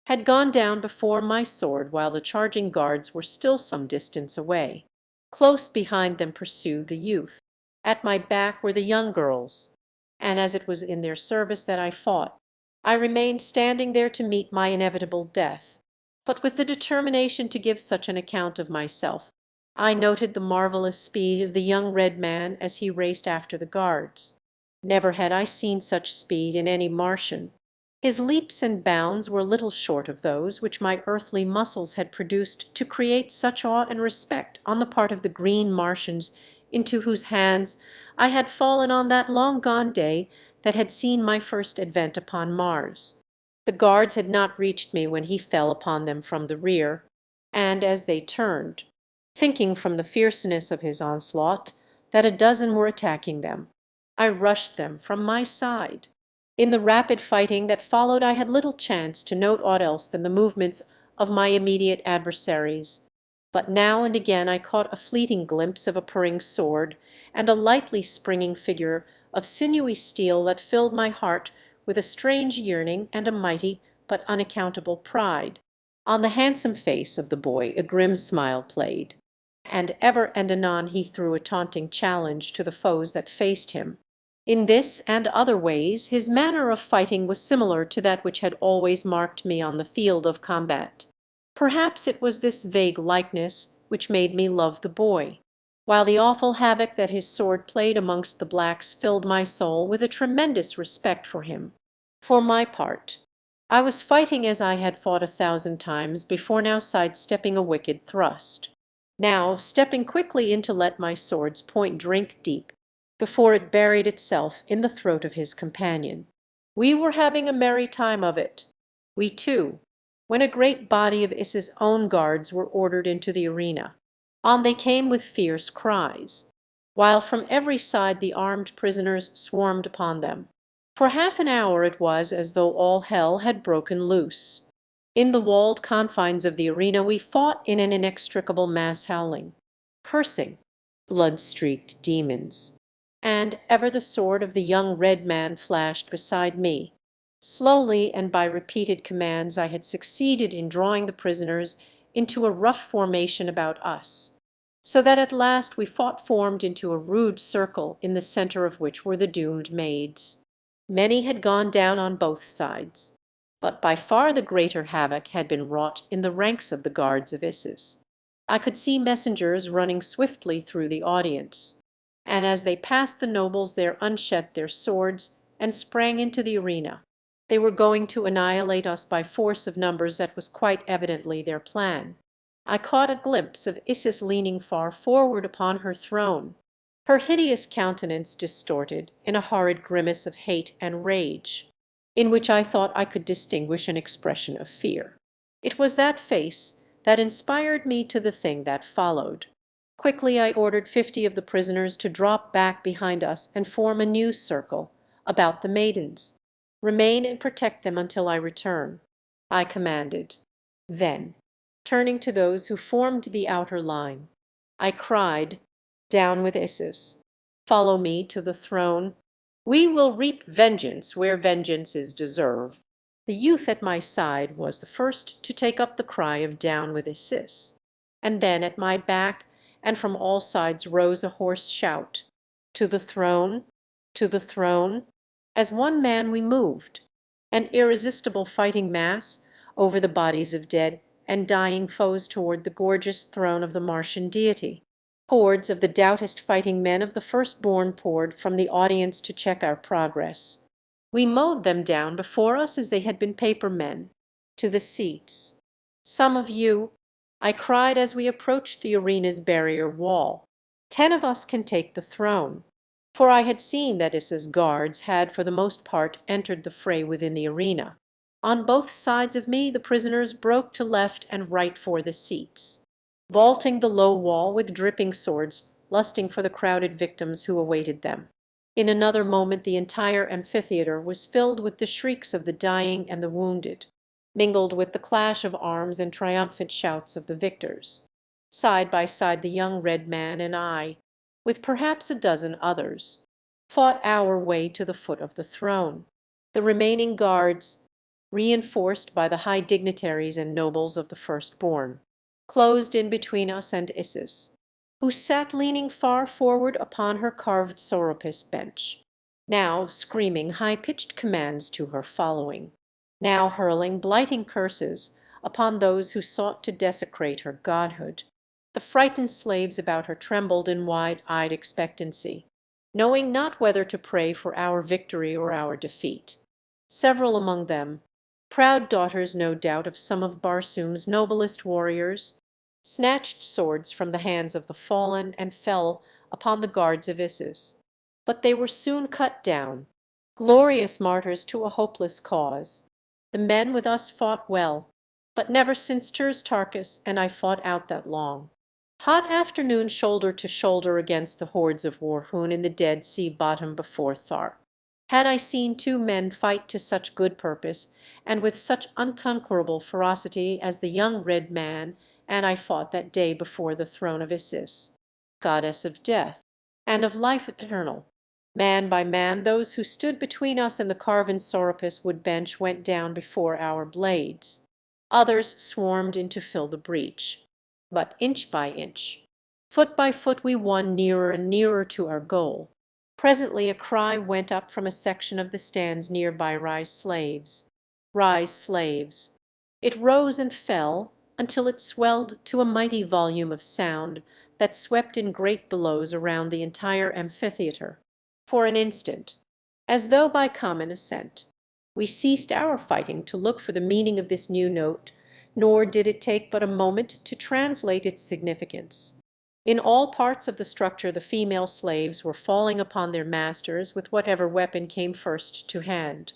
had gone down before my sword while the charging guards were still some distance away. Close behind them pursued the youth. At my back were the young girls, and as it was in their service that I fought, I remained standing there to meet my inevitable death. But with the determination to give such an account of myself, I noted the marvelous speed of the young red man as he raced after the guards. Never had I seen such speed in any Martian. His leaps and bounds were little short of those which my earthly muscles had produced to create such awe and respect on the part of the green Martians into whose hands I had fallen on that long gone day that had seen my first advent upon Mars. The guards had not reached me when he fell upon them from the rear, and as they turned, thinking from the fierceness of his onslaught that a dozen were attacking them, I rushed them from my side. In the rapid fighting that followed I had little chance to note aught else than the movements of my immediate adversaries, but now and again I caught a fleeting glimpse of a purring sword and a lightly springing figure of sinewy steel that filled my heart with a strange yearning and a mighty but unaccountable pride. On the handsome face of the boy a grim smile played, and ever and anon he threw a taunting challenge to the foes that faced him. In this and other ways his manner of fighting was similar to that which had always marked me on the field of combat. Perhaps it was this vague likeness which made me love the boy, while the awful havoc that his sword played amongst the blacks filled my soul with a tremendous respect for him. For my part, I was fighting as I had fought 1,000 times before, now sidestepping a wicked thrust, now stepping quickly in to let my sword's point drink deep before it buried itself in the throat of his companion. We were having a merry time of it, we two, when a great body of Issa's own guards were ordered into the arena. On they came with fierce cries, while from every side the armed prisoners swarmed upon them. For half an hour it was as though all hell had broken loose. In the walled confines of the arena we fought in an inextricable mass, howling, cursing, blood-streaked demons. And ever the sword of the young red man flashed beside me. Slowly and by repeated commands I had succeeded in drawing the prisoners into a rough formation about us, so that at last we fought formed into a rude circle in the center of which were the doomed maids. Many had gone down on both sides, but by far the greater havoc had been wrought in the ranks of the guards of Issus. I could see messengers running swiftly through the audience, and as they passed the nobles there unsheathed their swords and sprang into the arena. They were going to annihilate us by force of numbers. That was quite evidently their plan. I caught a glimpse of Issus leaning far forward upon her throne, her hideous countenance distorted in a horrid grimace of hate and rage, in which I thought I could distinguish an expression of fear. It was that face that inspired me to the thing that followed. Quickly I ordered 50 of the prisoners to drop back behind us and form a new circle about the maidens. "Remain and protect them until I return," I commanded. Then, turning to those who formed the outer line, I cried, "Down with Issus! Follow me to the throne. We will reap vengeance where vengeance is deserved." The youth at my side was the first to take up the cry of "Down with Issus," and then at my back and from all sides rose a hoarse shout, "To the throne! To the throne!" As one man we moved, an irresistible fighting mass, over the bodies of dead and dying foes toward the gorgeous throne of the Martian deity. Hordes of the stoutest fighting men of the firstborn poured from the audience to check our progress. We mowed them down before us as they had been paper men. "To the seats! Some of you," I cried as we approached the arena's barrier wall. "10 of us can take the throne." For I had seen that Issa's guards had for the most part entered the fray within the arena. On both sides of me the prisoners broke to left and right for the seats, vaulting the low wall with dripping swords, lusting for the crowded victims who awaited them. In another moment the entire amphitheatre was filled with the shrieks of the dying and the wounded, mingled with the clash of arms and triumphant shouts of the victors. Side by side the young red man and I, with perhaps a dozen others, fought our way to the foot of the throne. The remaining guards, reinforced by the high dignitaries and nobles of the firstborn, closed in between us and Issus, who sat leaning far forward upon her carved Soropis bench, now screaming high-pitched commands to her following, now hurling blighting curses upon those who sought to desecrate her godhood. The frightened slaves about her trembled in wide-eyed expectancy, knowing not whether to pray for our victory or our defeat. Several among them, proud daughters no doubt of some of Barsoom's noblest warriors, snatched swords from the hands of the fallen and fell upon the guards of Issus. But they were soon cut down, glorious martyrs to a hopeless cause. The men with us fought well, but never since Turs Tarkas and I fought out that long. Hot afternoon shoulder to shoulder against the hordes of Warhoon in the Dead Sea bottom before Thar. Had I seen two men fight to such good purpose and with such unconquerable ferocity as the young red man and I fought that day before the throne of Isis, goddess of death and of life eternal. Man by man, those who stood between us and the carven Sorapus wood bench went down before our blades. Others swarmed in to fill the breach. But inch by inch, foot by foot, we won nearer and nearer to our goal. Presently a cry went up from a section of the stands near by, "Rise, slaves! Rise, slaves!" It rose and fell until it swelled to a mighty volume of sound that swept in great billows around the entire amphitheatre. For an instant, as though by common assent, we ceased our fighting to look for the meaning of this new note, nor did it take but a moment to translate its significance. In all parts of the structure the female slaves were falling upon their masters with whatever weapon came first to hand.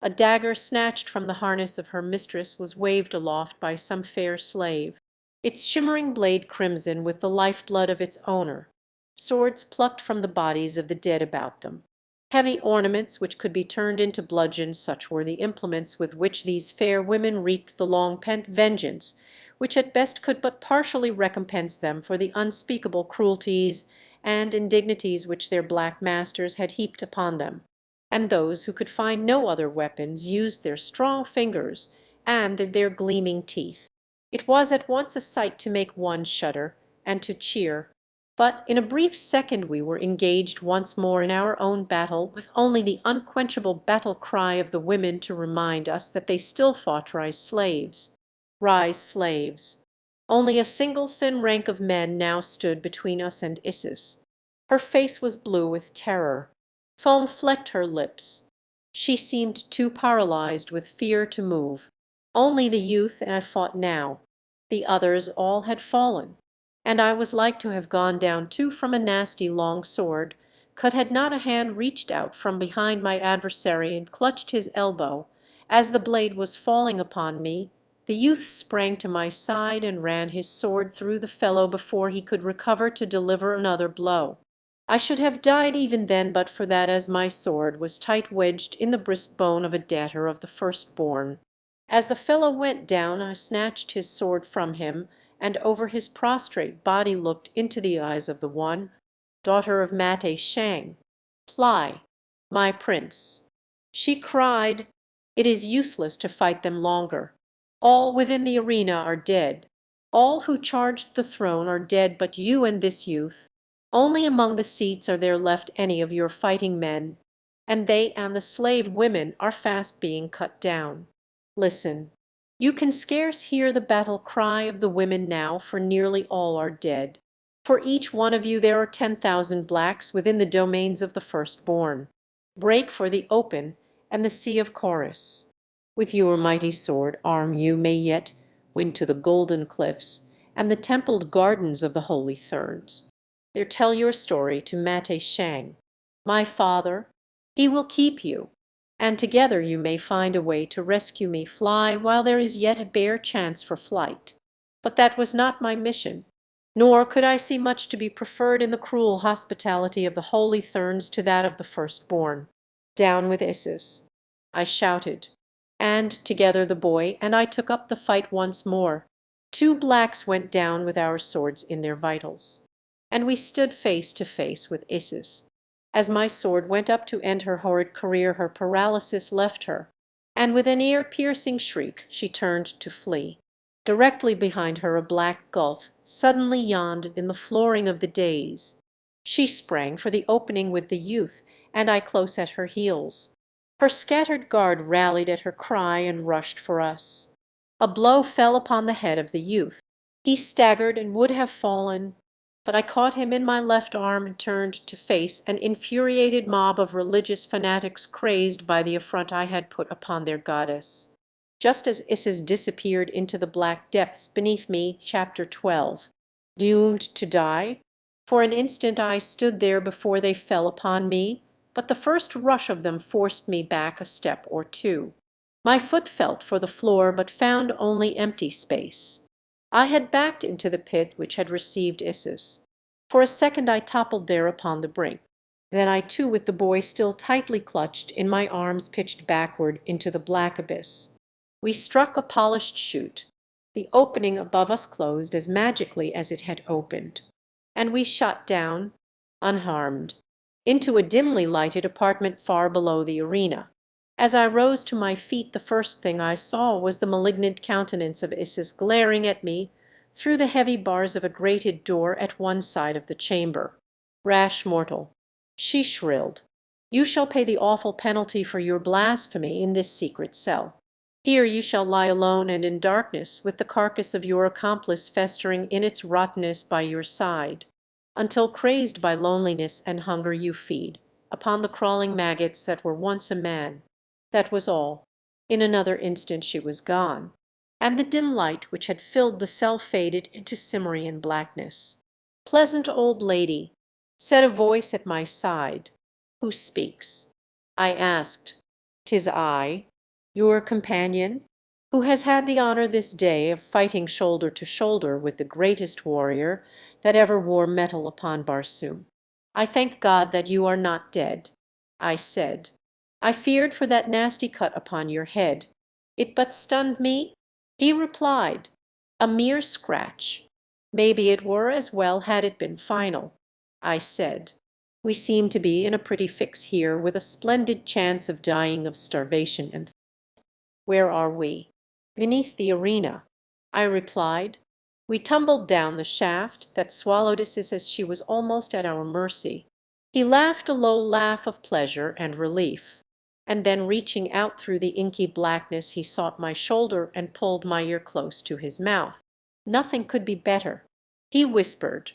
A dagger snatched from the harness of her mistress was waved aloft by some fair slave, its shimmering blade crimson with the lifeblood of its owner. Swords plucked from the bodies of the dead about them. Heavy ornaments which could be turned into bludgeons, such were the implements with which these fair women wreaked the long-pent vengeance which at best could but partially recompense them for the unspeakable cruelties and indignities which their black masters had heaped upon them. And those who could find no other weapons used their strong fingers and their gleaming teeth. It was at once a sight to make one shudder and to cheer. But in a brief second we were engaged once more in our own battle, with only the unquenchable battle cry of the women to remind us that they still fought. "Rise, slaves! Rise, slaves!" Only a single thin rank of men now stood between us and Isis. Her face was blue with terror. Foam flecked her lips. She seemed too paralyzed with fear to move. Only the youth and I fought now. The others all had fallen, and I was like to have gone down too from a nasty long sword, could had not a hand reached out from behind my adversary and clutched his elbow. As the blade was falling upon me, the youth sprang to my side and ran his sword through the fellow before he could recover to deliver another blow. I should have died even then but for that, as my sword was tight wedged in the breastbone of a debtor of the firstborn. As the fellow went down I snatched his sword from him, and over his prostrate body looked into the eyes of the one, daughter of Mate Shang. "Fly, my prince!" She cried. "It is useless to fight them longer. All within the arena are dead. All who charged the throne are dead but you and this youth. Only among the seats are there left any of your fighting men, and they and the slave women are fast being cut down. Listen. You can scarce hear the battle cry of the women now, for nearly all are dead. For each one of you there are 10,000 blacks within the domains of the firstborn. Break for the open and the sea of Chorus. With your mighty sword arm you may yet win to the golden cliffs and the templed gardens of the holy Therns. There tell your story to Mate Shang, my father. He will keep you, and together you may find a way to rescue me. Fly while there is yet a bare chance for flight. But that was not my mission, nor could I see much to be preferred in the cruel hospitality of the holy Therns to that of the firstborn. Down with Isis!" I shouted, and together the boy and I took up the fight once more. 2 blacks went down with our swords in their vitals, and we stood face to face with Isis. As my sword went up to end her horrid career, her paralysis left her, and with an ear-piercing shriek she turned to flee. Directly behind her a black gulf suddenly yawned in the flooring of the days. She sprang for the opening with the youth, and I close at her heels. Her scattered guard rallied at her cry and rushed for us. A blow fell upon the head of the youth. He staggered and would have fallen, but I caught him in my left arm and turned to face an infuriated mob of religious fanatics crazed by the affront I had put upon their goddess. Just as Isis disappeared into the black depths beneath me, Chapter 12. Doomed to die? For an instant I stood there before they fell upon me, but the first rush of them forced me back a step or two. My foot felt for the floor, but found only empty space. I had backed into the pit which had received Issus. For a second I toppled there upon the brink. Then I too, with the boy still tightly clutched in my arms, pitched backward into the black abyss. We struck a polished chute. The opening above us closed as magically as it had opened, and we shot down, unharmed, into a dimly lighted apartment far below the arena. As I rose to my feet, the first thing I saw was the malignant countenance of Issus glaring at me through the heavy bars of a grated door at one side of the chamber. "Rash mortal," she shrilled, "you shall pay the awful penalty for your blasphemy in this secret cell. Here you shall lie alone and in darkness, with the carcass of your accomplice festering in its rottenness by your side, until crazed by loneliness and hunger you feed upon the crawling maggots that were once a man." That was all. In another instant she was gone, and the dim light which had filled the cell faded into Cimmerian blackness. "Pleasant old lady," said a voice at my side. "Who speaks?" I asked. "'Tis I, your companion, who has had the honor this day of fighting shoulder to shoulder with the greatest warrior that ever wore metal upon Barsoom. I thank God that you are not dead," I said. "I feared for that nasty cut upon your head. It but stunned me?" He replied, "A mere scratch. Maybe it were as well had it been final." I said, "We seem to be in a pretty fix here, with a splendid chance of dying of starvation and where are we?" "Beneath the arena," I replied. We tumbled down the shaft that swallowed Issus as she was almost at our mercy. He laughed a low laugh of pleasure and relief, and then reaching out through the inky blackness he sought my shoulder and pulled my ear close to his mouth. Nothing could be better. He whispered,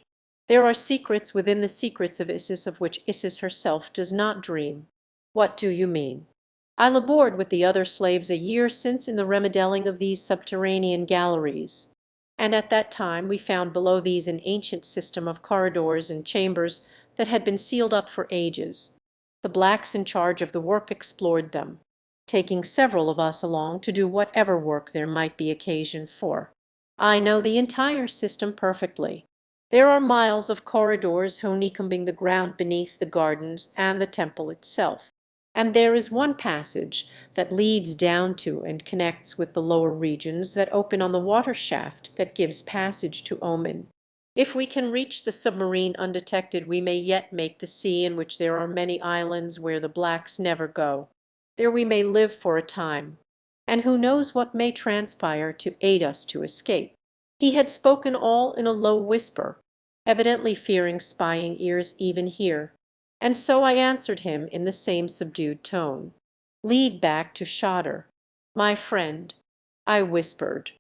"There are secrets within the secrets of Issus of which Issus herself does not dream." "What do you mean?" "I labored with the other slaves a year since in the remodeling of these subterranean galleries, and at that time we found below these an ancient system of corridors and chambers that had been sealed up for ages. The blacks in charge of the work explored them, taking several of us along to do whatever work there might be occasion for. I know the entire system perfectly. There are miles of corridors honeycombing the ground beneath the gardens and the temple itself, and there is one passage that leads down to and connects with the lower regions that open on the water shaft that gives passage to Oman. If we can reach the submarine undetected, we may yet make the sea, in which there are many islands where the blacks never go. There we may live for a time, and who knows what may transpire to aid us to escape." He had spoken all in a low whisper, evidently fearing spying ears even here, and so I answered him in the same subdued tone. "Lead back to Shadr, my friend," I whispered.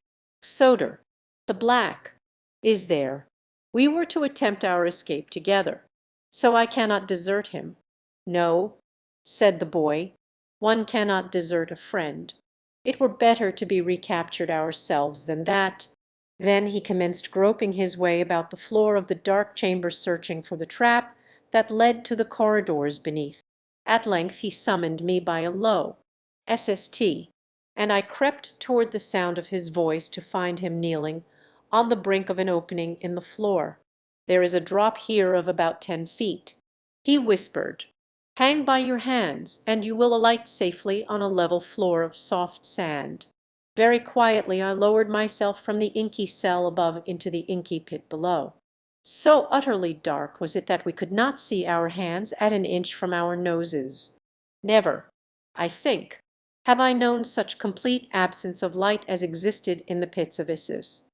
"Sodor, the black, is there. We were to attempt our escape together, so I cannot desert him." "No," said the boy, "one cannot desert a friend. It were better to be recaptured ourselves than that." Then he commenced groping his way about the floor of the dark chamber, searching for the trap that led to the corridors beneath. At length he summoned me by a low "SST," and I crept toward the sound of his voice to find him kneeling on the brink of an opening in the floor. "There is a drop here of about 10 feet," he whispered. "Hang by your hands, and you will alight safely on a level floor of soft sand." Very quietly I lowered myself from the inky cell above into the inky pit below. So utterly dark was it that we could not see our hands at an inch from our noses. Never, I think, have I known such complete absence of light as existed in the pits of Issus.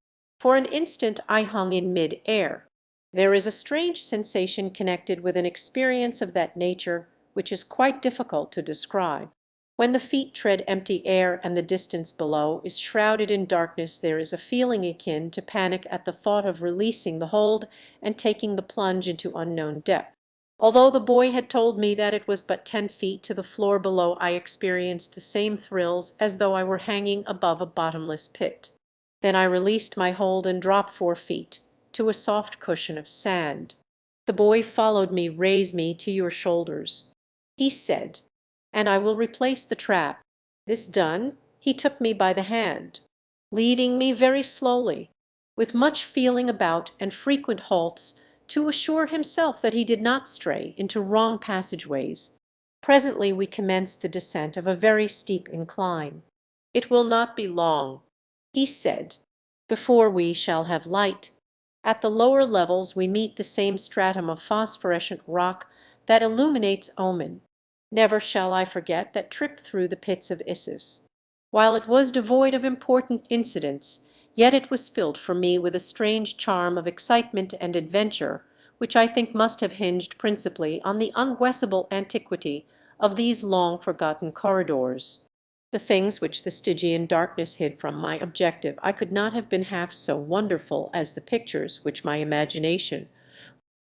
For an instant I hung in mid-air. There is a strange sensation connected with an experience of that nature which is quite difficult to describe. When the feet tread empty air and the distance below is shrouded in darkness, there is a feeling akin to panic at the thought of releasing the hold and taking the plunge into unknown depth. Although the boy had told me that it was but 10 feet to the floor below, I experienced the same thrills as though I were hanging above a bottomless pit. Then I released my hold and dropped 4 feet to a soft cushion of sand. The boy followed me. "Raise me to your shoulders," he said, "and I will replace the trap." This done, He took me by the hand, leading me very slowly, with much feeling about and frequent halts to assure himself that he did not stray into wrong passageways. Presently we commenced the descent of a very steep incline. "It will not be long," he said, "before we shall have light. At the lower levels we meet the same stratum of phosphorescent rock that illuminates Oman. Never shall I forget that trip through the pits of Issus. While it was devoid of important incidents, yet it was filled for me with a strange charm of excitement and adventure, which I think must have hinged principally on the unguessable antiquity of these long forgotten corridors. The things which the Stygian darkness hid from my objective I could not have been half so wonderful as the pictures which my imagination,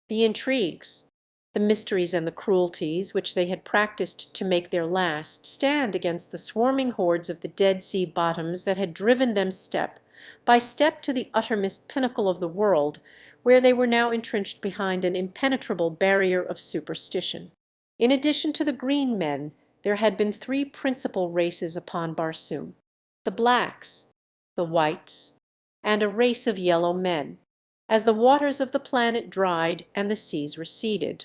the intrigues, the mysteries and the cruelties which they had practised to make their last stand against the swarming hordes of the Dead Sea bottoms that had driven them step by step to the uttermost pinnacle of the world, where they were now entrenched behind an impenetrable barrier of superstition. In addition to the green men, there had been three principal races upon Barsoom: the blacks, the whites, and a race of yellow men. As the waters of the planet dried and the seas receded,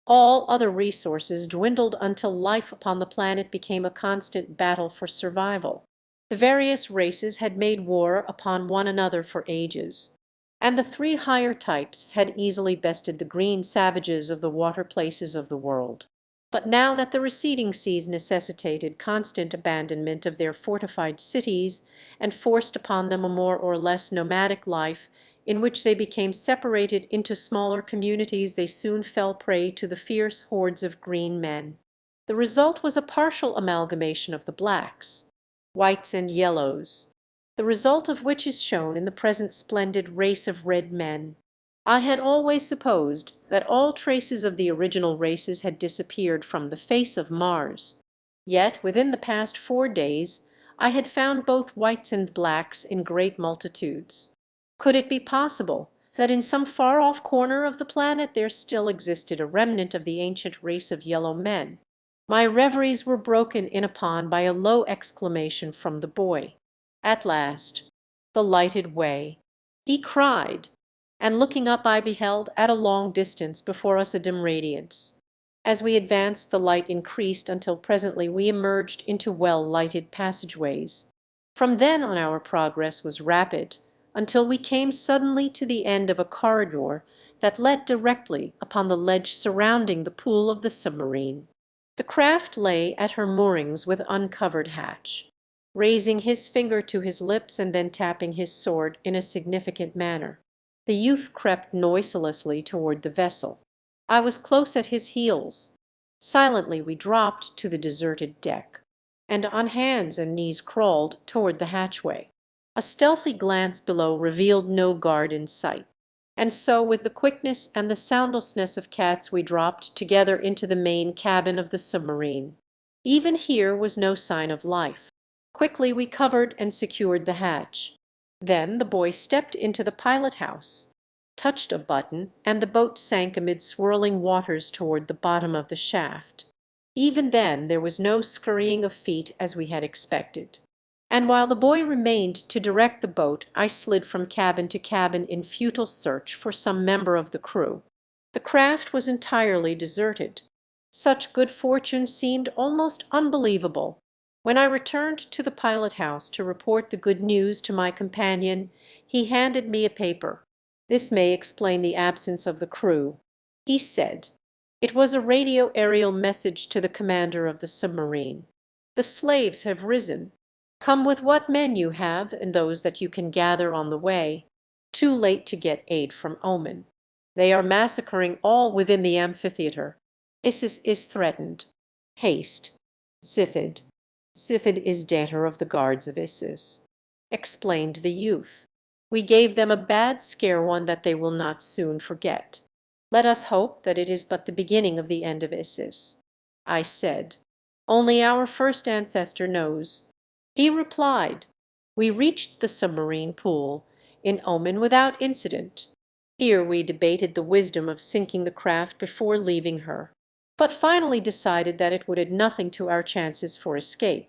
all other resources dwindled until life upon the planet became a constant battle for survival. The various races had made war upon one another for ages, and the three higher types had easily bested the green savages of the water places of the world. But now that the receding seas necessitated constant abandonment of their fortified cities, and forced upon them a more or less nomadic life, in which they became separated into smaller communities, they soon fell prey to the fierce hordes of green men. The result was a partial amalgamation of the blacks, whites, and yellows, the result of which is shown in the present splendid race of red men. I had always supposed that all traces of the original races had disappeared from the face of Mars. Yet within the past 4 days I had found both whites and blacks in great multitudes. Could it be possible that in some far-off corner of the planet there still existed a remnant of the ancient race of yellow men? My reveries were broken in upon by a low exclamation from the boy. At last, "The lighted way!" he cried, and looking up I beheld at a long distance before us a dim radiance. As we advanced the light increased until presently we emerged into well-lighted passageways. From then on our progress was rapid, until we came suddenly to the end of a corridor that led directly upon the ledge surrounding the pool of the submarine. The craft lay at her moorings with uncovered hatch, raising his finger to his lips and then tapping his sword in a significant manner. The youth crept noiselessly toward the vessel. I was close at his heels. Silently we dropped to the deserted deck, and on hands and knees crawled toward the hatchway. A stealthy glance below revealed no guard in sight, and so with the quickness and the soundlessness of cats we dropped together into the main cabin of the submarine. Even here was no sign of life. Quickly we covered and secured the hatch. Then the boy stepped into the pilot house, touched a button, and the boat sank amid swirling waters toward the bottom of the shaft. Even then there was no scurrying of feet as we had expected, and while the boy remained to direct the boat I slid from cabin to cabin in futile search for some member of the crew. The craft was entirely deserted. Such good fortune seemed almost unbelievable. When I returned to the pilot house to report the good news to my companion, he handed me a paper. "This may explain the absence of the crew," he said. It was a radio aerial message to the commander of the submarine. "The slaves have risen. Come with what men you have and those that you can gather on the way. Too late to get aid from Oman. They are massacring all within the amphitheater. Issus is threatened. Haste. Sithid." "Sithid is daughter of the guards of Issus," explained the youth. "We gave them a bad scare, one that they will not soon forget. Let us hope that it is but the beginning of the end of Issus." I said, "Only our first ancestor knows." He replied, "We reached the submarine pool in Oman without incident. Here we debated the wisdom of sinking the craft before leaving her, but finally decided that it would add nothing to our chances for escape.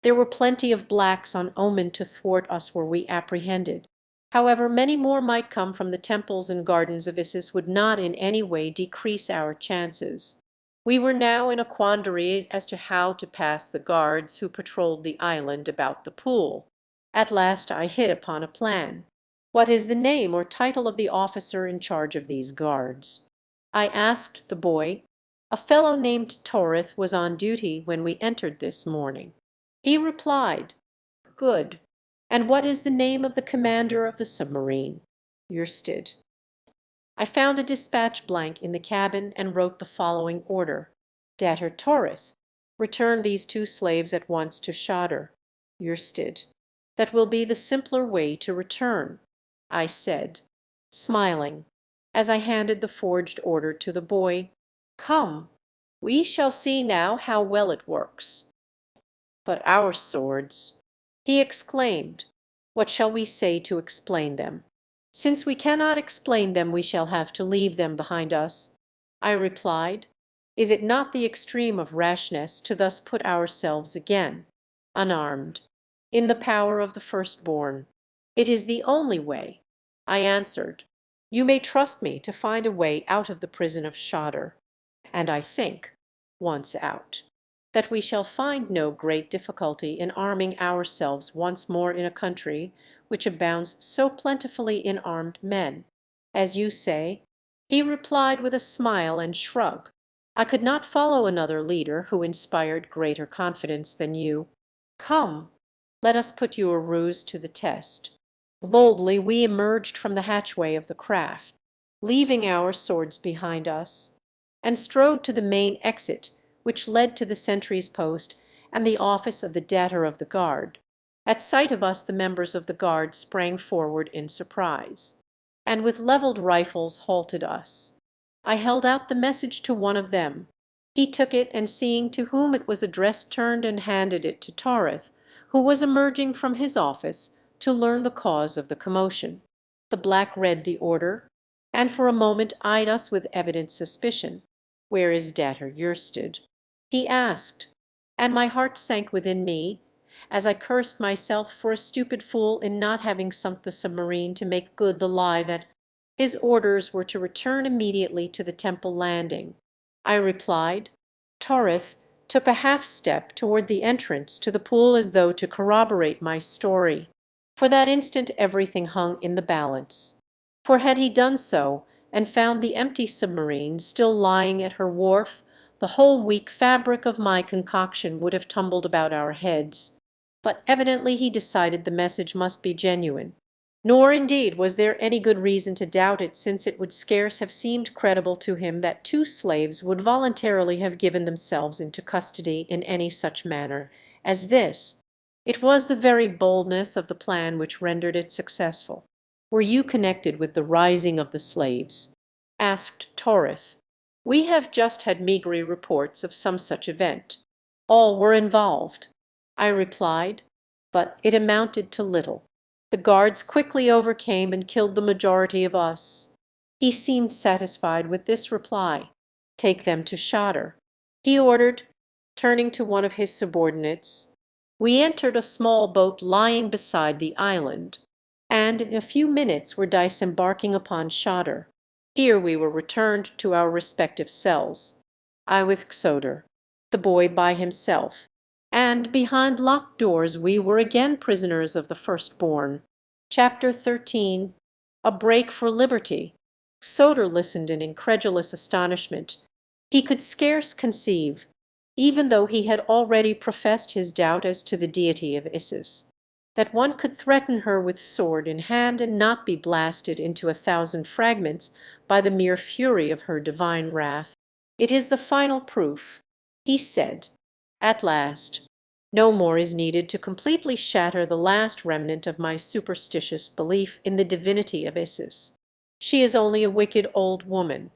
There were plenty of blacks on omen to thwart us were we apprehended. However many more might come from the temples and gardens of Isis would not in any way decrease our chances. We were now in a quandary as to how to pass the guards who patrolled the island about the pool. At last I hit upon a plan. "What is the name or title of the officer in charge of these guards?" I asked the boy. "A fellow named Torith was on duty when we entered this morning." He replied, "Good. And what is the name of the commander of the submarine?" "Yersted." I found a dispatch blank in the cabin and wrote the following order: "Datter Torith, return these 2 slaves at once to Shadr." "Yersted." "That will be the simpler way to return," I said, smiling, as I handed the forged order to the boy. "Come, we shall see now how well it works." "But our swords," he exclaimed. "What shall we say to explain them?" "Since we cannot explain them, we shall have to leave them behind us," I replied. "Is it not the extreme of rashness to thus put ourselves again, unarmed, in the power of the firstborn?" "It is the only way," I answered. "You may trust me to find a way out of the prison of Shadr. And I think, once out, that we shall find no great difficulty in arming ourselves once more in a country which abounds so plentifully in armed men. As you say," he replied with a smile and shrug, "I could not follow another leader who inspired greater confidence than you. Come, let us put your ruse to the test." Boldly we emerged from the hatchway of the craft, leaving our swords behind us, and strode to the main exit, which led to the sentry's post and the office of the datter of the guard. At sight of us the members of the guard sprang forward in surprise, and with levelled rifles halted us. I held out the message to one of them. He took it, and seeing to whom it was addressed turned and handed it to Torith, who was emerging from his office to learn the cause of the commotion. The black read the order, and for a moment eyed us with evident suspicion. "Where is Datter Yersted?" he asked, and my heart sank within me as I cursed myself for a stupid fool in not having sunk the submarine to make good the lie that his orders were to return immediately to the temple landing. I replied. Torith took a half step toward the entrance to the pool as though to corroborate my story. For that instant everything hung in the balance. For had he done so, and found the empty submarine still lying at her wharf, the whole weak fabric of my concoction would have tumbled about our heads. But evidently he decided the message must be genuine. Nor indeed was there any good reason to doubt it, since it would scarce have seemed credible to him that 2 slaves would voluntarily have given themselves into custody in any such manner as this. It was the very boldness of the plan which rendered it successful. "Were you connected with the rising of the slaves?" asked Torith. "We have just had meagre reports of some such event. All were involved," I replied, "but it amounted to little. The guards quickly overcame and killed the majority of us." He seemed satisfied with this reply. "Take them to Shadr," he ordered, turning to one of his subordinates. We entered a small boat lying beside the island, and in a few minutes were disembarking upon Shadr. Here we were returned to our respective cells, I with Xodr, the boy by himself, and behind locked doors we were again prisoners of the firstborn. Chapter 13. A Break for Liberty. Xodr listened in incredulous astonishment. He could scarce conceive, even though he had already professed his doubt as to the deity of Isis, that one could threaten her with sword in hand and not be blasted into 1,000 fragments by the mere fury of her divine wrath. "It is the final proof," he said, at last. "No more is needed to completely shatter the last remnant of my superstitious belief in the divinity of Isis. She is only a wicked old woman,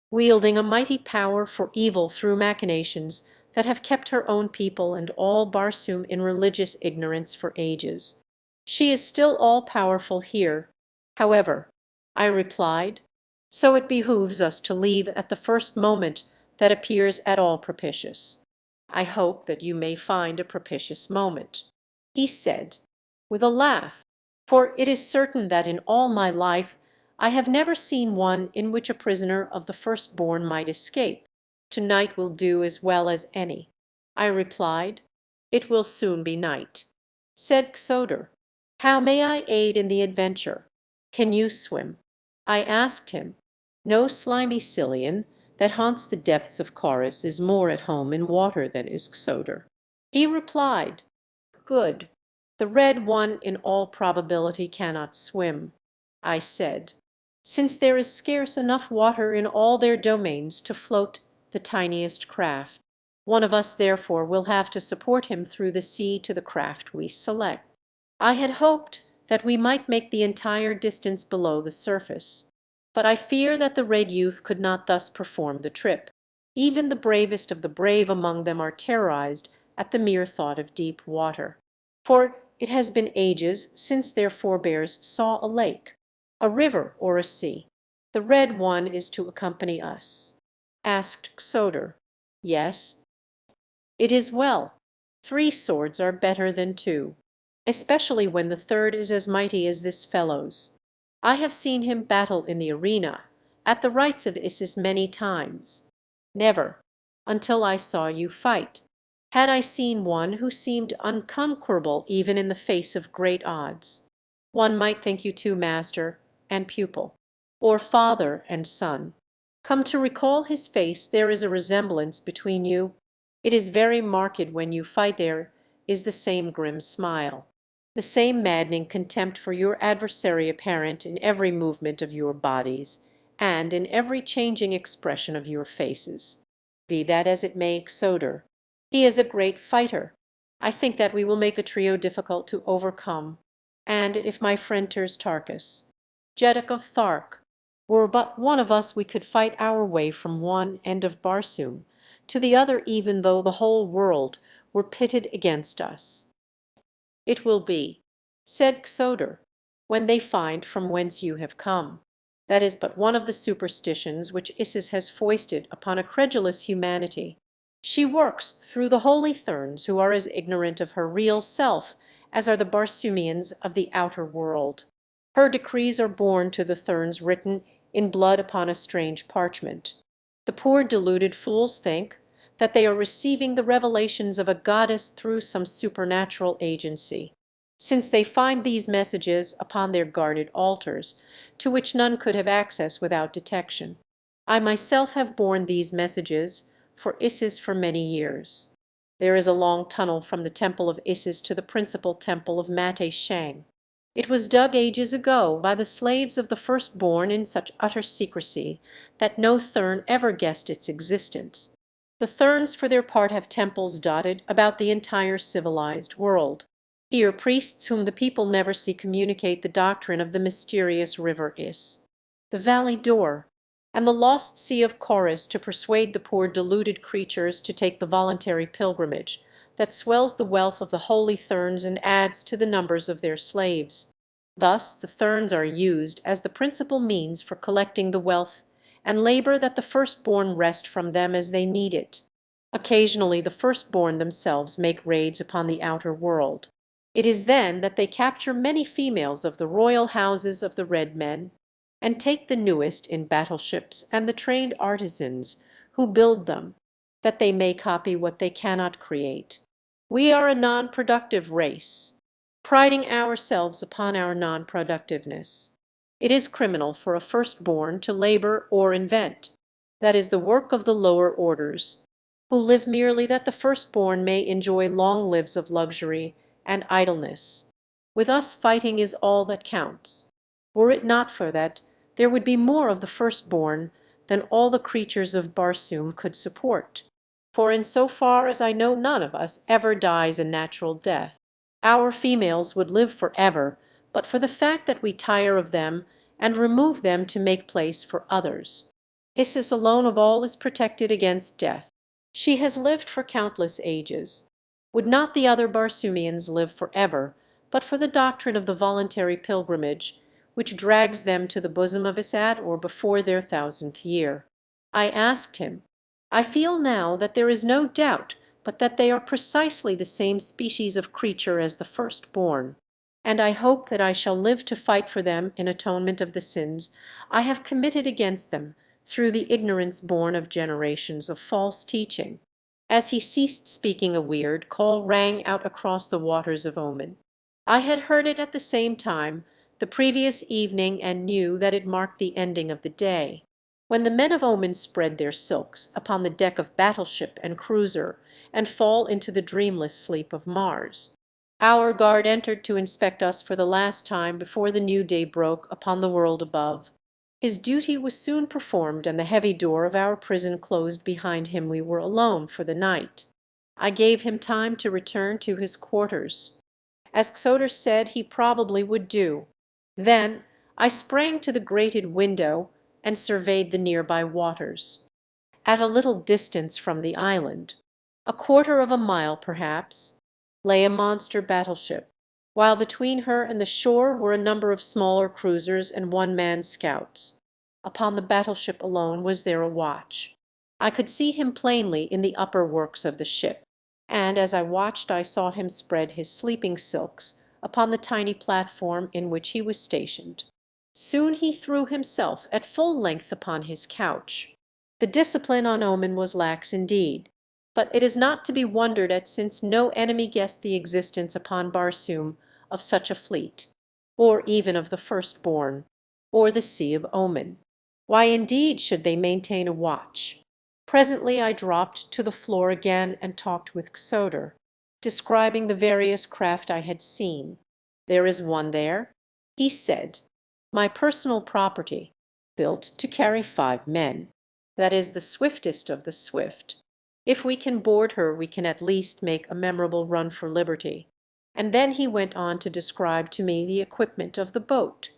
wielding a mighty power for evil through machinations that have kept her own people and all Barsoom in religious ignorance for ages. She is still all-powerful here, however," I replied, "so it behooves us to leave at the first moment that appears at all propitious. I hope that you may find a propitious moment," he said, with a laugh, "for it is certain that in all my life I have never seen one in which a prisoner of the firstborn might escape. To-night will do as well as any." I replied, "It will soon be night." Said Xodor, "How may I aid in the adventure? Can you swim?" I asked him. No slimy Scylian that haunts the depths of Chorus is more at home in water than is Xodor. He replied, "Good. The Red One in all probability cannot swim." I said, "Since there is scarce enough water in all their domains to float the tiniest craft. One of us therefore will have to support him through the sea to the craft we select." I had hoped that we might make the entire distance below the surface, but I fear that the Red Youth could not thus perform the trip. Even the bravest of the brave among them are terrorized at the mere thought of deep water. For it has been ages since their forebears saw a lake, a river, or a sea. "The Red One is to accompany us?" asked Xodor. "Yes." "It is well. 3 swords are better than 2, especially when the third is as mighty as this fellow's. I have seen him battle in the arena at the rites of Isis many times. Never, until I saw you fight, had I seen one who seemed unconquerable even in the face of great odds. One might think you two master and pupil, or father and son. Come to recall his face, there is a resemblance between you. It is very marked when you fight. There is the same grim smile, the same maddening contempt for your adversary apparent in every movement of your bodies, and in every changing expression of your faces. Be that as it may, Xodor, he is a great fighter. I think that we will make a trio difficult to overcome, and if my friend Terstarchus, Jeddak of Thark, were but one of us, we could fight our way from one end of Barsoom to the other, even though the whole world were pitted against us." "It will be," said Xodor, "when they find from whence you have come. That is but one of the superstitions which Isis has foisted upon a credulous humanity. She works through the holy Therns, who are as ignorant of her real self as are the Barsoomians of the outer world. Her decrees are borne to the Therns written in blood upon a strange parchment. The poor deluded fools think that they are receiving the revelations of a goddess through some supernatural agency, since they find these messages upon their guarded altars, to which none could have access without detection. I myself have borne these messages for Isis for many years. There is a long tunnel from the temple of Isis to the principal temple of Mate Shang. It was dug ages ago by the slaves of the firstborn in such utter secrecy that no Thern ever guessed its existence. The Therns for their part have temples dotted about the entire civilized world. Here priests whom the people never see communicate the doctrine of the mysterious river Is, the valley door, and the lost sea of Chorus, to persuade the poor deluded creatures to take the voluntary pilgrimage that swells the wealth of the holy Therns and adds to the numbers of their slaves. Thus the Therns are used as the principal means for collecting the wealth and labor that the firstborn wrest from them as they need it. Occasionally the firstborn themselves make raids upon the outer world. It is then that they capture many females of the royal houses of the red men, and take the newest in battleships and the trained artisans who build them, that they may copy what they cannot create. We are a non-productive race, priding ourselves upon our non-productiveness. It is criminal for a firstborn to labor or invent. That is the work of the lower orders, who live merely that the firstborn may enjoy long lives of luxury and idleness. With us fighting is all that counts. Were it not for that, there would be more of the firstborn than all the creatures of Barsoom could support. For in so far as I know none of us ever dies a natural death. Our females would live forever, but for the fact that we tire of them and remove them to make place for others. Isis alone of all is protected against death. She has lived for countless ages. Would not the other Barsoomians live forever, but for the doctrine of the voluntary pilgrimage, which drags them to the bosom of Isad or before their 1000th year? I asked him, "I feel now that there is no doubt but that they are precisely the same species of creature as the firstborn, and I hope that I shall live to fight for them in atonement of the sins I have committed against them through the ignorance born of generations of false teaching." As he ceased speaking, a weird call rang out across the waters of Oman. I had heard it at the same time the previous evening, and knew that it marked the ending of the day, when the men of Oman spread their silks upon the deck of battleship and cruiser, and fall into the dreamless sleep of Mars. Our guard entered to inspect us for the last time before the new day broke upon the world above. His duty was soon performed, and the heavy door of our prison closed behind him. We were alone for the night. I gave him time to return to his quarters, as Xoder said he probably would do. Then I sprang to the grated window and surveyed the nearby waters. At a little distance from the island, a quarter of a mile perhaps, lay a monster battleship, while between her and the shore were a number of smaller cruisers and one-man scouts. Upon the battleship alone was there a watch. I could see him plainly in the upper works of the ship, and as I watched I saw him spread his sleeping silks upon the tiny platform in which he was stationed. Soon he threw himself at full length upon his couch. The discipline on Oman was lax indeed, but it is not to be wondered at, since no enemy guessed the existence upon Barsoom of such a fleet, or even of the firstborn, or the Sea of Oman. Why indeed should they maintain a watch? Presently I dropped to the floor again and talked with Xoder, describing the various craft I had seen. "There is one there," he said, "my personal property, built to carry 5 men. That is the swiftest of the swift. If we can board her we can at least make a memorable run for liberty." And then he went on to describe to me the equipment of the boat,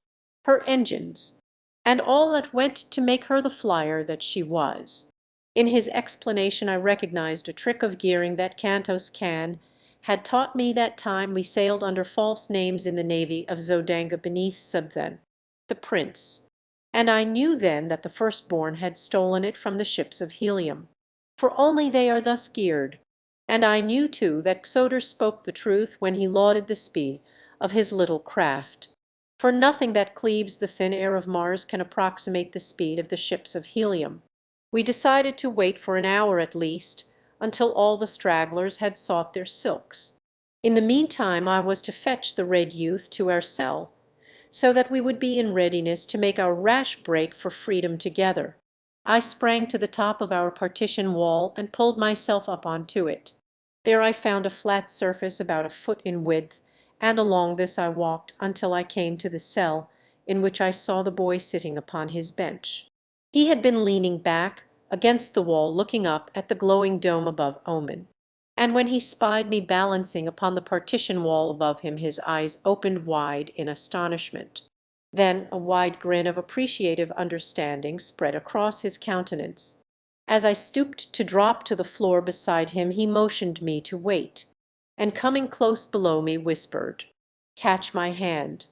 her engines, and all that went to make her the flyer that she was. In his explanation I recognized a trick of gearing that Kantos Kan had taught me that time we sailed under false names in the navy of Zodanga beneath Subthan, the prince, and I knew then that the firstborn had stolen it from the ships of Helium, for only they are thus geared. And I knew too that Xoder spoke the truth when he lauded the speed of his little craft, for nothing that cleaves the thin air of Mars can approximate the speed of the ships of Helium. We decided to wait for an hour at least, until all the stragglers had sought their silks. In the meantime I was to fetch the red youth to our cell, so that we would be in readiness to make our rash break for freedom together. I sprang to the top of our partition wall and pulled myself up onto it. There I found a flat surface about a foot in width, and along this I walked until I came to the cell in which I saw the boy sitting upon his bench. He had been leaning back against the wall looking up at the glowing dome above Oman, and when he spied me balancing upon the partition wall above him his eyes opened wide in astonishment. Then a wide grin of appreciative understanding spread across his countenance. As I stooped to drop to the floor beside him he motioned me to wait, and coming close below me whispered, "Catch my hand.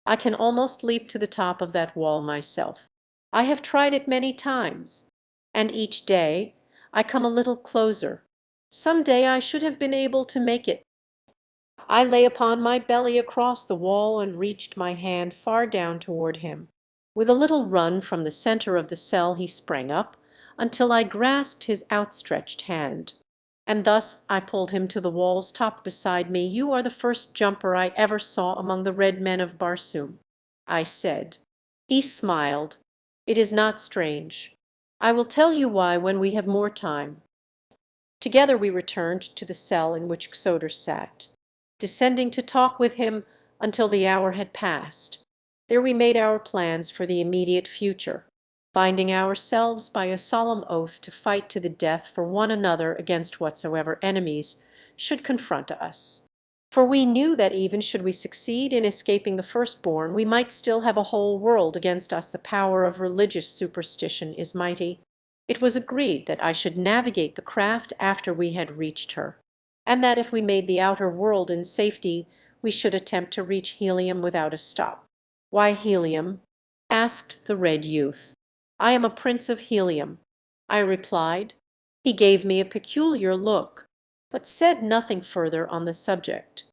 I can almost leap to the top of that wall myself. I have tried it many times, and each day I come a little closer. Some day I should have been able to make it." I lay upon my belly across the wall and reached my hand far down toward him. With a little run from the center of the cell he sprang up until I grasped his outstretched hand, and thus I pulled him to the wall's top beside me. "You are the first jumper I ever saw among the red men of Barsoom," I said. He smiled. "It is not strange. I will tell you why when we have more time." Together we returned to the cell in which Xoder sat, descending to talk with him until the hour had passed. There we made our plans for the immediate future, binding ourselves by a solemn oath to fight to the death for one another against whatsoever enemies should confront us. For we knew that even should we succeed in escaping the firstborn, we might still have a whole world against us. The power of religious superstition is mighty. It was agreed that I should navigate the craft after we had reached her, and that if we made the outer world in safety we should attempt to reach Helium without a stop. "Why Helium?" asked the red youth. "I am a prince of Helium," I replied. He gave me a peculiar look. but said nothing further on the subject.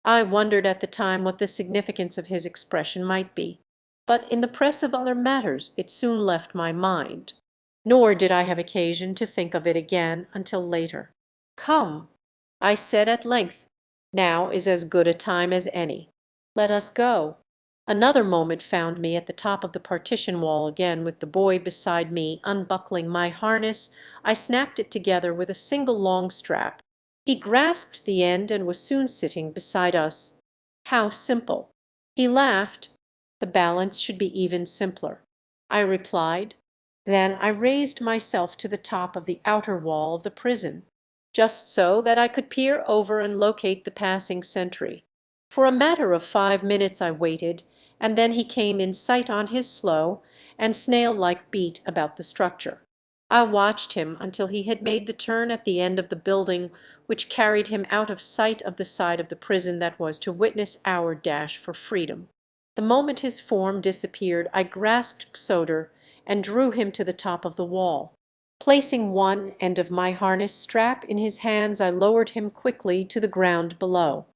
I wondered at the time what the significance of his expression might be, but in the press of other matters it soon left my mind, nor did I have occasion to think of it again until later. "Come," I said at length, "now is as good a time as any. Let us go." Another moment found me at the top of the partition wall again, with the boy beside me. Unbuckling my harness, I snapped it together with a single long strap. He grasped the end and was soon sitting beside us. How simple! He laughed. "The balance should be even simpler," I replied. Then I raised myself to the top of the outer wall of the prison, just so that I could peer over and locate the passing sentry. For a matter of 5 minutes I waited, and then he came in sight on his slow and snail-like beat about the structure. I watched him until he had made the turn at the end of the building which carried him out of sight of the side of the prison that was to witness our dash for freedom. The moment his form disappeared I grasped Soder and drew him to the top of the wall. Placing one end of my harness strap in his hands, I lowered him quickly to the ground below.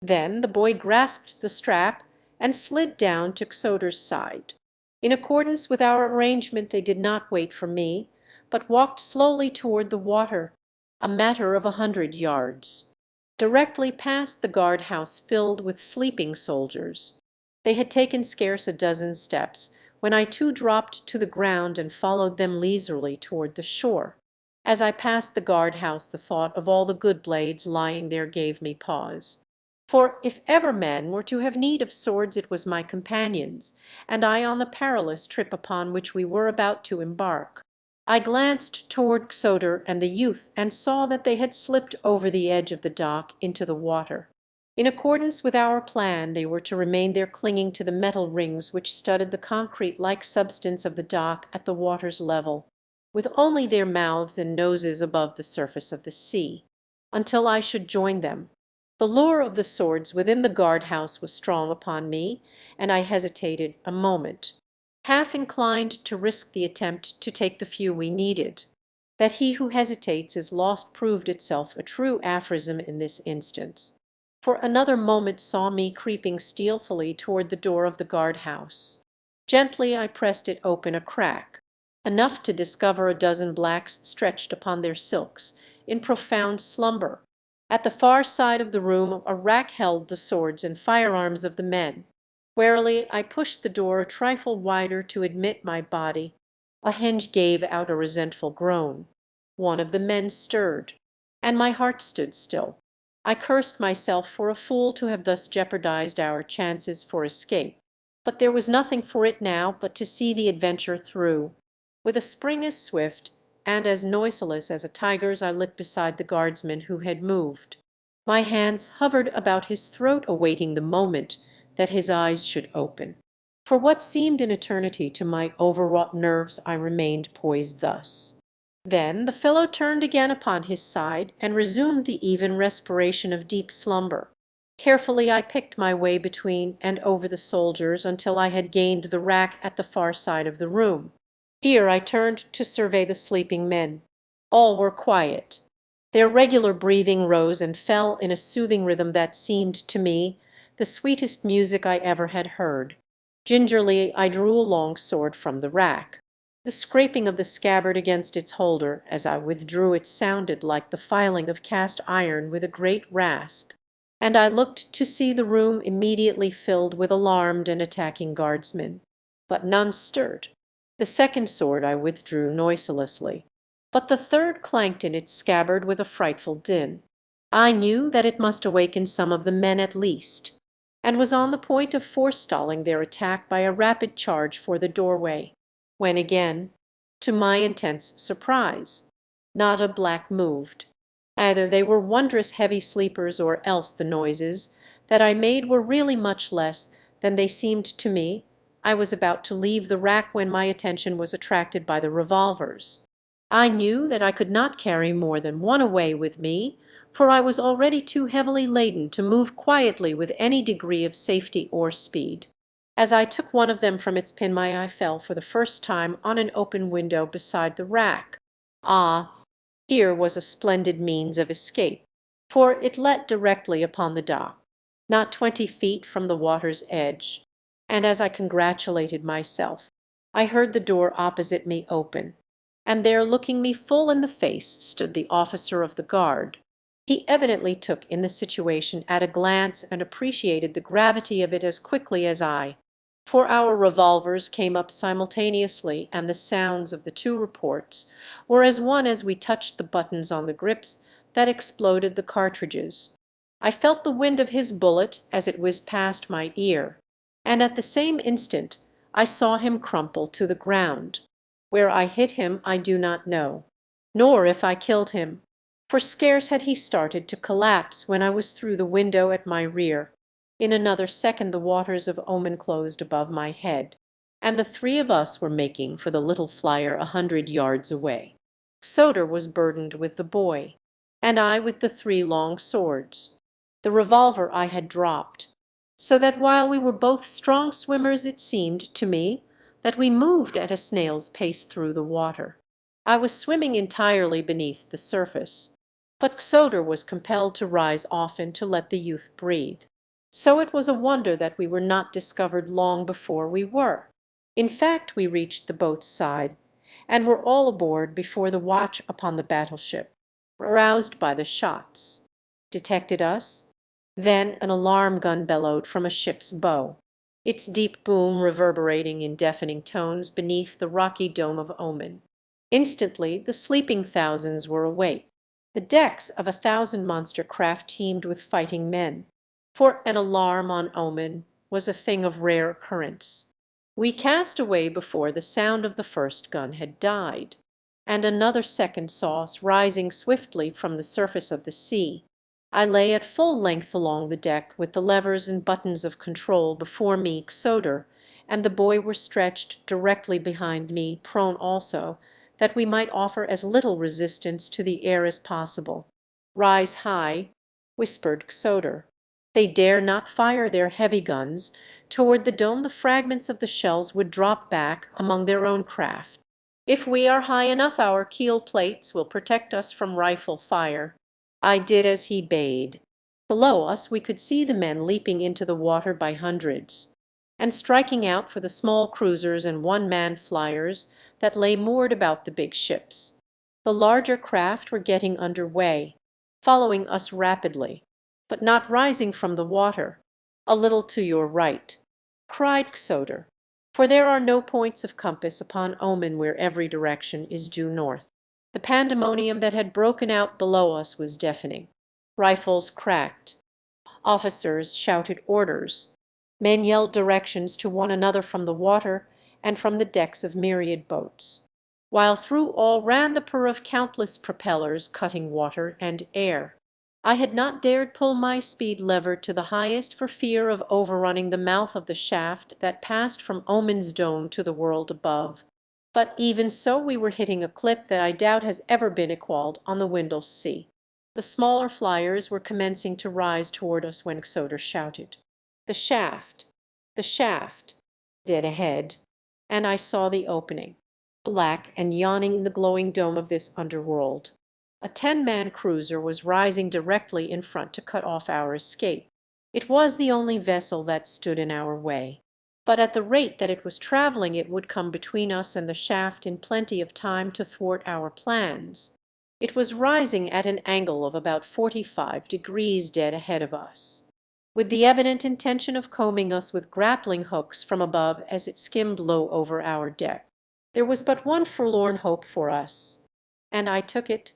Then the boy grasped the strap and slid down to Soder's side. In accordance with our arrangement they did not wait for me, but walked slowly toward the water, a matter of 100 yards. Directly past the guard-house filled with sleeping soldiers. They had taken scarce a dozen steps when I too dropped to the ground and followed them leisurely toward the shore. As I passed the guard-house the thought of all the good blades lying there gave me pause. For if ever men were to have need of swords it was my companions, and I on the perilous trip upon which we were about to embark. I glanced toward Soder and the youth and saw that they had slipped over the edge of the dock into the water. In accordance with our plan they were to remain there clinging to the metal rings which studded the concrete-like substance of the dock at the water's level, with only their mouths and noses above the surface of the sea, until I should join them. The lure of the swords within the guard-house was strong upon me, and I hesitated a moment, half inclined to risk the attempt to take the few we needed. That he who hesitates is lost proved itself a true aphorism in this instance, for another moment saw me creeping stealthily toward the door of the guard-house. Gently I pressed it open a crack, enough to discover a dozen blacks stretched upon their silks in profound slumber. At the far side of the room a rack held the swords and firearms of the men. Warily I pushed the door a trifle wider to admit my body. A hinge gave out a resentful groan. One of the men stirred, and my heart stood still. I cursed myself for a fool to have thus jeopardized our chances for escape. But there was nothing for it now but to see the adventure through. With a spring as swift and as noiseless as a tiger's I lit beside the guardsman who had moved. My hands hovered about his throat awaiting the moment that his eyes should open. For what seemed an eternity to my overwrought nerves I remained poised thus. Then the fellow turned again upon his side and resumed the even respiration of deep slumber. Carefully I picked my way between and over the soldiers until I had gained the rack at the far side of the room. Here I turned to survey the sleeping men. All were quiet. Their regular breathing rose and fell in a soothing rhythm that seemed to me the sweetest music I ever had heard. Gingerly I drew a long sword from the rack. The scraping of the scabbard against its holder as I withdrew it sounded like the filing of cast iron with a great rasp, and I looked to see the room immediately filled with alarmed and attacking guardsmen. But none stirred. The second sword I withdrew noiselessly, but the third clanked in its scabbard with a frightful din. I knew that it must awaken some of the men at least, and was on the point of forestalling their attack by a rapid charge for the doorway, when again, to my intense surprise, not a black moved. Either they were wondrous heavy sleepers, or else the noises that I made were really much less than they seemed to me. I was about to leave the rack when my attention was attracted by the revolvers. I knew that I could not carry more than one away with me, for I was already too heavily laden to move quietly with any degree of safety or speed. As I took one of them from its pin my eye fell for the first time on an open window beside the rack. Ah, here was a splendid means of escape. for it let directly upon the dock, not 20 feet from the water's edge, and as I congratulated myself, I heard the door opposite me open, and there, looking me full in the face, stood the officer of the guard. He evidently took in the situation at a glance and appreciated the gravity of it as quickly as I, for our revolvers came up simultaneously, and the sounds of the two reports were as one as we touched the buttons on the grips that exploded the cartridges. I felt the wind of his bullet as it whizzed past my ear, and at the same instant I saw him crumple to the ground. Where I hit him I do not know, nor if I killed him, for scarce had he started to collapse when I was through the window at my rear. In another second the waters of Oman closed above my head, and the three of us were making for the little flyer 100 yards away. Soder was burdened with the boy, and I with the three long swords. The revolver I had dropped, so that while we were both strong swimmers it seemed to me that we moved at a snail's pace through the water. I was swimming entirely beneath the surface, but Soder was compelled to rise often to let the youth breathe. So it was a wonder that we were not discovered long before we were. In fact, we reached the boat's side, and were all aboard before the watch upon the battleship, aroused by the shots, detected us. Then an alarm gun bellowed from a ship's bow, its deep boom reverberating in deafening tones beneath the rocky dome of Oman. Instantly the sleeping thousands were awake. The decks of 1,000 monster craft teemed with fighting men, for an alarm on Oman was a thing of rare occurrence. We cast away before the sound of the first gun had died, and another second saw us rising swiftly from the surface of the sea. I lay at full length along the deck with the levers and buttons of control before me. Soder and the boy were stretched directly behind me, prone also, that we might offer as little resistance to the air as possible. "Rise high," whispered Soder. "They dare not fire their heavy guns toward the dome. The fragments of the shells would drop back among their own craft. If we are high enough our keel plates will protect us from rifle fire." I did as he bade. Below us we could see the men leaping into the water by hundreds, and striking out for the small cruisers and one-man flyers that lay moored about the big ships. The larger craft were getting under way, following us rapidly, but not rising from the water. "A little to your right," cried Soder, "for there are no points of compass upon Oman where every direction is due north." The pandemonium that had broken out below us was deafening. Rifles cracked. Officers shouted orders. Men yelled directions to one another from the water and from the decks of myriad boats, while through all ran the purr of countless propellers cutting water and air. I had not dared pull my speed lever to the highest for fear of overrunning the mouth of the shaft that passed from Oman's dome to the world above. But even so we were hitting a clip that I doubt has ever been equalled on the Windle Sea. The smaller flyers were commencing to rise toward us when Soder shouted, "The shaft! The shaft!" dead ahead, and I saw the opening, black and yawning in the glowing dome of this underworld. A 10-man cruiser was rising directly in front to cut off our escape. It was the only vessel that stood in our way, but at the rate that it was traveling it would come between us and the shaft in plenty of time to thwart our plans. It was rising at an angle of about 45 degrees dead ahead of us, with the evident intention of combing us with grappling hooks from above as it skimmed low over our deck. There was but one forlorn hope for us, and I took it.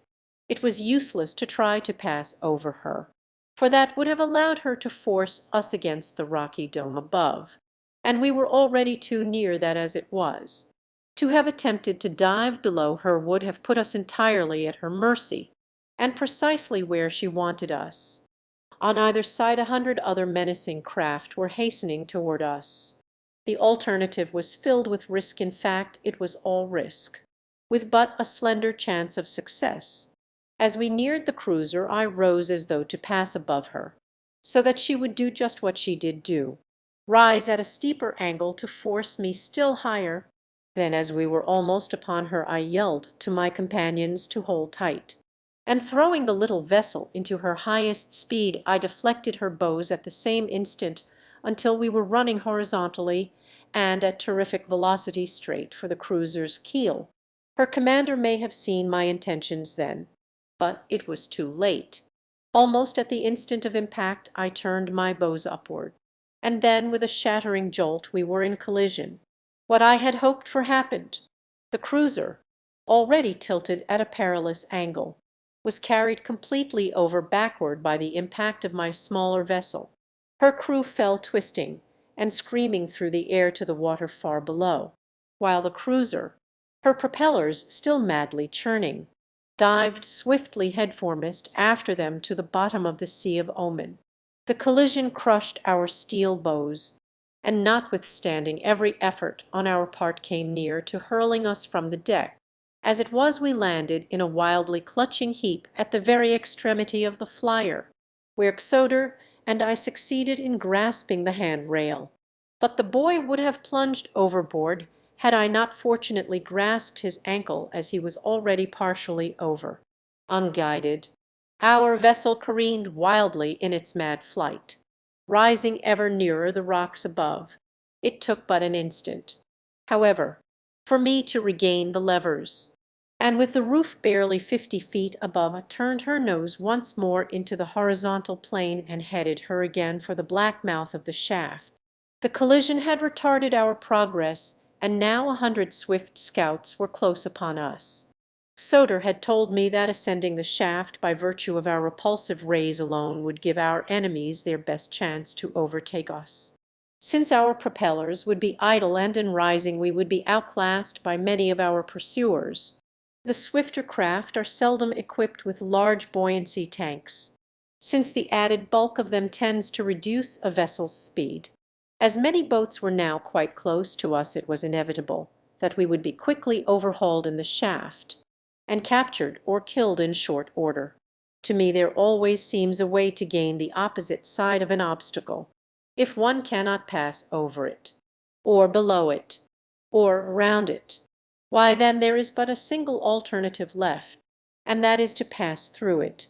It was useless to try to pass over her, for that would have allowed her to force us against the rocky dome above, and we were already too near that as it was. To have attempted to dive below her would have put us entirely at her mercy, and precisely where she wanted us. On either side 100 other menacing craft were hastening toward us. The alternative was filled with risk. In fact, it was all risk, with but a slender chance of success. As we neared the cruiser I rose as though to pass above her, so that she would do just what she did do, rise at a steeper angle to force me still higher. Then as we were almost upon her I yelled to my companions to hold tight. and throwing the little vessel into her highest speed, I deflected her bows at the same instant until we were running horizontally and at terrific velocity straight for the cruiser's keel. Her commander may have seen my intentions then, but it was too late. Almost at the instant of impact I turned my bows upward, and then with a shattering jolt we were in collision. What I had hoped for happened. The cruiser, already tilted at a perilous angle, was carried completely over backward by the impact of my smaller vessel. Her crew fell twisting and screaming through the air to the water far below, while the cruiser, her propellers still madly churning, dived swiftly headforemost after them to the bottom of the Sea of Oman. The collision crushed our steel bows, and notwithstanding every effort on our part came near to hurling us from the deck. As it was, we landed in a wildly clutching heap at the very extremity of the flyer, where Soder and I succeeded in grasping the handrail. But the boy would have plunged overboard had I not fortunately grasped his ankle as he was already partially over. Unguided, our vessel careened wildly in its mad flight, rising ever nearer the rocks above. It took but an instant, however, for me to regain the levers, and with the roof barely 50 feet above, I turned her nose once more into the horizontal plane and headed her again for the black mouth of the shaft. The collision had retarded our progress, and now 100 swift scouts were close upon us. Soder had told me that ascending the shaft by virtue of our repulsive rays alone would give our enemies their best chance to overtake us. Since our propellers would be idle and in rising we would be outclassed by many of our pursuers. The swifter craft are seldom equipped with large buoyancy tanks, since the added bulk of them tends to reduce a vessel's speed. As many boats were now quite close to us, it was inevitable that we would be quickly overhauled in the shaft and captured or killed in short order. To me there always seems a way to gain the opposite side of an obstacle, if one cannot pass over it, or below it, or around it. Why, then there is but a single alternative left, and that is to pass through it.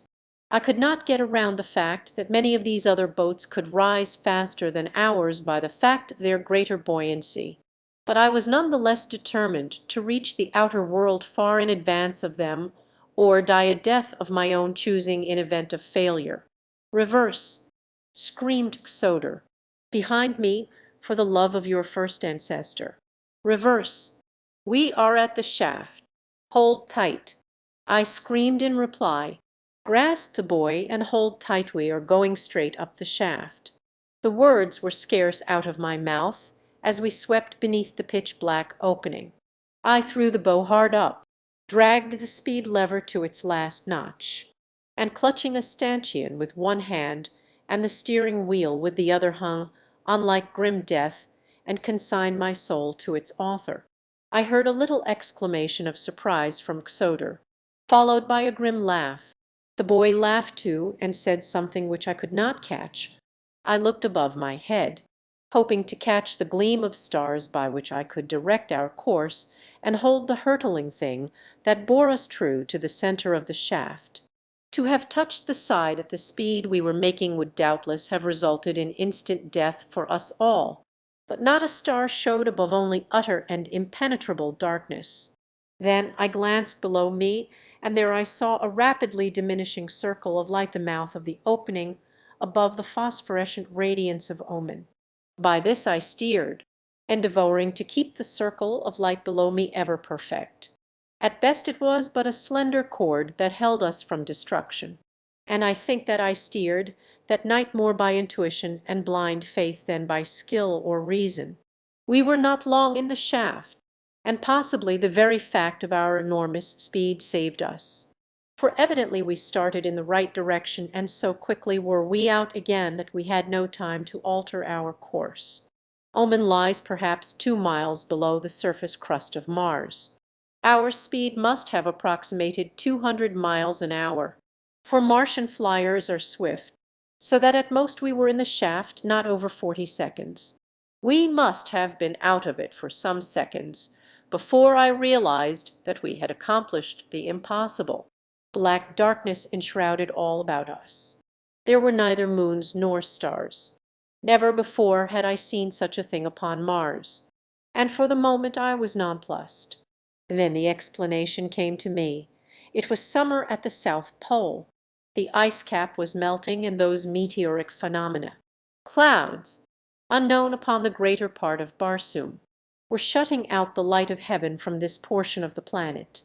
I could not get around the fact that many of these other boats could rise faster than ours by the fact of their greater buoyancy, but I was none the less determined to reach the outer world far in advance of them, or die a death of my own choosing in event of failure. "Reverse!" screamed Soder. "Behind me, for the love of your first ancestor. Reverse! We are at the shaft. Hold tight!" I screamed in reply. "Grasp the buoy and hold tight, we are going straight up the shaft." The words were scarce out of my mouth as we swept beneath the pitch-black opening. I threw the bow hard up, dragged the speed lever to its last notch, and clutching a stanchion with one hand and the steering wheel with the other, hung on like grim death and consigned my soul to its author. I heard a little exclamation of surprise from Soder, followed by a grim laugh. The boy laughed too, and said something which I could not catch. I looked above my head, hoping to catch the gleam of stars by which I could direct our course and hold the hurtling thing that bore us true to the center of the shaft. To have touched the side at the speed we were making would doubtless have resulted in instant death for us all, but not a star showed above, only utter and impenetrable darkness. Then I glanced below me, and there I saw a rapidly diminishing circle of light, the mouth of the opening above the phosphorescent radiance of Oman. By this I steered, endeavoring to keep the circle of light below me ever perfect. At best it was but a slender cord that held us from destruction, and I think that I steered that night more by intuition and blind faith than by skill or reason. We were not long in the shaft, and possibly the very fact of our enormous speed saved us. For evidently we started in the right direction, and so quickly were we out again that we had no time to alter our course. Oman lies perhaps 2 miles below the surface crust of Mars. Our speed must have approximated 200 miles an hour, for Martian flyers are swift, so that at most we were in the shaft not over 40 seconds. We must have been out of it for some seconds before I realized that we had accomplished the impossible. Black darkness enshrouded all about us. There were neither moons nor stars. Never before had I seen such a thing upon Mars, and for the moment I was nonplussed. Then the explanation came to me. It was summer at the South Pole. The ice cap was melting, and those meteoric phenomena, clouds, unknown upon the greater part of Barsoom, were shutting out the light of heaven from this portion of the planet.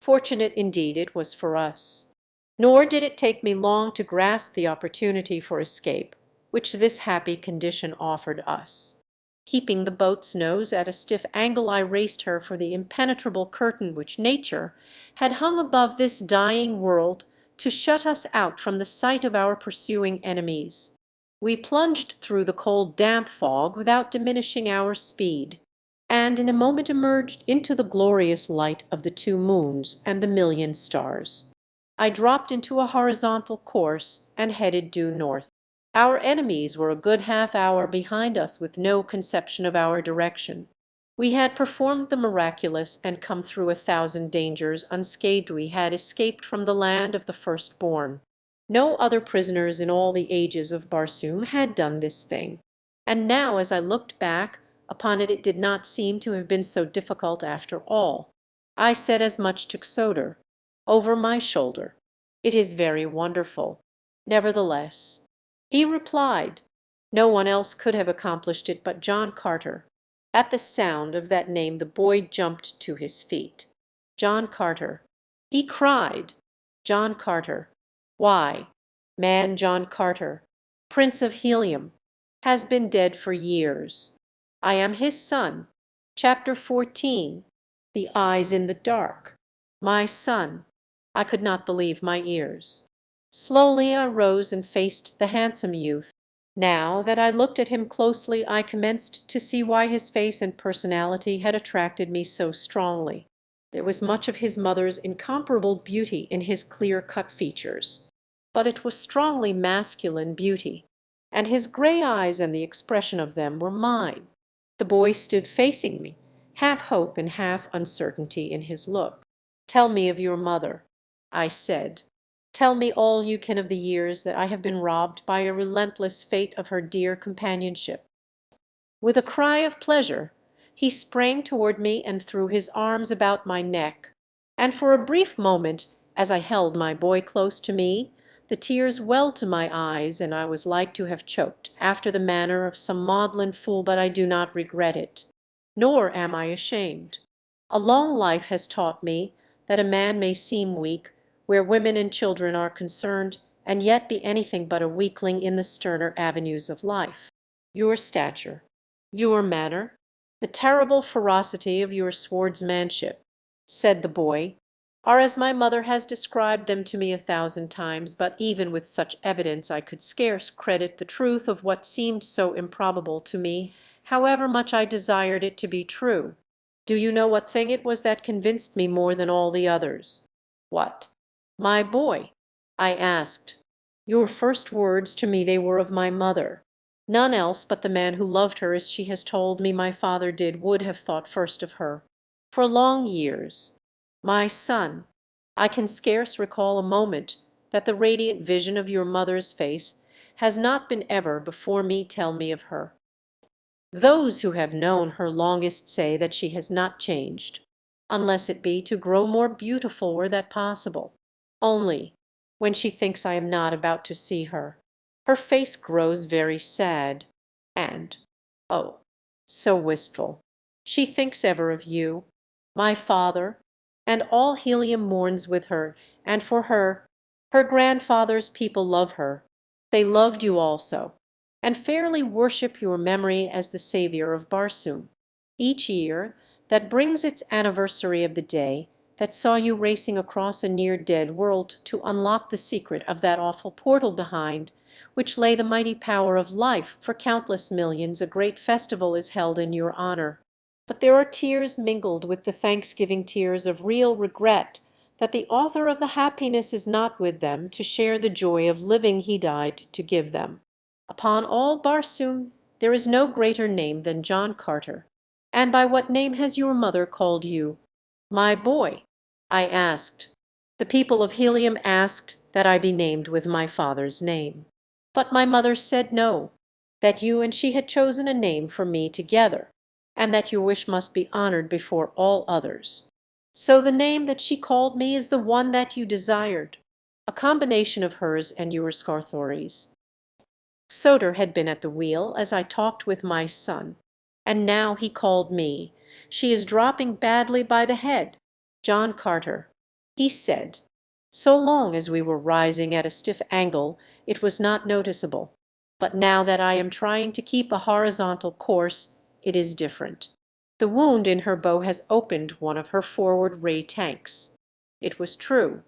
Fortunate indeed it was for us. Nor did it take me long to grasp the opportunity for escape which this happy condition offered us. Keeping the boat's nose at a stiff angle, I raced her for the impenetrable curtain which nature had hung above this dying world to shut us out from the sight of our pursuing enemies. We plunged through the cold damp fog without diminishing our speed, and in a moment emerged into the glorious light of the 2 moons and the million stars. I dropped into a horizontal course and headed due north. Our enemies were a good half hour behind us with no conception of our direction. We had performed the miraculous and come through 1,000 dangers unscathed. We had escaped from the land of the firstborn. No other prisoners in all the ages of Barsoom had done this thing. And now as I looked back upon it, it did not seem to have been so difficult after all. I said as much to Xoder, over my shoulder. "It is very wonderful, nevertheless." He replied, "No one else could have accomplished it but John Carter." At the sound of that name the boy jumped to his feet. "John Carter!" he cried. "John Carter! Why, man, John Carter, Prince of Helium, has been dead for years. I am his son." Chapter 14. The Eyes in the Dark. My son! I could not believe my ears. Slowly I rose and faced the handsome youth. Now that I looked at him closely, I commenced to see why his face and personality had attracted me so strongly. There was much of his mother's incomparable beauty in his clear-cut features, but it was strongly masculine beauty, and his gray eyes and the expression of them were mine. The boy stood facing me, half hope and half uncertainty in his look. "Tell me of your mother," I said. "Tell me all you can of the years that I have been robbed by a relentless fate of her dear companionship." With a cry of pleasure he sprang toward me and threw his arms about my neck, and for a brief moment, as I held my boy close to me, the tears welled to my eyes, and I was like to have choked after the manner of some maudlin fool, but I do not regret it, nor am I ashamed. A long life has taught me that a man may seem weak where women and children are concerned, and yet be anything but a weakling in the sterner avenues of life. Your stature, your manner, the terrible ferocity of your swordsmanship," said the boy, "are as my mother has described them to me 1,000 times, but even with such evidence I could scarce credit the truth of what seemed so improbable to me, however much I desired it to be true. Do you know what thing it was that convinced me more than all the others?" "What?" "My boy," I asked. "Your first words to me, they were of my mother. None else but the man who loved her as she has told me my father did would have thought first of her. For long years, my son, I can scarce recall a moment that the radiant vision of your mother's face has not been ever before me. Tell me of her." Those who have known her longest say that she has not changed, unless it be to grow more beautiful were that possible. Only, when she thinks I am not about to see her, her face grows very sad, and, oh, so wistful. She thinks ever of you, my father, and all Helium mourns with her, and for her, her grandfather's people love her. They loved you also, and fairly worship your memory as the savior of Barsoom. Each year that brings its anniversary of the day that saw you racing across a near-dead world to unlock the secret of that awful portal behind which lay the mighty power of life for countless millions, a great festival is held in your honor. But there are tears mingled with the thanksgiving tears of real regret that the author of the happiness is not with them to share the joy of living he died to give them. Upon all Barsoom there is no greater name than John Carter. And by what name has your mother called you?" "My boy," I asked. The people of Helium asked that I be named with my father's name. But my mother said no, that you and she had chosen a name for me together, and that your wish must be honored before all others. So the name that she called me is the one that you desired, a combination of hers and yours, Carthoris. Soter had been at the wheel as I talked with my son, and now he called me. She is dropping badly by the head. John Carter, he said. So long as we were rising at a stiff angle, it was not noticeable. But now that I am trying to keep a horizontal course, it is different. The wound in her bow has opened one of her forward ray tanks. It was true,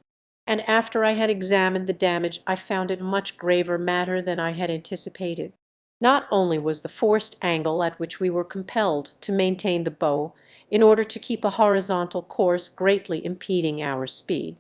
and after I had examined the damage I found it much graver matter than I had anticipated. Not only was the forced angle at which we were compelled to maintain the bow in order to keep a horizontal course greatly impeding our speed,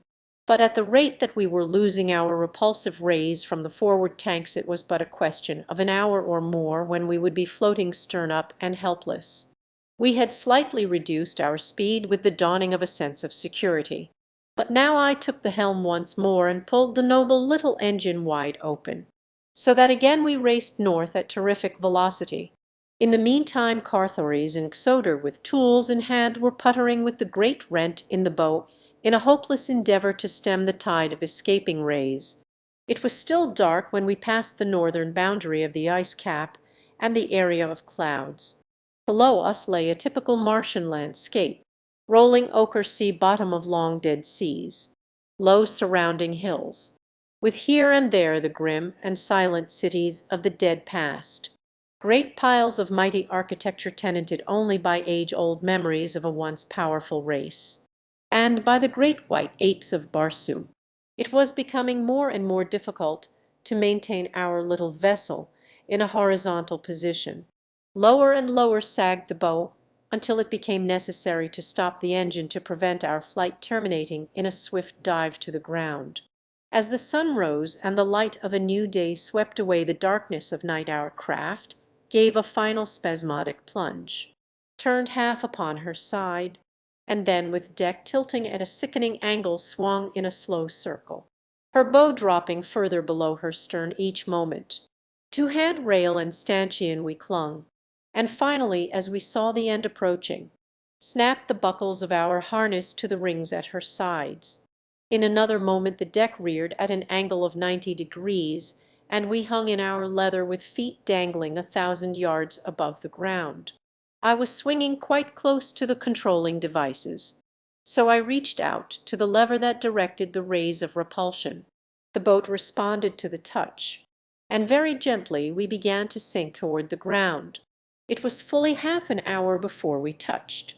but at the rate that we were losing our repulsive rays from the forward tanks it was but a question of an hour or more when we would be floating stern up and helpless. We had slightly reduced our speed with the dawning of a sense of security, but now I took the helm once more and pulled the noble little engine wide open, so that again we raced north at terrific velocity. In the meantime Carthoris and Soter with tools in hand were puttering with the great rent in the bow in a hopeless endeavor to stem the tide of escaping rays. It was still dark when we passed the northern boundary of the ice cap and the area of clouds. Below us lay a typical Martian landscape, rolling ochre sea bottom of long dead seas, low surrounding hills, with here and there the grim and silent cities of the dead past, great piles of mighty architecture tenanted only by age-old memories of a once powerful race, and by the great white apes of Barsoom. It was becoming more and more difficult to maintain our little vessel in a horizontal position. Lower and lower sagged the bow until it became necessary to stop the engine to prevent our flight terminating in a swift dive to the ground. As the sun rose and the light of a new day swept away the darkness of night, our craft gave a final spasmodic plunge, turned half upon her side, and then with deck tilting at a sickening angle swung in a slow circle, her bow dropping further below her stern each moment. To handrail and stanchion we clung, and finally, as we saw the end approaching, snapped the buckles of our harness to the rings at her sides. In another moment the deck reared at an angle of 90 degrees, and we hung in our leather with feet dangling 1,000 yards above the ground. I was swinging quite close to the controlling devices, so I reached out to the lever that directed the rays of repulsion. The boat responded to the touch, and very gently we began to sink toward the ground. It was fully half an hour before we touched.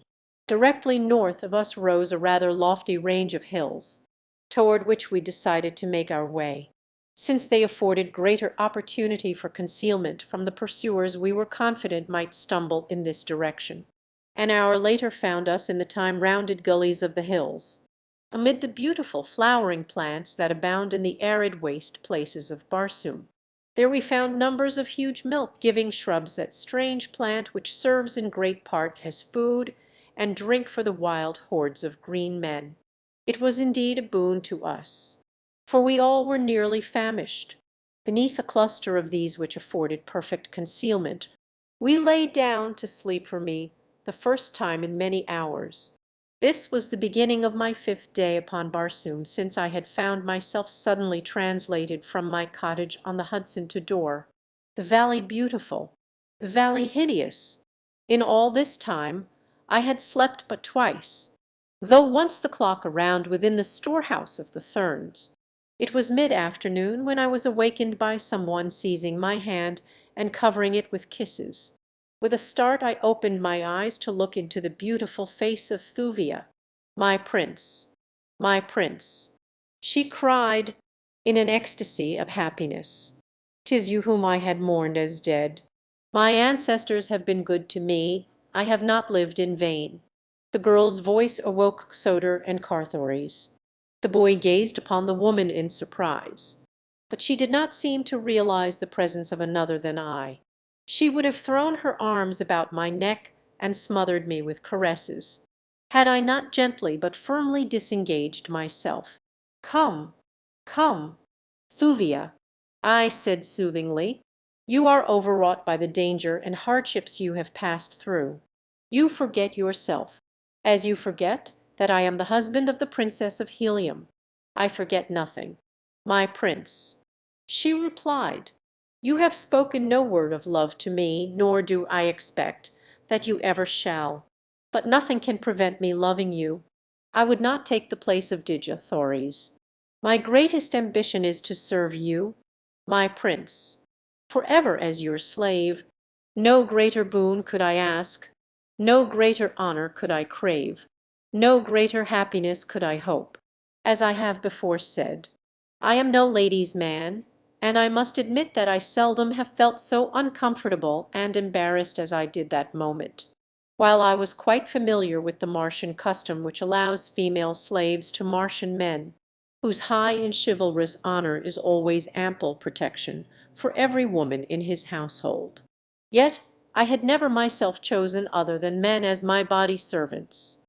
Directly north of us rose a rather lofty range of hills, toward which we decided to make our way, since they afforded greater opportunity for concealment from the pursuers we were confident might stumble in this direction. An hour later found us in the time-rounded gullies of the hills, amid the beautiful flowering plants that abound in the arid waste places of Barsoom. There we found numbers of huge milk-giving shrubs, that strange plant which serves in great part as food and drink for the wild hordes of green men. It was indeed a boon to us, for we all were nearly famished. Beneath a cluster of these which afforded perfect concealment, we lay down to sleep for me the first time in many hours. This was the beginning of my 5th day upon Barsoom since I had found myself suddenly translated from my cottage on the Hudson to Dore, the valley beautiful, the valley hideous. In all this time I had slept but twice, though once the clock around within the storehouse of the Therns. It was mid-afternoon when I was awakened by some one seizing my hand and covering it with kisses. With a start I opened my eyes to look into the beautiful face of Thuvia. "My prince, my prince," she cried in an ecstasy of happiness. "'Tis you whom I had mourned as dead. My ancestors have been good to me. I have not lived in vain." The girl's voice awoke Soter and Carthoris. The boy gazed upon the woman in surprise, but she did not seem to realize the presence of another than I. She would have thrown her arms about my neck and smothered me with caresses, had I not gently but firmly disengaged myself. "Come, come, Thuvia," I said soothingly. "You are overwrought by the danger and hardships you have passed through. You forget yourself, as you forget that I am the husband of the Princess of Helium. I forget nothing, my prince." She replied, "You have spoken no word of love to me, nor do I expect that you ever shall. But nothing can prevent me loving you. I would not take the place of Dejethores. My greatest ambition is to serve you, my prince, forever as your slave. No greater boon could I ask, no greater honor could I crave, no greater happiness could I hope. As I have before said, I am no lady's man, and I must admit that I seldom have felt so uncomfortable and embarrassed as I did that moment. While I was quite familiar with the Martian custom which allows female slaves to Martian men, whose high and chivalrous honor is always ample protection for every woman in his household. Yet I had never myself chosen other than men as my body servants.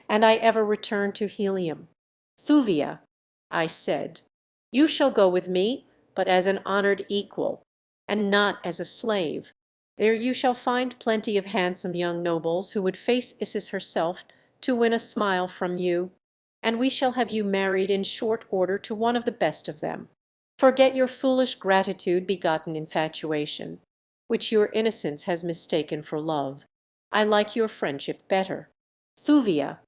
And I ever returned to Helium. "Thuvia," I said, "you shall go with me, but as an honored equal, and not as a slave. There you shall find plenty of handsome young nobles who would face Isis herself to win a smile from you, and we shall have you married in short order to one of the best of them. Forget your foolish gratitude begotten infatuation, which your innocence has mistaken for love. I like your friendship better. Thuvia,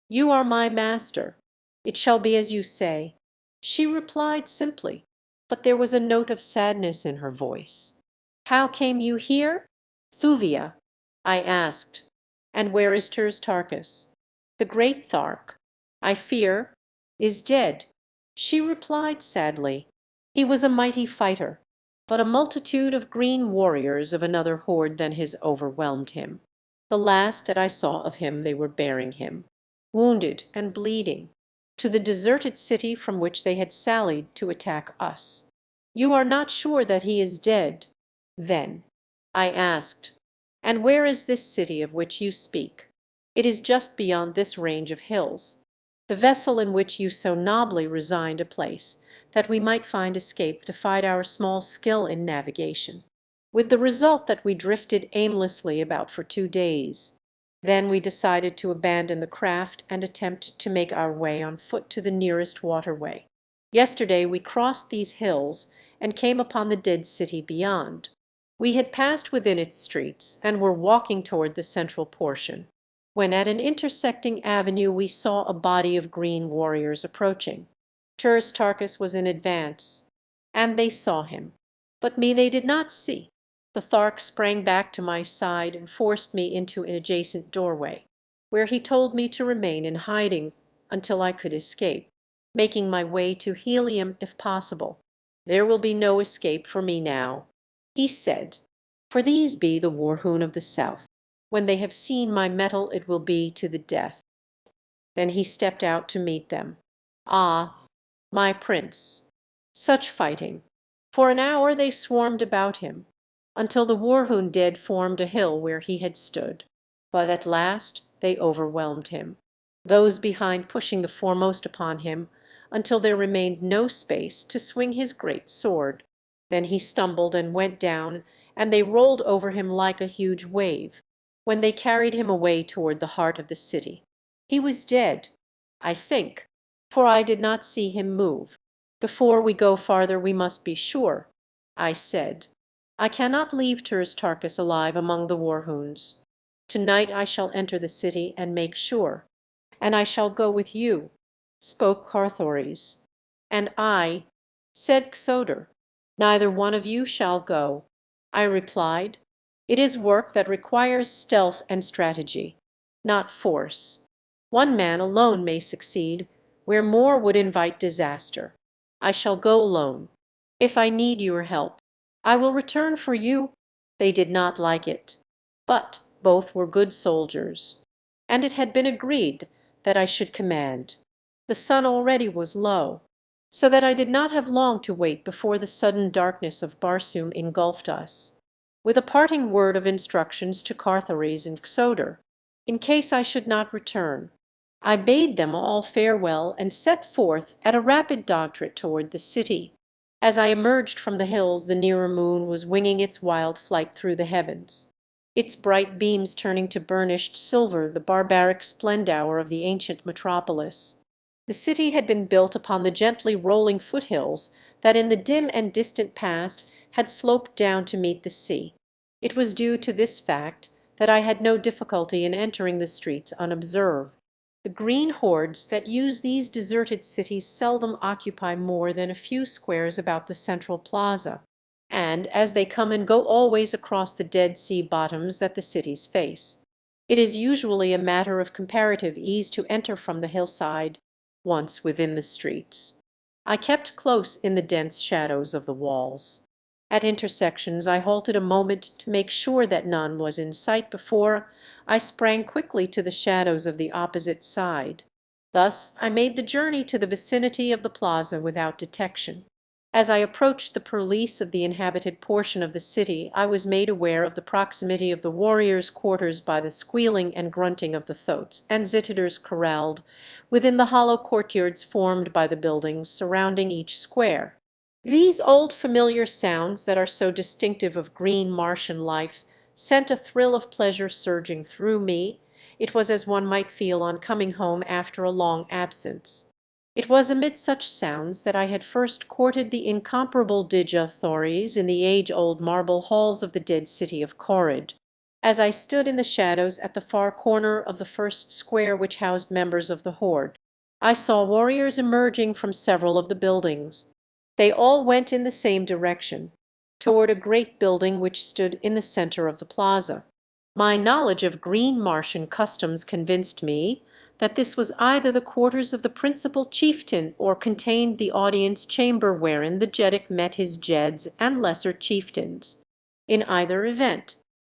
you are my master. It shall be as you say." She replied simply, but there was a note of sadness in her voice. "How came you here?" "Thuvia," I asked, "and where is Tarkus?" "The great Thark, I fear, is dead," she replied sadly. "He was a mighty fighter, but a multitude of green warriors of another horde than his overwhelmed him. The last that I saw of him they were bearing him, wounded and bleeding, to the deserted city from which they had sallied to attack us." "You are not sure that he is dead, then?" I asked. "And where is this city of which you speak?" "It is just beyond this range of hills. The vessel in which you so nobly resigned a place that we might find escape defied our small skill in navigation, with the result that we drifted aimlessly about for 2 days. Then we decided to abandon the craft and attempt to make our way on foot to the nearest waterway. Yesterday we crossed these hills and came upon the dead city beyond. We had passed within its streets and were walking toward the central portion, when at an intersecting avenue we saw a body of green warriors approaching. Tarkus was in advance, and they saw him, but me they did not see. The Thark sprang back to my side and forced me into an adjacent doorway, where he told me to remain in hiding until I could escape, making my way to Helium if possible. "There will be no escape for me now," he said, "for these be the Warhoon of the South. When they have seen my mettle it will be to the death." Then he stepped out to meet them. Ah, my prince, such fighting! For an hour they swarmed about him, until the Warhoon dead formed a hill where he had stood. But at last they overwhelmed him, those behind pushing the foremost upon him, until there remained no space to swing his great sword. Then he stumbled and went down, and they rolled over him like a huge wave, when they carried him away toward the heart of the city. He was dead, I think, for I did not see him move. "Before we go farther we must be sure," I said. "I cannot leave Tarkus alive among the Warhoons. Tonight I shall enter the city and make sure." "And I shall go with you," spoke Carthoris. "And I," said Xodor. "Neither one of you shall go," I replied. "It is work that requires stealth and strategy, not force. One man alone may succeed where more would invite disaster. I shall go alone. If I need your help, I will return for you." They did not like it, but both were good soldiers, and it had been agreed that I should command. The sun already was low, so that I did not have long to wait before the sudden darkness of Barsoom engulfed us. With a parting word of instructions to Carthoris and Xodor, in case I should not return, I bade them all farewell and set forth at a rapid dogtrot toward the city. As I emerged from the hills the nearer moon was winging its wild flight through the heavens, its bright beams turning to burnished silver the barbaric splendour of the ancient metropolis. The city had been built upon the gently rolling foothills that in the dim and distant past had sloped down to meet the sea. It was due to this fact that I had no difficulty in entering the streets unobserved. The green hordes that use these deserted cities seldom occupy more than a few squares about the central plaza, and as they come and go always across the Dead Sea bottoms that the cities face, it is usually a matter of comparative ease to enter from the hillside once within the streets. I kept close in the dense shadows of the walls. At intersections I halted a moment to make sure that none was in sight before I sprang quickly to the shadows of the opposite side. Thus I made the journey to the vicinity of the plaza without detection. As I approached the purlieus of the inhabited portion of the city I was made aware of the proximity of the warriors' quarters by the squealing and grunting of the thoats and zitiders corralled within the hollow courtyards formed by the buildings surrounding each square. These old familiar sounds that are so distinctive of green Martian life sent a thrill of pleasure surging through me. It was as one might feel on coming home after a long absence. It was amid such sounds that I had first courted the incomparable Dejah-Thoris in the age-old marble halls of the dead city of Corid. As I stood in the shadows at the far corner of the first square which housed members of the horde, I saw warriors emerging from several of the buildings. They all went in the same direction, toward a great building which stood in the center of the plaza. My knowledge of green Martian customs convinced me that this was either the quarters of the principal chieftain or contained the audience chamber wherein the Jeddak met his Jeds and lesser chieftains. In either event,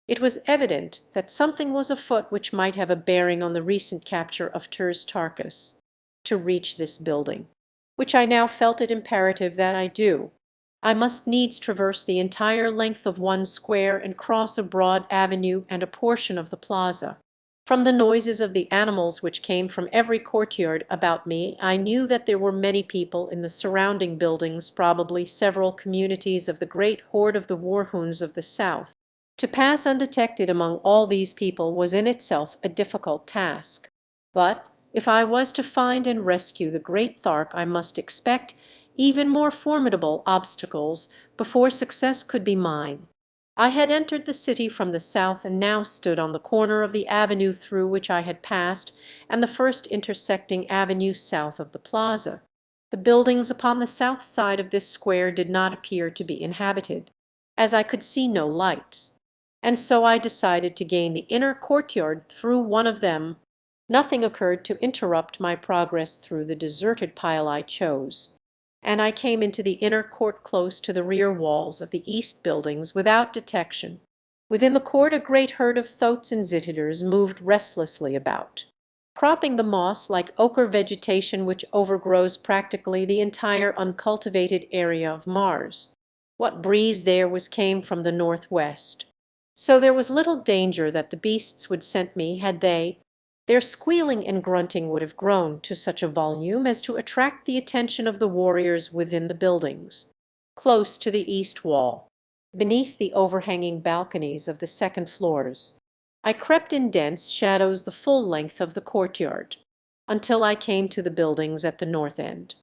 it was evident that something was afoot which might have a bearing on the recent capture of Turs Tarkas. To reach this building, which I now felt it imperative that I do, I must needs traverse the entire length of one square and cross a broad avenue and a portion of the plaza. From the noises of the animals which came from every courtyard about me I knew that there were many people in the surrounding buildings, probably several communities of the great horde of the warhoons of the south. To pass undetected among all these people was in itself a difficult task. But if I was to find and rescue the great Thark I must expect even more formidable obstacles before success could be mine. I had entered the city from the south and now stood on the corner of the avenue through which I had passed and the first intersecting avenue south of the plaza. The buildings upon the south side of this square did not appear to be inhabited, as I could see no lights, and so I decided to gain the inner courtyard through one of them. Nothing occurred to interrupt my progress through the deserted pile I chose, and I came into the inner court close to the rear walls of the east buildings without detection. Within the court a great herd of thoats and zitiders moved restlessly about, cropping the moss-like ochre vegetation which overgrows practically the entire uncultivated area of Mars. What breeze there was came from the northwest, so there was little danger that the beasts would scent me had they. Their squealing and grunting would have grown to such a volume as to attract the attention of the warriors within the buildings. Close to the east wall, beneath the overhanging balconies of the second floors, I crept in dense shadows the full length of the courtyard, until I came to the buildings at the north end.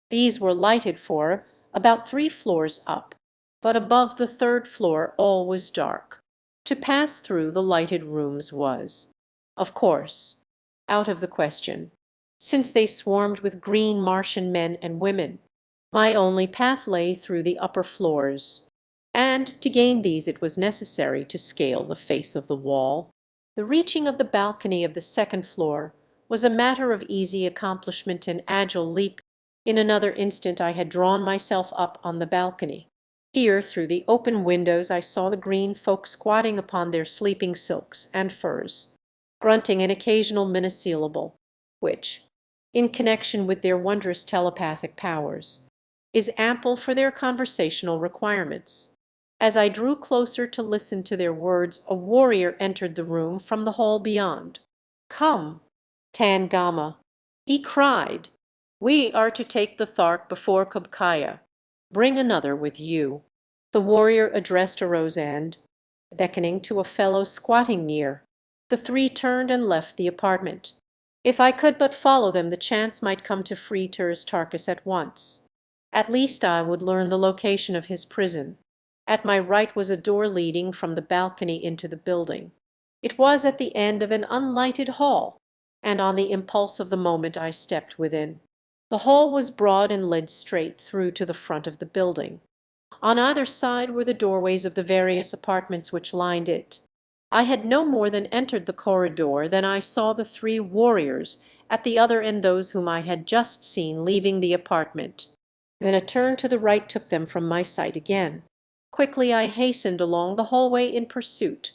These were lighted for about 3 floors up, but above the 3rd floor all was dark. To pass through the lighted rooms was, of course, out of the question, since they swarmed with green Martian men and women. My only path lay through the upper floors, and to gain these it was necessary to scale the face of the wall. The reaching of the balcony of the 2nd floor was a matter of easy accomplishment and agile leap. In another instant I had drawn myself up on the balcony. Here through the open windows I saw the green folk squatting upon their sleeping silks and furs, grunting an occasional monosyllable, which, in connection with their wondrous telepathic powers, is ample for their conversational requirements. As I drew closer to listen to their words, a warrior entered the room from the hall beyond. "Come!" Tangama. He cried, "We are to take the Thark before Kubkaya. Bring another with you." The warrior addressed a Rosand, beckoning to a fellow squatting near. The three turned and left the apartment. If I could but follow them, the chance might come to free Turs Tarkas at once. At least I would learn the location of his prison. At my right was a door leading from the balcony into the building. It was at the end of an unlighted hall, and on the impulse of the moment I stepped within. The hall was broad and led straight through to the front of the building. On either side were the doorways of the various apartments which lined it. I had no more than entered the corridor than I saw the three warriors at the other end, those whom I had just seen leaving the apartment. Then a turn to the right took them from my sight again. Quickly I hastened along the hallway in pursuit.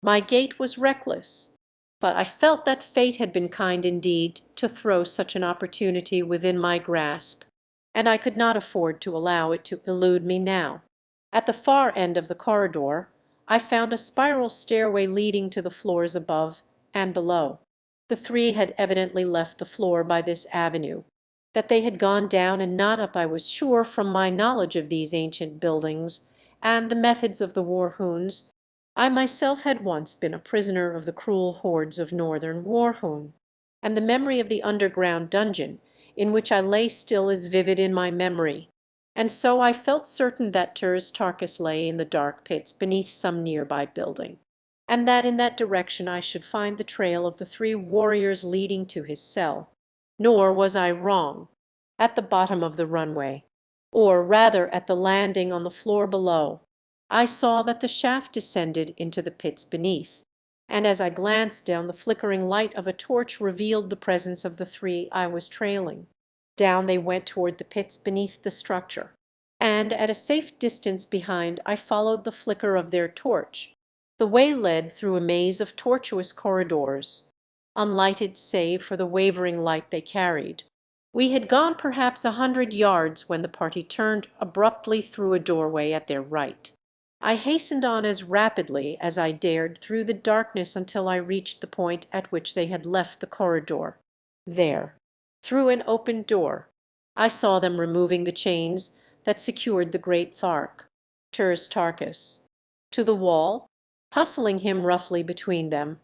My gait was reckless, but I felt that fate had been kind indeed to throw such an opportunity within my grasp, and I could not afford to allow it to elude me now. At the far end of the corridor I found a spiral stairway leading to the floors above and below. The three had evidently left the floor by this avenue. That they had gone down and not up I was sure from my knowledge of these ancient buildings and the methods of the war hoons. I myself had once been a prisoner of the cruel hordes of northern war hoon, and the memory of the underground dungeon in which I lay still is vivid in my memory, and so I felt certain that Turs Tarkas lay in the dark pits beneath some nearby building, and that in that direction I should find the trail of the three warriors leading to his cell. Nor was I wrong. At the bottom of the runway, or rather at the landing on the floor below, I saw that the shaft descended into the pits beneath, and as I glanced down, the flickering light of a torch revealed the presence of the three I was trailing. Down they went toward the pits beneath the structure, and at a safe distance behind I followed the flicker of their torch. The way led through a maze of tortuous corridors, unlighted save for the wavering light they carried. We had gone perhaps 100 yards when the party turned abruptly through a doorway at their right. I hastened on as rapidly as I dared through the darkness until I reached the point at which they had left the corridor. There, through an open door, I saw them removing the chains that secured the great Thark, Turs Tarkas, to the wall, hustling him roughly between them.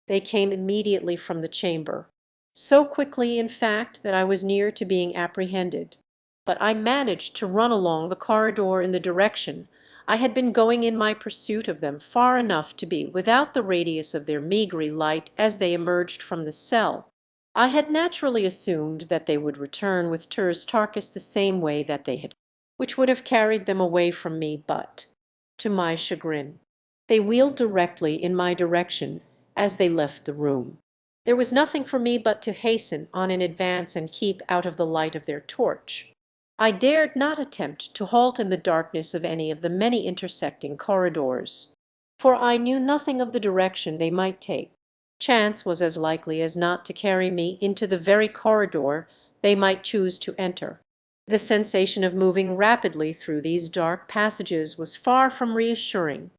They came immediately from the chamber, so quickly in fact that I was near to being apprehended, but I managed to run along the corridor in the direction I had been going in my pursuit of them far enough to be without the radius of their meagre light as they emerged from the cell. I had naturally assumed that they would return with Turs Tarkas the same way that they had, which would have carried them away from me, but, to my chagrin, they wheeled directly in my direction as they left the room. There was nothing for me but to hasten on in advance and keep out of the light of their torch. I dared not attempt to halt in the darkness of any of the many intersecting corridors, for I knew nothing of the direction they might take. Chance was as likely as not to carry me into the very corridor they might choose to enter. The sensation of moving rapidly through these dark passages was far from reassuring.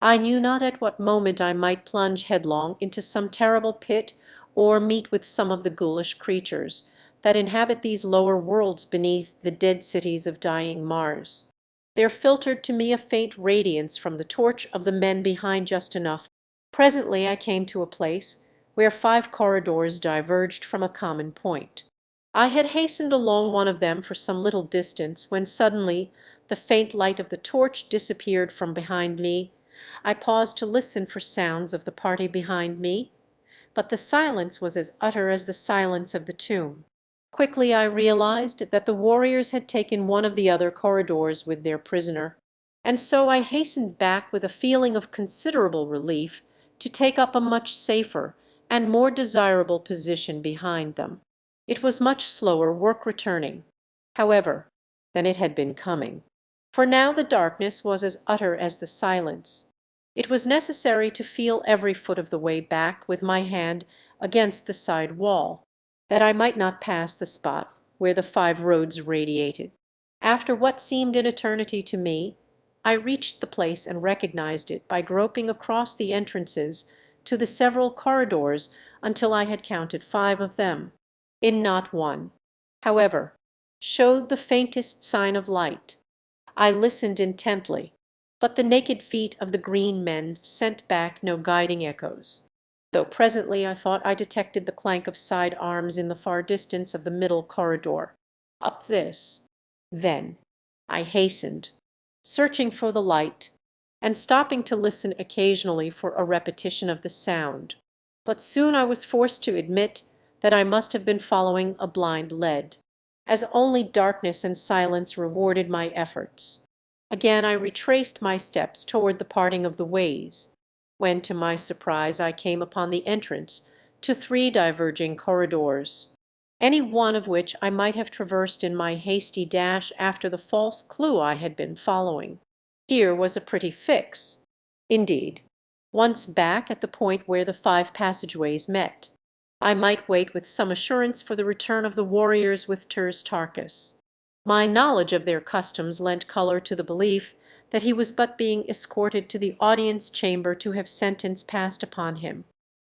I knew not at what moment I might plunge headlong into some terrible pit or meet with some of the ghoulish creatures that inhabit these lower worlds beneath the dead cities of dying Mars. There filtered to me a faint radiance from the torch of the men behind just enough. Presently I came to a place where 5 corridors diverged from a common point. I had hastened along one of them for some little distance when suddenly the faint light of the torch disappeared from behind me. I paused to listen for sounds of the party behind me, but the silence was as utter as the silence of the tomb. Quickly I realized that the warriors had taken one of the other corridors with their prisoner, and so I hastened back with a feeling of considerable relief to take up a much safer and more desirable position behind them. It was much slower work returning, however, than it had been coming, for now the darkness was as utter as the silence. It was necessary to feel every foot of the way back with my hand against the side wall, that I might not pass the spot where the 5 roads radiated. After what seemed an eternity to me, I reached the place and recognized it by groping across the entrances to the several corridors until I had counted 5 of them. In not one, however, showed the faintest sign of light. I listened intently, but the naked feet of the green men sent back no guiding echoes, though presently I thought I detected the clank of side arms in the far distance of the middle corridor. Up this, then, I hastened, searching for the light, and stopping to listen occasionally for a repetition of the sound. But soon I was forced to admit that I must have been following a blind lead, as only darkness and silence rewarded my efforts. Again I retraced my steps toward the parting of the ways, when to my surprise I came upon the entrance to 3 diverging corridors, any one of which I might have traversed in my hasty dash after the false clue I had been following. Here was a pretty fix. Indeed, once back at the point where the 5 passageways met, I might wait with some assurance for the return of the warriors with Turs Tarkas. My knowledge of their customs lent color to the belief that he was but being escorted to the audience chamber to have sentence passed upon him.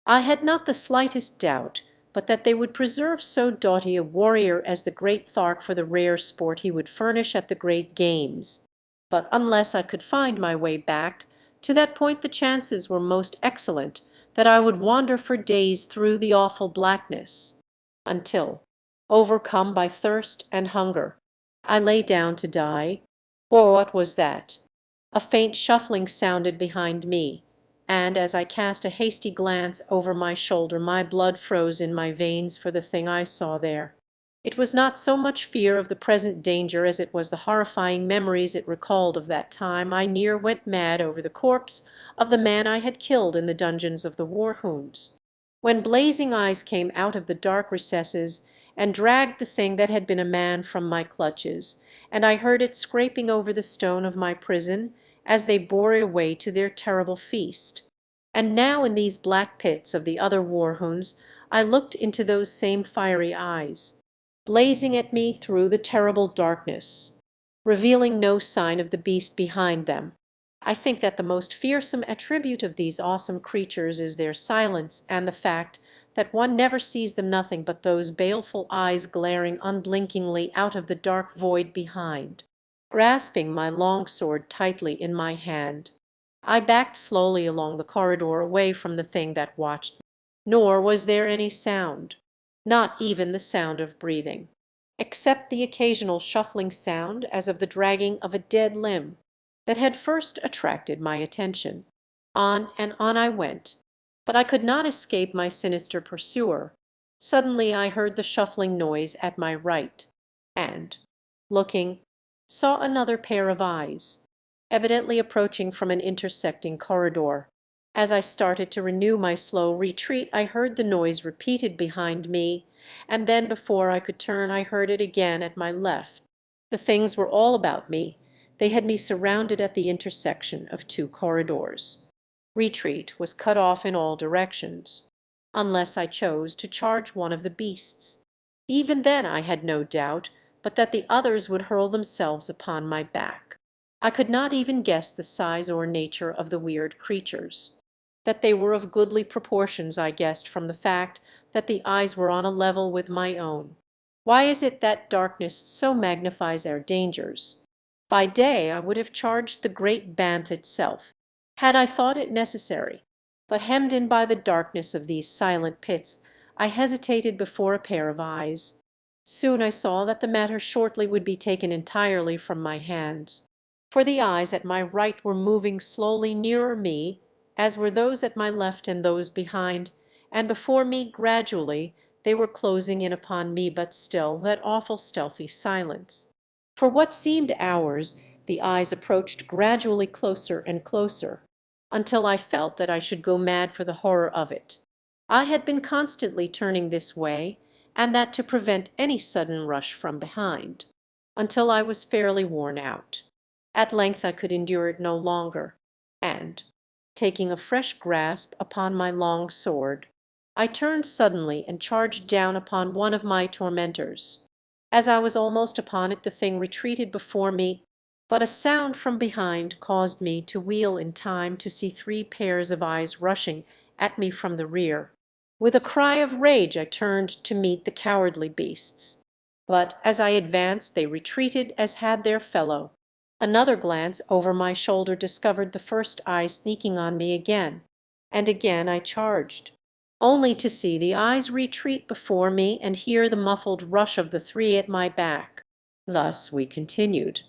I had not the slightest doubt but that they would preserve so doughty a warrior as the great Thark for the rare sport he would furnish at the great games. But unless I could find my way back to that point the chances were most excellent that I would wander for days through the awful blackness, until, overcome by thirst and hunger, I lay down to die. Or what was that? A faint shuffling sounded behind me, and as I cast a hasty glance over my shoulder my blood froze in my veins for the thing I saw there. It was not so much fear of the present danger as it was the horrifying memories it recalled of that time I near went mad over the corpse of the man I had killed in the dungeons of the war hoons, when blazing eyes came out of the dark recesses and dragged the thing that had been a man from my clutches, and I heard it scraping over the stone of my prison as they bore it away to their terrible feast. And now in these black pits of the other war hoons I looked into those same fiery eyes, blazing at me through the terrible darkness, revealing no sign of the beast behind them. I think that the most fearsome attribute of these awesome creatures is their silence and the fact that one never sees them nothing but those baleful eyes glaring unblinkingly out of the dark void behind. Grasping my long sword tightly in my hand, I backed slowly along the corridor away from the thing that watched me. Nor was there any sound, not even the sound of breathing, except the occasional shuffling sound as of the dragging of a dead limb, that had first attracted my attention. On and on I went, but I could not escape my sinister pursuer. Suddenly I heard the shuffling noise at my right, and, looking, saw another pair of eyes, evidently approaching from an intersecting corridor. As I started to renew my slow retreat I heard the noise repeated behind me, and then before I could turn I heard it again at my left. The things were all about me. They had me surrounded at the intersection of 2 corridors. Retreat was cut off in all directions, unless I chose to charge one of the beasts. Even then I had no doubt but that the others would hurl themselves upon my back. I could not even guess the size or nature of the weird creatures. That they were of goodly proportions I guessed from the fact that the eyes were on a level with my own. Why is it that darkness so magnifies our dangers? By day I would have charged the great Banth itself, had I thought it necessary, but hemmed in by the darkness of these silent pits, I hesitated before a pair of eyes. Soon I saw that the matter shortly would be taken entirely from my hands, for the eyes at my right were moving slowly nearer me, as were those at my left and those behind, and before me gradually they were closing in upon me, but still that awful stealthy silence. For what seemed hours the eyes approached gradually closer and closer, until I felt that I should go mad for the horror of it. I had been constantly turning this way, and that to prevent any sudden rush from behind, until I was fairly worn out. At length I could endure it no longer, and, taking a fresh grasp upon my long sword, I turned suddenly and charged down upon one of my tormentors. As I was almost upon it the thing retreated before me, but a sound from behind caused me to wheel in time to see 3 pairs of eyes rushing at me from the rear. With a cry of rage I turned to meet the cowardly beasts. But as I advanced they retreated as had their fellow. Another glance over my shoulder discovered the first eye sneaking on me again, and again I charged, only to see the eyes retreat before me and hear the muffled rush of the three at my back. Thus we continued,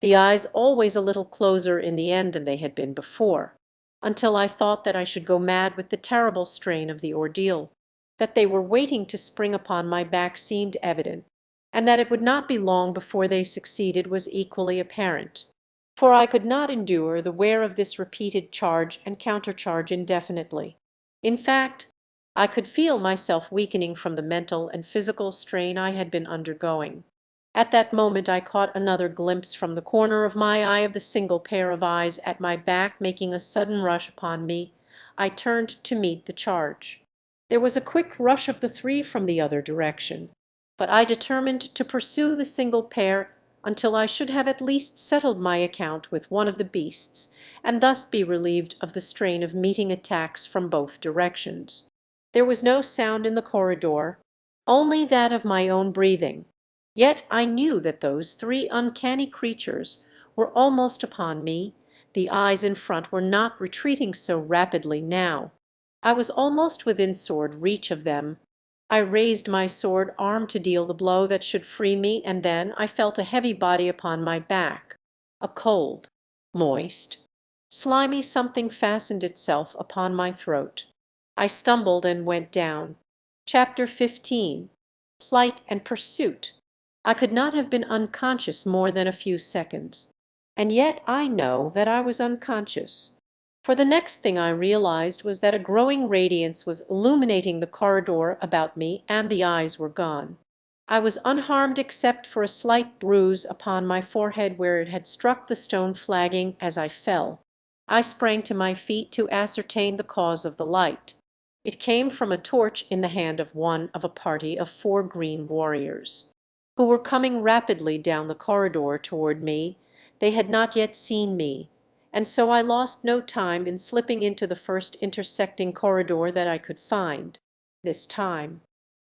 the eyes always a little closer in the end than they had been before, until I thought that I should go mad with the terrible strain of the ordeal. That they were waiting to spring upon my back seemed evident, and that it would not be long before they succeeded was equally apparent, for I could not endure the wear of this repeated charge and countercharge indefinitely. In fact, I could feel myself weakening from the mental and physical strain I had been undergoing. At that moment I caught another glimpse from the corner of my eye of the single pair of eyes at my back making a sudden rush upon me. I turned to meet the charge. There was a quick rush of the three from the other direction, but I determined to pursue the single pair until I should have at least settled my account with one of the beasts, and thus be relieved of the strain of meeting attacks from both directions. There was no sound in the corridor, only that of my own breathing. Yet I knew that those three uncanny creatures were almost upon me. The eyes in front were not retreating so rapidly now. I was almost within sword reach of them. I raised my sword arm to deal the blow that should free me, and then I felt a heavy body upon my back. A cold, moist, slimy something fastened itself upon my throat. I stumbled and went down. Chapter 15. Flight and Pursuit. I could not have been unconscious more than a few seconds. And yet I know that I was unconscious. For the next thing I realized was that a growing radiance was illuminating the corridor about me, and the eyes were gone. I was unharmed except for a slight bruise upon my forehead where it had struck the stone flagging as I fell. I sprang to my feet to ascertain the cause of the light. It came from a torch in the hand of one of a party of 4 green warriors, who were coming rapidly down the corridor toward me. They had not yet seen me, and so I lost no time in slipping into the first intersecting corridor that I could find. This time,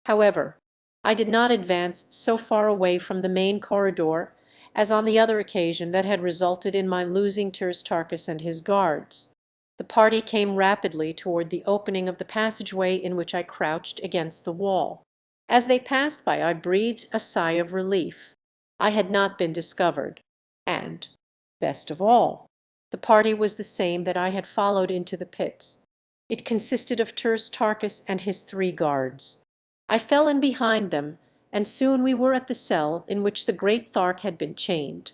however, I did not advance so far away from the main corridor as on the other occasion that had resulted in my losing Terstarchus and his guards. The party came rapidly toward the opening of the passageway in which I crouched against the wall. As they passed by I breathed a sigh of relief. I had not been discovered, and, best of all, the party was the same that I had followed into the pits. It consisted of Terstarchus and his 3 guards. I fell in behind them, and soon we were at the cell in which the great Thark had been chained.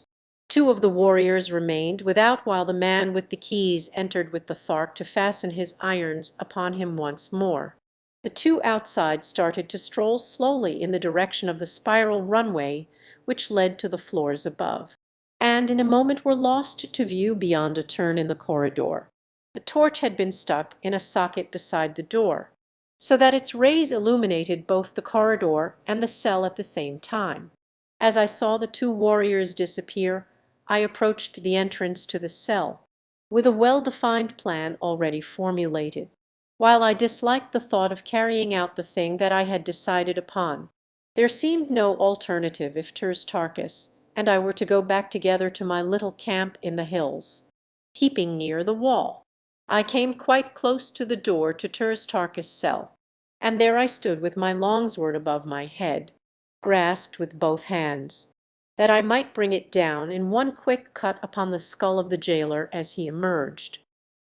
2 of the warriors remained without while the man with the keys entered with the Thark to fasten his irons upon him once more. The 2 outside started to stroll slowly in the direction of the spiral runway which led to the floors above, and in a moment were lost to view beyond a turn in the corridor. The torch had been stuck in a socket beside the door, so that its rays illuminated both the corridor and the cell at the same time. As I saw the 2 warriors disappear, I approached the entrance to the cell, with a well-defined plan already formulated. While I disliked the thought of carrying out the thing that I had decided upon, there seemed no alternative if Terstarchus and I were to go back together to my little camp in the hills. Keeping near the wall, I came quite close to the door to Terstarchus' cell, and there I stood with my longsword above my head, grasped with both hands, that I might bring it down in one quick cut upon the skull of the jailer as he emerged.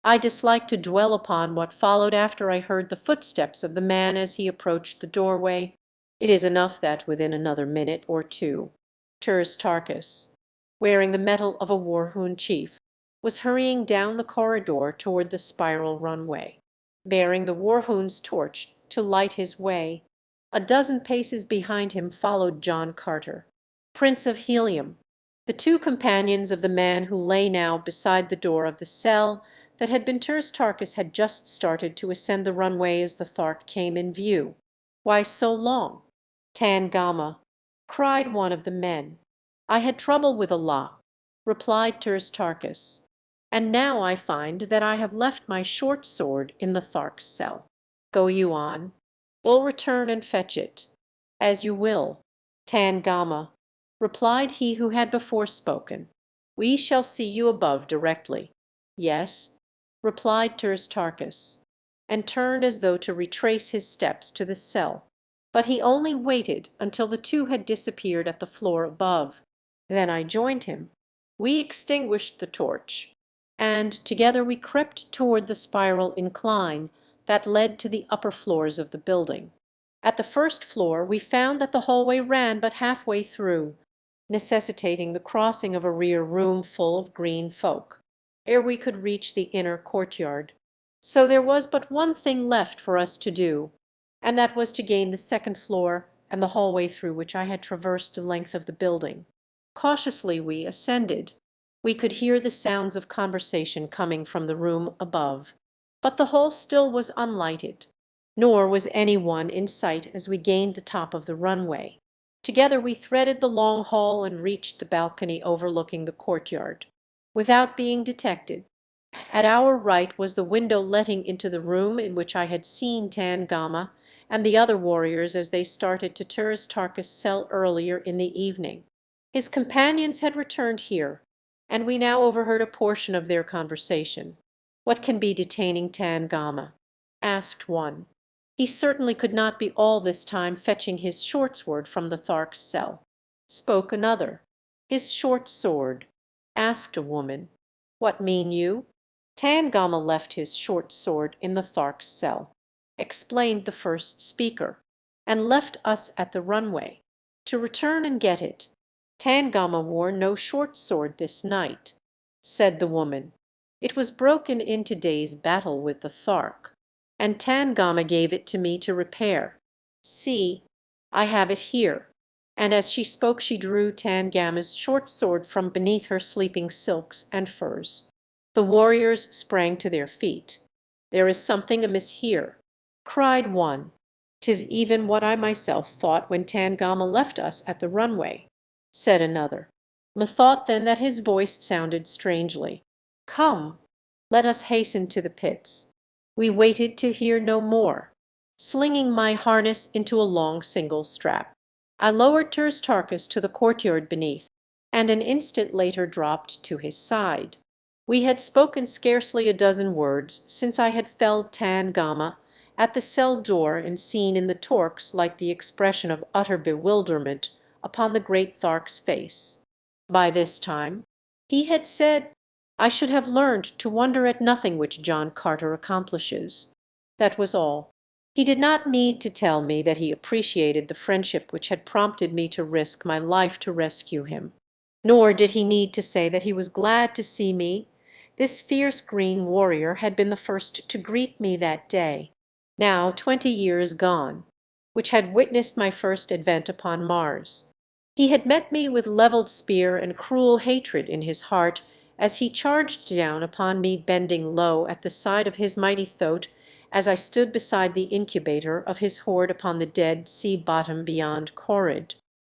I dislike to dwell upon what followed after I heard the footsteps of the man as he approached the doorway. It is enough that within another minute or 2, Terstarchus, wearing the metal of a war-hewn chief, was hurrying down the corridor toward the spiral runway, bearing the war-hewn's torch to light his way. A dozen paces behind him followed John Carter, Prince of Helium, the 2 companions of the man who lay now beside the door of the cell that had been Terstarchus had just started to ascend the runway as the Thark came in view. "Why so long, Tangama?" cried one of the men. "I had trouble with a lock," replied Terstarchus. and now I find that I have left my short sword in the Thark's cell. Go you on. We'll return and fetch it." "As you will, Tangama," replied he who had before spoken. "We shall see you above directly." "Yes," replied Terstarchus, and turned as though to retrace his steps to the cell. But he only waited until the two had disappeared at the floor above. Then I joined him. We extinguished the torch, and together we crept toward the spiral incline that led to the upper floors of the building. At the first floor we found that the hallway ran but halfway through, necessitating the crossing of a rear room full of green folk, ere we could reach the inner courtyard. So there was but one thing left for us to do, and that was to gain the second floor and the hallway through which I had traversed the length of the building. Cautiously we ascended. We could hear the sounds of conversation coming from the room above, but the hall still was unlighted, nor was any one in sight as we gained the top of the runway. Together we threaded the long hall and reached the balcony overlooking the courtyard. Without being detected, at our right was the window letting into the room in which I had seen Tangama and the other warriors as they started to Terstarchus' cell earlier in the evening. His companions had returned here, and we now overheard a portion of their conversation. "What can be detaining Tangama?" asked one. "He certainly could not be all this time fetching his short sword from the Thark's cell," spoke another. "His short sword?" asked a woman. "What mean you?" "Tangama left his short sword in the Thark's cell," explained the first speaker, "and left us at the runway to return and get it." "Tangama wore no short sword this night," said the woman. "It was broken in today's battle with the Thark, and Tangama gave it to me to repair. See, I have it here." And as she spoke she drew Tangama's short sword from beneath her sleeping silks and furs. The warriors sprang to their feet. "There is something amiss here," cried one. "'Tis even what I myself thought when Tangama left us at the runway," said another. Methought then that his voice sounded strangely. "Come, let us hasten to the pits." We waited to hear no more, slinging my harness into a long single strap. I lowered Terstarchus to the courtyard beneath, and an instant later dropped to his side. We had spoken scarcely a dozen words since I had felled Tangama at the cell door and seen in the torques like the expression of utter bewilderment upon the great Thark's face. By this time, he had said, I should have learned to wonder at nothing which John Carter accomplishes. That was all. He did not need to tell me that he appreciated the friendship which had prompted me to risk my life to rescue him. Nor did he need to say that he was glad to see me. This fierce green warrior had been the first to greet me that day, now 20 years gone, which had witnessed my first advent upon Mars. He had met me with levelled spear and cruel hatred in his heart as he charged down upon me bending low at the side of his mighty throat as I stood beside the incubator of his horde upon the dead sea bottom beyond Corid.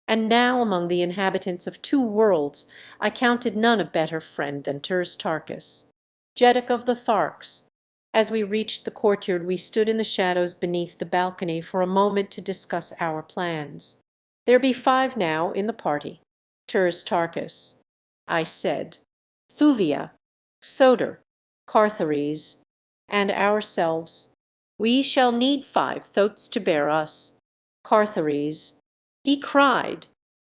And now among the inhabitants of two worlds I counted none a better friend than Terstarchus, Jeddak of the Tharks. As we reached the courtyard we stood in the shadows beneath the balcony for a moment to discuss our plans. "There be 5 now in the party, Terstarchus," I said. "Thuvia, Soter, Carthares, and ourselves. We shall need 5 thoats to bear us. Carthares." He cried,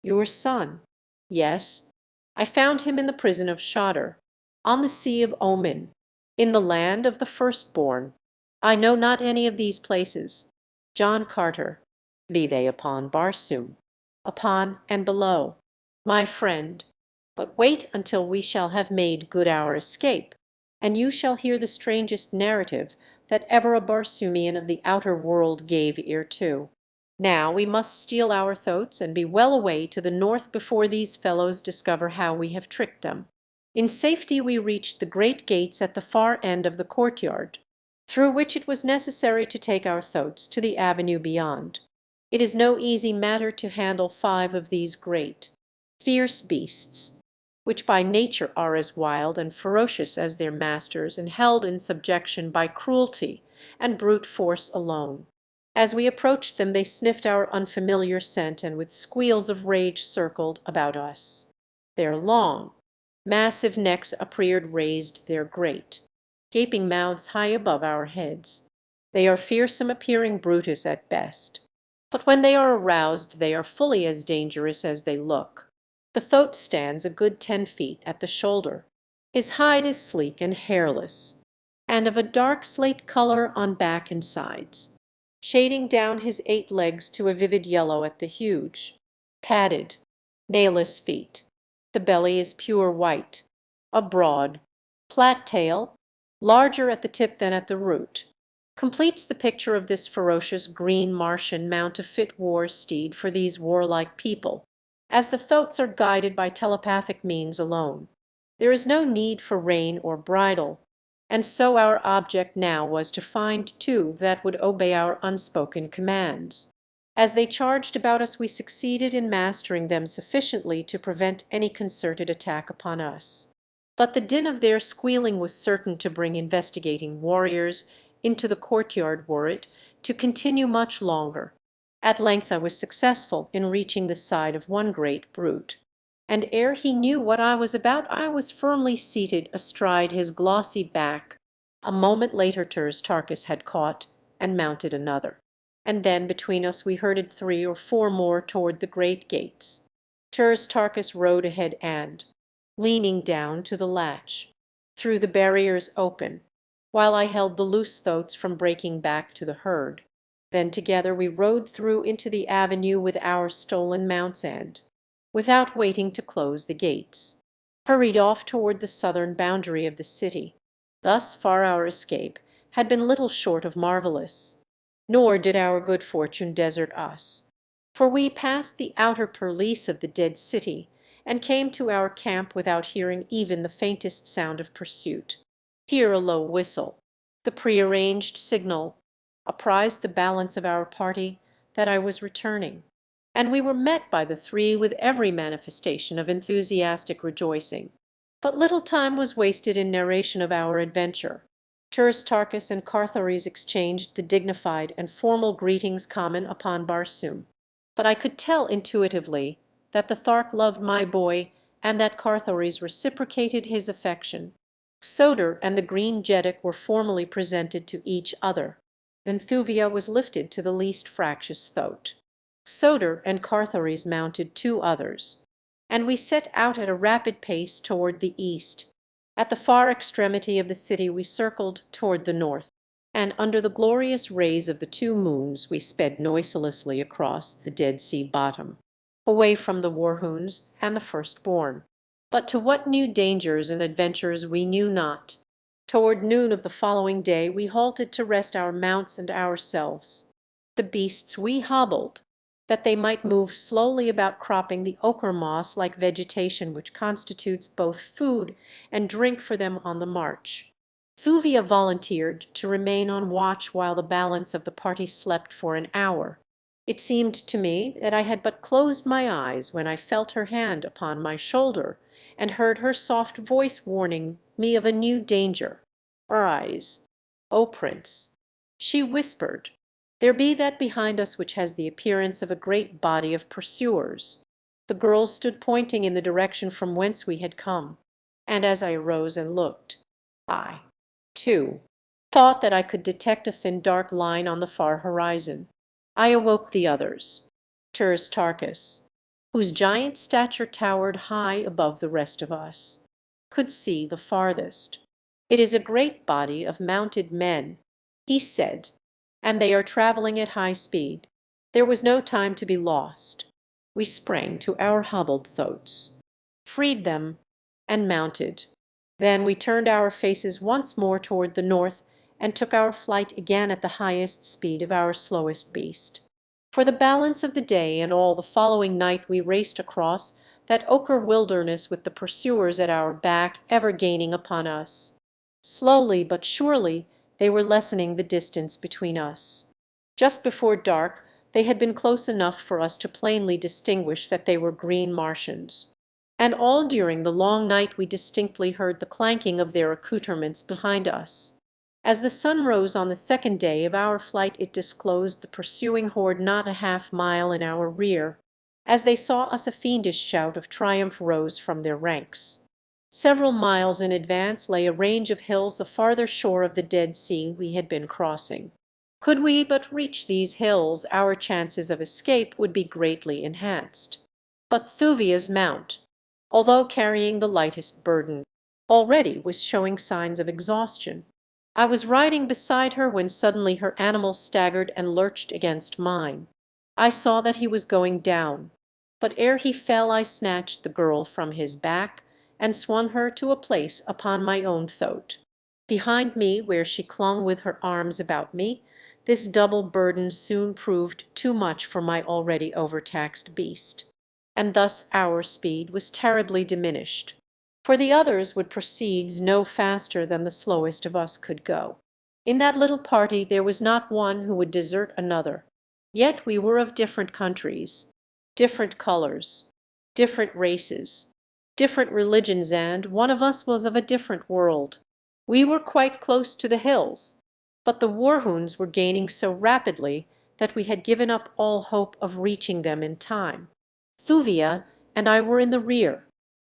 "Your son?" "Yes. I found him in the prison of Shadar, on the Sea of Omin, in the land of the firstborn. I know not any of these places. John Carter, be they upon Barsoom, upon and below, my friend. But wait until we shall have made good our escape, and you shall hear the strangest narrative that ever a Barsoomian of the outer world gave ear to. Now we must steal our thoats and be well away to the north before these fellows discover how we have tricked them." In safety we reached the great gates at the far end of the courtyard, through which it was necessary to take our thoats to the avenue beyond. It is no easy matter to handle 5 of these great, fierce beasts. which by nature are as wild and ferocious as their masters and held in subjection by cruelty and brute force alone. As we approached them they sniffed our unfamiliar scent and with squeals of rage circled about us. Their long, massive necks upreared raised their great, gaping mouths high above our heads. They are fearsome appearing brutes at best, but when they are aroused they are fully as dangerous as they look. The thoat stands a good 10 feet at the shoulder. His hide is sleek and hairless, and of a dark slate color on back and sides, shading down his 8 legs to a vivid yellow at the huge, padded, nailless feet. The belly is pure white, a broad, flat tail, larger at the tip than at the root, completes the picture of this ferocious green Martian mount a fit war steed for these warlike people, as the thoats are guided by telepathic means alone. There is no need for rein or bridle, and so our object now was to find two that would obey our unspoken commands. As they charged about us we succeeded in mastering them sufficiently to prevent any concerted attack upon us. But the din of their squealing was certain to bring investigating warriors into the courtyard were it to continue much longer. At length I was successful in reaching the side of one great brute, and ere he knew what I was about I was firmly seated astride his glossy back. A moment later Turs Tarkas had caught and mounted another, and then between us we herded 3 or 4 more toward the great gates. Turs Tarkas rode ahead and, leaning down to the latch, threw the barriers open, while I held the loose thoats from breaking back to the herd. Then together we rode through into the avenue with our stolen mounts and, without waiting to close the gates, hurried off toward the southern boundary of the city. Thus far our escape had been little short of marvelous, nor did our good fortune desert us, for we passed the outer purlieus of the dead city and came to our camp without hearing even the faintest sound of pursuit. Here a low whistle, the prearranged signal, apprised the balance of our party that I was returning, and we were met by the 3 with every manifestation of enthusiastic rejoicing. But little time was wasted in narration of our adventure. Turs Tarkas and Carthoris exchanged the dignified and formal greetings common upon Barsoom, but I could tell intuitively that the Thark loved my boy and that Carthoris reciprocated his affection. Soder and the green Jeddak were formally presented to each other. Then Thuvia was lifted to the least fractious thoat. Soder and Carthoris mounted 2 others, and we set out at a rapid pace toward the east. At the far extremity of the city we circled toward the north, and under the glorious rays of the 2 moons we sped noiselessly across the Dead Sea bottom, away from the Warhoons and the firstborn. But to what new dangers and adventures we knew not. Toward noon of the following day we halted to rest our mounts and ourselves. The beasts we hobbled, that they might move slowly about cropping the ochre moss-like vegetation which constitutes both food and drink for them on the march. Thuvia volunteered to remain on watch while the balance of the party slept for an hour. It seemed to me that I had but closed my eyes when I felt her hand upon my shoulder and heard her soft voice warning me of a new danger. "Arise, O Prince," she whispered. "There be that behind us which has the appearance of a great body of pursuers." The girl stood pointing in the direction from whence we had come, and as I arose and looked, I, too, thought that I could detect a thin dark line on the far horizon. I awoke the others. Turs Tarkas, whose giant stature towered high above the rest of us, could see the farthest. "It is a great body of mounted men," he said, "and they are traveling at high speed." There was no time to be lost. We sprang to our hobbled thoats, freed them, and mounted. Then we turned our faces once more toward the north and took our flight again at the highest speed of our slowest beast. For the balance of the day and all the following night we raced across that ochre wilderness with the pursuers at our back ever gaining upon us. Slowly but surely they were lessening the distance between us. Just before dark they had been close enough for us to plainly distinguish that they were green Martians. and all during the long night we distinctly heard the clanking of their accoutrements behind us. As the sun rose on the second day of our flight it disclosed the pursuing horde not a half-mile in our rear. As they saw us a fiendish shout of triumph rose from their ranks. Several miles in advance lay a range of hills, the farther shore of the Dead Sea we had been crossing. Could we but reach these hills, our chances of escape would be greatly enhanced. But Thuvia's mount, although carrying the lightest burden, already was showing signs of exhaustion. I was riding beside her when suddenly her animal staggered and lurched against mine. I saw that he was going down, but ere he fell I snatched the girl from his back and swung her to a place upon my own throat. Behind me, where she clung with her arms about me, this double burden soon proved too much for my already overtaxed beast, and thus our speed was terribly diminished, for the others would proceed no faster than the slowest of us could go. In that little party there was not one who would desert another, yet we were of different countries, different colors, different races, different religions, and one of us was of a different world. We were quite close to the hills, but the war-hounds were gaining so rapidly that we had given up all hope of reaching them in time. Thuvia and I were in the rear,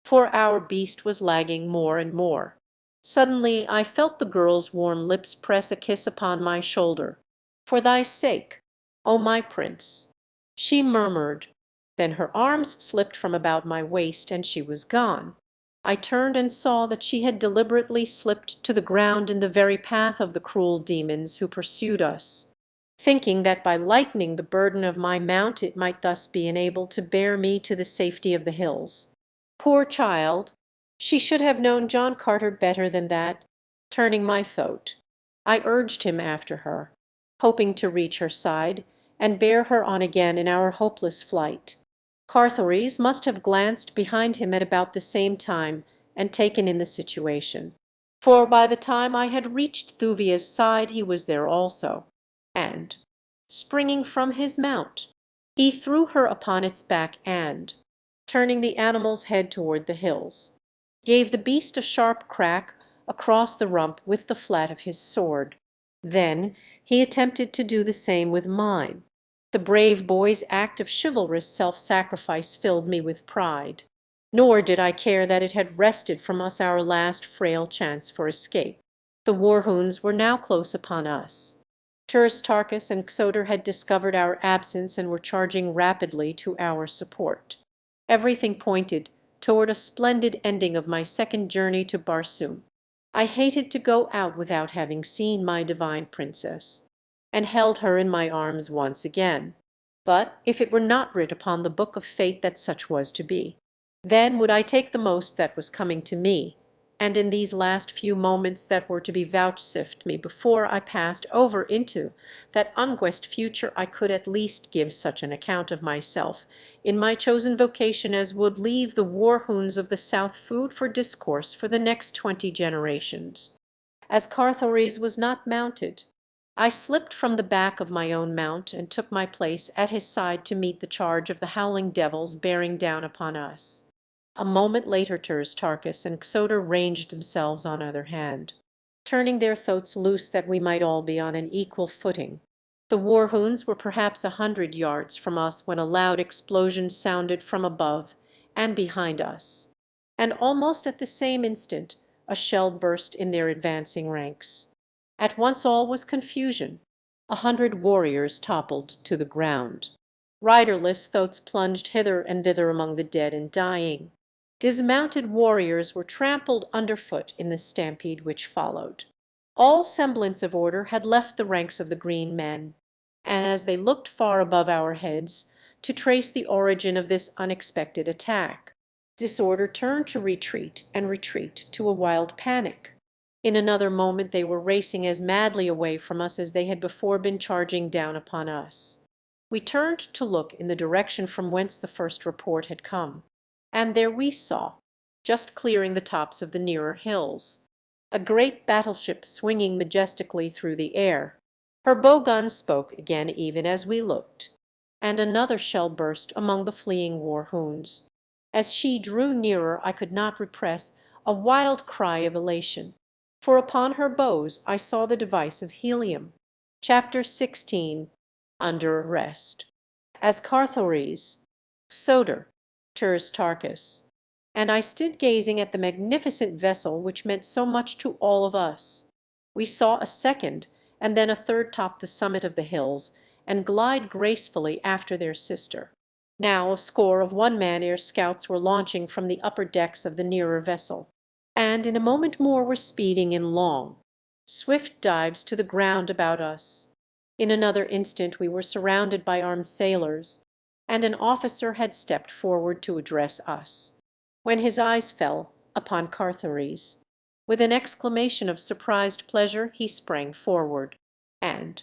for our beast was lagging more and more. Suddenly I felt the girl's warm lips press a kiss upon my shoulder. "For thy sake, O my prince," she murmured. Then her arms slipped from about my waist and she was gone. I turned and saw that she had deliberately slipped to the ground in the very path of the cruel demons who pursued us, thinking that by lightening the burden of my mount it might thus be enabled to bear me to the safety of the hills. Poor child! She should have known John Carter better than that. Turning my throat, I urged him after her, hoping to reach her side and bear her on again in our hopeless flight. Carthoris must have glanced behind him at about the same time and taken in the situation, for by the time I had reached Thuvia's side he was there also, and, springing from his mount, he threw her upon its back and, turning the animal's head toward the hills, gave the beast a sharp crack across the rump with the flat of his sword. Then he attempted to do the same with mine. The brave boy's act of chivalrous self-sacrifice filled me with pride. Nor did I care that it had wrested from us our last frail chance for escape. The war-hounds were now close upon us. Turstarchus and Xoter had discovered our absence and were charging rapidly to our support. Everything pointed toward a splendid ending of my second journey to Barsoom. I hated to go out without having seen my divine princess, and held her in my arms once again. But if it were not writ upon the book of fate that such was to be, then would I take the most that was coming to me, and in these last few moments that were to be vouchsafed me before I passed over into that unguessed future I could at least give such an account of myself in my chosen vocation as would leave the war-hounds of the South food for discourse for the next 20 generations. As Carthoris was not mounted, I slipped from the back of my own mount and took my place at his side to meet the charge of the howling devils bearing down upon us. A moment later Turstarchus and Xoter ranged themselves on either hand, turning their throats loose that we might all be on an equal footing. The war-hounds were perhaps 100 yards from us when a loud explosion sounded from above and behind us, and almost at the same instant a shell burst in their advancing ranks. At once all was confusion. 100 warriors toppled to the ground. Riderless thoats plunged hither and thither among the dead and dying. Dismounted warriors were trampled underfoot in the stampede which followed. All semblance of order had left the ranks of the green men, and as they looked far above our heads to trace the origin of this unexpected attack, disorder turned to retreat and retreat to a wild panic. In another moment they were racing as madly away from us as they had before been charging down upon us. We turned to look in the direction from whence the first report had come, and there we saw, just clearing the tops of the nearer hills, a great battleship swinging majestically through the air. Her bow-gun spoke again even as we looked, and another shell burst among the fleeing war-hounds, As she drew nearer I could not repress a wild cry of elation, for upon her bows I saw the device of helium. Chapter 16. Under Arrest. As Carthoris, Soter, Turs Tarchus, and I stood gazing at the magnificent vessel which meant so much to all of us, we saw a second and then a third top the summit of the hills and glide gracefully after their sister. Now a score of one-man-air scouts were launching from the upper decks of the nearer vessel, and in a moment more were speeding in long, swift dives to the ground about us. In another instant we were surrounded by armed sailors, and an officer had stepped forward to address us, when his eyes fell upon Carthoris. With an exclamation of surprised pleasure he sprang forward, and,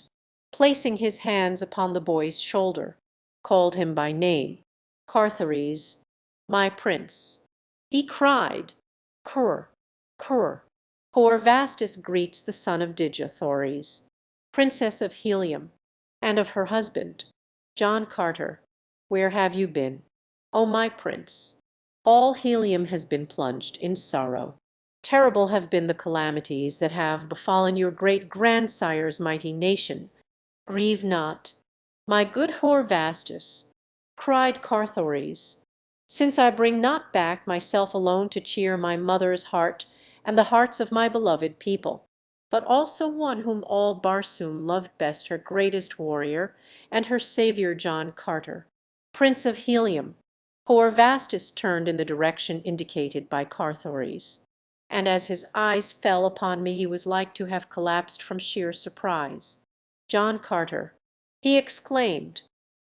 placing his hands upon the boy's shoulder, called him by name. "Carthoris, my prince," he cried. "Cur, Cur, Hor Vastus greets the son of Digathoris, Princess of Helium, and of her husband, John Carter. Where have you been, O my prince? All Helium has been plunged in sorrow. Terrible have been the calamities that have befallen your great-grandsire's mighty nation. Grieve not, my good Hor Vastus," cried Carthoris, "since I bring not back myself alone to cheer my mother's heart and the hearts of my beloved people, but also one whom all Barsoom loved best, her greatest warrior, and her saviour John Carter, Prince of Helium." Hor Vastus turned in the direction indicated by Carthoris, and as his eyes fell upon me he was like to have collapsed from sheer surprise. "John Carter," he exclaimed,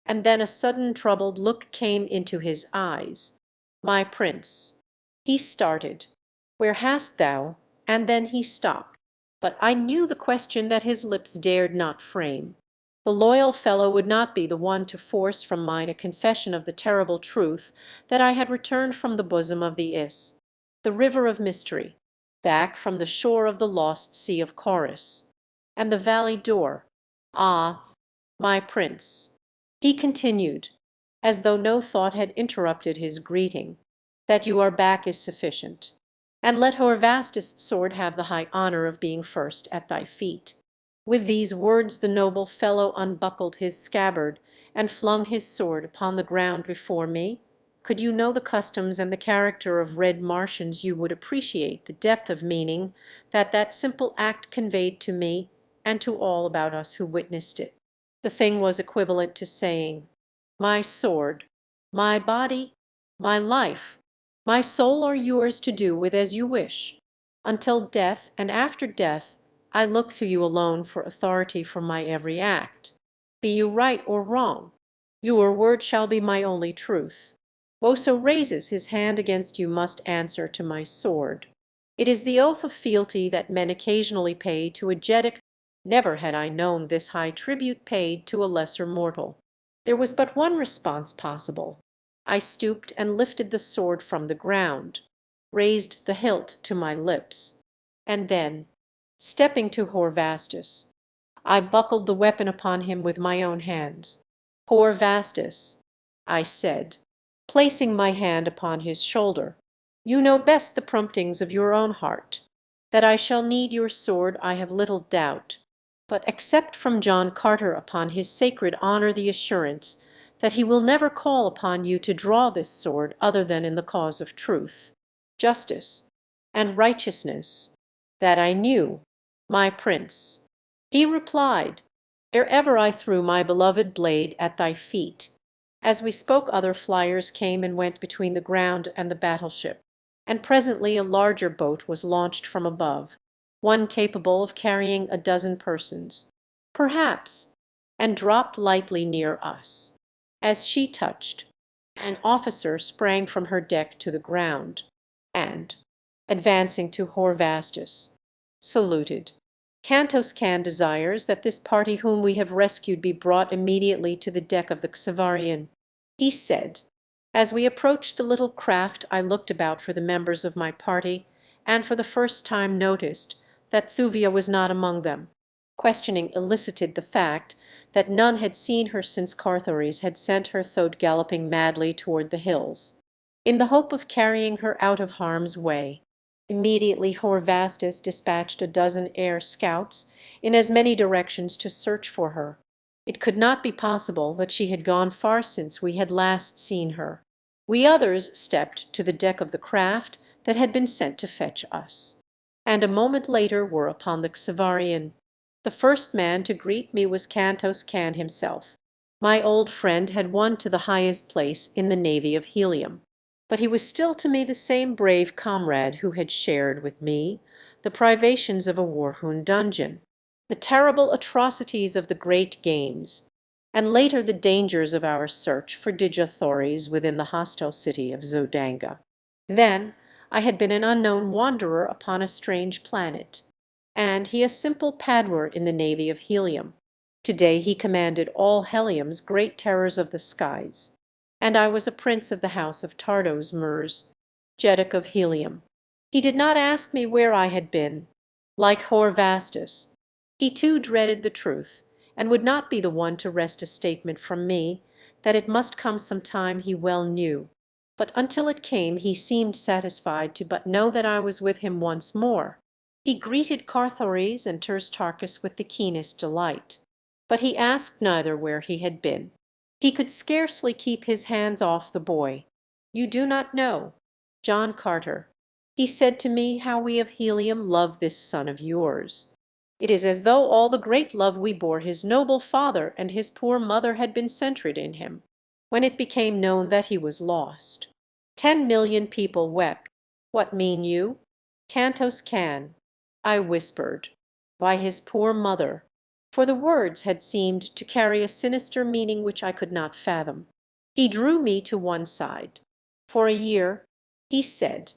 and then a sudden troubled look came into his eyes. "My prince." He started. "Where hast thou—" and then he stopped. But I knew the question that his lips dared not frame. The loyal fellow would not be the one to force from mine a confession of the terrible truth that I had returned from the bosom of the Is, the river of mystery, back from the shore of the lost sea of Chorus, and the valley door. "Ah, my prince," he continued, as though no thought had interrupted his greeting, "that you are back is sufficient. And let Hor Vastus' sword have the high honour of being first at thy feet." With these words the noble fellow unbuckled his scabbard and flung his sword upon the ground before me. Could you know the customs and the character of Red Martians you would appreciate the depth of meaning that that simple act conveyed to me and to all about us who witnessed it. The thing was equivalent to saying, "My sword, my body, my life, my soul are yours to do with as you wish. Until death, and after death, I look to you alone for authority for my every act. Be you right or wrong, your word shall be my only truth. Whoso raises his hand against you must answer to my sword. It is the oath of fealty that men occasionally pay to a Jeddak. Never had I known this high tribute paid to a lesser mortal. There was but one response possible. I stooped and lifted the sword from the ground, raised the hilt to my lips, and then, stepping to Hor Vastus, I buckled the weapon upon him with my own hands. "Hor Vastus," I said, placing my hand upon his shoulder, "you know best the promptings of your own heart. That I shall need your sword I have little doubt, but accept from John Carter upon his sacred honour the assurance that he will never call upon you to draw this sword other than in the cause of truth, justice, and righteousness. That I knew, my prince," he replied, "ere ever I threw my beloved blade at thy feet." As we spoke other flyers came and went between the ground and the battleship, and presently a larger boat was launched from above, one capable of carrying a dozen persons, perhaps, and dropped lightly near us. As she touched, an officer sprang from her deck to the ground, and, advancing to Hor Vastus, saluted. "Cantos Can desires that this party whom we have rescued be brought immediately to the deck of the Xavarian," he said. As we approached the little craft I looked about for the members of my party, and for the first time noticed that Thuvia was not among them. Questioning elicited the fact that none had seen her since Carthoris had sent her thode galloping madly toward the hills. in the hope of carrying her out of harm's way. Immediately Horvastus dispatched a dozen air scouts in as many directions to search for her. It could not be possible that she had gone far since we had last seen her. We others stepped to the deck of the craft that had been sent to fetch us, and a moment later were upon the Xavarian. The first man to greet me was Cantos Can himself. My old friend had won to the highest place in the navy of Helium, but he was still to me the same brave comrade who had shared with me the privations of a war-hewn dungeon, the terrible atrocities of the great games, and later the dangers of our search for Digathories within the hostile city of Zodanga. Then I had been an unknown wanderer upon a strange planet, and he a simple padwar in the navy of Helium. Today he commanded all Helium's great terrors of the skies, and I was a prince of the house of Tardos Murs, Jeddak of Helium. He did not ask me where I had been. Like Horvastus, he too dreaded the truth, and would not be the one to wrest a statement from me that it must come some time he well knew. But until it came he seemed satisfied to but know that I was with him once more. He greeted Carthoris and Terstarchus with the keenest delight, but he asked neither where he had been. He could scarcely keep his hands off the boy. "You do not know, John Carter," he said to me, "how we of Helium love this son of yours. It is as though all the great love we bore his noble father and his poor mother had been centred in him, when it became known that he was lost. 10,000,000 people wept. What mean you?" "Cantos Can," I whispered, "by his poor mother," for the words had seemed to carry a sinister meaning which I could not fathom. He drew me to one side. "For a year," he said,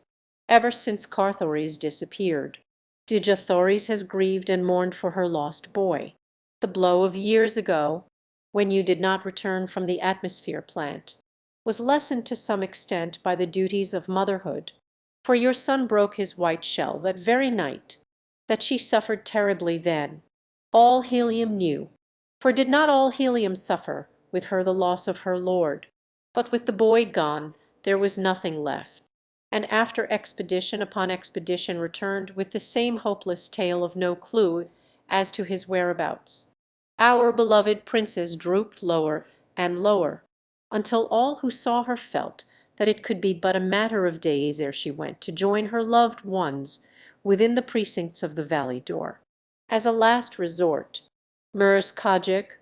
"ever since Carthoris disappeared, Digathoris has grieved and mourned for her lost boy. The blow of years ago, when you did not return from the atmosphere plant, was lessened to some extent by the duties of motherhood, for your son broke his white shell that very night. That she suffered terribly then, all Helium knew, for did not all Helium suffer with her the loss of her lord? But with the boy gone there was nothing left, and after expedition upon expedition returned with the same hopeless tale of no clue as to his whereabouts. Our beloved princess drooped lower and lower, until all who saw her felt that it could be but a matter of days ere she went to join her loved ones within the precincts of the valley door. As a last resort, Murs Kajik,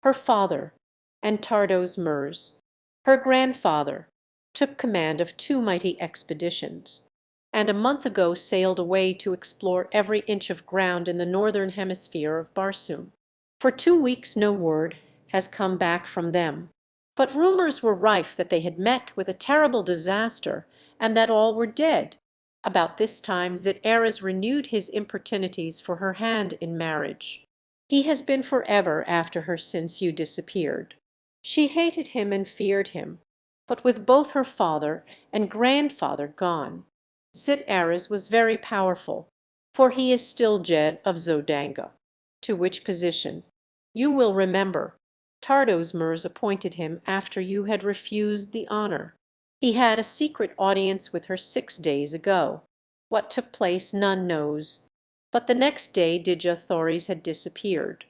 her father, and Tardos Murs, her grandfather, took command of two mighty expeditions, and a month ago sailed away to explore every inch of ground in the northern hemisphere of Barsoom. For 2 weeks no word has come back from them, but rumors were rife that they had met with a terrible disaster and that all were dead. About this time Zit'eras renewed his importunities for her hand in marriage. He has been forever after her since you disappeared. She hated him and feared him, but with both her father and grandfather gone, Zit'eras was very powerful, for he is still Jed of Zodanga, to which position, you will remember, Tardos Murs appointed him after you had refused the honor. He had a secret audience with her 6 days ago. What took place none knows, but the next day Digathoris had disappeared,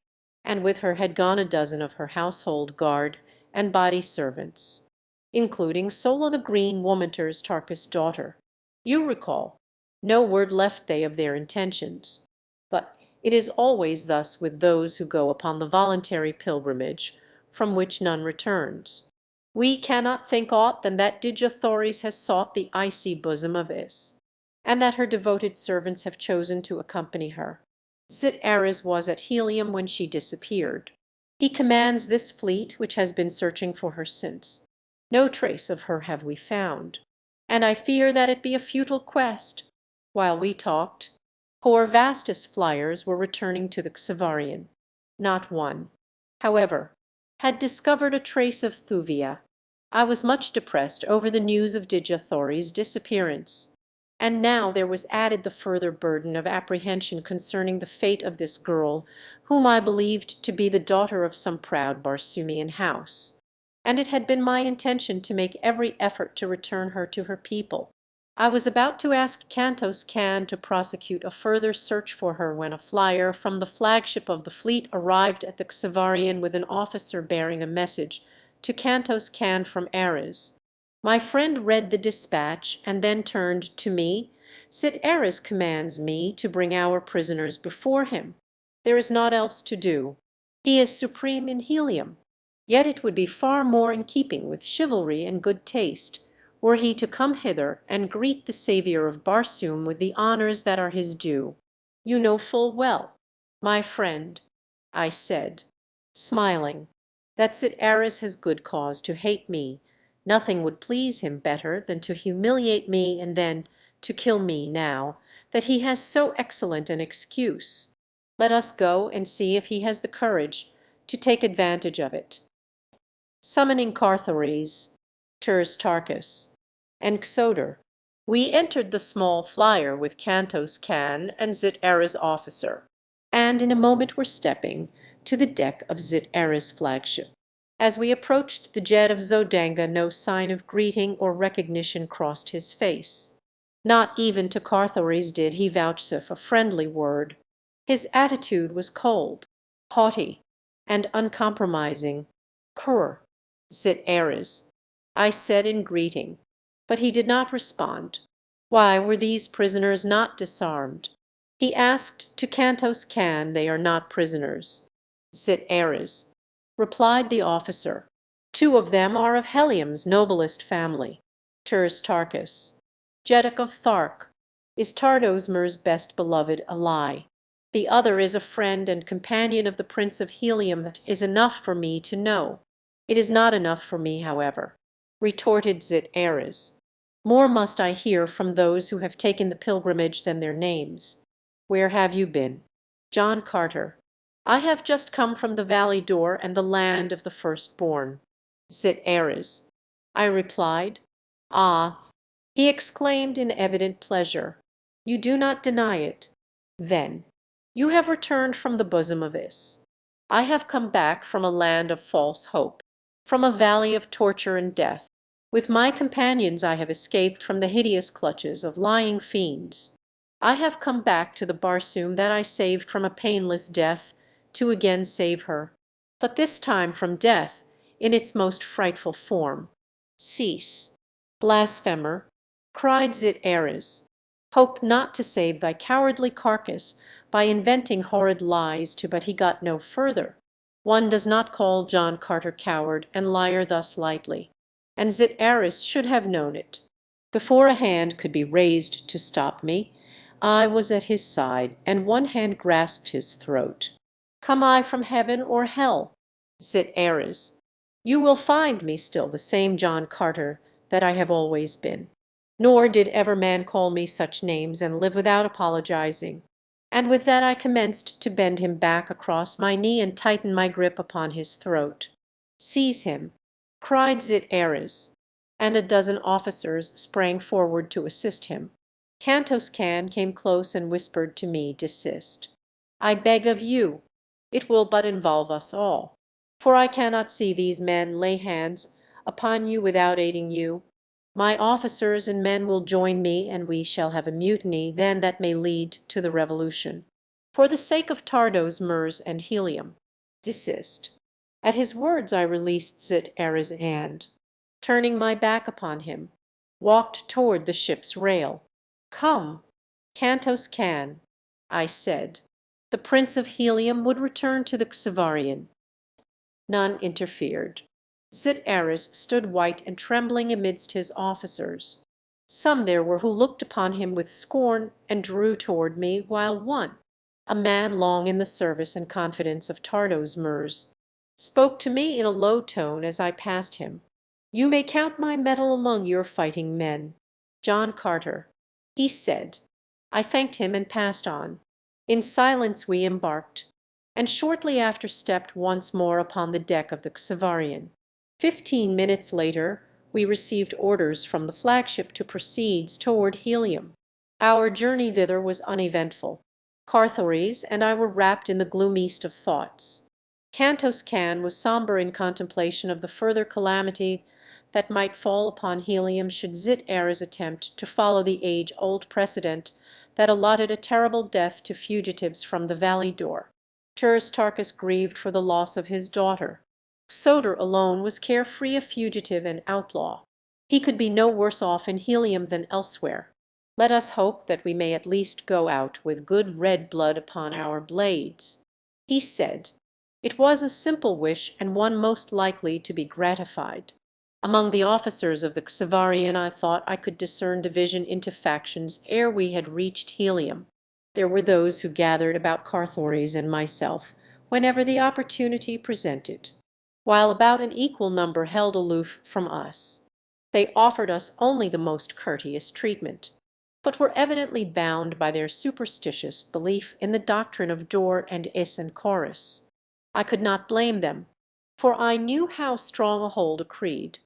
and with her had gone a dozen of her household guard and body servants, including Sola the Green Womanter's Tarkus daughter. You recall, no word left they of their intentions. But it is always thus with those who go upon the voluntary pilgrimage from which none returns. We cannot think aught than that Digathoris has sought the icy bosom of Is, and that her devoted servants have chosen to accompany her. Zit'eras was at Helium when she disappeared. He commands this fleet which has been searching for her since. No trace of her have we found, and I fear that it be a futile quest. While we talked, poor Vastus flyers were returning to the Xavarian. Not one, however, had discovered a trace of Thuvia. I was much depressed over the news of Digathoris' disappearance, and now there was added the further burden of apprehension concerning the fate of this girl, whom I believed to be the daughter of some proud Barsoomian house. and it had been my intention to make every effort to return her to her people. I was about to ask Cantos Can to prosecute a further search for her when a flyer from the flagship of the fleet arrived at the Xavarian with an officer bearing a message to Cantos Can from Ares. My friend read the dispatch and then turned to me. "Cit Ares commands me to bring our prisoners before him. There is naught else to do. He is supreme in Helium. Yet it would be far more in keeping with chivalry and good taste were he to come hither and greet the saviour of Barsoom with the honours that are his due. You know full well, my friend," I said, smiling, "that Cit Ares has good cause to hate me. Nothing would please him better than to humiliate me and then to kill me now that he has so excellent an excuse. Let us go and see if he has the courage to take advantage of it." Summoning Carthares, Tarchus, and Xodor, we entered the small flyer with Cantos Can and Cit Ares' officer, and in a moment were stepping to the deck of Cit Ares' flagship. As we approached the jet of Zodanga no sign of greeting or recognition crossed his face. Not even to Carthares did he vouchsafe a friendly word. His attitude was cold, haughty, and uncompromising. "Cur, Cit Ares," I said in greeting, but he did not respond. Why were these prisoners not disarmed? He asked to Cantos Can. "They are not prisoners, Cit Ares," replied the officer. "Two of them are of Helium's noblest family. Tarchus, Jeddak of Thark, is Tardosmer's best beloved ally. The other is a friend and companion of the Prince of Helium. That is enough for me to know." "It is not enough for me, however," retorted Cit Ares. "More must I hear from those who have taken the pilgrimage than their names. Where have you been?" "John Carter. I have just come from the Valley Door and the land of the firstborn, Cit Ares," I replied. "Ah!" he exclaimed in evident pleasure. "You do not deny it, then. You have returned from the bosom of Is. I have come back from a land of false hope, from a valley of torture and death. With my companions I have escaped from the hideous clutches of lying fiends. I have come back to the Barsoom that I saved from a painless death, to again save her, but this time from death in its most frightful form." "Cease, blasphemer," cried Cit Ares. "Hope not to save thy cowardly carcass by inventing horrid lies to—" But he got no further. One does not call John Carter coward and liar thus lightly, and Cit Ares should have known it. Before a hand could be raised to stop me, I was at his side, and one hand grasped his throat. "Come I from heaven or hell, Cit Ares, you will find me still the same John Carter that I have always been. Nor did ever man call me such names and live without apologizing." And with that I commenced to bend him back across my knee and tighten my grip upon his throat. "Seize him," cried Cit Ares, and a dozen officers sprang forward to assist him. Cantos Can came close and whispered to me, "Desist, I beg of you. It will but involve us all, for I cannot see these men lay hands upon you without aiding you. My officers and men will join me, and we shall have a mutiny then that may lead to the revolution. For the sake of Tardos, Mers, and Helium, desist." At his words I released Cit Ares' hand, turning my back upon him, walked toward the ship's rail. "Come, Cantos Can," I said. "The Prince of Helium would return to the Xavarian." None interfered. Cit Ares stood white and trembling amidst his officers. Some there were who looked upon him with scorn and drew toward me, while one, a man long in the service and confidence of Tardos Mers, spoke to me in a low tone as I passed him. "You may count my mettle among your fighting men, John Carter," he said. I thanked him and passed on. In silence we embarked, and shortly after stepped once more upon the deck of the Xavarian. 15 minutes later we received orders from the flagship to proceed toward Helium. Our journey thither was uneventful. Carthares and I were wrapped in the gloomiest of thoughts. Cantos Can was sombre in contemplation of the further calamity that might fall upon Helium should Zit Era's attempt to follow the age-old precedent that allotted a terrible death to fugitives from the valley door. Turs Tarkas grieved for the loss of his daughter. Soter alone was care-free, a fugitive and outlaw. He could be no worse off in Helium than elsewhere. Let us hope that we may at least go out with good red blood upon our blades. He said. It was a simple wish, and one most likely to be gratified. Among the officers of the Xavarian I thought I could discern division into factions ere we had reached Helium. There were those who gathered about Carthoris and myself whenever the opportunity presented, while about an equal number held aloof from us. They offered us only the most courteous treatment, but were evidently bound by their superstitious belief in the doctrine of Dor and Is and Chorus. I could not blame them, for I knew how strong a hold a creed,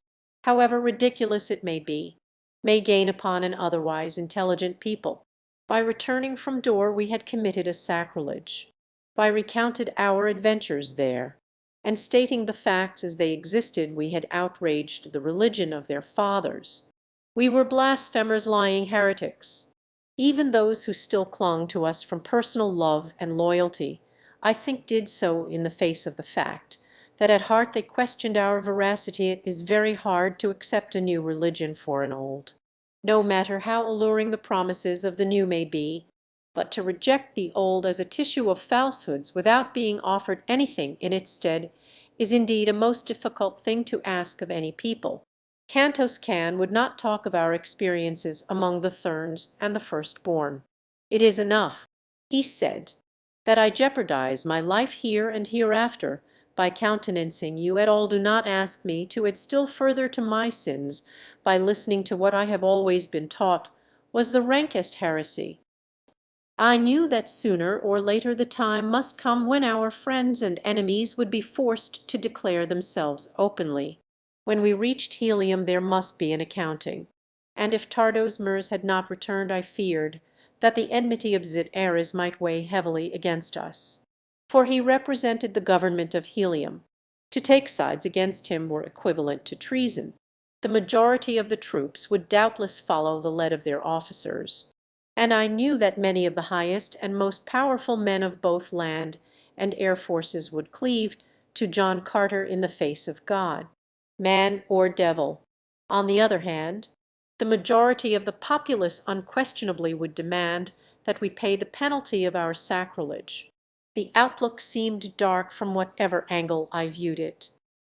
however ridiculous it may gain upon an otherwise intelligent people. By returning from Dor we had committed a sacrilege. By recounted our adventures there, and stating the facts as they existed, we had outraged the religion of their fathers. We were blasphemers, lying heretics. Even those who still clung to us from personal love and loyalty, I think, did so in the face of the fact that at heart they questioned our veracity. It is very hard to accept a new religion for an old, no matter how alluring the promises of the new may be, but to reject the old as a tissue of falsehoods without being offered anything in its stead is indeed a most difficult thing to ask of any people. Cantos Can would not talk of our experiences among the Therns and the firstborn. It is enough, he said, that I jeopardize my life here and hereafter by countenancing you at all. Do not ask me to add still further to my sins by listening to what I have always been taught was the rankest heresy. I knew that sooner or later the time must come when our friends and enemies would be forced to declare themselves openly. When we reached Helium there must be an accounting, and if Tardos Murs had not returned I feared that the enmity of Zit Eras might weigh heavily against us. For he represented the government of Helium. To take sides against him were equivalent to treason. The majority of the troops would doubtless follow the lead of their officers, and I knew that many of the highest and most powerful men of both land and air forces would cleave to John Carter in the face of God, man or devil. On the other hand, the majority of the populace unquestionably would demand that we pay the penalty of our sacrilege. The outlook seemed dark from whatever angle I viewed it.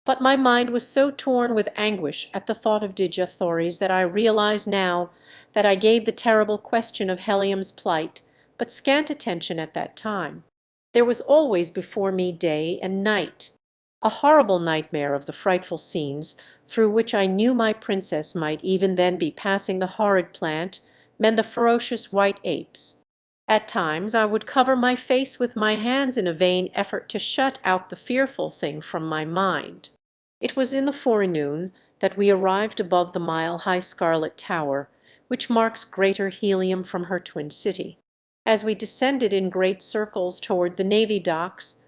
But my mind was so torn with anguish at the thought of Dejah that I realize now that I gave the terrible question of Helium's plight but scant attention at that time. There was always before me day and night, a horrible nightmare of the frightful scenes through which I knew my princess might even then be passing, the horrid plant, men the ferocious white apes. At times I would cover my face with my hands in a vain effort to shut out the fearful thing from my mind. It was in the forenoon that we arrived above the mile-high Scarlet Tower, which marks Greater Helium from her twin city. As we descended in great circles toward the Navy docks,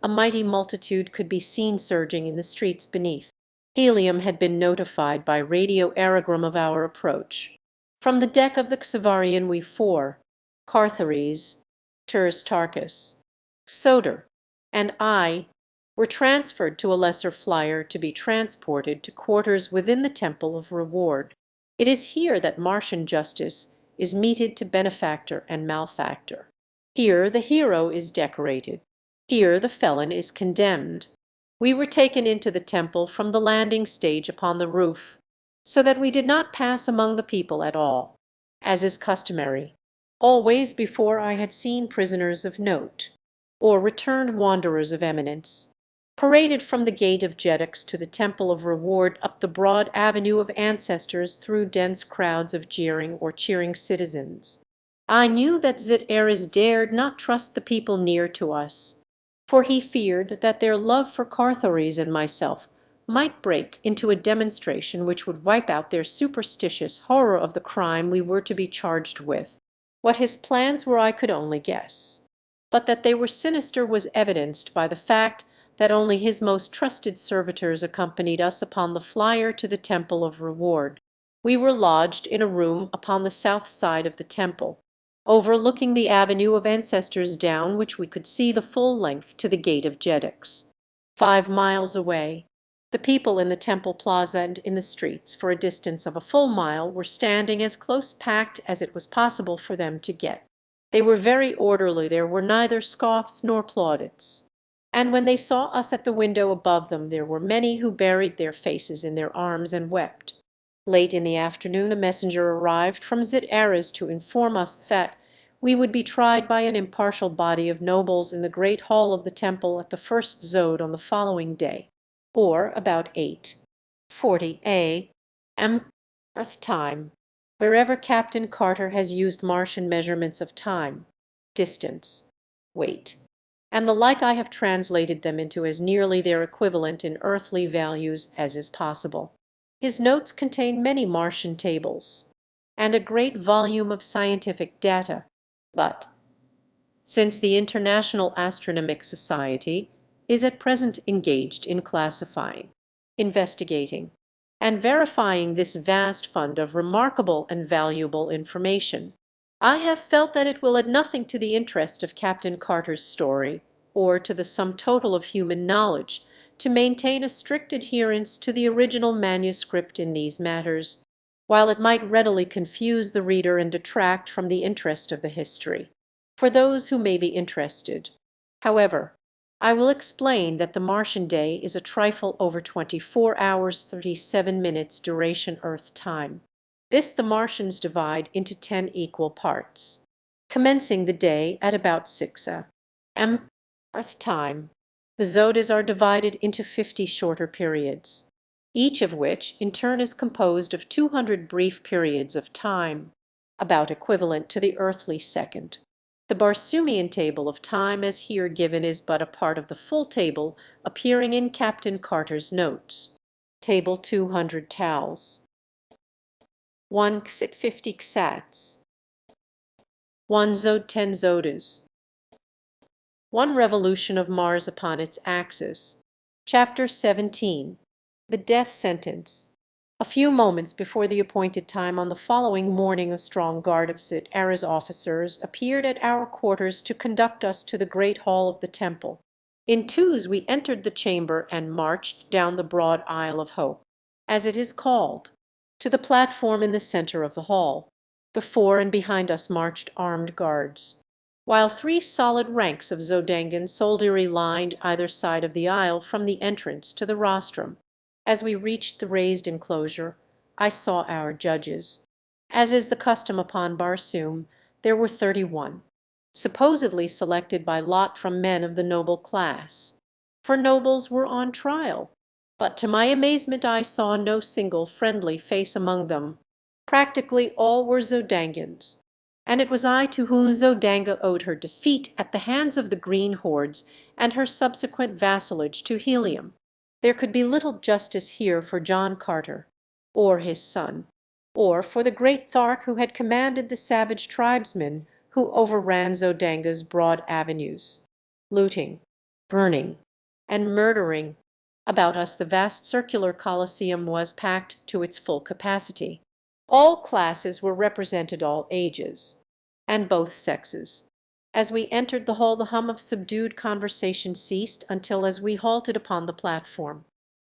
a mighty multitude could be seen surging in the streets beneath. Helium had been notified by radio aerogram of our approach. From the deck of the Xavarian we four, Carthoris, Turs Tarkas, Soter, and I, were transferred to a lesser flyer to be transported to quarters within the Temple of Reward. It is here that Martian justice is meted to benefactor and malefactor. Here the hero is decorated. Here the felon is condemned. We were taken into the temple from the landing stage upon the roof, so that we did not pass among the people at all, as is customary. Always before I had seen prisoners of note, or returned wanderers of eminence, paraded from the gate of Jeddux to the Temple of Reward up the broad avenue of ancestors through dense crowds of jeering or cheering citizens. I knew that Zit Eras dared not trust the people near to us, for he feared that their love for Carthoris and myself might break into a demonstration which would wipe out their superstitious horror of the crime we were to be charged with. What his plans were I could only guess, but that they were sinister was evidenced by the fact that only his most trusted servitors accompanied us upon the flyer to the Temple of Reward. We were lodged in a room upon the south side of the temple, overlooking the avenue of ancestors down which we could see the full length to the gate of Jeddaks. 5 miles away, the people in the temple plaza and in the streets for a distance of a full mile were standing as close packed as it was possible for them to get. They were very orderly, there were neither scoffs nor plaudits. And when they saw us at the window above them, there were many who buried their faces in their arms and wept. Late in the afternoon a messenger arrived from Zit-Aras to inform us that we would be tried by an impartial body of nobles in the great hall of the temple at the first Zode on the following day, or about 8:40 a.m. Earth time, wherever Captain Carter has used Martian measurements of time, distance, weight, and the like. I have translated them into as nearly their equivalent in earthly values as is possible. His notes contain many Martian tables, and a great volume of scientific data, but since the International Astronomic Society is at present engaged in classifying, investigating, and verifying this vast fund of remarkable and valuable information, I have felt that it will add nothing to the interest of Captain Carter's story, or to the sum total of human knowledge, to maintain a strict adherence to the original manuscript in these matters, while it might readily confuse the reader and detract from the interest of the history. For those who may be interested, however, I will explain that the Martian day is a trifle over 24 hours 37 minutes duration Earth time. This the Martians divide into 10 equal parts, commencing the day at about 6 a.m. Earth time. The Zodas are divided into 50 shorter periods, each of which in turn is composed of 200 brief periods of time, about equivalent to the earthly second. The Barsoomian table of time as here given is but a part of the full table appearing in Captain Carter's notes. Table 200 tals. 1 Xit 50 Xats. 1 Zode 10 Zodas. 1 Revolution of Mars upon its axis. Chapter 17. The Death Sentence. A few moments before the appointed time on the following morning a strong guard of Zit-Aras officers appeared at our quarters to conduct us to the great hall of the temple. In twos we entered the chamber and marched down the broad aisle of Hope, as it is called, to the platform in the center of the hall. Before and behind us marched armed guards, while 3 solid ranks of Zodangan soldiery lined either side of the aisle from the entrance to the rostrum. As we reached the raised enclosure, I saw our judges. As is the custom upon Barsoom, there were 31, supposedly selected by lot from men of the noble class, for nobles were on trial. But to my amazement I saw no single friendly face among them. Practically all were Zodangans, and it was I to whom Zodanga owed her defeat at the hands of the Green Hordes and her subsequent vassalage to Helium. There could be little justice here for John Carter, or his son, or for the great Thark who had commanded the savage tribesmen who overran Zodanga's broad avenues, looting, burning, and murdering. About us the vast circular coliseum was packed to its full capacity. All classes were represented, all ages, and both sexes. As we entered the hall the hum of subdued conversation ceased until as we halted upon the platform,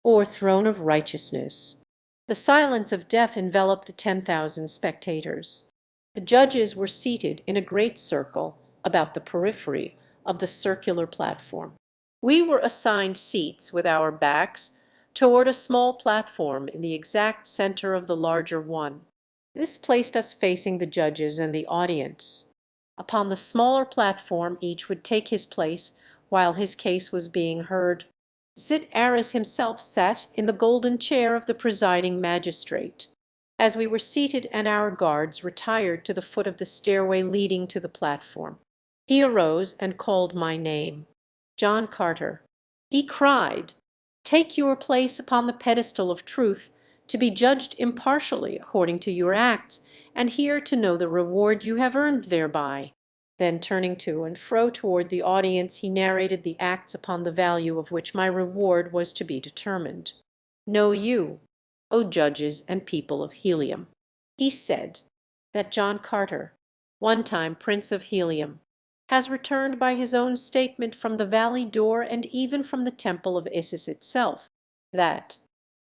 or throne of righteousness, the silence of death enveloped the 10,000 spectators. The judges were seated in a great circle about the periphery of the circular platform. We were assigned seats with our backs toward a small platform in the exact center of the larger one. This placed us facing the judges and the audience. Upon the smaller platform each would take his place while his case was being heard. Zit-Aras himself sat in the golden chair of the presiding magistrate. As we were seated and our guards retired to the foot of the stairway leading to the platform, he arose and called my name. John Carter, he cried, take your place upon the pedestal of truth, to be judged impartially according to your acts, and here to know the reward you have earned thereby. Then turning to and fro toward the audience, he narrated the acts upon the value of which my reward was to be determined. "Know you, O judges and people of Helium," he said, "that John Carter, one time Prince of Helium, has returned by his own statement from the valley door and even from the temple of Isis itself, that,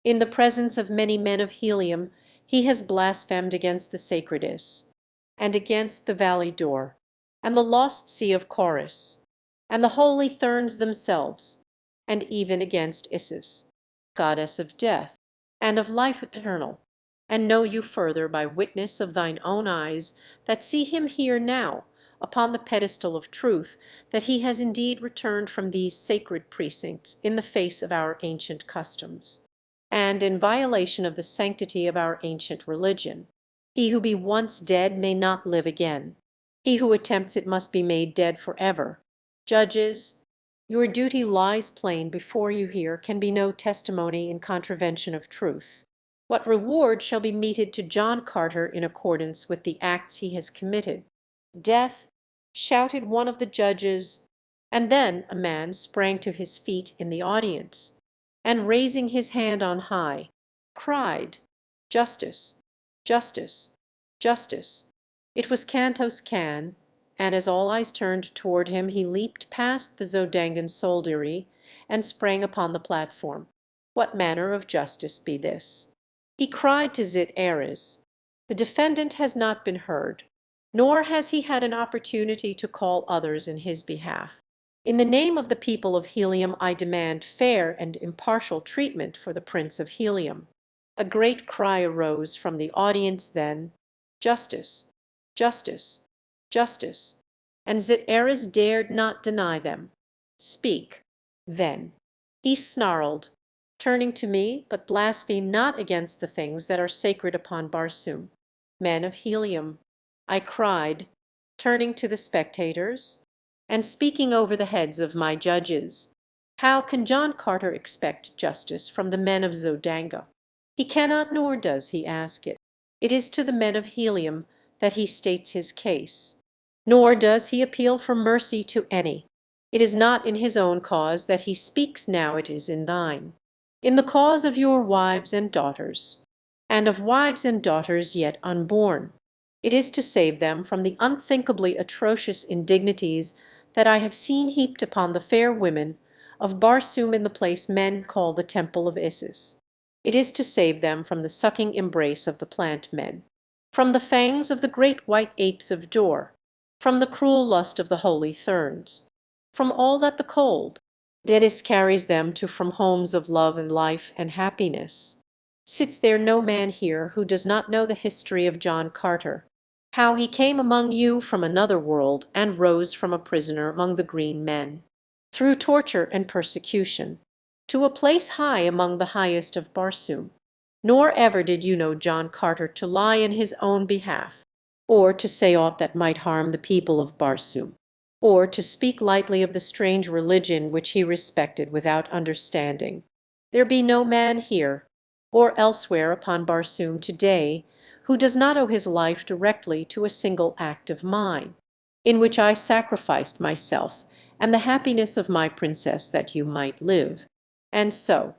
in the presence of many men of Helium, he has blasphemed against the sacred Is, and against the valley door, and the lost sea of Chorus, and the holy Therns themselves, and even against Isis, goddess of death and of life eternal. And know you further by witness of thine own eyes that see him here now upon the pedestal of truth, that he has indeed returned from these sacred precincts in the face of our ancient customs, and in violation of the sanctity of our ancient religion. He who be once dead may not live again. He who attempts it must be made dead forever. Judges, your duty lies plain before you here can be no testimony in contravention of truth. What reward shall be meted to John Carter in accordance with the acts he has committed?" "Death," shouted one of the judges, and then a man sprang to his feet in the audience, and raising his hand on high, cried, "Justice, justice, justice." It was Cantos Can, and as all eyes turned toward him he leaped past the Zodangan soldiery and sprang upon the platform. "What manner of justice be this?" he cried to Zit Ayres. "The defendant has not been heard, nor has he had an opportunity to call others in his behalf. In the name of the people of Helium I demand fair and impartial treatment for the Prince of Helium." A great cry arose from the audience then, "Justice, justice, justice," and Zit Ayres dared not deny them. "Speak, then," he snarled, turning to me, "but blaspheme not against the things that are sacred upon Barsoom." "Men of Helium," I cried, turning to the spectators, and speaking over the heads of my judges, "how can John Carter expect justice from the men of Zodanga? He cannot, nor does he ask it. It is to the men of Helium that he states his case, nor does he appeal for mercy to any. It is not in his own cause that he speaks now, it is in thine, in the cause of your wives and daughters, and of wives and daughters yet unborn. It is to save them from the unthinkably atrocious indignities that I have seen heaped upon the fair women of Barsoom in the place men call the Temple of Isis. It is to save them from the sucking embrace of the plant men, from the fangs of the great white apes of Dor, from the cruel lust of the holy Therns, from all that the cold Denis carries them to from homes of love and life and happiness. Sits there no man here who does not know the history of John Carter, how he came among you from another world and rose from a prisoner among the green men, through torture and persecution, to a place high among the highest of Barsoom? Nor ever did you know John Carter to lie in his own behalf, or to say aught that might harm the people of Barsoom, or to speak lightly of the strange religion which he respected without understanding. There be no man here, or elsewhere upon Barsoom today, who does not owe his life directly to a single act of mine, in which I sacrificed myself and the happiness of my princess that you might live. And so,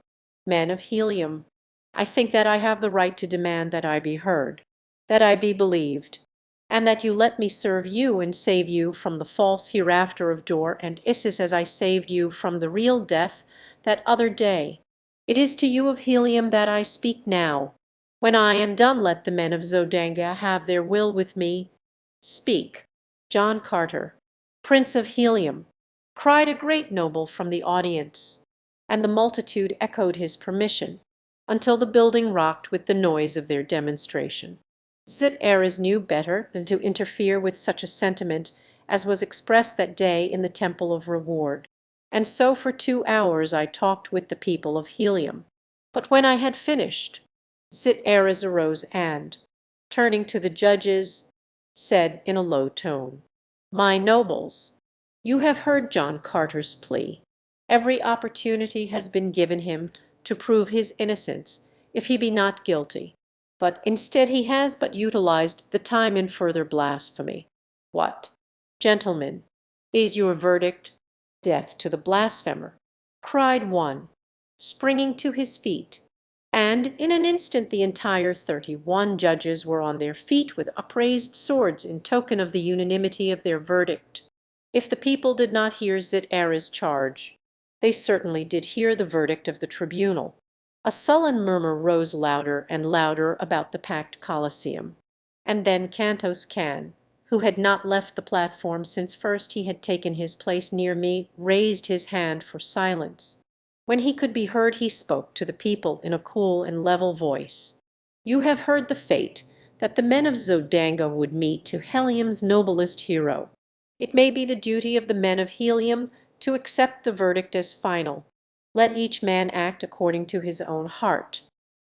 men of Helium, I think that I have the right to demand that I be heard, that I be believed, and that you let me serve you and save you from the false hereafter of Dor and Isis as I saved you from the real death that other day. It is to you of Helium that I speak now. When I am done, let the men of Zodanga have their will with me. Speak, John Carter, Prince of Helium," cried a great noble from the audience, and the multitude echoed his permission, until the building rocked with the noise of their demonstration. Zit Ayres knew better than to interfere with such a sentiment as was expressed that day in the Temple of Reward, and so for 2 hours I talked with the people of Helium. But when I had finished, Zit Ayres arose and, turning to the judges, said in a low tone, "My nobles, you have heard John Carter's plea. Every opportunity has been given him to prove his innocence if he be not guilty, but instead he has but utilized the time in further blasphemy. What? "Gentlemen, is your verdict death to the blasphemer?" cried one, springing to his feet, and in an instant the entire 31 judges were on their feet with upraised swords in token of the unanimity of their verdict. If the people did not hear Zit-Era's charge, they certainly did hear the verdict of the tribunal. A sullen murmur rose louder and louder about the packed Colosseum, and then Cantos Can, who had not left the platform since first he had taken his place near me, raised his hand for silence. When he could be heard he spoke to the people in a cool and level voice. "You have heard the fate that the men of Zodanga would meet to Helium's noblest hero. It may be the duty of the men of Helium to accept the verdict as final. Let each man act according to his own heart.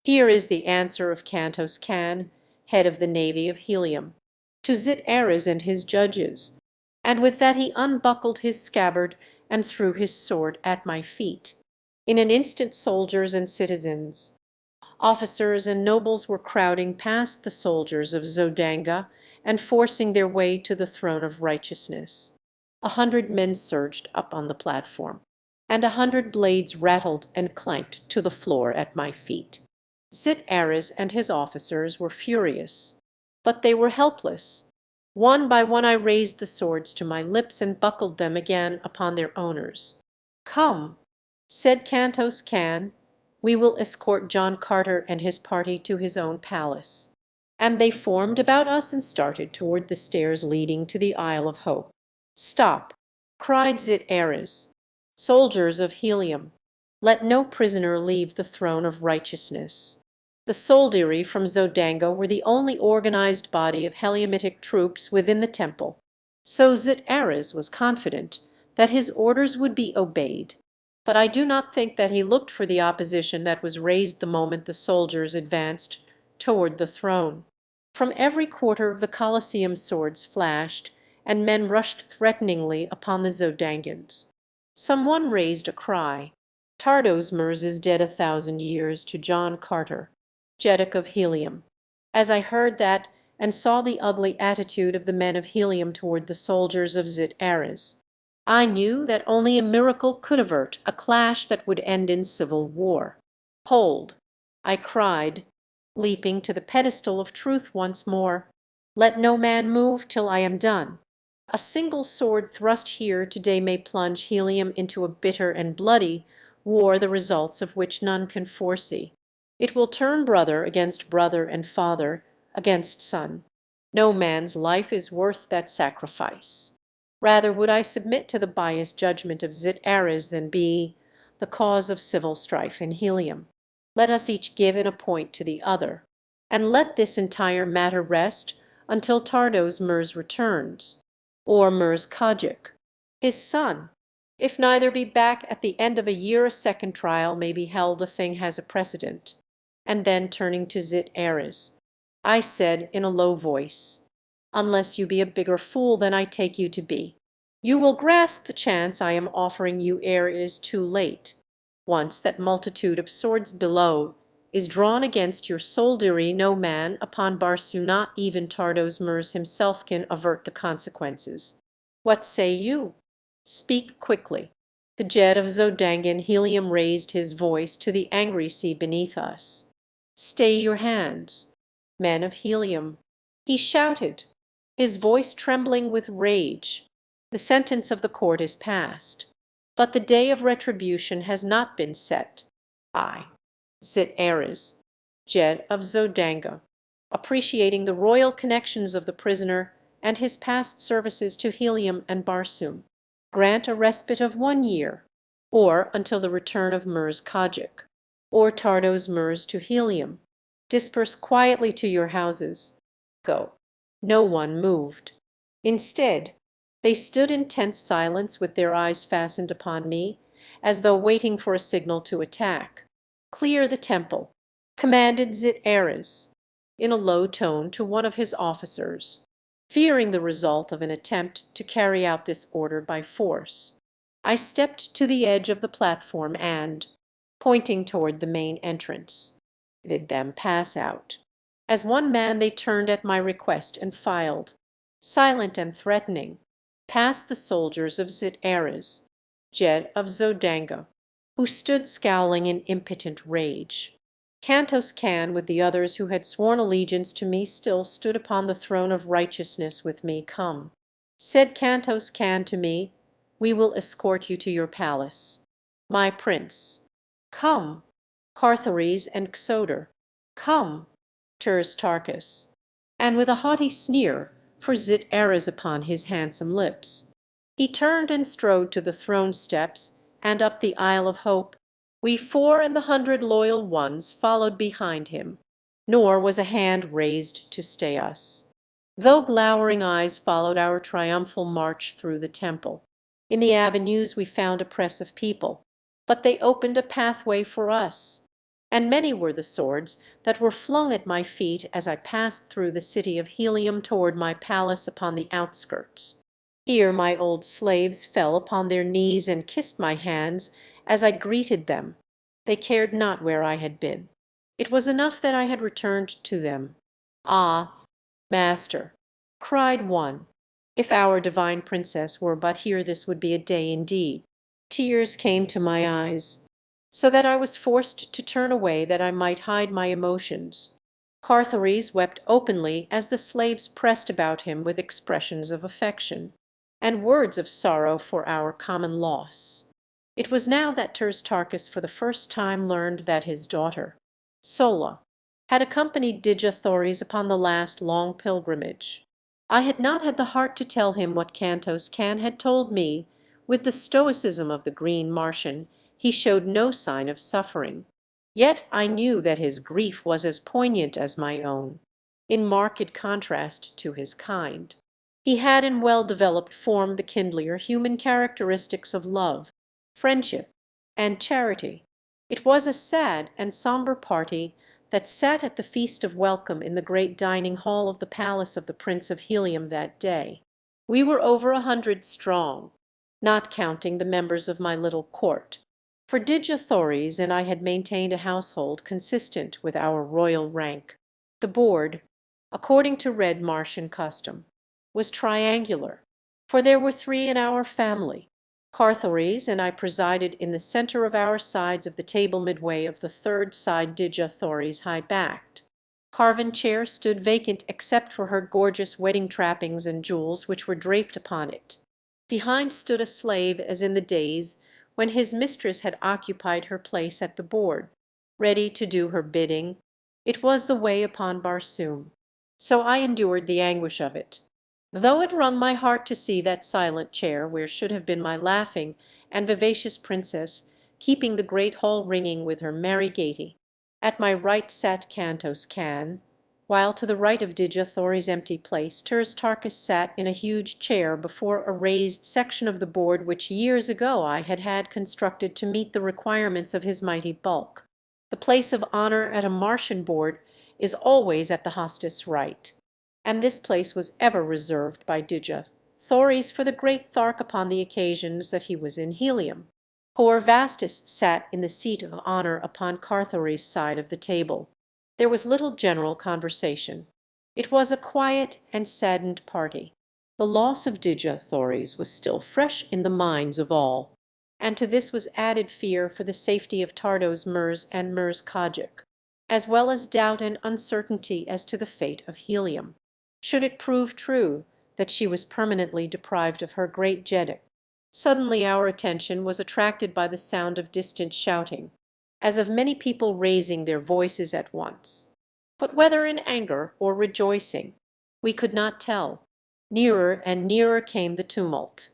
Here is the answer of Cantos Can, head of the navy of Helium, to Zit-Eras and his judges." And with that he unbuckled his scabbard and threw his sword at my feet. In an instant soldiers and citizens, officers and nobles were crowding past the soldiers of Zodanga and forcing their way to the throne of righteousness. 100 men surged up on the platform, and 100 blades rattled and clanked to the floor at my feet. Zit-Eras and his officers were furious, but they were helpless. One by one I raised the swords to my lips and buckled them again upon their owners. "Come," said Cantos Can, "we will escort John Carter and his party to his own palace." And they formed about us and started toward the stairs leading to the Isle of Hope. "Stop!" cried Zit-Eras. "Soldiers of Helium, let no prisoner leave the throne of righteousness." The soldiery from Zodanga were the only organized body of Heliumitic troops within the temple, so Zit-Eras was confident that his orders would be obeyed. But I do not think that he looked for the opposition that was raised the moment the soldiers advanced toward the throne. From every quarter of the Colosseum swords flashed, and men rushed threateningly upon the Zodangans. Some one raised a cry. "Tardosmers is dead 1,000 years to John Carter, Jeddak of Helium." As I heard that and saw the ugly attitude of the men of Helium toward the soldiers of Zit-Eras, I knew that only a miracle could avert a clash that would end in civil war. "Hold!" I cried, leaping to the pedestal of truth once more. "Let no man move till I am done. A single sword thrust here today may plunge Helium into a bitter and bloody war, the results of which none can foresee. It will turn brother against brother and father against son. No man's life is worth that sacrifice. Rather would I submit to the biased judgment of Zit-Eras than be the cause of civil strife in Helium. Let us each give and appoint to the other, and let this entire matter rest until Tardosmers returns, or Mers-Kajik, his son. If neither be back at the end of a year, a second trial may be held. The thing has a precedent." And then turning to Zit-Eras, I said in a low voice, "Unless you be a bigger fool than I take you to be, you will grasp the chance I am offering you ere it is too late. Once that multitude of swords below is drawn against your soldiery, no man upon Barsu, not even Tardosmers himself, can avert the consequences. What say you? Speak quickly." The Jed of Zodangan Helium raised his voice to the angry sea beneath us. "Stay your hands, men of Helium," he shouted, his voice trembling with rage. "The sentence of the court is passed, but the day of retribution has not been set. I, Zit-Eras, Jed of Zodanga, appreciating the royal connections of the prisoner and his past services to Helium and Barsum, grant a respite of 1 year, or until the return of Mers-Kajik, or Tardosmers to Helium. Disperse quietly to your houses. Go." No one moved. Instead, they stood in tense silence with their eyes fastened upon me, as though waiting for a signal to attack. "Clear the temple," commanded Zit-Eras in a low tone to one of his officers, fearing the result of an attempt to carry out this order by force. I stepped to the edge of the platform and, pointing toward the main entrance, bid them pass out. As one man they turned at my request and filed, silent and threatening, past the soldiers of Zit-Ares, Jed of Zodanga, who stood scowling in impotent rage. Kantos Kan, with the others who had sworn allegiance to me, still stood upon the throne of righteousness with me. "Come," said Kantos Kan to me, "we will escort you to your palace. My prince." "Come, Carthares and Xodor." "Come, Tarkas," and with a haughty sneer for Zit-Ares upon his handsome lips, he turned and strode to the throne steps and up the Isle of Hope. We four and the 100 loyal ones followed behind him, nor was a hand raised to stay us, though glowering eyes followed our triumphal march through the temple. In the avenues we found a press of people, but they opened a pathway for us, and many were the swords that were flung at my feet as I passed through the city of Helium toward my palace upon the outskirts. Here my old slaves fell upon their knees and kissed my hands as I greeted them. They cared not where I had been. It was enough that I had returned to them. "Ah, master," cried one, "if our divine princess were but here this would be a day indeed." Tears came to my eyes, so that I was forced to turn away that I might hide my emotions. Carthares wept openly as the slaves pressed about him with expressions of affection and words of sorrow for our common loss. It was now that Tarkas for the first time learned that his daughter, Sola, had accompanied Dejathories upon the last long pilgrimage. I had not had the heart to tell him what Kantos Kan had told me. With the stoicism of the Green Martian, he showed no sign of suffering. Yet I knew that his grief was as poignant as my own, in marked contrast to his kind. He had in well-developed form the kindlier human characteristics of love, friendship, and charity. It was a sad and sombre party that sat at the feast of welcome in the great dining hall of the palace of the Prince of Helium that day. We were over 100 strong, not counting the members of my little court, for Dejathories and I had maintained a household consistent with our royal rank. The board, according to Red Martian custom, was triangular, for there were 3 in our family. Carthares and I presided in the center of our sides of the table midway of the third side Dejathories high-backed. Carven chair stood vacant except for her gorgeous wedding trappings and jewels which were draped upon it. Behind stood a slave as in the days when his mistress had occupied her place at the board, ready to do her bidding. It was the way upon Barsoom, so I endured the anguish of it, though it wrung my heart to see that silent chair where should have been my laughing and vivacious princess, keeping the great hall ringing with her merry gaiety. At my right sat Kantos Kan, while to the right of Dejathories' empty place Tarkas sat in a huge chair before a raised section of the board which years ago I had had constructed to meet the requirements of his mighty bulk. The place of honor at a Martian board is always at the hostess' right, and this place was ever reserved by Dejathories for the great Thark upon the occasions that he was in Helium. Poor Vastus sat in the seat of honor upon Carthares' side of the table. There was little general conversation. It was a quiet and saddened party. The loss of Dejathories was still fresh in the minds of all, and to this was added fear for the safety of Tardos Mers and Mers Kajik, as well as doubt and uncertainty as to the fate of Helium, should it prove true that she was permanently deprived of her great Jeddak. Suddenly our attention was attracted by the sound of distant shouting, as of many people raising their voices at once. But whether in anger or rejoicing, we could not tell. Nearer and nearer came the tumult.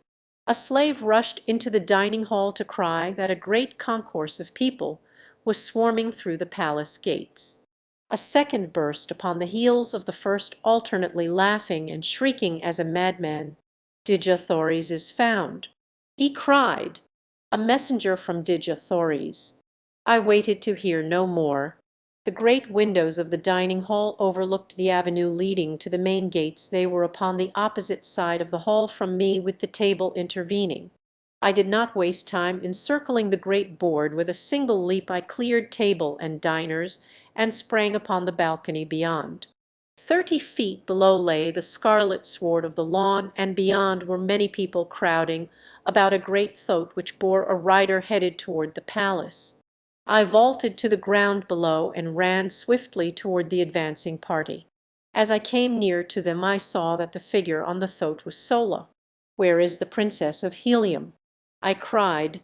A slave rushed into the dining hall to cry that a great concourse of people was swarming through the palace gates. A second burst upon the heels of the first, alternately laughing and shrieking as a madman. "Dejathories is found!" he cried. A messenger from Dejathories. I waited to hear no more. The great windows of the dining hall overlooked the avenue leading to the main gates. They were upon the opposite side of the hall from me, with the table intervening. I did not waste time in circling the great board. With a single leap I cleared table and diners and sprang upon the balcony beyond. 30 feet below lay the scarlet sward of the lawn, and beyond were many people crowding about a great thoat which bore a rider headed toward the palace. I vaulted to the ground below and ran swiftly toward the advancing party. As I came near to them I saw that the figure on the thoat was Sola. "Where is the Princess of Helium?" I cried.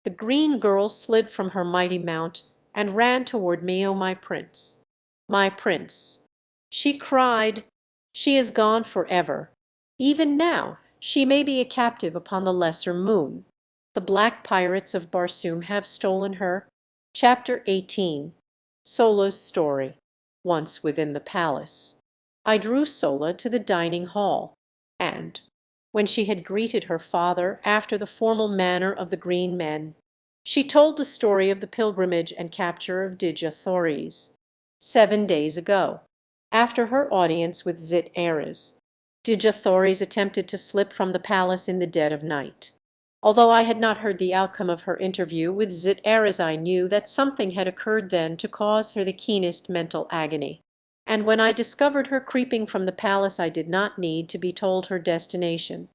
The green girl slid from her mighty mount and ran toward me. "Oh, my prince, my prince!" she cried. "She is gone forever. Even now she may be a captive upon the lesser moon. The black pirates of Barsoom have stolen her." Chapter 18. Sola's Story. Once within the palace, I drew Sola to the dining hall, and, when she had greeted her father after the formal manner of the green men, she told the story of the pilgrimage and capture of Dejathories. 7 days ago, after her audience with Zit-Ares, Dejathories attempted to slip from the palace in the dead of night. Although I had not heard the outcome of her interview with Zit-Ares, I knew that something had occurred then to cause her the keenest mental agony. And when I discovered her creeping from the palace I did not need to be told her destination.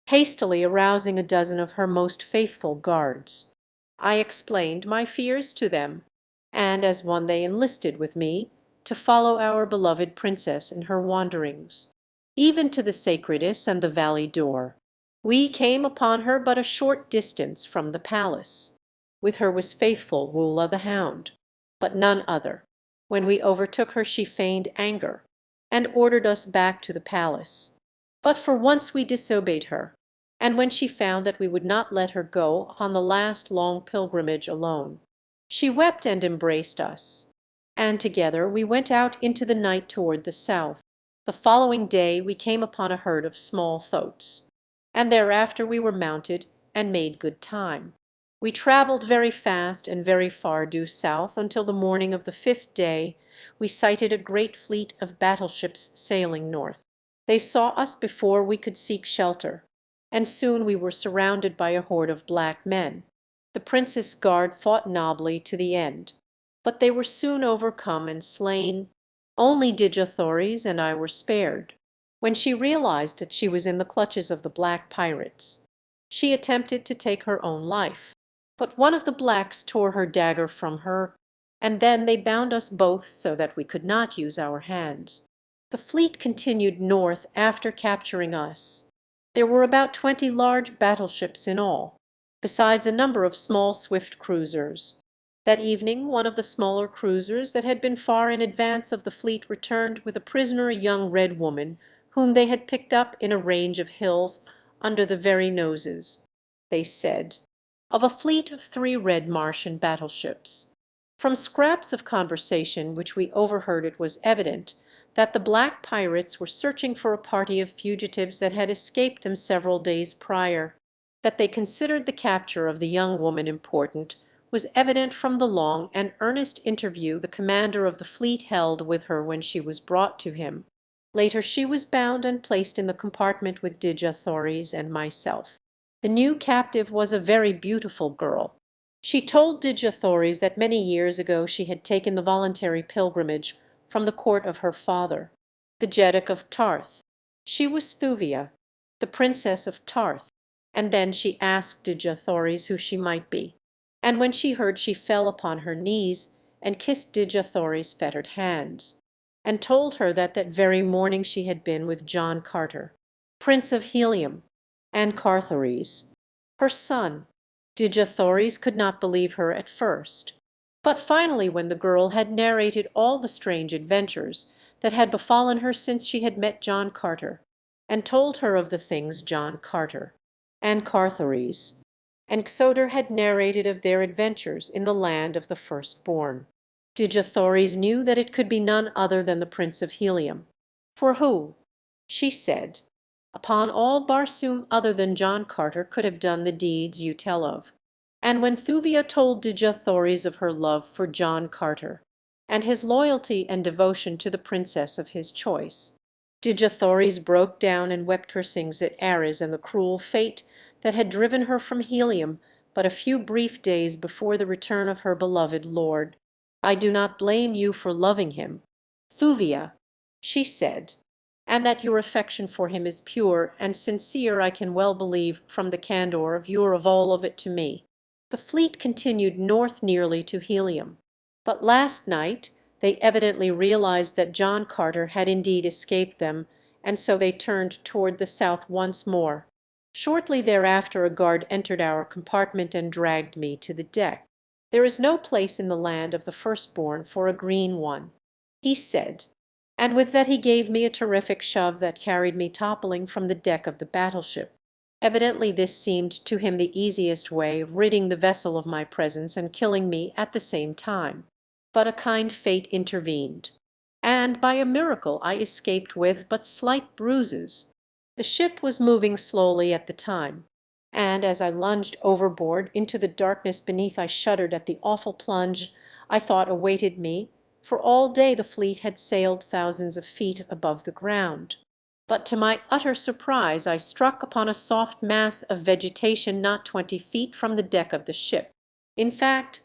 Hastily arousing a dozen of her most faithful guards, I explained my fears to them, and as one they enlisted with me to follow our beloved princess in her wanderings, even to the Sacredess and the Valley door. We came upon her but a short distance from the palace. With her was faithful Wula the hound, but none other. When we overtook her she feigned anger, and ordered us back to the palace. But for once we disobeyed her, and when she found that we would not let her go upon the last long pilgrimage alone, she wept and embraced us, and together we went out into the night toward the south. The following day we came upon a herd of small thoats, and thereafter we were mounted and made good time. We travelled very fast and very far due south until the morning of the 5th day we sighted a great fleet of battleships sailing north. They saw us before we could seek shelter, and soon we were surrounded by a horde of black men. The princess' guard fought nobly to the end, but they were soon overcome and slain. Only Dejathories and I were spared. When she realized that she was in the clutches of the black pirates, she attempted to take her own life, but one of the blacks tore her dagger from her, and then they bound us both so that we could not use our hands. The fleet continued north after capturing us. There were about 20 large battleships in all, besides a number of small swift cruisers. That evening one of the smaller cruisers that had been far in advance of the fleet returned with a prisoner, a young red woman, whom they had picked up in a range of hills under the very noses, they said, of a fleet of 3 red Martian battleships. From scraps of conversation which we overheard it was evident that the black pirates were searching for a party of fugitives that had escaped them several days prior. That they considered the capture of the young woman important was evident from the long and earnest interview the commander of the fleet held with her when she was brought to him. Later she was bound and placed in the compartment with Dejathories and myself. The new captive was a very beautiful girl. She told Dejathories that many years ago she had taken the voluntary pilgrimage from the court of her father, the Jeddak of Tarth. She was Thuvia, the princess of Tarth, and then she asked Dejathories who she might be, and when she heard she fell upon her knees and kissed Dejathories' fettered hands, and told her that that very morning she had been with John Carter, Prince of Helium, and Carthories, her son. Dejathories could not believe her at first, but finally when the girl had narrated all the strange adventures that had befallen her since she had met John Carter, and told her of the things John Carter and Carthories and Xoder had narrated of their adventures in the land of the firstborn, Dejathories knew that it could be none other than the Prince of Helium. For who, she said, upon all Barsoom other than John Carter could have done the deeds you tell of? And when Thuvia told Dejathories of her love for John Carter, and his loyalty and devotion to the princess of his choice, Dejathories broke down and wept, cursing Zit-Ares and the cruel fate that had driven her from Helium but a few brief days before the return of her beloved lord. I do not blame you for loving him, Thuvia, she said, "and that your affection for him is pure and sincere I can well believe from the candor of your avowal of it to me." The fleet continued north nearly to Helium, but last night they evidently realized that John Carter had indeed escaped them, and so they turned toward the south once more. Shortly thereafter a guard entered our compartment and dragged me to the deck. "There is no place in the land of the firstborn for a green one," he said, and with that he gave me a terrific shove that carried me toppling from the deck of the battleship. Evidently this seemed to him the easiest way of ridding the vessel of my presence and killing me at the same time. But a kind fate intervened, and by a miracle I escaped with but slight bruises. The ship was moving slowly at the time, and as I lunged overboard into the darkness beneath I shuddered at the awful plunge I thought awaited me, for all day the fleet had sailed thousands of feet above the ground. But to my utter surprise I struck upon a soft mass of vegetation not 20 feet from the deck of the ship. In fact,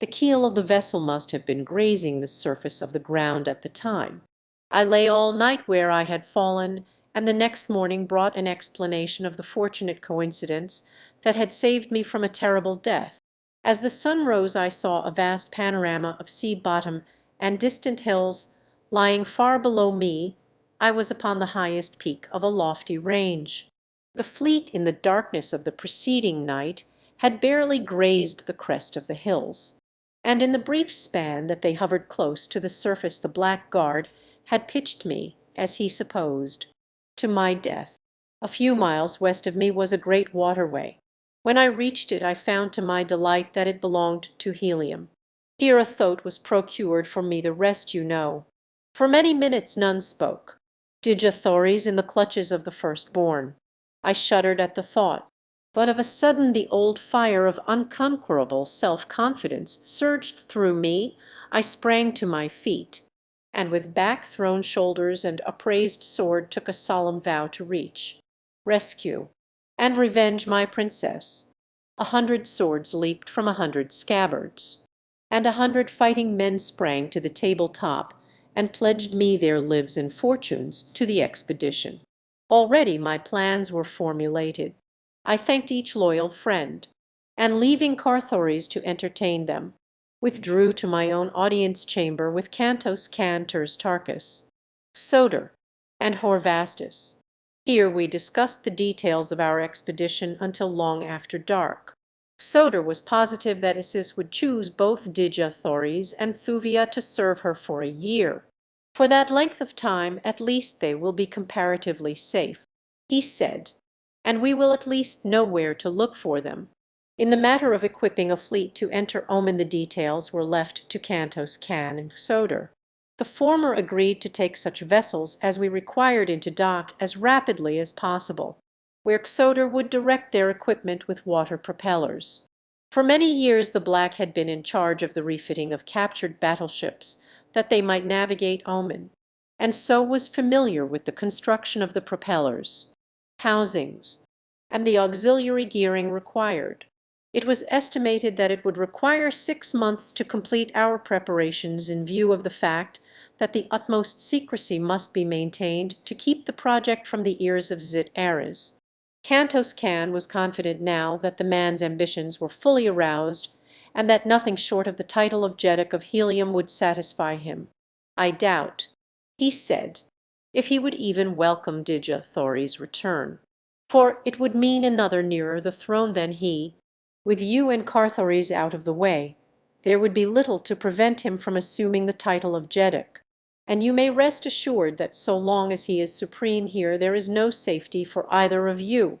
the keel of the vessel must have been grazing the surface of the ground at the time. I lay all night where I had fallen, and the next morning brought an explanation of the fortunate coincidence that had saved me from a terrible death. As the sun rose I saw a vast panorama of sea bottom and distant hills lying far below me. I was upon the highest peak of a lofty range. The fleet in the darkness of the preceding night had barely grazed the crest of the hills, and in the brief span that they hovered close to the surface the blackguard had pitched me, as he supposed, to my death. A few miles west of me was a great waterway. When I reached it I found to my delight that it belonged to Helium. Here a thoat was procured for me, the rest you know. For many minutes none spoke. Digathories in the clutches of the firstborn. I shuddered at the thought, but of a sudden the old fire of unconquerable self-confidence surged through me. I sprang to my feet, and with back-thrown shoulders and upraised sword took a solemn vow to reach, rescue, and revenge my princess. 100 swords leaped from 100 scabbards, and 100 fighting men sprang to the table-top and pledged me their lives and fortunes to the expedition. Already my plans were formulated. I thanked each loyal friend, and leaving Carthoris to entertain them, withdrew to my own audience chamber with Cantos Cantors Tarchus, Soter, and Horvastus. Here we discussed the details of our expedition until long after dark. Soter was positive that Isis would choose both Digathoris and Thuvia to serve her for a year. For that length of time at least they will be comparatively safe, he said, and we will at least know where to look for them. In the matter of equipping a fleet to enter Oman the details were left to Cantos Can and Soter. The former agreed to take such vessels as we required into dock as rapidly as possible, where Soter would direct their equipment with water propellers. For many years the Black had been in charge of the refitting of captured battleships that they might navigate Oman, and so was familiar with the construction of the propellers, housings, and the auxiliary gearing required. It was estimated that it would require 6 months to complete our preparations in view of the fact that the utmost secrecy must be maintained to keep the project from the ears of Zit Ares. Cantos Can was confident now that the man's ambitions were fully aroused, and that nothing short of the title of Jeddak of Helium would satisfy him. I doubt, he said, if he would even welcome Digathoris' return, for it would mean another nearer the throne than he. With you and Carthoris out of the way, there would be little to prevent him from assuming the title of Jeddak, and you may rest assured that so long as he is supreme here there is no safety for either of you.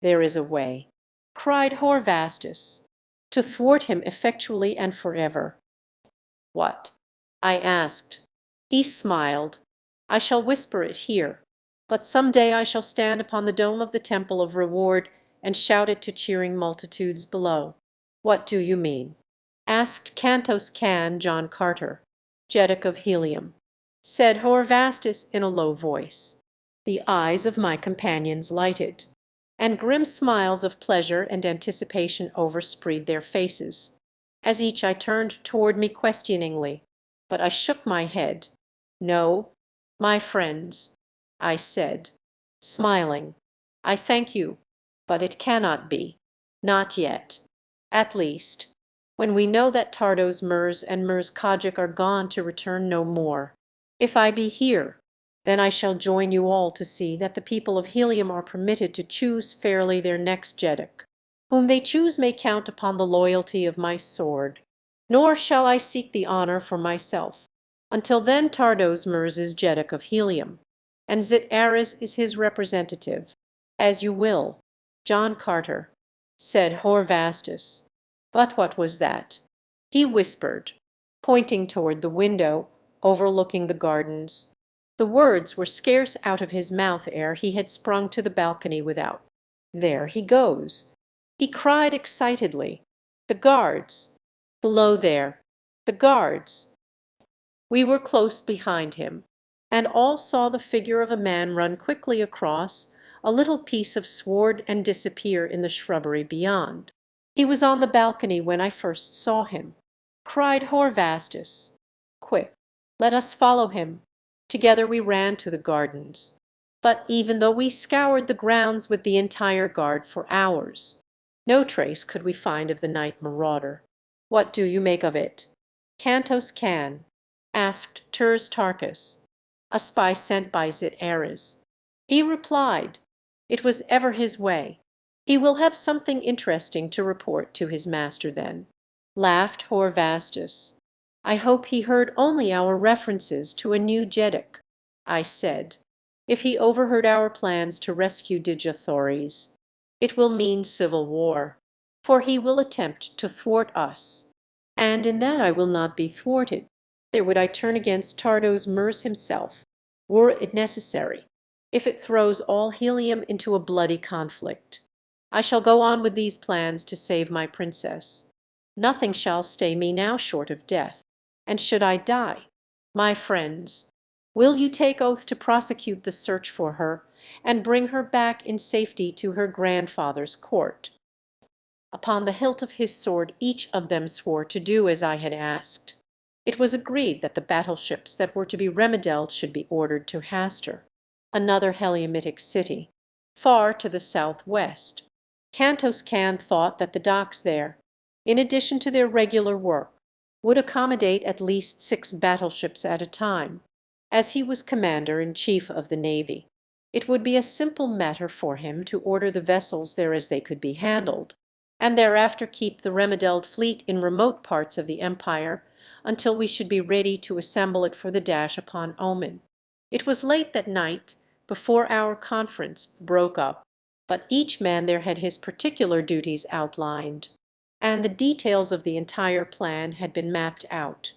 There is a way, cried Horvastus, to thwart him effectually and forever. What? I asked. He smiled. I shall whisper it here, but some day I shall stand upon the dome of the Temple of Reward and shout it to cheering multitudes below. What do you mean? Asked Cantos Can John Carter, Jeddak of Helium. Said Horvastus in a low voice. The eyes of my companions lighted, and grim smiles of pleasure and anticipation overspread their faces, as each I turned toward me questioningly, but I shook my head. No, My friends, I said, smiling, I thank you, but it cannot be. Not yet. At least, when we know that Tardos Mers and Mers Kajik are gone to return no more. If I be here, then I shall join you all to see that the people of Helium are permitted to choose fairly their next Jeddak. Whom they choose may count upon the loyalty of my sword. Nor shall I seek the honor for myself. Until then Tardos Mers is Jeddak of Helium, and Zit Aris is his representative. As you will, John Carter, said Horvastus. But what was that? He whispered, pointing toward the window overlooking the gardens. The words were scarce out of his mouth ere he had sprung to the balcony without. There he goes! He cried excitedly. The guards! Below there! The guards! We were close behind him, and all saw the figure of a man run quickly across a little piece of sward and disappear in the shrubbery beyond. He was on the balcony when I first saw him, cried Horvastus. Quick, let us follow him. Together we ran to the gardens. But even though we scoured the grounds with the entire guard for hours, no trace could we find of the night marauder. What do you make of it? Cantos can, asked Turs Tarkas, a spy sent by Zit Aris. He replied, it was ever his way. He will have something interesting to report to his master then. Laughed Horvastus. I hope he heard only our references to a new Jeddak, I said. If he overheard our plans to rescue Digathories, it will mean civil war, for he will attempt to thwart us. And in that I will not be thwarted. There would I turn against Tardos Mers himself, were it necessary, if it throws all Helium into a bloody conflict. I shall go on with these plans to save my princess. Nothing shall stay me now short of death. And should I die, my friends, will you take oath to prosecute the search for her, and bring her back in safety to her grandfather's court? Upon the hilt of his sword each of them swore to do as I had asked. It was agreed that the battleships that were to be remedelled should be ordered to Hastur, another Heliumitic city, far to the southwest. Cantos Can thought that the docks there, in addition to their regular work, would accommodate at least 6 battleships at a time. As he was commander-in-chief of the navy, it would be a simple matter for him to order the vessels there as they could be handled, and thereafter keep the remedelled fleet in remote parts of the empire until we should be ready to assemble it for the dash upon Oman. It was late that night before our conference broke up, but each man there had his particular duties outlined, and the details of the entire plan had been mapped out.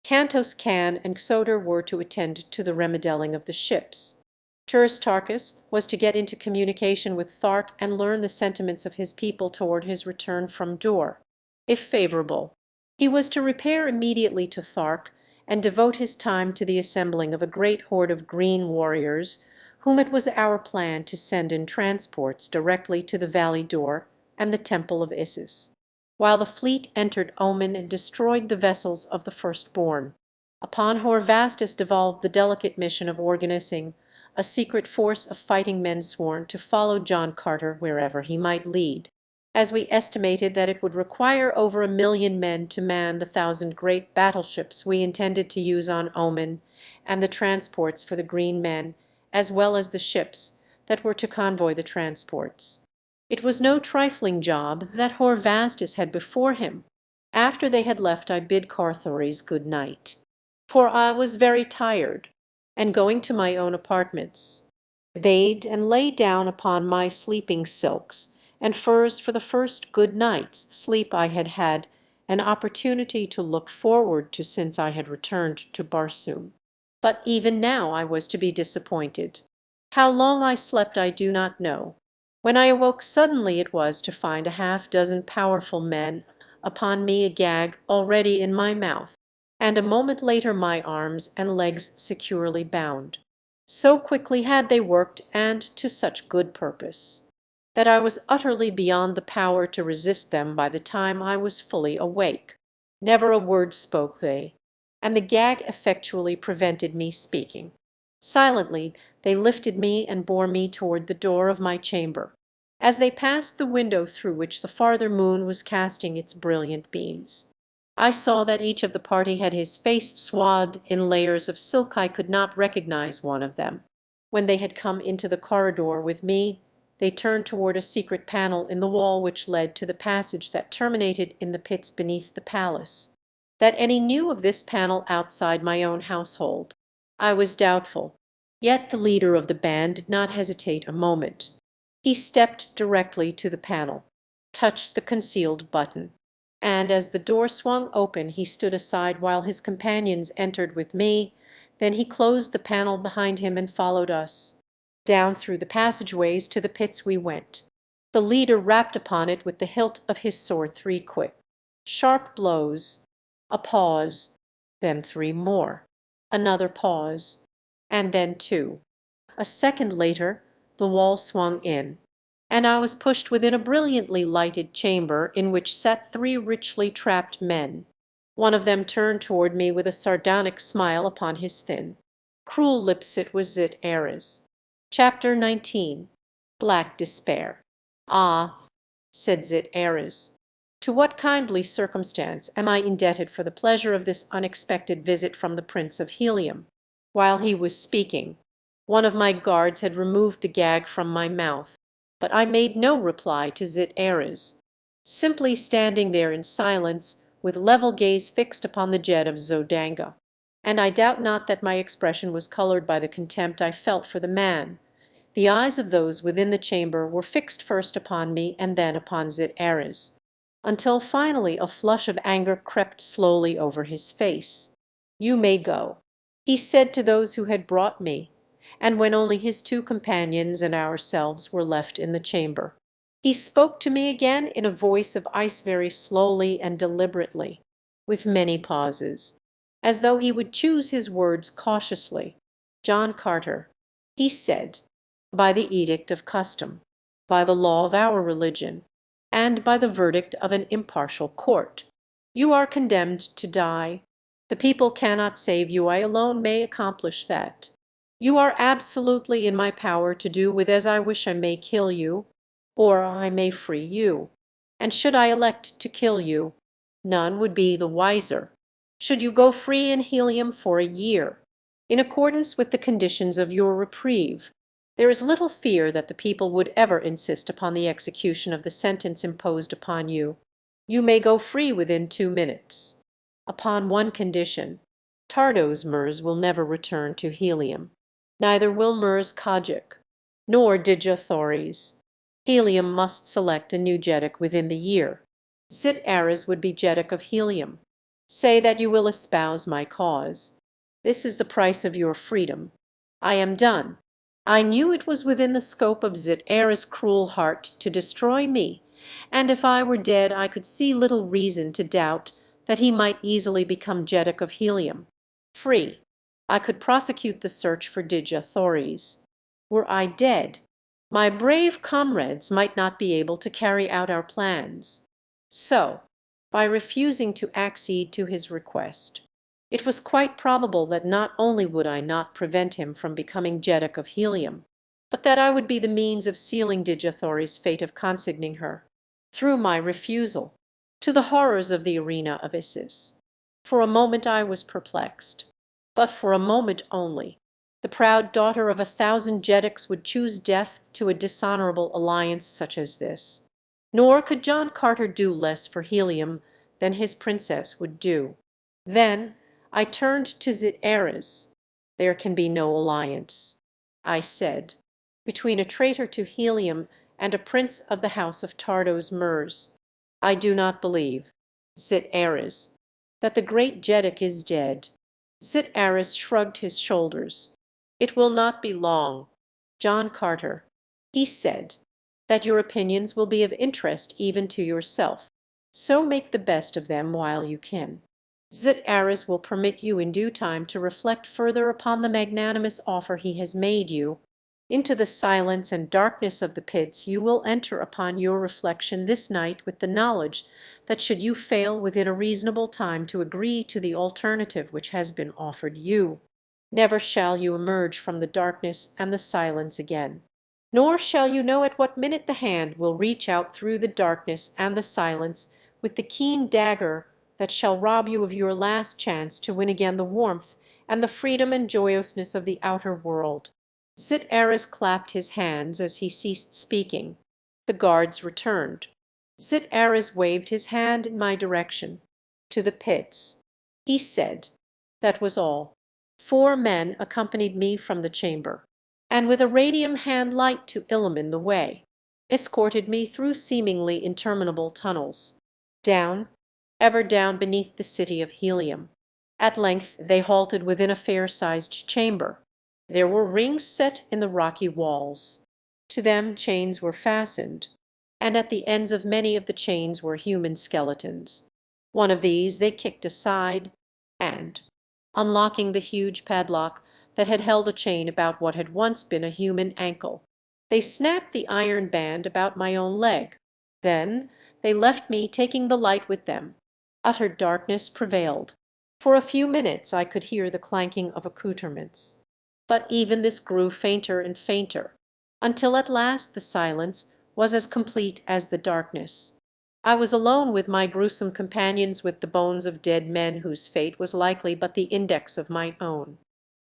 Cantos Can and Xoder were to attend to the remodelling of the ships. Turs Tarkas was to get into communication with Thark and learn the sentiments of his people toward his return from Dor. If favorable, he was to repair immediately to Thark and devote his time to the assembling of a great horde of green warriors, whom it was our plan to send in transports directly to the Valley Dor and the Temple of Isis, while the fleet entered Oman and destroyed the vessels of the firstborn. Upon Horvastus devolved the delicate mission of organizing a secret force of fighting men sworn to follow John Carter wherever he might lead, as we estimated that it would require over 1,000,000 men to man the 1,000 great battleships we intended to use on Oman, and the transports for the green men, as well as the ships that were to convoy the transports. It was no trifling job that Horvastus had before him. After they had left I bid Carthoris good night, for I was very tired, and going to my own apartments, bathed and lay down upon my sleeping silks and furs for the first good night's sleep I had had an opportunity to look forward to since I had returned to Barsoom. But even now I was to be disappointed. How long I slept I do not know. When I awoke suddenly it was to find 6 powerful men upon me, a gag already in my mouth, and a moment later my arms and legs securely bound. So quickly had they worked, and to such good purpose, that I was utterly beyond the power to resist them by the time I was fully awake. Never a word spoke they, and the gag effectually prevented me speaking. Silently they lifted me and bore me toward the door of my chamber. As they passed the window through which the farther moon was casting its brilliant beams, I saw that each of the party had his face swathed in layers of silk. I could not recognize one of them. When they had come into the corridor with me, they turned toward a secret panel in the wall which led to the passage that terminated in the pits beneath the palace. That any knew of this panel outside my own household, I was doubtful. Yet the leader of the band did not hesitate a moment. He stepped directly to the panel, touched the concealed button, and as the door swung open he stood aside while his companions entered with me. Then he closed the panel behind him and followed us. Down through the passageways to the pits we went. The leader rapped upon it with the hilt of his sword 3 quick, sharp blows, a pause, then 3 more, another pause, and then 2. A second later the wall swung in, and I was pushed within a brilliantly lighted chamber in which sat 3 richly trapped men. One of them turned toward me with a sardonic smile upon his thin, cruel lips. It was Zit Ayres. Chapter 19. Black Despair. "Ah," said Zit Ayres, "to what kindly circumstance am I indebted for the pleasure of this unexpected visit from the Prince of Helium?" While he was speaking, one of my guards had removed the gag from my mouth, but I made no reply to Zit Ayres, simply standing there in silence with level gaze fixed upon the jet of Zodanga. And I doubt not that my expression was colored by the contempt I felt for the man. The eyes of those within the chamber were fixed first upon me and then upon Zit Ayres, until finally a flush of anger crept slowly over his face. "You may go," he said to those who had brought me, and when only his 2 companions and ourselves were left in the chamber, he spoke to me again in a voice of ice, very slowly and deliberately, with many pauses, as though he would choose his words cautiously. "John Carter," he said, "by the edict of custom, by the law of our religion, and by the verdict of an impartial court, you are condemned to die. The people cannot save you. I alone may accomplish that. You are absolutely in my power to do with as I wish. I may kill you, or I may free you. And should I elect to kill you, none would be the wiser. Should you go free in Helium for a year, in accordance with the conditions of your reprieve, there is little fear that the people would ever insist upon the execution of the sentence imposed upon you. You may go free within 2 minutes. Upon one condition: Tardos Mers will never return to Helium. Neither will Mers Kajik, nor Digathories. Helium must select a new Jeddak within the year. Zit Ayres would be Jeddak of Helium. Say that you will espouse my cause. This is the price of your freedom. I am done." I knew it was within the scope of Zit Ayres' cruel heart to destroy me, and if I were dead I could see little reason to doubt that he might easily become Jeddak of Helium. Free, I could prosecute the search for Digathories. Were I dead, my brave comrades might not be able to carry out our plans. So, by refusing to accede to his request, it was quite probable that not only would I not prevent him from becoming Jeddak of Helium, but that I would be the means of sealing Digathories' fate, of consigning her, through my refusal, to the horrors of the arena of Issus. For a moment I was perplexed, but for a moment only. The proud daughter of 1,000 Jeddaks would choose death to a dishonorable alliance such as this. Nor could John Carter do less for Helium than his princess would do. Then I turned to Zit Ayres. "There can be no alliance," I said, "between a traitor to Helium and a prince of the house of Tardos Mers. I do not believe, Zit Ayres, that the great Jeddak is dead." Zit Ayres shrugged his shoulders. "It will not be long, John Carter," he said, "that your opinions will be of interest even to yourself. So make the best of them while you can. Zit Ayres will permit you in due time to reflect further upon the magnanimous offer he has made you. Into the silence and darkness of the pits you will enter upon your reflection this night with the knowledge that should you fail within a reasonable time to agree to the alternative which has been offered you, Never shall you emerge from the darkness and the silence again. Nor shall you know at what minute the hand will reach out through the darkness and the silence with the keen dagger that shall rob you of your last chance to win again the warmth and the freedom and joyousness of the outer world." Zit-Eris clapped his hands as he ceased speaking. The guards returned. Zit-Eris waved his hand in my direction. "To the pits," he said. That was all. 4 men accompanied me from the chamber, and with a radium hand light to illumine the way, escorted me through seemingly interminable tunnels, down, ever down beneath the city of helium. At length they halted within a fair-sized chamber. There were rings set in the rocky walls. To them chains were fastened, and at the ends of many of the chains were human skeletons. One of these they kicked aside, and, unlocking the huge padlock that had held a chain about what had once been a human ankle, they snapped the iron band about my own leg. Then they left me, taking the light with them. Utter darkness prevailed. For a few minutes I could hear the clanking of accoutrements, but even this grew fainter and fainter, until at last the silence was as complete as the darkness. I was alone with my gruesome companions, with the bones of dead men whose fate was likely but the index of my own.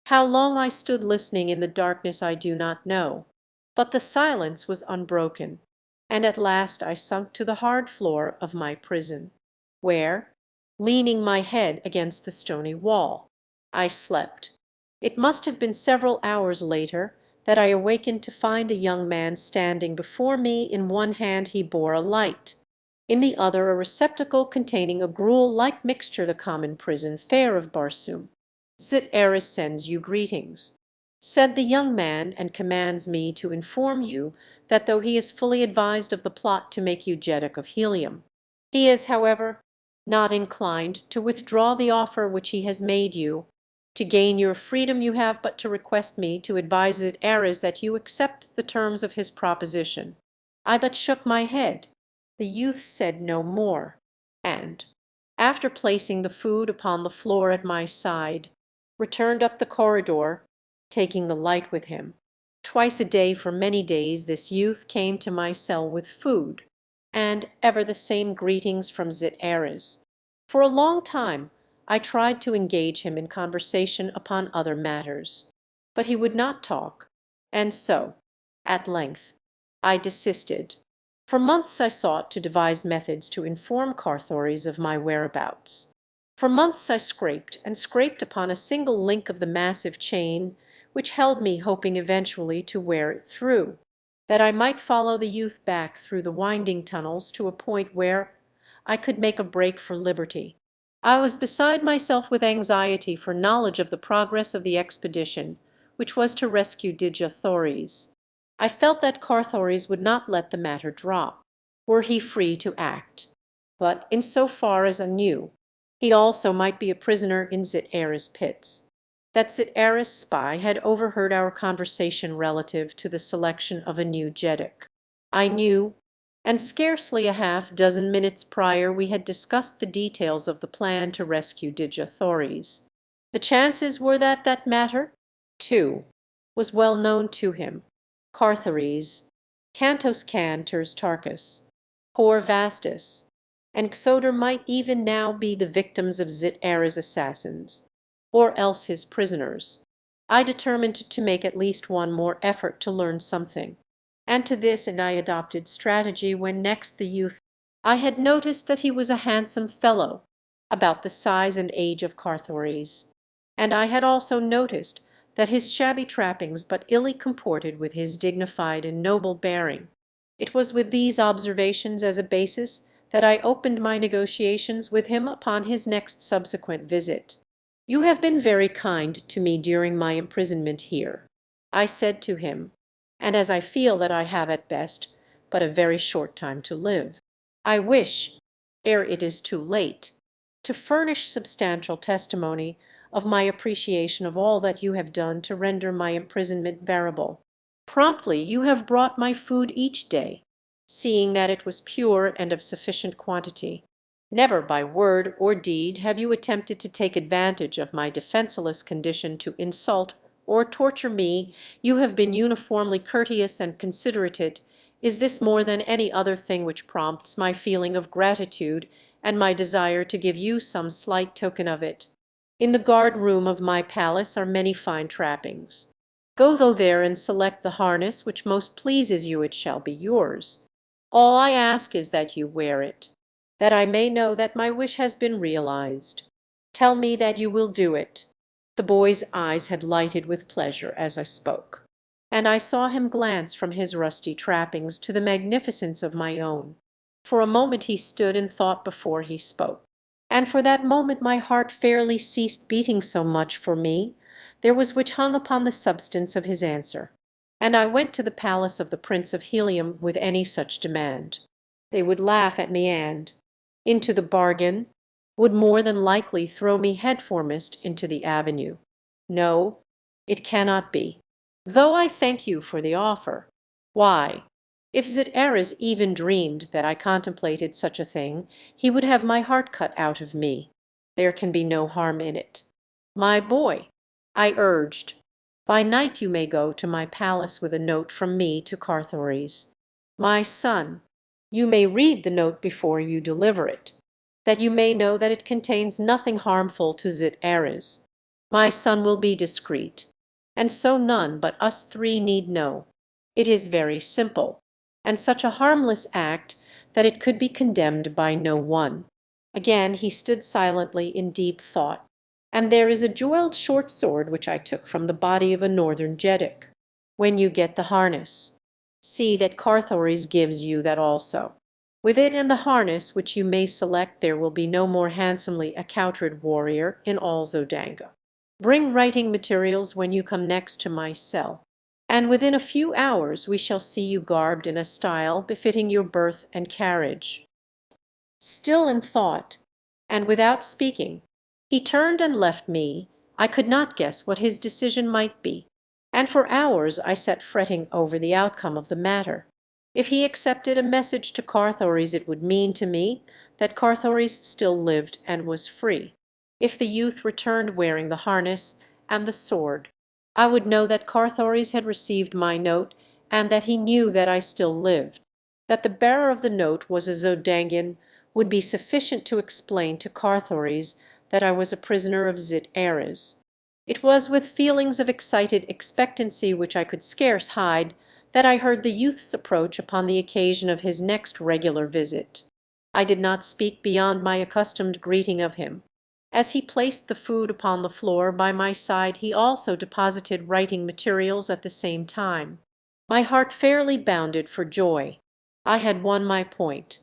How long I stood listening in the darkness I do not know, but the silence was unbroken, and at last I sunk to the hard floor of my prison, where, leaning my head against the stony wall, I slept. It must have been several hours later that I awakened to find a young man standing before me. In one hand he bore a light, in the other a receptacle containing a gruel-like mixture, the common prison fare of Barsoom. "Zit-Eris sends you greetings," said the young man, "and commands me to inform you that though he is fully advised of the plot to make you Jeddak of Helium, he is, however, not inclined to withdraw the offer which he has made you. To gain your freedom you have but to request me to advise Zit-Eris that you accept the terms of his proposition." I but shook my head. The youth said no more, and, after placing the food upon the floor at my side, returned up the corridor, taking the light with him. Twice a day for many days this youth came to my cell with food, and ever the same greetings from Zit-Eris. For a long time I tried to engage him in conversation upon other matters, but he would not talk, and so, at length, I desisted. For months I sought to devise methods to inform Carthoris of my whereabouts. For months I scraped and scraped upon a single link of the massive chain which held me, hoping eventually to wear it through, that I might follow the youth back through the winding tunnels to a point where I could make a break for liberty. I was beside myself with anxiety for knowledge of the progress of the expedition which was to rescue Dejathoris. I felt that Carthoris would not let the matter drop, were he free to act. But in so far as I knew, he also might be a prisoner in Zit-Eris' pits. That Zit-Eris' spy had overheard our conversation relative to the selection of a new Jeddak, I knew, and scarcely a half-dozen minutes prior we had discussed the details of the plan to rescue Dejathoris. The chances were that that matter, too, was well known to him. Carthoris, Cantos Cantors Tarkus, Hor Vastus, and Xodor might even now be the victims of Zit-Eris' assassins, or else his prisoners. I determined to make at least one more effort to learn something, and to this and I adopted strategy when next the youth. I had noticed that he was a handsome fellow, about the size and age of Carthoris, and I had also noticed that his shabby trappings but illy comported with his dignified and noble bearing. It was with these observations as a basis that I opened my negotiations with him upon his next subsequent visit. "You have been very kind to me during my imprisonment here," I said to him, "and as I feel that I have at best but a very short time to live, I wish, ere it is too late, to furnish substantial testimony of my appreciation of all that you have done to render my imprisonment bearable. Promptly you have brought my food each day, seeing that it was pure and of sufficient quantity. Never by word or deed have you attempted to take advantage of my defenseless condition to insult or torture me. You have been uniformly courteous and considerate. Is this more than any other thing which prompts my feeling of gratitude and my desire to give you some slight token of it? In the guard room of my palace are many fine trappings. Go thou there and select the harness which most pleases you, it shall be yours. All I ask is that you wear it, that I may know that my wish has been realized. Tell me that you will do it." The boy's eyes had lighted with pleasure as I spoke, and I saw him glance from his rusty trappings to the magnificence of my own. For a moment he stood and thought before he spoke, and for that moment my heart fairly ceased beating, so much for me there was which hung upon the substance of his answer. And I went to the palace of the Prince of Helium with any such demand. They would laugh at me and, into the bargain, would more than likely throw me headforemost into the avenue. No, it cannot be. Though I thank you for the offer. Why, if Zit'eres even dreamed that I contemplated such a thing, he would have my heart cut out of me. There can be no harm in it. My boy, I urged, by night you may go to my palace with a note from me to Carthoris. My son, you may read the note before you deliver it, that you may know that it contains nothing harmful to Zit'eres. My son will be discreet, and so none but us three need know. It is very simple, and such a harmless act that it could be condemned by no one." Again he stood silently in deep thought. "And there is a jewelled short sword which I took from the body of a northern Jeddak. When you get the harness, see that Carthoris gives you that also. With it and the harness which you may select there will be no more handsomely accoutred warrior in all Zodanga. Bring writing materials when you come next to my cell, and within a few hours we shall see you garbed in a style befitting your birth and carriage." Still in thought, and without speaking, he turned and left me. I could not guess what his decision might be, and for hours I sat fretting over the outcome of the matter. If he accepted a message to Carthoris, it would mean to me that Carthoris still lived and was free. If the youth returned wearing the harness and the sword, I would know that Carthoris had received my note and that he knew that I still lived. That the bearer of the note was a Zodangan would be sufficient to explain to Carthoris that I was a prisoner of Zit'eres. It was with feelings of excited expectancy which I could scarce hide that I heard the youth's approach upon the occasion of his next regular visit. I did not speak beyond my accustomed greeting of him. As he placed the food upon the floor by my side he also deposited writing materials at the same time. My heart fairly bounded for joy. I had won my point.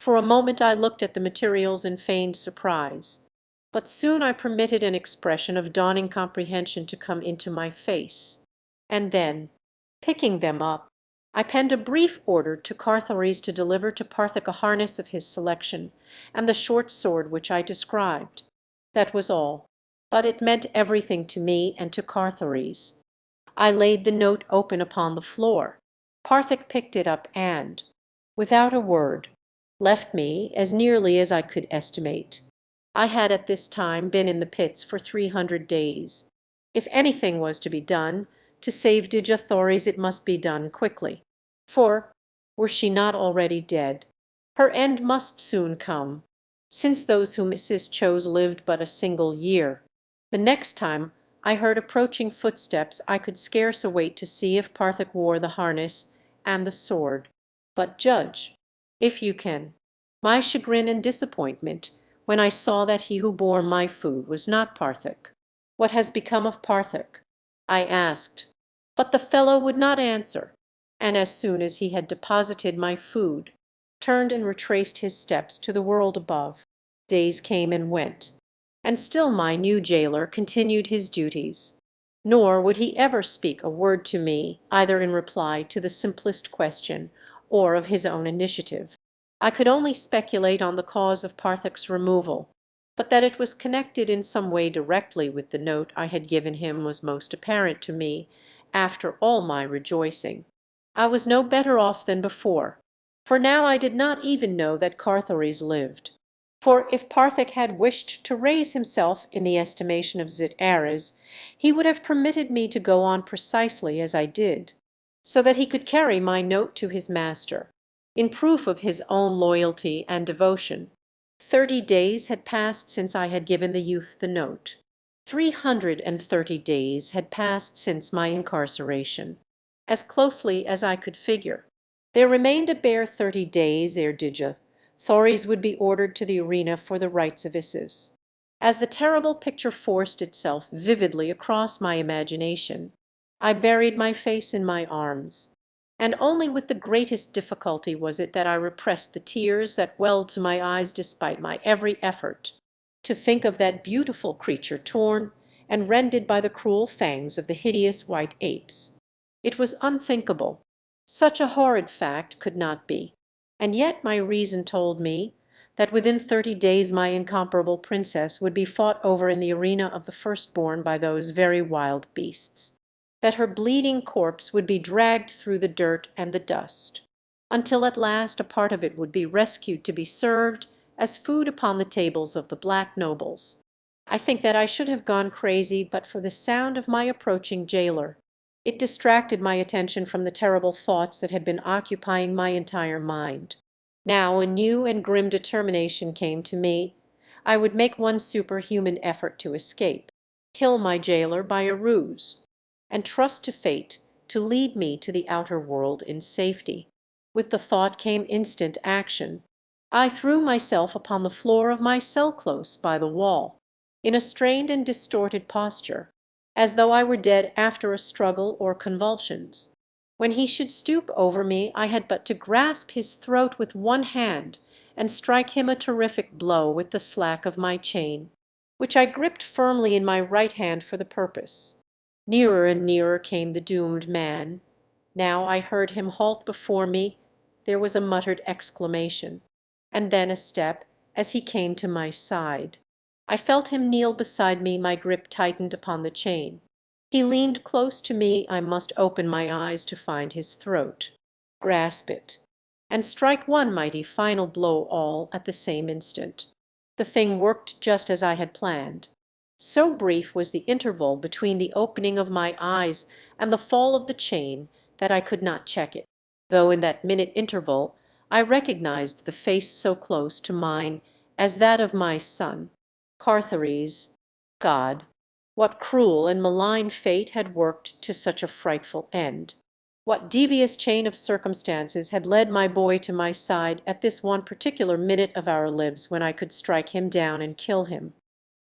For a moment I looked at the materials in feigned surprise, but soon I permitted an expression of dawning comprehension to come into my face, and then, picking them up, I penned a brief order to Carthoris to deliver to Parthik a harness of his selection, and the short sword which I described. That was all, but it meant everything to me and to Carthoris. I laid the note open upon the floor. Parthik picked it up and, without a word, left me as nearly as I could estimate. I had at this time been in the pits for 300 days. If anything was to be done to save Dejah Thoris, it must be done quickly. For, were she not already dead, her end must soon come, since those whom Mrs. chose lived but a single year. The next time I heard approaching footsteps I could scarce await to see if Parthik wore the harness and the sword. But judge, if you can, my chagrin and disappointment when I saw that he who bore my food was not Parthik. "What has become of Parthik?" I asked, but the fellow would not answer, and as soon as he had deposited my food, turned and retraced his steps to the world above. Days came and went, and still my new jailer continued his duties. Nor would he ever speak a word to me, either in reply to the simplest question or of his own initiative. I could only speculate on the cause of Parthik's removal, but that it was connected in some way directly with the note I had given him was most apparent to me after all my rejoicing. I was no better off than before, for now I did not even know that Carthoris lived. For if Parthik had wished to raise himself in the estimation of Zit-Ares, he would have permitted me to go on precisely as I did, so that he could carry my note to his master, in proof of his own loyalty and devotion. 30 days had passed since I had given the youth the note. 330 days had passed since my incarceration, as closely as I could figure. There remained a bare 30 days ere Dija Thoris would be ordered to the arena for the rites of Isis. As the terrible picture forced itself vividly across my imagination, I buried my face in my arms, and only with the greatest difficulty was it that I repressed the tears that welled to my eyes despite my every effort. To think of that beautiful creature torn and rended by the cruel fangs of the hideous white apes. It was unthinkable. Such a horrid fact could not be. And yet my reason told me that within 30 days my incomparable princess would be fought over in the arena of the firstborn by those very wild beasts, that her bleeding corpse would be dragged through the dirt and the dust, until at last a part of it would be rescued to be served as food upon the tables of the black nobles. I think that I should have gone crazy but for the sound of my approaching jailer. It distracted my attention from the terrible thoughts that had been occupying my entire mind. Now a new and grim determination came to me. I would make one superhuman effort to escape, kill my jailer by a ruse, and trust to fate to lead me to the outer world in safety. With the thought came instant action. I threw myself upon the floor of my cell close by the wall, in a strained and distorted posture, as though I were dead after a struggle or convulsions. When he should stoop over me I had but to grasp his throat with one hand and strike him a terrific blow with the slack of my chain, which I gripped firmly in my right hand for the purpose. Nearer and nearer came the doomed man. Now I heard him halt before me. There was a muttered exclamation, and then a step as he came to my side. I felt him kneel beside me, my grip tightened upon the chain. He leaned close to me. I must open my eyes to find his throat, grasp it, and strike one mighty final blow all at the same instant. The thing worked just as I had planned. So brief was the interval between the opening of my eyes and the fall of the chain that I could not check it, though in that minute interval I recognized the face so close to mine as that of my son, Carthares. God! What cruel and malign fate had worked to such a frightful end? What devious chain of circumstances had led my boy to my side at this one particular minute of our lives when I could strike him down and kill him,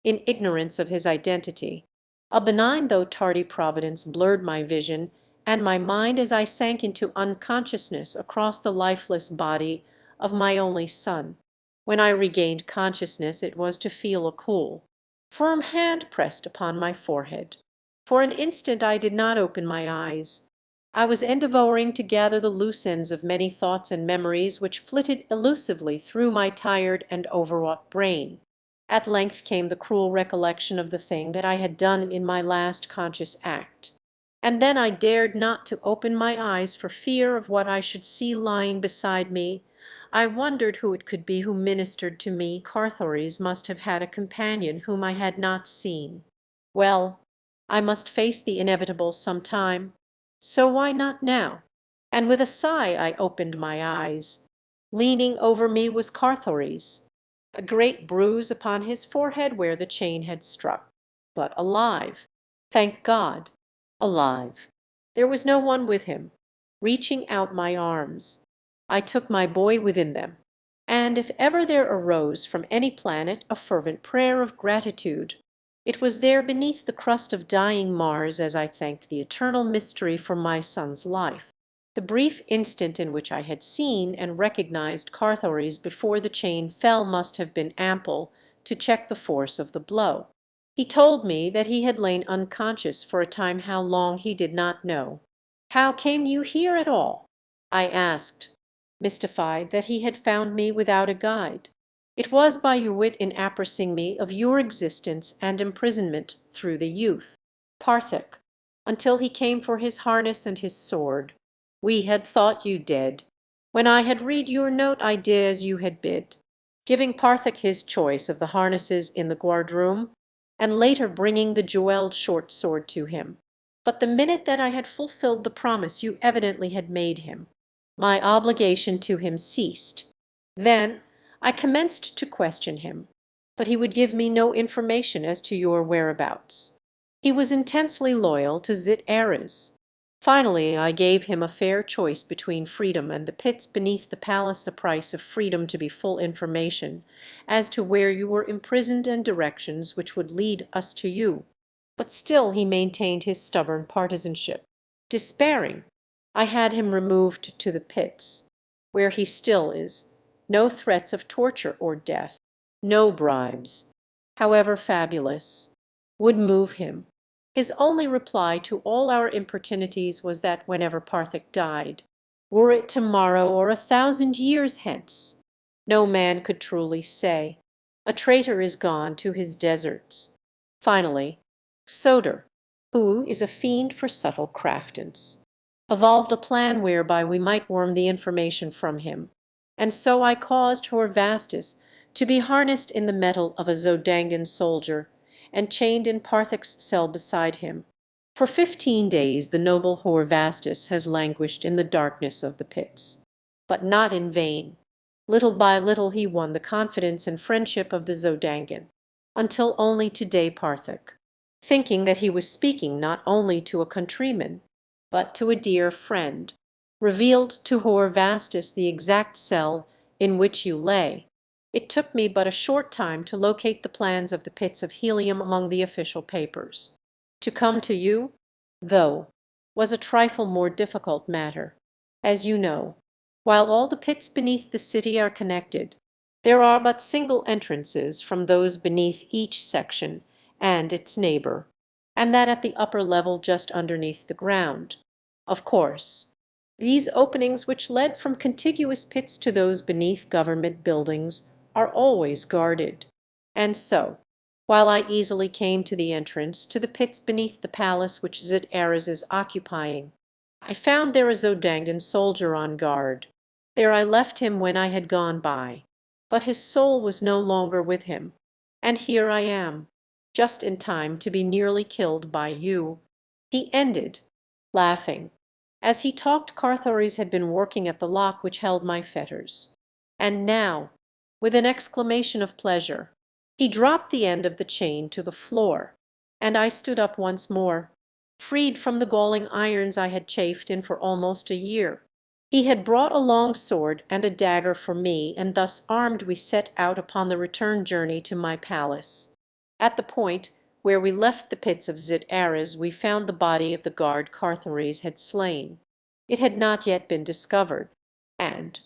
in ignorance of his identity? A benign though tardy providence blurred my vision and my mind as I sank into unconsciousness across the lifeless body of my only son. When I regained consciousness it was to feel a cool, firm hand pressed upon my forehead. For an instant I did not open my eyes. I was endeavoring to gather the loose ends of many thoughts and memories which flitted elusively through my tired and overwrought brain. At length came the cruel recollection of the thing that I had done in my last conscious act. And then I dared not to open my eyes for fear of what I should see lying beside me. I wondered who it could be who ministered to me. Carthares must have had a companion whom I had not seen. Well, I must face the inevitable some time, so why not now? And with a sigh I opened my eyes. Leaning over me was Carthares, a great bruise upon his forehead where the chain had struck, but alive. Thank God, alive. There was no one with him. Reaching out my arms, I took my boy within them, and if ever there arose from any planet a fervent prayer of gratitude, it was there beneath the crust of dying Mars as I thanked the eternal mystery for my son's life. The brief instant in which I had seen and recognized Carthares before the chain fell must have been ample to check the force of the blow. He told me that he had lain unconscious for a time, how long he did not know. "How came you here at all?" I asked, mystified that he had found me without a guide. "It was by your wit in appraising me of your existence and imprisonment through the youth, Parthik, until he came for his harness and his sword. We had thought you dead. When I had read your note I did as you had bid. giving Parthik his choice of the harnesses in the guardroom, and later bringing the jewelled short sword to him. But the minute that I had fulfilled the promise you evidently had made him, my obligation to him ceased. Then I commenced to question him, but he would give me no information as to your whereabouts. He was intensely loyal to Zit Ares. Finally I gave him a fair choice between freedom and the pits beneath the palace, the price of freedom to be full information as to where you were imprisoned and directions which would lead us to you. But still he maintained his stubborn partisanship. Despairing, I had him removed to the pits, where he still is. No threats of torture or death, no bribes, however fabulous, would move him. His only reply to all our importunities was that whenever Parthik died, were it tomorrow or 1,000 years hence, no man could truly say. A traitor is gone to his deserts. Finally, Sodor, who is a fiend for subtle craftance, evolved a plan whereby we might worm the information from him, and so I caused Horvastus to be harnessed in the metal of a Zodangan soldier and chained in Parthik's cell beside him. For 15 days the noble Horvastus has languished in the darkness of the pits, but not in vain. Little by little he won the confidence and friendship of the Zodangan, until only to-day Parthik, thinking that he was speaking not only to a countryman, but to a dear friend, revealed to Horvastus the exact cell in which you lay. It took me but a short time to locate the plans of the pits of helium among the official papers. To come to you, though, was a trifle more difficult matter. As you know, while all the pits beneath the city are connected, there are but single entrances from those beneath each section and its neighbor, and that at the upper level just underneath the ground. Of course, these openings which led from contiguous pits to those beneath government buildings are always guarded. And so, while I easily came to the entrance to the pits beneath the palace which Zit Ares is occupying, I found there a Zodangan soldier on guard. There I left him when I had gone by, but his soul was no longer with him, and here I am, just in time to be nearly killed by you." He ended, laughing. As he talked, Carthoris had been working at the lock which held my fetters. And now, with an exclamation of pleasure, he dropped the end of the chain to the floor, and I stood up once more, freed from the galling irons I had chafed in for almost a year. He had brought a long sword and a dagger for me, and thus armed we set out upon the return journey to my palace. At the point where we left the pits of Zit Ares we found the body of the guard Carthoris had slain. It had not yet been discovered, and,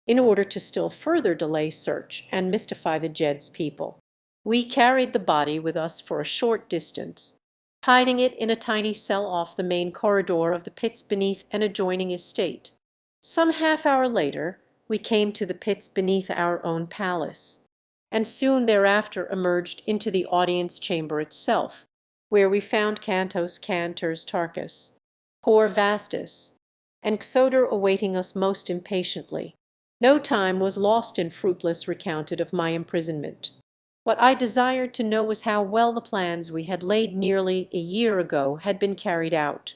in order to still further delay search and mystify the Jed's people, we carried the body with us for a short distance, hiding it in a tiny cell off the main corridor of the pits beneath an adjoining estate. Some half hour later we came to the pits beneath our own palace, and soon thereafter emerged into the audience chamber itself, where we found Cantos Cantors Tarchus, poor Vastus, and Xodor awaiting us most impatiently. No time was lost in fruitless recounted of my imprisonment. What I desired to know was how well the plans we had laid nearly a year ago had been carried out.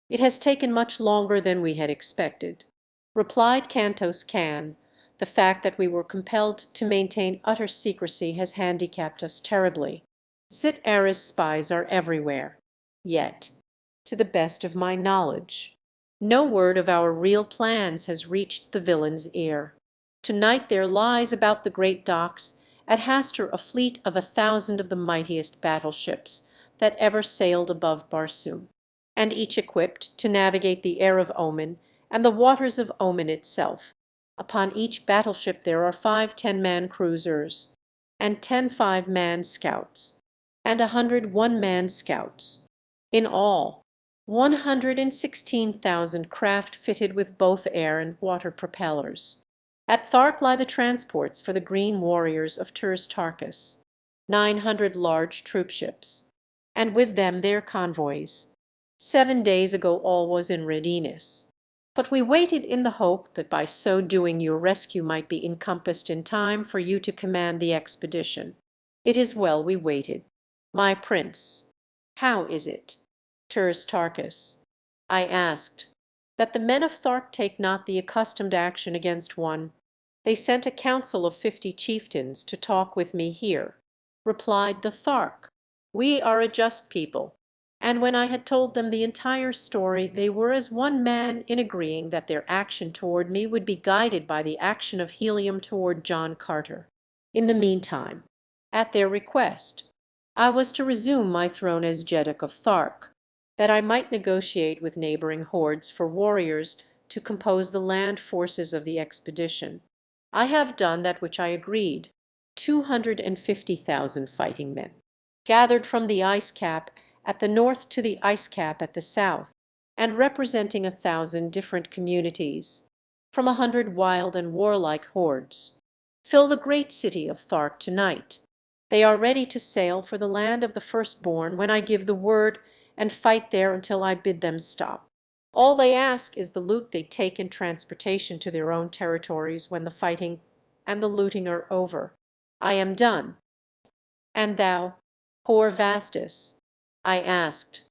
"It has taken much longer than we had expected," replied Cantos Can. "The fact that we were compelled to maintain utter secrecy has handicapped us terribly. Zit Ares spies are everywhere. Yet, to the best of my knowledge, no word of our real plans has reached the villain's ear. Tonight there lies about the great docks at Hastur a fleet of 1,000 of the mightiest battleships that ever sailed above Barsoom, and each equipped to navigate the air of Oman and the waters of Oman itself. Upon each battleship there are 5 10-man cruisers, and 10 5-man scouts, and 100 1-man scouts. In all, 116,000 craft fitted with both air and water propellers. At Thark lie the transports for the green warriors of Turs Tarchus, 900 large troopships, and with them their convoys. 7 days ago all was in readiness. But we waited in the hope that by so doing your rescue might be encompassed in time for you to command the expedition. It is well we waited. My prince, how is it, Turs Tarkas, I asked, that the men of Thark take not the accustomed action against one? They sent a council of 50 chieftains to talk with me here. Replied the Thark, we are a just people. And when I had told them the entire story, they were as one man in agreeing that their action toward me would be guided by the action of Helium toward John Carter. In the meantime, at their request, I was to resume my throne as Jeddak of Thark, that I might negotiate with neighboring hordes for warriors to compose the land forces of the expedition. I have done that which I agreed, 250,000 fighting men, gathered from the ice cap at the north to the ice cap at the south, and representing 1,000 different communities, from 100 wild and warlike hordes. Fill the great city of Thark tonight. They are ready to sail for the land of the firstborn when I give the word, and fight there until I bid them stop. All they ask is the loot they take in transportation to their own territories when the fighting and the looting are over. I am done. And thou, poor Vastus, I asked,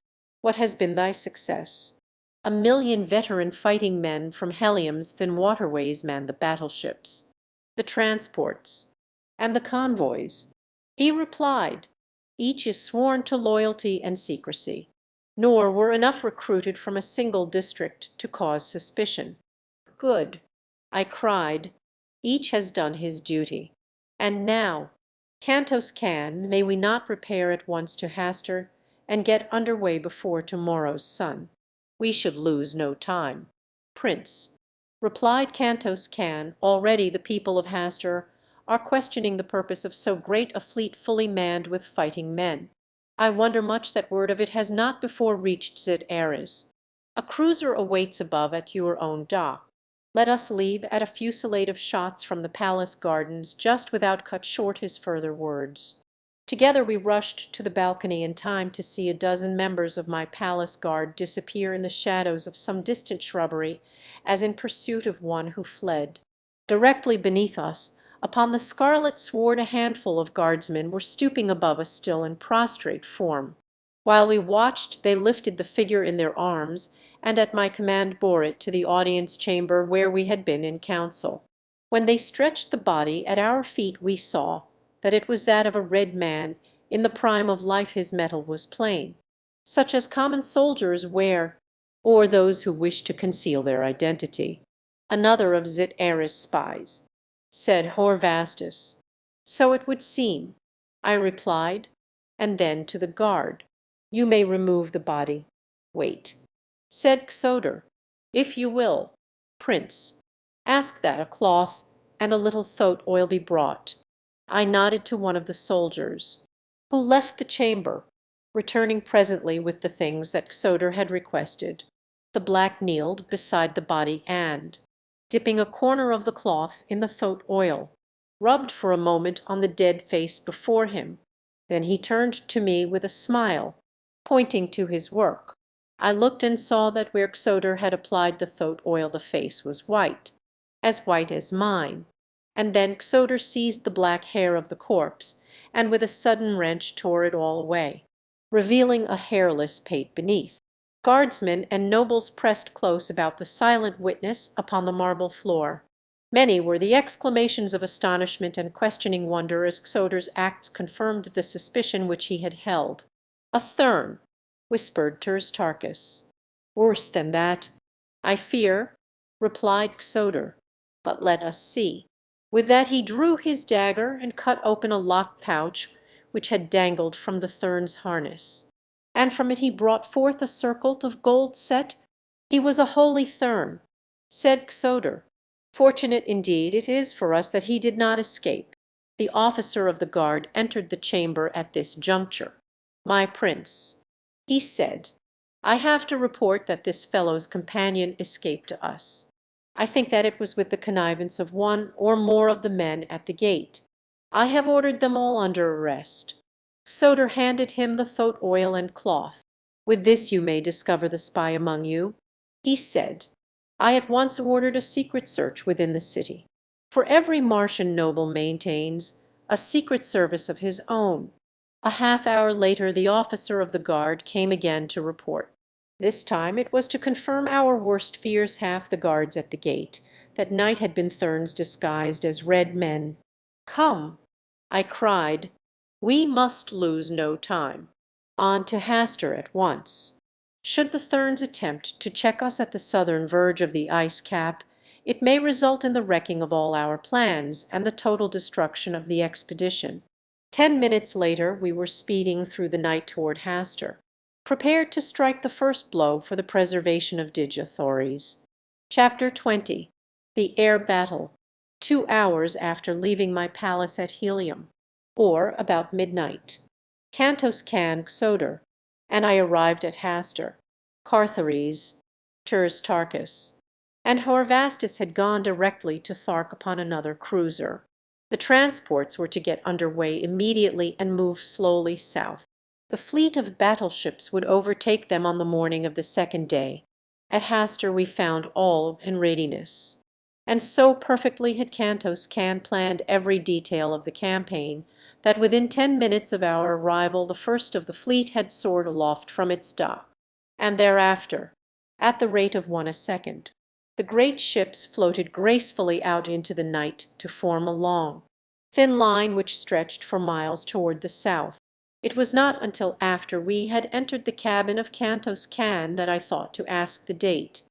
what has been thy success? 1,000,000 veteran fighting men from Helium's thin waterways man the battleships, the transports, and the convoys. He replied, each is sworn to loyalty and secrecy, nor were enough recruited from a single district to cause suspicion. Good, I cried, each has done his duty. And now, Cantos Can, may we not repair at once to Hastur and get under way before tomorrow's sun? We should lose no time. Prince, replied Cantos Can, already the people of Hastur are questioning the purpose of so great a fleet fully manned with fighting men. I wonder much that word of it has not before reached Zit Ares. A cruiser awaits above at your own dock. Let us leave at a fusillade of shots from the palace gardens just without cut short his further words. Together we rushed to the balcony in time to see a dozen members of my palace guard disappear in the shadows of some distant shrubbery as in pursuit of one who fled. Directly beneath us, upon the scarlet sward, a handful of guardsmen were stooping above a still and prostrate form. While we watched, they lifted the figure in their arms, and at my command bore it to the audience chamber where we had been in council. When they stretched the body at our feet, we saw that it was that of a red man. In the prime of life his metal was plain, such as common soldiers wear, or those who wish to conceal their identity. Another of Zit Ares' spies, said Horvastus. So it would seem, I replied, and then to the guard, you may remove the body. Wait, said Xodor, if you will. Prince, ask that a cloth and a little thoat oil be brought. I nodded to one of the soldiers, who left the chamber, returning presently with the things that Xodor had requested. The black kneeled beside the body and, dipping a corner of the cloth in the thoat oil, rubbed for a moment on the dead face before him. Then he turned to me with a smile, pointing to his work. I looked and saw that where Xodor had applied the thoat oil the face was white as mine. And then Xodor seized the black hair of the corpse, and with a sudden wrench tore it all away, revealing a hairless pate beneath. Guardsmen and nobles pressed close about the silent witness upon the marble floor. Many were the exclamations of astonishment and questioning wonder as Xodor's acts confirmed the suspicion which he had held. A Thurn, whispered Turs Tarkas. Worse than that, I fear, replied Xodor. But let us see. With that he drew his dagger and cut open a locked pouch which had dangled from the Thurn's harness, and from it he brought forth a circlet of gold set. He was a holy Thurn, said Xodor. Fortunate indeed it is for us that he did not escape. The officer of the guard entered the chamber at this juncture. My prince, he said, I have to report that this fellow's companion escaped to us. I think that it was with the connivance of one or more of the men at the gate. I have ordered them all under arrest. Xodor handed him the thoat oil and cloth. With this you may discover the spy among you, he said. I at once ordered a secret search within the city. For every Martian noble maintains a secret service of his own. A half hour later the officer of the guard came again to report. This time it was to confirm our worst fears. Half the guards at the gate that night had been Therns disguised as red men. "Come!" I cried. "We must lose no time. On to Hastur at once. Should the Therns attempt to check us at the southern verge of the ice cap, it may result in the wrecking of all our plans and the total destruction of the expedition." 10 minutes later we were speeding through the night toward Hastur, prepared to strike the first blow for the preservation of Digiothories. Chapter 20. The Air Battle. 2 hours after leaving my palace at Helium, or about midnight, Cantos can Xodor, and I arrived at Hastur. Carthares, Turs Tarkas, and Horvastus had gone directly to Thark upon another cruiser. The transports were to get under way immediately and move slowly south. The fleet of battleships would overtake them on the morning of the second day. At Hastur we found all in readiness. And so perfectly had Cantos Can planned every detail of the campaign that within 10 minutes of our arrival the first of the fleet had soared aloft from its dock. And thereafter, at the rate of one a second, the great ships floated gracefully out into the night to form a long, thin line which stretched for miles toward the south. It was not until after we had entered the cabin of Cantos Can that I thought to ask the date,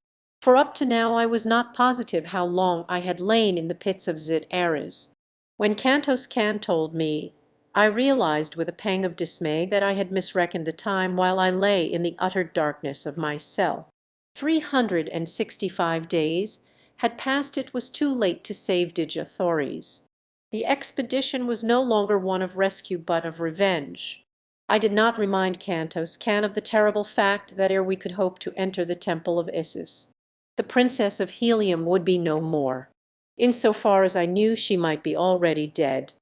for up to now I was not positive how long I had lain in the pits of Zit Ares. When Cantos Can told me, I realized with a pang of dismay that I had misreckoned the time while I lay in the utter darkness of my cell. 365 days had passed. It was too late to save Digiothories. The expedition was no longer one of rescue but of revenge. I did not remind Cantos Can of the terrible fact that ere we could hope to enter the temple of Isis, the Princess of Helium would be no more. In so far as I knew, she might be already dead,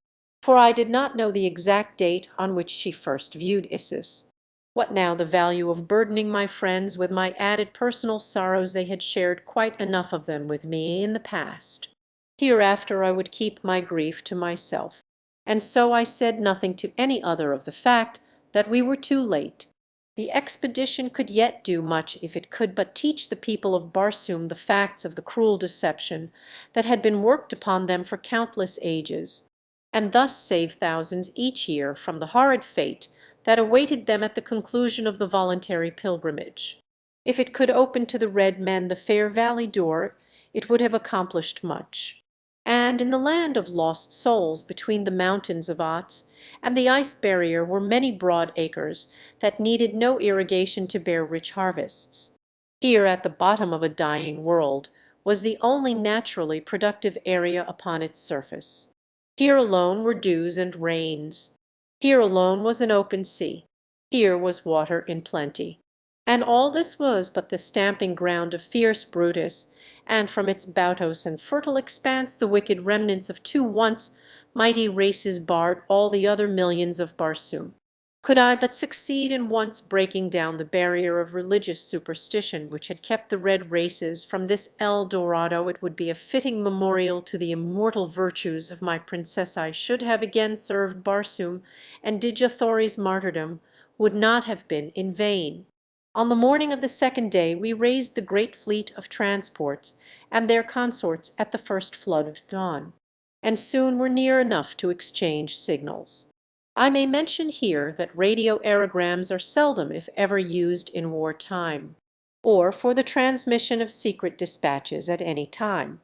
for I did not know the exact date on which she first viewed Isis. What now the value of burdening my friends with my added personal sorrows? They had shared quite enough of them with me in the past. Hereafter I would keep my grief to myself, and so I said nothing to any other of the fact that we were too late. The expedition could yet do much if it could but teach the people of Barsoom the facts of the cruel deception that had been worked upon them for countless ages, and thus save thousands each year from the horrid fate that awaited them at the conclusion of the voluntary pilgrimage. If it could open to the red men the fair valley door, it would have accomplished much. And in the land of lost souls between the mountains of Ots and the ice barrier were many broad acres that needed no irrigation to bear rich harvests. Here at the bottom of a dying world was the only naturally productive area upon its surface. Here alone were dews and rains. Here alone was an open sea. Here was water in plenty. And all this was but the stamping ground of fierce Brutus, and from its boutose and fertile expanse the wicked remnants of two once mighty races barred all the other millions of Barsoom. Could I but succeed in once breaking down the barrier of religious superstition which had kept the red races from this El Dorado, it would be a fitting memorial to the immortal virtues of my princess. I should have again served Barsoom, and Digiothories' martyrdom would not have been in vain. On the morning of the second day we raised the great fleet of transports and their consorts at the first flood of dawn, and soon were near enough to exchange signals. I may mention here that radio aerograms are seldom if ever used in war time, or for the transmission of secret dispatches at any time,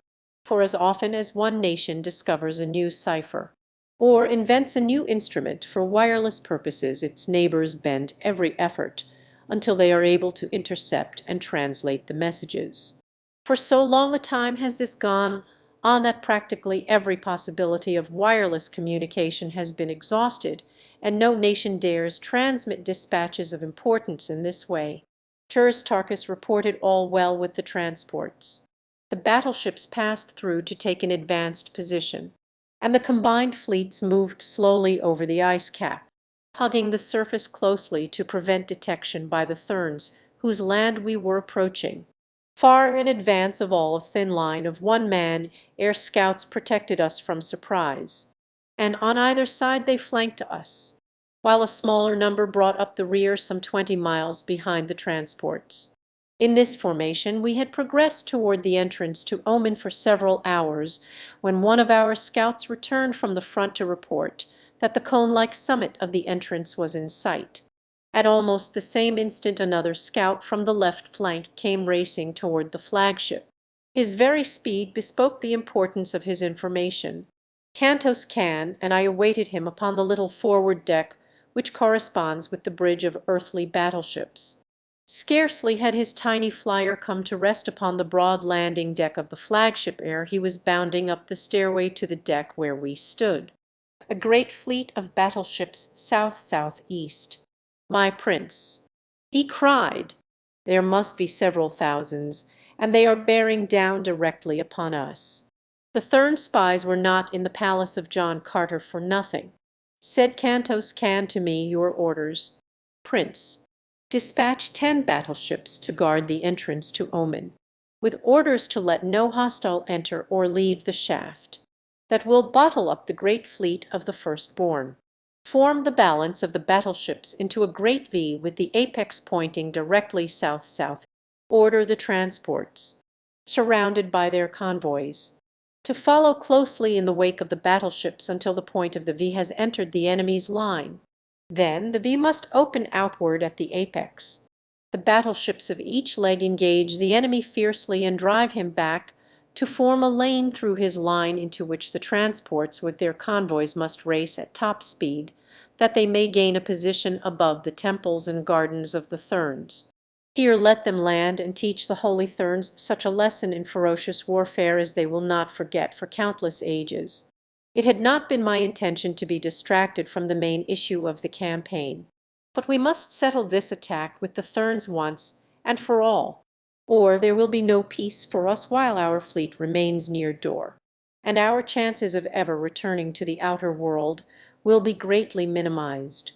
for as often as one nation discovers a new cipher, or invents a new instrument for wireless purposes, its neighbors bend every effort until they are able to intercept and translate the messages. For so long a time has this gone on that practically every possibility of wireless communication has been exhausted, and no nation dares transmit dispatches of importance in this way. Turs Tarkas reported all well with the transports. The battleships passed through to take an advanced position, and the combined fleets moved slowly over the ice cap, hugging the surface closely to prevent detection by the Therns whose land we were approaching. Far in advance of all, a thin line of one man air scouts protected us from surprise, and on either side they flanked us, while a smaller number brought up the rear some 20 miles behind the transports. In this formation we had progressed toward the entrance to Oman for several hours when one of our scouts returned from the front to report that the cone-like summit of the entrance was in sight. At almost the same instant another scout from the left flank came racing toward the flagship. His very speed bespoke the importance of his information. Cantos Can and I awaited him upon the little forward deck which corresponds with the bridge of earthly battleships. Scarcely had his tiny flyer come to rest upon the broad landing deck of the flagship ere he was bounding up the stairway to the deck where we stood. A great fleet of battleships south-southeast. "My prince," he cried, "there must be several thousands, and they are bearing down directly upon us." The Thurn spies were not in the palace of John Carter for nothing. Said Cantos Can to me, "Your orders, Prince. Dispatch 10 battleships to guard the entrance to Oman, with orders to let no hostile enter or leave the shaft. That will bottle up the great fleet of the firstborn. Form the balance of the battleships into a great V with the apex pointing directly south-south. Order the transports, surrounded by their convoys, to follow closely in the wake of the battleships until the point of the V has entered the enemy's line. Then the V must open outward at the apex. The battleships of each leg engage the enemy fiercely and drive him back to form a lane through his line into which the transports with their convoys must race at top speed, that they may gain a position above the temples and gardens of the Thurns. Here let them land and teach the holy Thurns such a lesson in ferocious warfare as they will not forget for countless ages. It had not been my intention to be distracted from the main issue of the campaign, but we must settle this attack with the Thurns once and for all, or there will be no peace for us while our fleet remains near Dor, and our chances of ever returning to the outer world will be greatly minimized.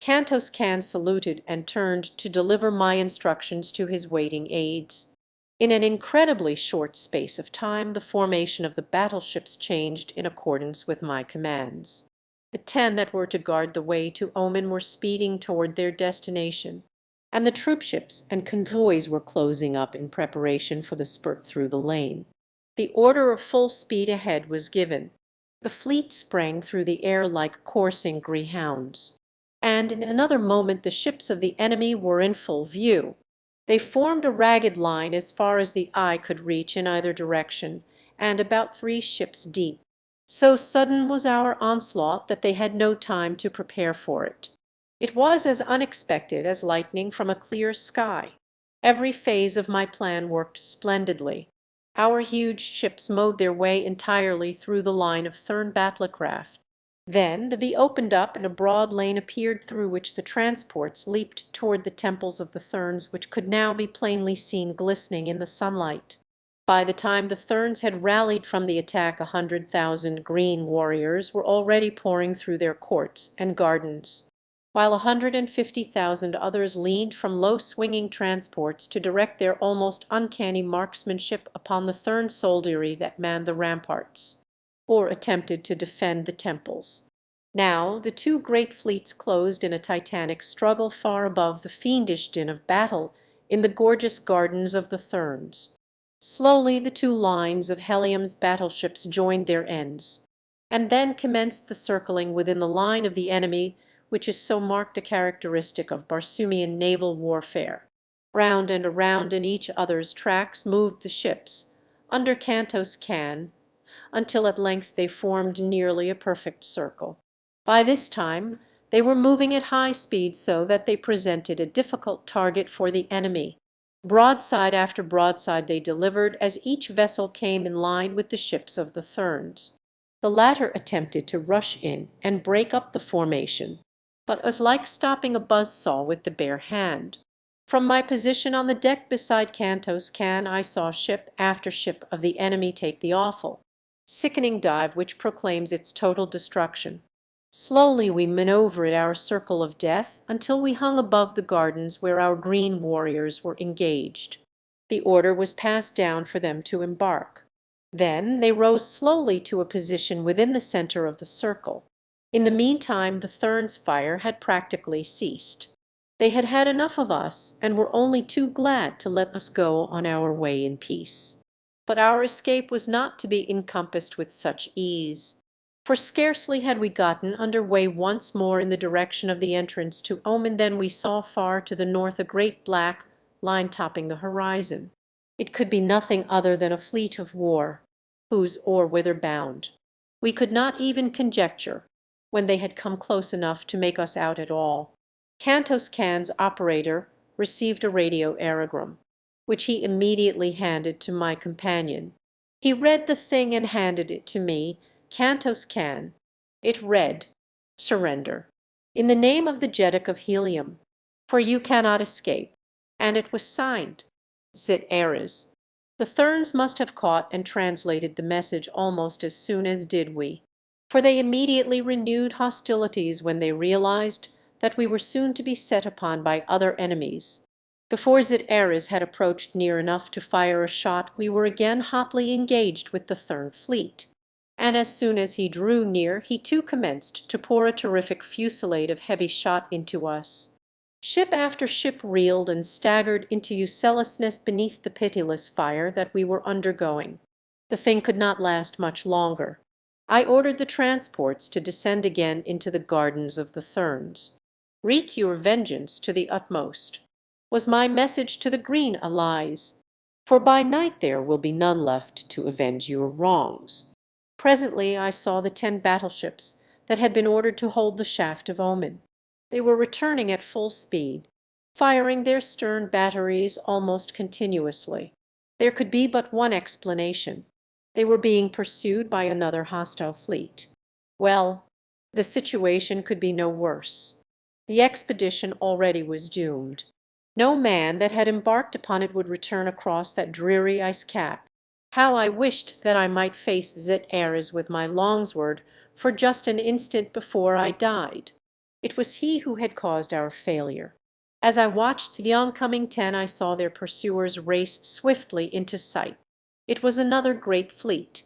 Cantos Can saluted and turned to deliver my instructions to his waiting aides. In an incredibly short space of time the formation of the battleships changed in accordance with my commands. The 10 that were to guard the way to Oman were speeding toward their destination, and the troopships and convoys were closing up in preparation for the spurt through the lane. The order of full speed ahead was given. The fleet sprang through the air like coursing greyhounds, and in another moment the ships of the enemy were in full view. They formed a ragged line as far as the eye could reach in either direction, and about 3 ships deep. So sudden was our onslaught that they had no time to prepare for it. It was as unexpected as lightning from a clear sky. Every phase of my plan worked splendidly. Our huge ships mowed their way entirely through the line of Thurn battlecraft. Then the V opened up and a broad lane appeared through which the transports leaped toward the temples of the Thurns, which could now be plainly seen glistening in the sunlight. By the time the Thurns had rallied from the attack 100,000 green warriors were already pouring through their courts and gardens, while 150,000 others leaned from low swinging transports to direct their almost uncanny marksmanship upon the Thurn soldiery that manned the ramparts, or attempted to defend the temples. Now the 2 great fleets closed in a titanic struggle far above the fiendish din of battle in the gorgeous gardens of the Thurns. Slowly the 2 lines of Helium's battleships joined their ends, and then commenced the circling within the line of the enemy which is so marked a characteristic of Barsoomian naval warfare. Round and around in each other's tracks moved the ships, under Cantos Can, until at length they formed nearly a perfect circle. By this time they were moving at high speed so that they presented a difficult target for the enemy. Broadside after broadside they delivered as each vessel came in line with the ships of the Thurns. The latter attempted to rush in and break up the formation, but it was like stopping a buzz saw with the bare hand. From my position on the deck beside Cantos Can I saw ship after ship of the enemy take the awful, sickening dive which proclaims its total destruction. Slowly we maneuvered our circle of death until we hung above the gardens where our green warriors were engaged. The order was passed down for them to embark. Then they rose slowly to a position within the center of the circle. In the meantime the Therns' fire had practically ceased. They had had enough of us, and were only too glad to let us go on our way in peace. But our escape was not to be encompassed with such ease, for scarcely had we gotten under way once more in the direction of the entrance to Oman than we saw far to the north a great black line topping the horizon. It could be nothing other than a fleet of war, whose or whither bound we could not even conjecture, when they had come close enough to make us out at all. Cantos Can's operator received a radio aerogram, which he immediately handed to my companion. He read the thing and handed it to me. Cantos Can. It read, "Surrender. In the name of the Jeddak of Helium, for you cannot escape." And it was signed, Zit Ares. The Therns must have caught and translated the message almost as soon as did we, for they immediately renewed hostilities when they realized that we were soon to be set upon by other enemies. Before Zit Ares had approached near enough to fire a shot we were again hotly engaged with the Thern fleet, and as soon as he drew near he too commenced to pour a terrific fusillade of heavy shot into us. Ship after ship reeled and staggered into uselessness beneath the pitiless fire that we were undergoing. The thing could not last much longer. I ordered the transports to descend again into the gardens of the Therns. "Wreak your vengeance to the utmost," was my message to the green allies, "for by night there will be none left to avenge your wrongs." Presently I saw the 10 battleships that had been ordered to hold the shaft of Oman. They were returning at full speed, firing their stern batteries almost continuously. There could be but one explanation. They were being pursued by another hostile fleet. Well, the situation could be no worse. The expedition already was doomed. No man that had embarked upon it would return across that dreary ice cap. How I wished that I might face Zit Ares with my longsword for just an instant before I died. It was he who had caused our failure. As I watched the oncoming 10 I saw their pursuers race swiftly into sight. It was another great fleet.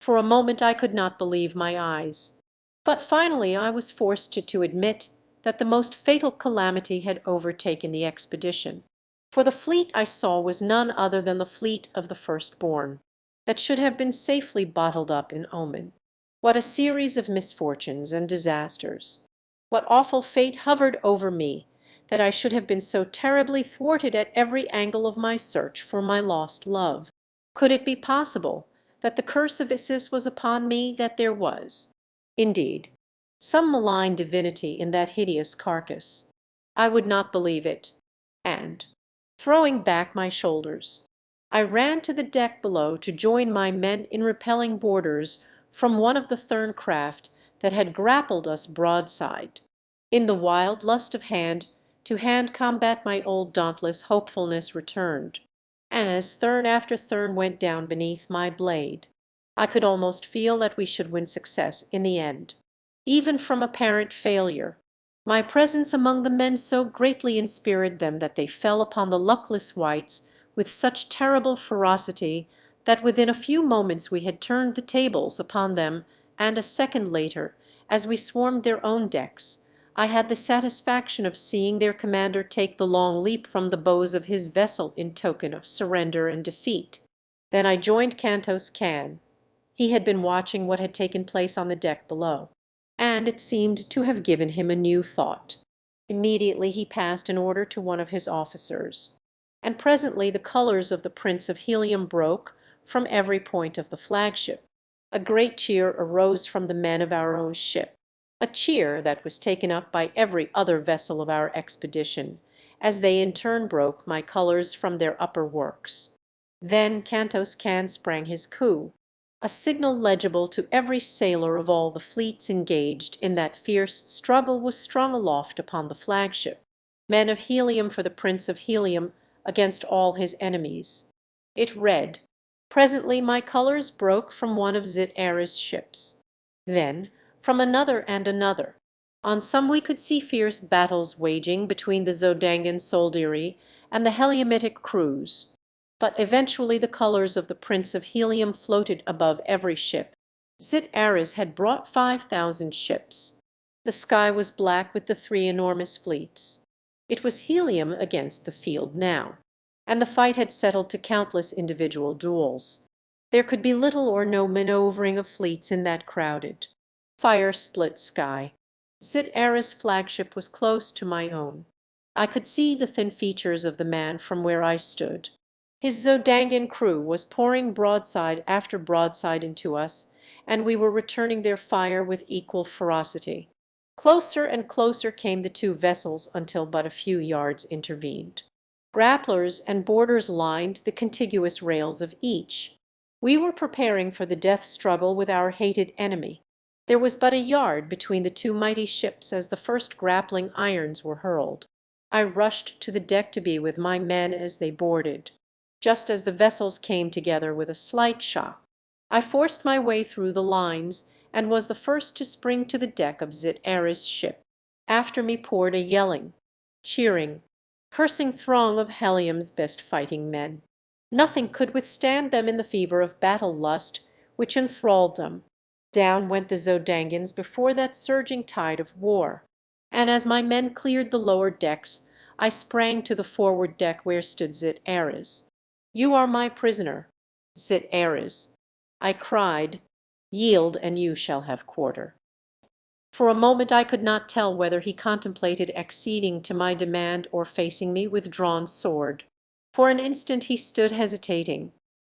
For a moment I could not believe my eyes. But finally I was forced to admit that the most fatal calamity had overtaken the expedition. For the fleet I saw was none other than the fleet of the firstborn, that should have been safely bottled up in Oman. What a series of misfortunes and disasters! What awful fate hovered over me, that I should have been so terribly thwarted at every angle of my search for my lost love. Could it be possible that the curse of Isis was upon me? That there was, indeed, some malign divinity in that hideous carcass? I would not believe it, and, throwing back my shoulders, I ran to the deck below to join my men in repelling boarders from one of the Thern craft that had grappled us broadside. In the wild lust of hand-to-hand combat my old dauntless hopefulness returned, and as Thern after Thern went down beneath my blade, I could almost feel that we should win success in the end, even from apparent failure. My presence among the men so greatly inspirited them that they fell upon the luckless wights with such terrible ferocity that within a few moments we had turned the tables upon them, and a second later, as we swarmed their own decks, I had the satisfaction of seeing their commander take the long leap from the bows of his vessel in token of surrender and defeat. Then I joined Cantos Can. He had been watching what had taken place on the deck below, and it seemed to have given him a new thought. Immediately he passed an order to one of his officers, and presently the colors of the Prince of Helium broke from every point of the flagship. A great cheer arose from the men of our own ship, a cheer that was taken up by every other vessel of our expedition, as they in turn broke my colors from their upper works. Then Cantos Can sprang his coup, a signal legible to every sailor of all the fleets engaged in that fierce struggle was strung aloft upon the flagship. Men of Helium for the Prince of Helium against all his enemies. It read. Presently my colors broke from one of Zit Ares' ships, then from another and another. On some we could see fierce battles waging between the Zodangan soldiery and the Heliumitic crews. but eventually the colors of the Prince of Helium floated above every ship. Zit Aris had brought 5,000 ships. The sky was black with the three enormous fleets. It was helium against the field now, and the fight had settled to countless individual duels. There could be little or no maneuvering of fleets in that crowded, fire-split sky. Zit Aris' flagship was close to my own. I could see the thin features of the man from where I stood. His Zodangan crew was pouring broadside after broadside into us, and we were returning their fire with equal ferocity. Closer and closer came the two vessels until but a few yards intervened. Grapplers and boarders lined the contiguous rails of each. We were preparing for the death struggle with our hated enemy. There was but a yard between the two mighty ships as the first grappling irons were hurled. I rushed to the deck to be with my men as they boarded. Just as the vessels came together with a slight shock, I forced my way through the lines and was the first to spring to the deck of Zit Aris' ship. After me poured a yelling, cheering, cursing throng of Helium's best fighting men. Nothing could withstand them in the fever of battle lust which enthralled them. Down went the Zodangans before that surging tide of war, and as my men cleared the lower decks, I sprang to the forward deck where stood Zit Aris. "You are my prisoner, Zit Aris," I cried. "Yield, and you shall have quarter." For a moment I could not tell whether he contemplated acceding to my demand or facing me with drawn sword. For an instant he stood hesitating,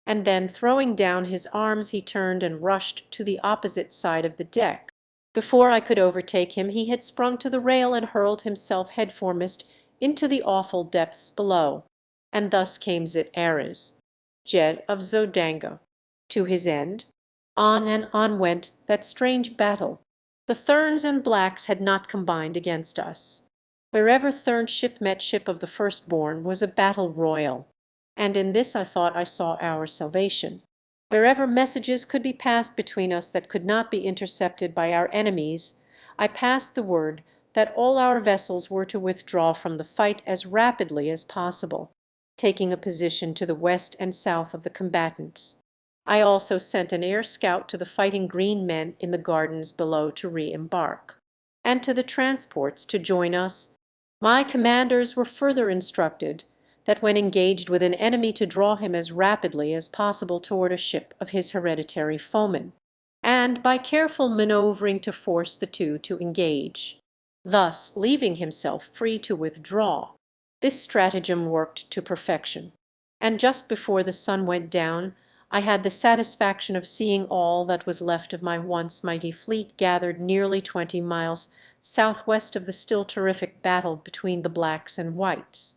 and then throwing down his arms he turned and rushed to the opposite side of the deck. Before I could overtake him he had sprung to the rail and hurled himself headforemost into the awful depths below. And thus came Zit Aris, Jed of Zodanga, to his end. On and on went that strange battle. The Therns and Blacks had not combined against us. Wherever Thern ship met ship of the firstborn was a battle royal, and in this I thought I saw our salvation. Wherever messages could be passed between us that could not be intercepted by our enemies, I passed the word that all our vessels were to withdraw from the fight as rapidly as possible, taking a position to the west and south of the combatants. I also sent an air scout to the fighting green men in the gardens below to re-embark, and to the transports to join us. My commanders were further instructed that when engaged with an enemy to draw him as rapidly as possible toward a ship of his hereditary foeman, and by careful manoeuvring to force the two to engage, thus leaving himself free to withdraw. This stratagem worked to perfection, and just before the sun went down I had the satisfaction of seeing all that was left of my once mighty fleet gathered nearly 20 miles southwest of the still terrific battle between the Blacks and Whites.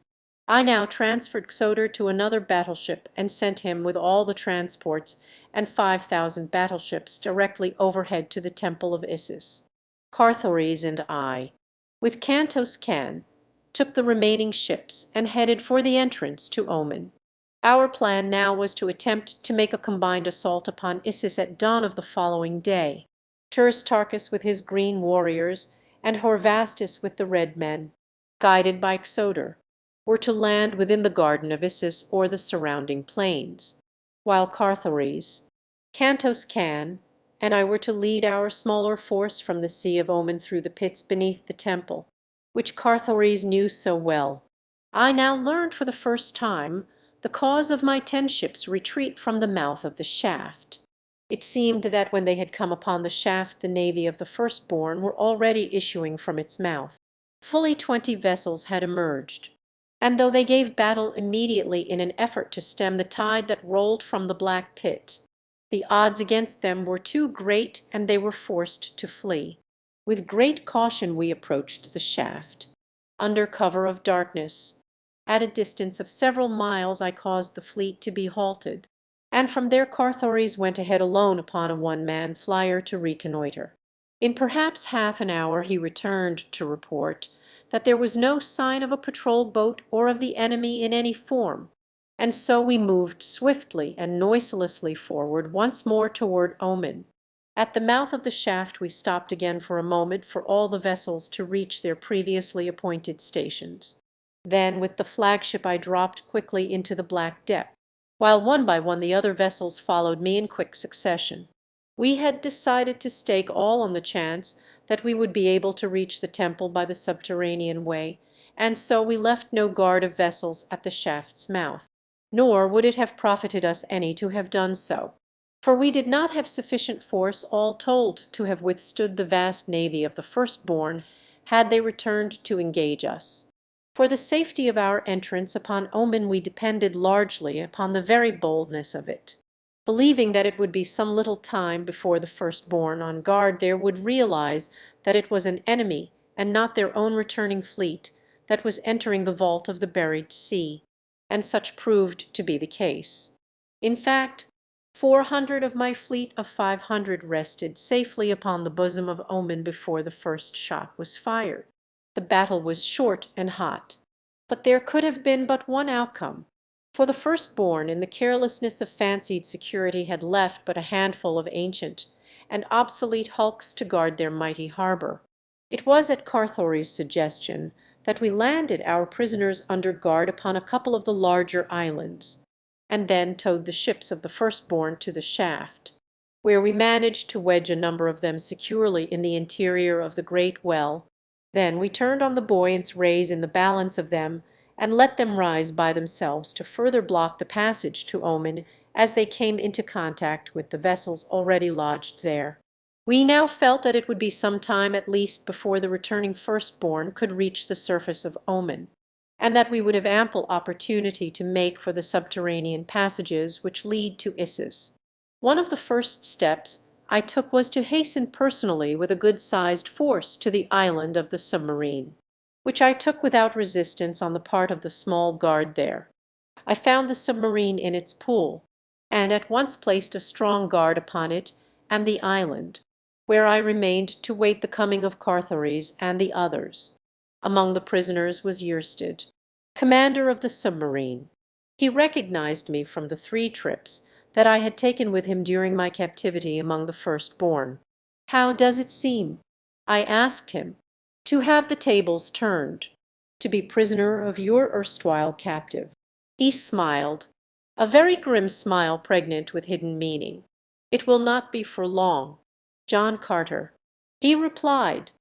I now transferred Xoder to another battleship and sent him with all the transports and 5,000 battleships directly overhead to the Temple of Isis. Carthoris and I, with Cantos Can, took the remaining ships and headed for the entrance to Oman. Our plan now was to attempt to make a combined assault upon Isis at dawn of the following day. Turstarchus with his green warriors and Horvastus with the red men, guided by Xoder, were to land within the garden of Isis or the surrounding plains, while Carthoris, Cantos Can, and I were to lead our smaller force from the Sea of Oman through the pits beneath the temple, which Carthoris knew so well. I now learned for the first time the cause of my 10 ships' retreat from the mouth of the shaft. It seemed that when they had come upon the shaft the navy of the firstborn were already issuing from its mouth. Fully 20 vessels had emerged, and though they gave battle immediately in an effort to stem the tide that rolled from the black pit, the odds against them were too great and they were forced to flee. With great caution we approached the shaft. Under cover of darkness, at a distance of several miles, I caused the fleet to be halted, and from there Carthoris went ahead alone upon a one-man flyer to reconnoiter. In perhaps half an hour he returned to report that there was no sign of a patrol boat or of the enemy in any form, and so we moved swiftly and noiselessly forward once more toward Oman. At the mouth of the shaft we stopped again for a moment for all the vessels to reach their previously appointed stations. Then with the flagship I dropped quickly into the black depth. while one by one the other vessels followed me in quick succession. We had decided to stake all on the chance that we would be able to reach the temple by the subterranean way, and so we left no guard of vessels at the shaft's mouth. Nor would it have profited us any to have done so, for we did not have sufficient force all told to have withstood the vast navy of the firstborn had they returned to engage us. For the safety of our entrance upon Oman we depended largely upon the very boldness of it, believing that it would be some little time before the firstborn on guard there would realize that it was an enemy and not their own returning fleet that was entering the vault of the buried sea, and such proved to be the case. In fact, 400 of my fleet of 500 rested safely upon the bosom of Oman before the first shot was fired. The battle was short and hot, but there could have been but one outcome, for the firstborn in the carelessness of fancied security had left but a handful of ancient and obsolete hulks to guard their mighty harbour. It was at Carthory's suggestion that we landed our prisoners under guard upon a couple of the larger islands, and then towed the ships of the firstborn to the shaft, where we managed to wedge a number of them securely in the interior of the great well. Then we turned on the buoyance rays in the balance of them, and let them rise by themselves to further block the passage to Oman as they came into contact with the vessels already lodged there. We now felt that it would be some time at least before the returning firstborn could reach the surface of Oman, and that we would have ample opportunity to make for the subterranean passages which lead to Issus. One of the first steps I took was to hasten personally with a good-sized force to the island of the submarine, which I took without resistance on the part of the small guard there. I found the submarine in its pool, and at once placed a strong guard upon it and the island, where I remained to wait the coming of Carthories and the others. Among the prisoners was Yersted, commander of the submarine. He recognized me from the 3 trips that I had taken with him during my captivity among the firstborn. "How does it seem," I asked him, "to have the tables turned, to be prisoner of your erstwhile captive?" He smiled, a very grim smile pregnant with hidden meaning. "It will not be for long, John Carter," he replied.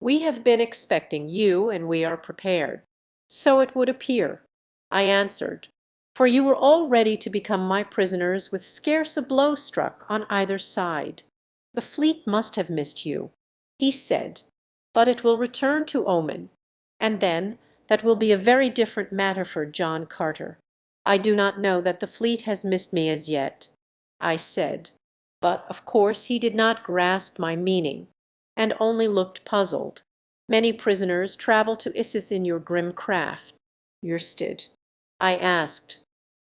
"We have been expecting you, and we are prepared." "So it would appear," I answered, "for you were all ready to become my prisoners with scarce a blow struck on either side." "The fleet must have missed you," he said, "but it will return to Oman, and then that will be a very different matter for John Carter." "I do not know that the fleet has missed me as yet," I said, but of course he did not grasp my meaning, and only looked puzzled. "Many prisoners travel to Issus in your grim craft, Yersted?" I asked.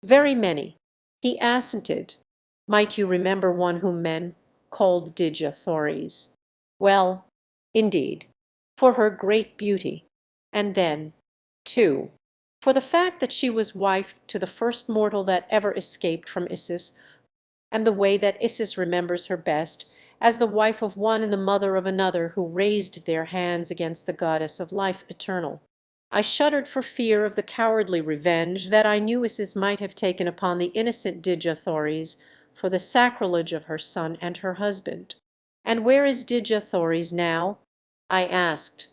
"Very many," he assented. "Might you remember one whom men called Dejathories?" "Well, indeed, for her great beauty, and then, too, for the fact that she was wife to the first mortal that ever escaped from Issus, and the way that Issus remembers her best, as the wife of one and the mother of another who raised their hands against the goddess of life eternal." I shuddered for fear of the cowardly revenge that I knew Issus might have taken upon the innocent Dejathories for the sacrilege of her son and her husband. "And where is Dejathories now?" I asked,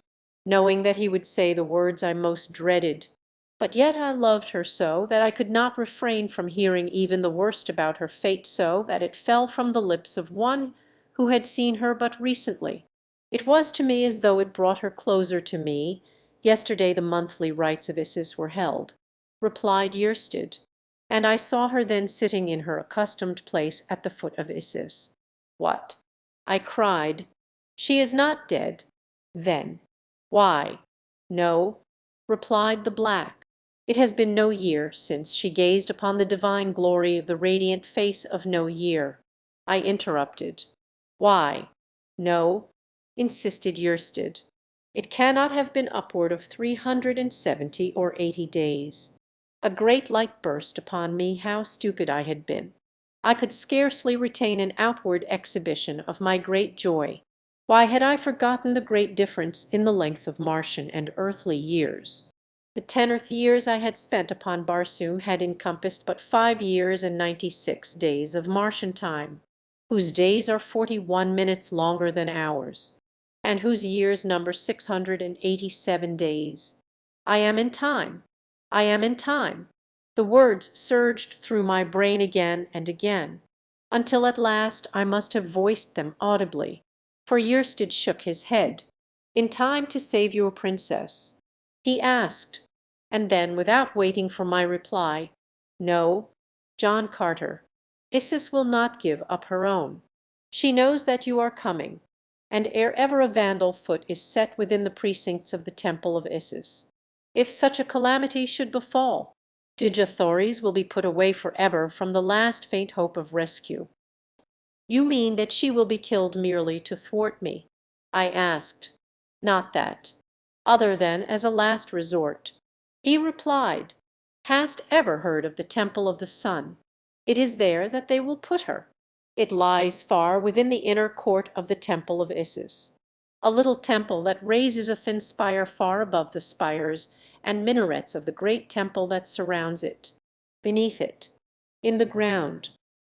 knowing that he would say the words I most dreaded. But yet I loved her so that I could not refrain from hearing even the worst about her fate so that it fell from the lips of one who had seen her but recently. It was to me as though it brought her closer to me. "Yesterday the monthly rites of Issus were held," replied Yersted, "and I saw her then sitting in her accustomed place at the foot of Issus." "What?" I cried. "She is not dead, then?" "Why, no," replied the black. "It has been no year since she gazed upon the divine glory of the radiant face of no year." I interrupted. "Why, no," insisted Yersted. "It cannot have been upward of 370 or 80 days." A great light burst upon me how stupid I had been. I could scarcely retain an outward exhibition of my great joy. Why had I forgotten the great difference in the length of Martian and earthly years? The 10 years I had spent upon Barsoom had encompassed but 5 years and 96 days of Martian time, whose days are 41 minutes longer than ours, and whose years number 687 days. I am in time. I am in time. The words surged through my brain again and again, until at last I must have voiced them audibly, for Yersted shook his head. "In time to save your princess?" he asked, and then, without waiting for my reply, "No, John Carter, Isis will not give up her own. She knows that you are coming, and ere ever a Vandal foot is set within the precincts of the temple of Isis, if such a calamity should befall, Djathories will be put away forever from the last faint hope of rescue." "You mean that she will be killed merely to thwart me?" I asked. "Not that. Other than as a last resort." He replied, "Hast ever heard of the Temple of the Sun? It is there that they will put her. It lies far within the inner court of the Temple of Isis, a little temple that raises a thin spire far above the spires and minarets of the great temple that surrounds it. Beneath it, in the ground,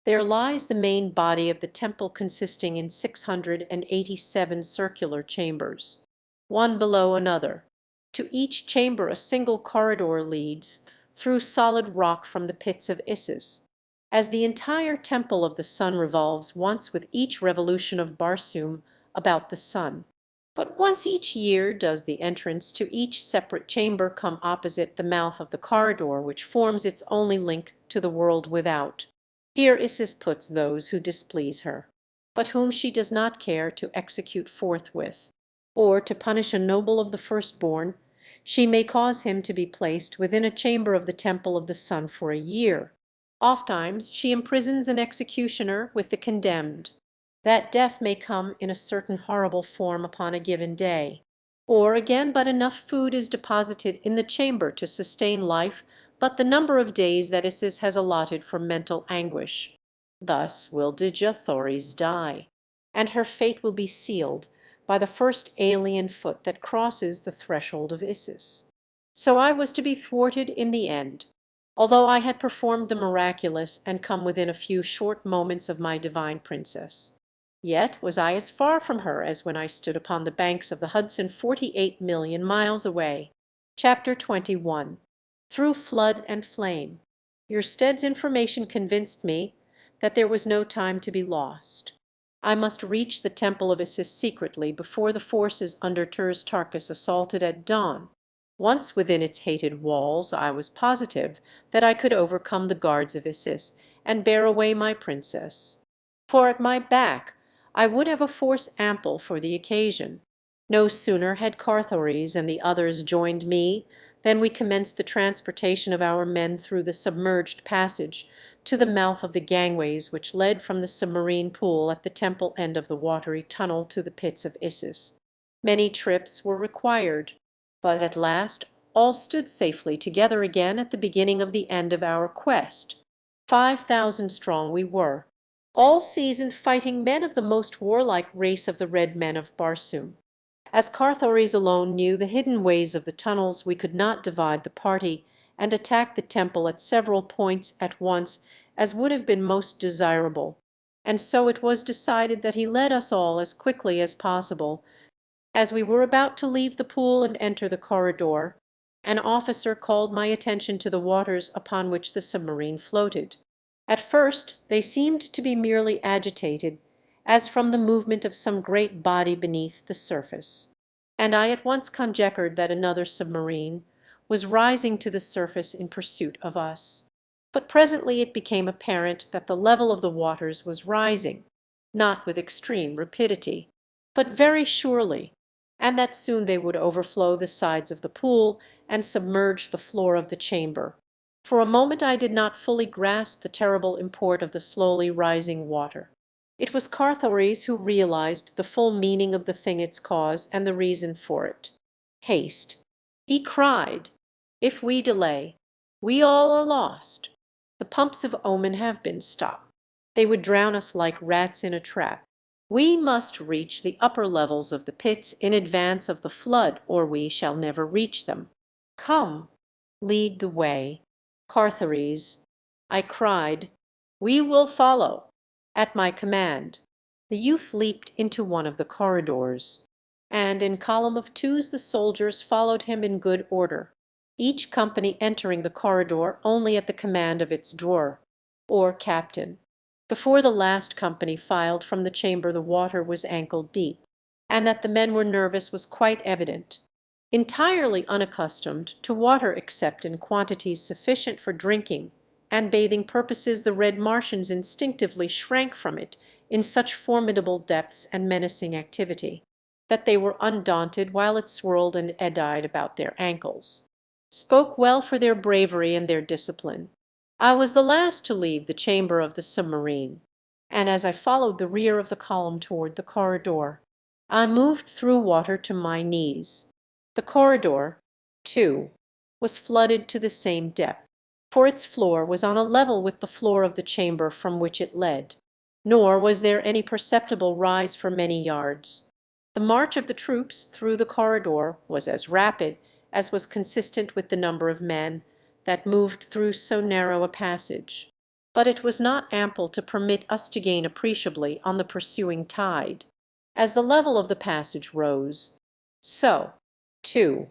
there lies the main body of the temple, consisting in 687 circular chambers, one below another. To each chamber a single corridor leads through solid rock from the pits of Isis. As the entire Temple of the Sun revolves once with each revolution of Barsoom about the sun, but once each year does the entrance to each separate chamber come opposite the mouth of the corridor which forms its only link to the world without. Here Isis puts those who displease her, but whom she does not care to execute forthwith, or to punish a noble of the firstborn. She may cause him to be placed within a chamber of the Temple of the Sun for a year. Ofttimes she imprisons an executioner with the condemned, that death may come in a certain horrible form upon a given day. Or again, but enough food is deposited in the chamber to sustain life but the number of days that Isis has allotted for mental anguish. Thus will Djathories die, and her fate will be sealed by the first alien foot that crosses the threshold of Isis. So I was to be thwarted in the end, although I had performed the miraculous and come within a few short moments of my divine princess. Yet was I as far from her as when I stood upon the banks of the Hudson 48,000,000 miles away. Chapter 21. Through Flood and Flame. Yersted's information convinced me that there was no time to be lost. I must reach the Temple of Isis secretly before the forces under Turs Tarkas assaulted at dawn. Once within its hated walls, I was positive that I could overcome the guards of Isis and bear away my princess. For at my back I would have a force ample for the occasion. No sooner had Carthoris and the others joined me than we commenced the transportation of our men through the submerged passage to the mouth of the gangways which led from the submarine pool at the temple end of the watery tunnel to the pits of Isis. Many trips were required, but at last all stood safely together again at the beginning of the end of our quest. 5,000 strong we were, all seasoned fighting men of the most warlike race of the red men of Barsoom. As Carthoris alone knew the hidden ways of the tunnels, we could not divide the party and attack the temple at several points at once as would have been most desirable, and so it was decided that he led us all as quickly as possible. As we were about to leave the pool and enter the corridor, an officer called my attention to the waters upon which the submarine floated. At first they seemed to be merely agitated, as from the movement of some great body beneath the surface, and I at once conjectured that another submarine was rising to the surface in pursuit of us. But presently it became apparent that the level of the waters was rising, not with extreme rapidity, but very surely, and that soon they would overflow the sides of the pool and submerge the floor of the chamber. For a moment I did not fully grasp the terrible import of the slowly rising water. It was Carthoris who realized the full meaning of the thing, its cause, and the reason for it. "Haste!" he cried. "If we delay, we all are lost. The pumps of Oman have been stopped. They would drown us like rats in a trap. We must reach the upper levels of the pits in advance of the flood, or we shall never reach them. "Come, lead the way, Carthares," I cried. "We will follow." At my command, the youth leaped into one of the corridors, and in column of twos the soldiers followed him in good order, each company entering the corridor only at the command of its drawer, or captain. Before the last company filed from the chamber the water was ankle deep, and that the men were nervous was quite evident. Entirely unaccustomed to water except in quantities sufficient for drinking and bathing purposes, the Red Martians instinctively shrank from it in such formidable depths and menacing activity, that they were undaunted while it swirled and eddied about their ankles. Spoke well for their bravery and their discipline. I was the last to leave the chamber of the submarine, and as I followed the rear of the column toward the corridor, I moved through water to my knees. The corridor, too, was flooded to the same depth, for its floor was on a level with the floor of the chamber from which it led, nor was there any perceptible rise for many yards. The march of the troops through the corridor was as rapid as was consistent with the number of men that moved through so narrow a passage, but it was not ample to permit us to gain appreciably on the pursuing tide. As the level of the passage rose, so, too,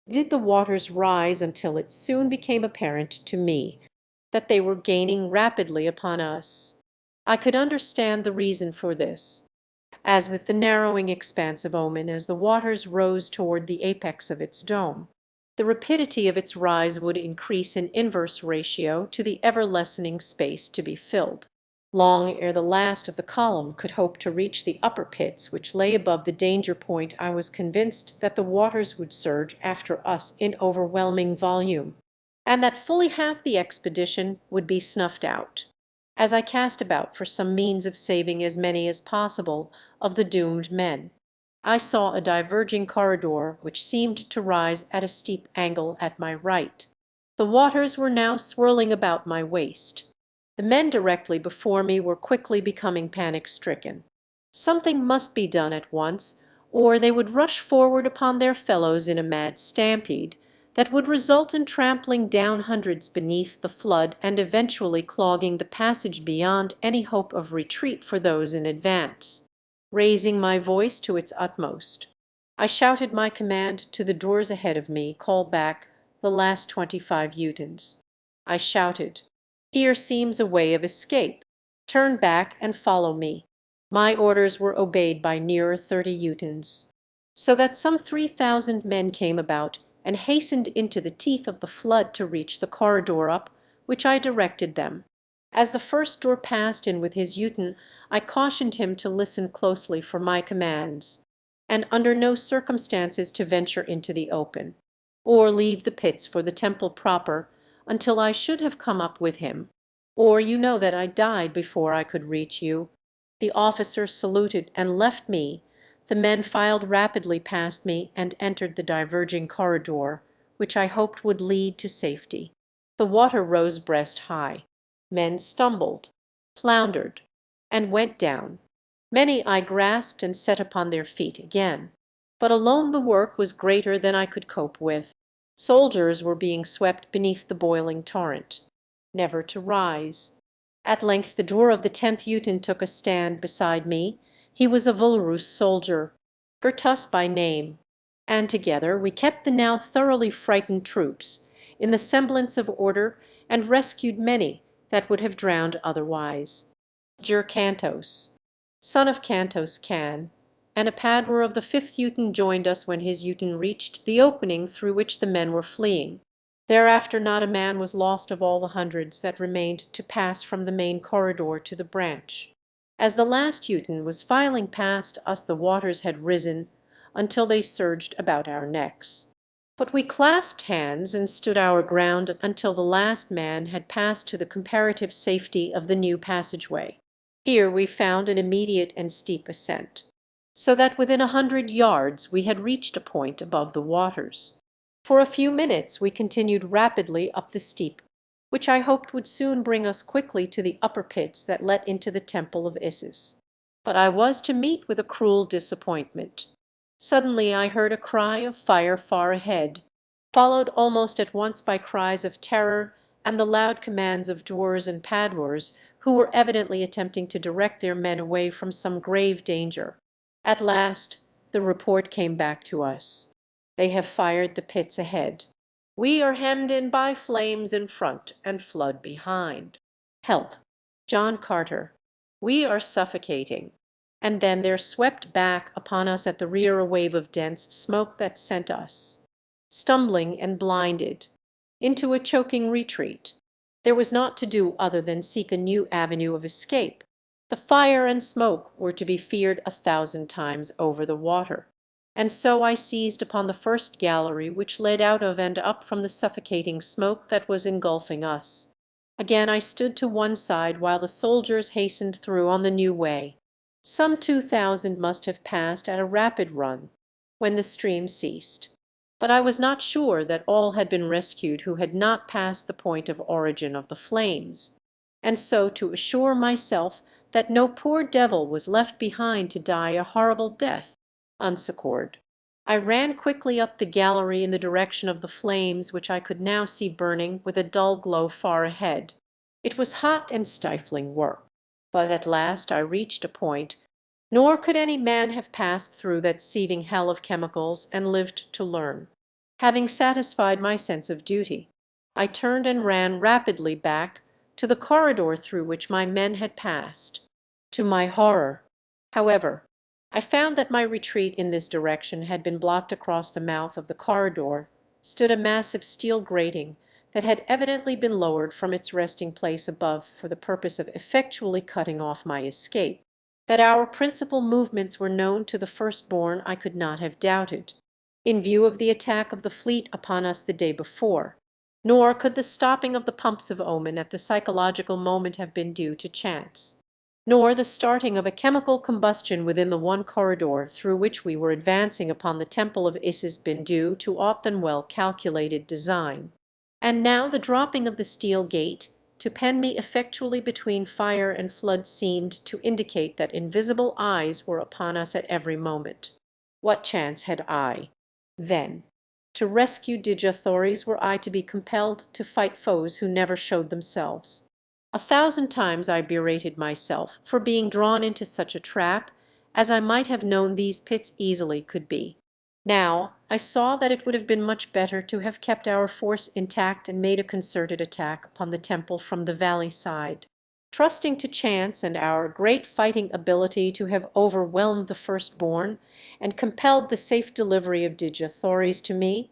did the waters rise until it soon became apparent to me that they were gaining rapidly upon us. I could understand the reason for this, as with the narrowing expanse of Oman as the waters rose toward the apex of its dome, the rapidity of its rise would increase in inverse ratio to the ever-lessening space to be filled. Long ere the last of the column could hope to reach the upper pits which lay above the danger point, I was convinced that the waters would surge after us in overwhelming volume, and that fully half the expedition would be snuffed out. As I cast about for some means of saving as many as possible of the doomed men, I saw a diverging corridor which seemed to rise at a steep angle at my right. The waters were now swirling about my waist. The men directly before me were quickly becoming panic-stricken. Something must be done at once, or they would rush forward upon their fellows in a mad stampede that would result in trampling down hundreds beneath the flood and eventually clogging the passage beyond any hope of retreat for those in advance. Raising my voice to its utmost, I shouted my command to the doors ahead of me, "Call back the last 25 Utens." I shouted, "Here seems a way of escape. Turn back and follow me." My orders were obeyed by nearer 30 Utens, so that some 3,000 men came about and hastened into the teeth of the flood to reach the corridor up which I directed them. As the first door passed in with his Uten, I cautioned him to listen closely for my commands, and under no circumstances to venture into the open, or leave the pits for the temple proper until I should have come up with him, or you know that I died before I could reach you. The officer saluted and left me. The men filed rapidly past me and entered the diverging corridor, which I hoped would lead to safety. The water rose breast high. Men stumbled, floundered, and went down. Many I grasped and set upon their feet again. But alone the work was greater than I could cope with. Soldiers were being swept beneath the boiling torrent, never to rise. At length the door of the 10th Uten took a stand beside me. He was a Vulrus soldier, Gurtus by name, and together we kept the now thoroughly frightened troops in the semblance of order and rescued many that would have drowned otherwise. Cantos, son of Cantos Can, and a Padwar of the 5th Uten joined us when his Uten reached the opening through which the men were fleeing. Thereafter not a man was lost of all the hundreds that remained to pass from the main corridor to the branch. As the last Uten was filing past us the waters had risen until they surged about our necks. But we clasped hands and stood our ground until the last man had passed to the comparative safety of the new passageway. Here we found an immediate and steep ascent, so that within 100 yards we had reached a point above the waters. For a few minutes we continued rapidly up the steep, which I hoped would soon bring us quickly to the upper pits that let into the temple of Isis. But I was to meet with a cruel disappointment. Suddenly I heard a cry of fire far ahead. followed almost at once by cries of terror and the loud commands of dwarfs and padwars, who were evidently attempting to direct their men away from some grave danger. At last the report came back to us. "They have fired the pits ahead. We are hemmed in by flames in front and flood behind. Help! John Carter! We are suffocating." And then there swept back upon us at the rear a wave of dense smoke that sent us, stumbling and blinded, into a choking retreat. There was naught to do other than seek a new avenue of escape. The fire and smoke were to be feared 1,000 times over the water. And so I seized upon the first gallery which led out of and up from the suffocating smoke that was engulfing us. Again I stood to one side while the soldiers hastened through on the new way. Some 2,000 must have passed at a rapid run when the stream ceased. But I was not sure that all had been rescued who had not passed the point of origin of the flames, and so to assure myself that no poor devil was left behind to die a horrible death unsuccored, I ran quickly up the gallery in the direction of the flames, which I could now see burning with a dull glow far ahead. It was hot and stifling work, but at last I reached a point, nor could any man have passed through that seething hell of chemicals and lived to learn. Having satisfied my sense of duty, I turned and ran rapidly back to the corridor through which my men had passed. To my horror, however, I found that my retreat in this direction had been blocked. Across the mouth of the corridor stood a massive steel grating that had evidently been lowered from its resting place above for the purpose of effectually cutting off my escape. That our principal movements were known to the firstborn I could not have doubted, in view of the attack of the fleet upon us the day before, nor could the stopping of the pumps of Oman at the psychological moment have been due to chance, nor the starting of a chemical combustion within the one corridor through which we were advancing upon the temple of Isis been due to aught than well calculated design. And now the dropping of the steel gate to pen me effectually between fire and flood seemed to indicate that invisible eyes were upon us at every moment. What chance had I, then, to rescue Djathories were I to be compelled to fight foes who never showed themselves? 1,000 times I berated myself for being drawn into such a trap, as I might have known these pits easily could be. Now I saw that it would have been much better to have kept our force intact and made a concerted attack upon the temple from the valley side, trusting to chance and our great fighting ability to have overwhelmed the firstborn and compelled the safe delivery of Djathories to me.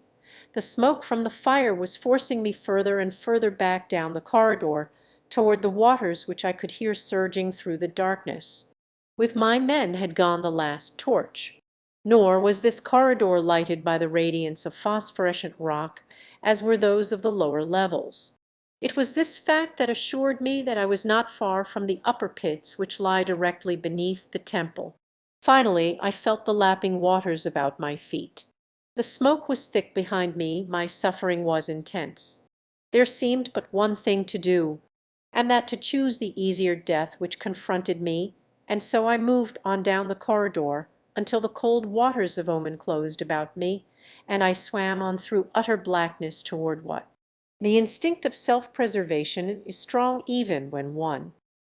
The smoke from the fire was forcing me further and further back down the corridor toward the waters which I could hear surging through the darkness. With my men had gone the last torch. Nor was this corridor lighted by the radiance of phosphorescent rock as were those of the lower levels. It was this fact that assured me that I was not far from the upper pits which lie directly beneath the temple. Finally I felt the lapping waters about my feet. The smoke was thick behind me, my suffering was intense. There seemed but one thing to do, and that to choose the easier death which confronted me, and so I moved on down the corridor until the cold waters of Oman closed about me, and I swam on through utter blackness toward what? The instinct of self-preservation is strong even when one,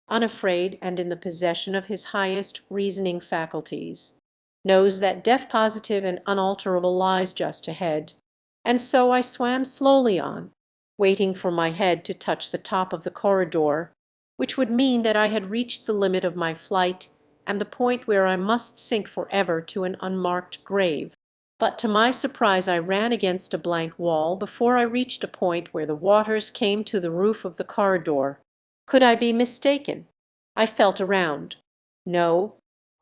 unafraid and in the possession of his highest reasoning faculties, knows that death positive and unalterable lies just ahead. And so I swam slowly on, waiting for my head to touch the top of the corridor, which would mean that I had reached the limit of my flight and the point where I must sink forever to an unmarked grave. But to my surprise I ran against a blank wall before I reached a point where the waters came to the roof of the corridor. Could I be mistaken? I felt around. No,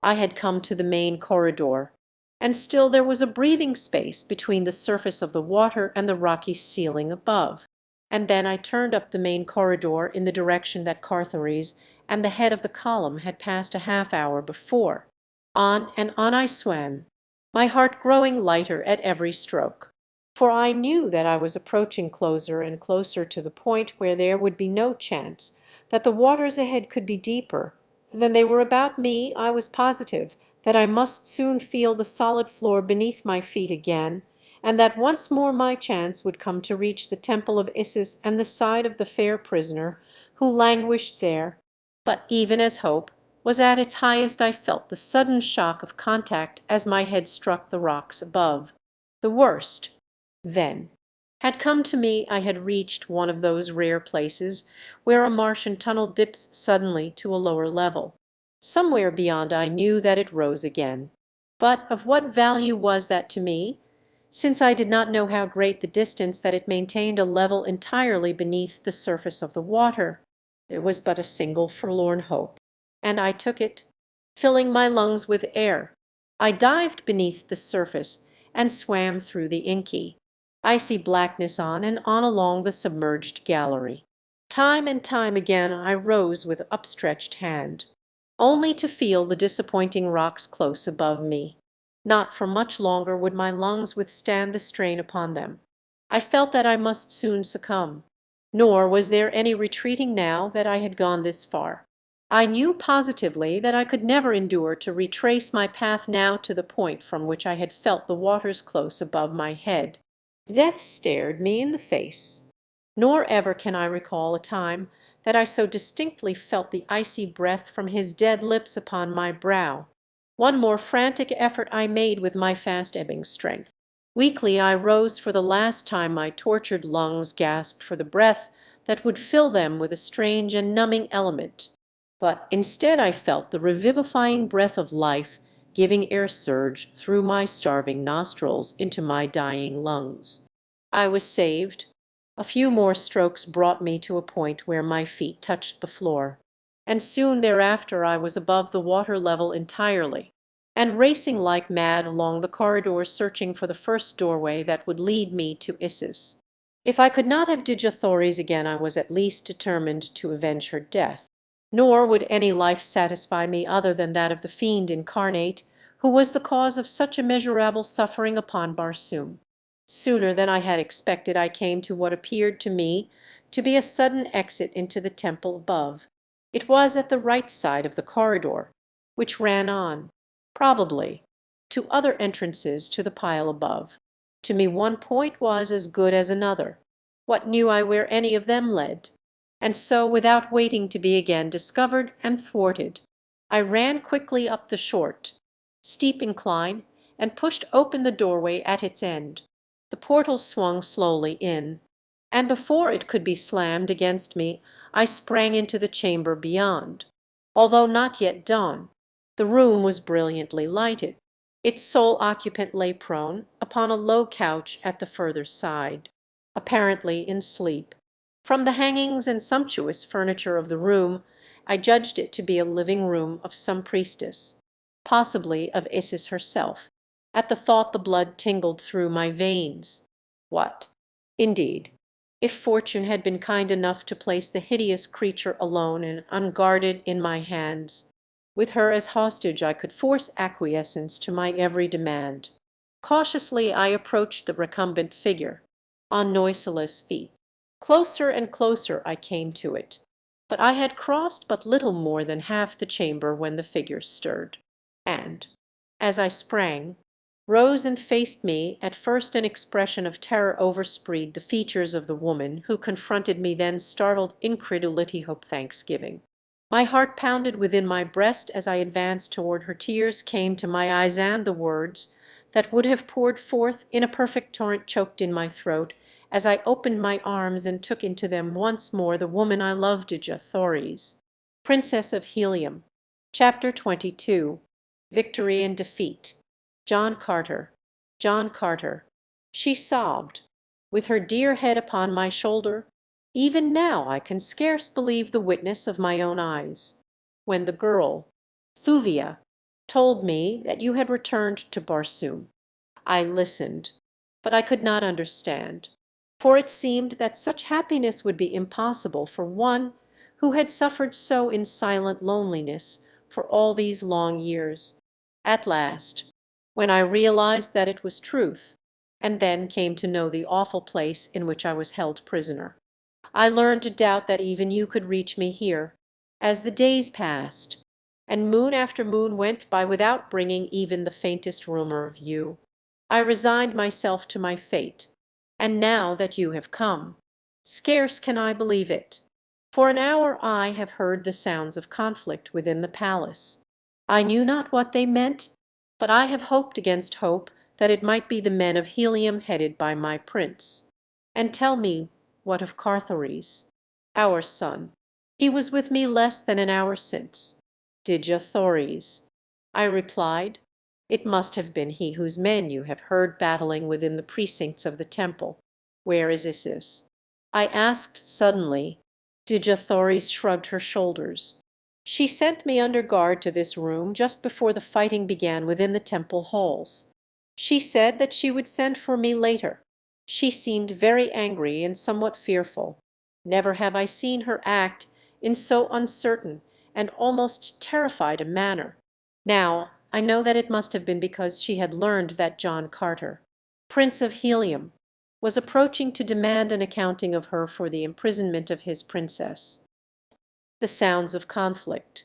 I had come to the main corridor, and still there was a breathing space between the surface of the water and the rocky ceiling above. And then I turned up the main corridor in the direction that Carthares and the head of the column had passed a half hour before. On and on I swam, my heart growing lighter at every stroke, for I knew that I was approaching closer and closer to the point where there would be no chance that the waters ahead could be deeper than they were about me. I was positive that I must soon feel the solid floor beneath my feet again, and that once more my chance would come to reach the temple of Isis and the side of the fair prisoner who languished there. But even as hope was at its highest, I felt the sudden shock of contact as my head struck the rocks above. The worst, then, had come to me. I had reached one of those rare places where a Martian tunnel dips suddenly to a lower level. Somewhere beyond I knew that it rose again. But of what value was that to me, since I did not know how great the distance that it maintained a level entirely beneath the surface of the water? There was but a single forlorn hope, and I took it, filling my lungs with air. I dived beneath the surface and swam through the inky, icy blackness on and on along the submerged gallery. Time and time again I rose with upstretched hand, only to feel the disappointing rocks close above me. Not for much longer would my lungs withstand the strain upon them. I felt that I must soon succumb. Nor was there any retreating now that I had gone this far. I knew positively that I could never endure to retrace my path now to the point from which I had felt the waters close above my head. Death stared me in the face. Nor ever can I recall a time that I so distinctly felt the icy breath from his dead lips upon my brow. One more frantic effort I made with my fast ebbing strength. Weakly I rose for the last time. My tortured lungs gasped for the breath that would fill them with a strange and numbing element. But instead I felt the revivifying breath of life giving air surge through my starving nostrils into my dying lungs. I was saved. A few more strokes brought me to a point where my feet touched the floor, and soon thereafter I was above the water level entirely, and racing like mad along the corridor searching for the first doorway that would lead me to Isis. If I could not have Djathories again, I was at least determined to avenge her death. Nor would any life satisfy me other than that of the fiend incarnate who was the cause of such immeasurable suffering upon Barsoom. Sooner than I had expected I came to what appeared to me to be a sudden exit into the temple above. It was at the right side of the corridor, which ran on, probably, to other entrances to the pile above. To me one point was as good as another. What knew I where any of them led? And so, without waiting to be again discovered and thwarted, I ran quickly up the short, steep incline and pushed open the doorway at its end. The portal swung slowly in, and before it could be slammed against me I sprang into the chamber beyond. Although not yet dawn, the room was brilliantly lighted. Its sole occupant lay prone upon a low couch at the further side, apparently in sleep. From the hangings and sumptuous furniture of the room, I judged it to be a living room of some priestess, possibly of Isis herself. At the thought the blood tingled through my veins. What, indeed, if fortune had been kind enough to place the hideous creature alone and unguarded in my hands? With her as hostage I could force acquiescence to my every demand. Cautiously I approached the recumbent figure, on noiseless feet. Closer and closer I came to it, but I had crossed but little more than half the chamber when the figure stirred, and, as I sprang, rose and faced me. At first an expression of terror overspread the features of the woman who confronted me, then startled incredulity, hope, thanksgiving. My heart pounded within my breast as I advanced toward her. Tears came to my eyes, and the words that would have poured forth in a perfect torrent choked in my throat as I opened my arms and took into them once more the woman I loved, Djathories, Princess of Helium. Chapter 22. Victory and Defeat. John Carter. John Carter. She sobbed, with her dear head upon my shoulder. Even now I can scarce believe the witness of my own eyes. When the girl, Thuvia, told me that you had returned to Barsoom, I listened, but I could not understand, for it seemed that such happiness would be impossible for one who had suffered so in silent loneliness for all these long years. At last, when I realized that it was truth, and then came to know the awful place in which I was held prisoner, I learned to doubt that even you could reach me here. As the days passed, and moon after moon went by without bringing even the faintest rumor of you, I resigned myself to my fate, and now that you have come, scarce can I believe it. For an hour I have heard the sounds of conflict within the palace. I knew not what they meant, but I have hoped against hope that it might be the men of Helium headed by my prince. And tell me, what of Carthares, our son? He was with me less than an hour since. Dejethores, I replied. It must have been he whose men you have heard battling within the precincts of the temple. Where is Isis? I asked suddenly. Dejethores shrugged her shoulders. She sent me under guard to this room just before the fighting began within the temple halls. She said that she would send for me later. She seemed very angry and somewhat fearful. Never have I seen her act in so uncertain and almost terrified a manner. Now, I know that it must have been because she had learned that John Carter, Prince of Helium, was approaching to demand an accounting of her for the imprisonment of his princess. The sounds of conflict,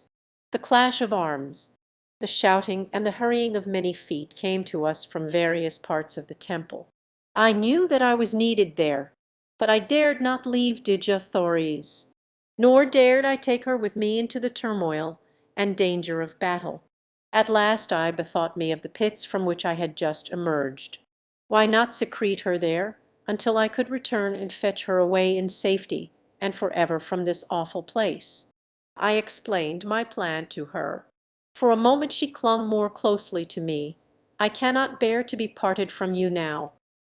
the clash of arms, the shouting and the hurrying of many feet came to us from various parts of the temple. I knew that I was needed there, but I dared not leave Dejethores, nor dared I take her with me into the turmoil and danger of battle. At last I bethought me of the pits from which I had just emerged. Why not secrete her there until I could return and fetch her away in safety and forever from this awful place? I explained my plan to her. For a moment she clung more closely to me. I cannot bear to be parted from you now,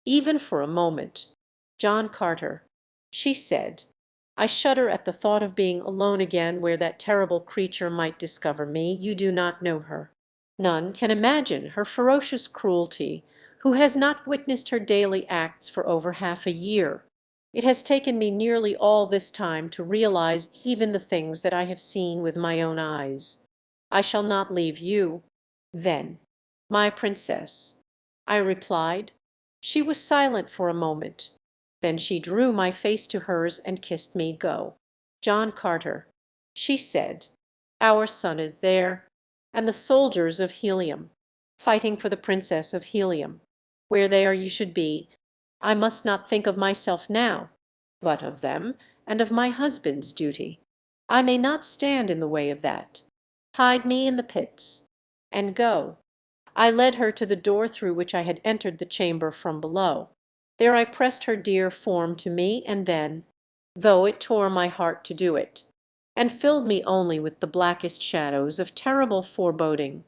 even for a moment. John Carter, she said. I shudder at the thought of being alone again where that terrible creature might discover me. You do not know her. None can imagine her ferocious cruelty who has not witnessed her daily acts for over half a year. It has taken me nearly all this time to realize even the things that I have seen with my own eyes. I shall not leave you, then, my princess, I replied. She was silent for a moment. Then she drew my face to hers and kissed me. Go. John Carter, she said, our son is there, and the soldiers of Helium, fighting for the princess of Helium. Where they are you should be. I must not think of myself now, but of them and of my husband's duty. I may not stand in the way of that. Hide me in the pits, and go. I led her to the door through which I had entered the chamber from below. There I pressed her dear form to me, and then, though it tore my heart to do it, and filled me only with the blackest shadows of terrible foreboding,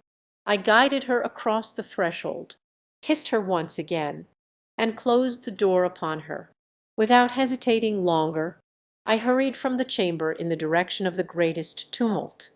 I guided her across the threshold, kissed her once again, and closed the door upon her. Without hesitating longer, I hurried from the chamber in the direction of the greatest tumult.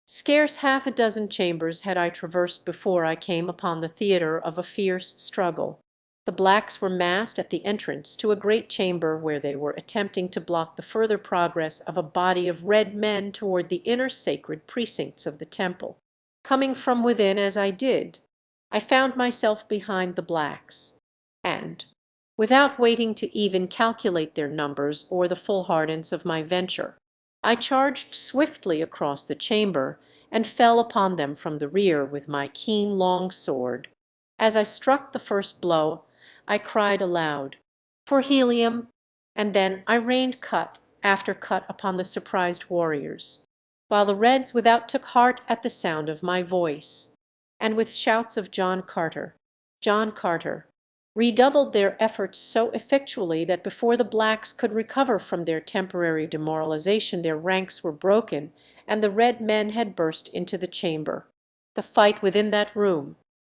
Scarce half a dozen chambers had I traversed before I came upon the theatre of a fierce struggle. The blacks were massed at the entrance to a great chamber where they were attempting to block the further progress of a body of red men toward the inner sacred precincts of the temple. Coming from within as I did, I found myself behind the blacks, and, without waiting to even calculate their numbers or the foolhardiness of my venture, I charged swiftly across the chamber and fell upon them from the rear with my keen long sword. As I struck the first blow, I cried aloud, "For Helium!" and then I rained cut after cut upon the surprised warriors, while the Reds without took heart at the sound of my voice, and with shouts of "John Carter! John Carter!" redoubled their efforts so effectually that before the blacks could recover from their temporary demoralization their ranks were broken and the red men had burst into the chamber. The fight within that room,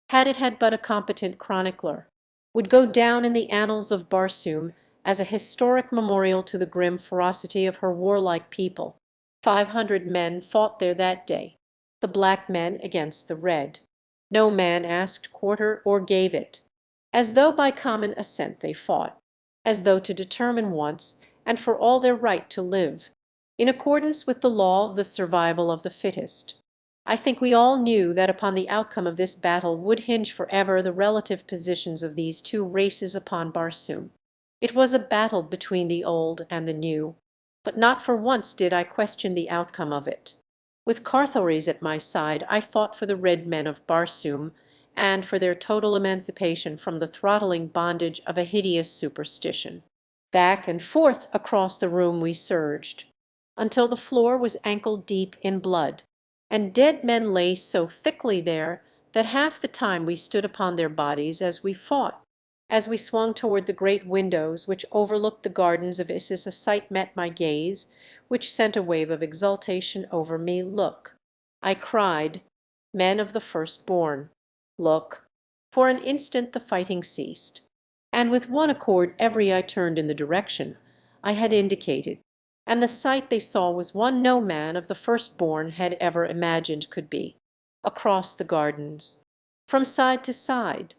had it had but a competent chronicler, would go down in the annals of Barsoom as a historic memorial to the grim ferocity of her warlike people. 500 men fought there that day, the black men against the red. No man asked quarter or gave it. As though by common assent they fought, as though to determine once and for all their right to live, in accordance with the law of the survival of the fittest. I think we all knew that upon the outcome of this battle would hinge forever the relative positions of these two races upon Barsoom. It was a battle between the old and the new, but not for once did I question the outcome of it. With Carthares at my side I fought for the red men of Barsoom, and for their total emancipation from the throttling bondage of a hideous superstition. Back and forth across the room we surged, until the floor was ankle-deep in blood, and dead men lay so thickly there that half the time we stood upon their bodies as we fought. As we swung toward the great windows which overlooked the gardens of Issus, a sight met my gaze which sent a wave of exultation over me. "Look!" I cried. "Men of the firstborn, look!" For an instant the fighting ceased, and with one accord every eye turned in the direction I had indicated, and the sight they saw was one no man of the firstborn had ever imagined could be. Across the gardens, from side to side,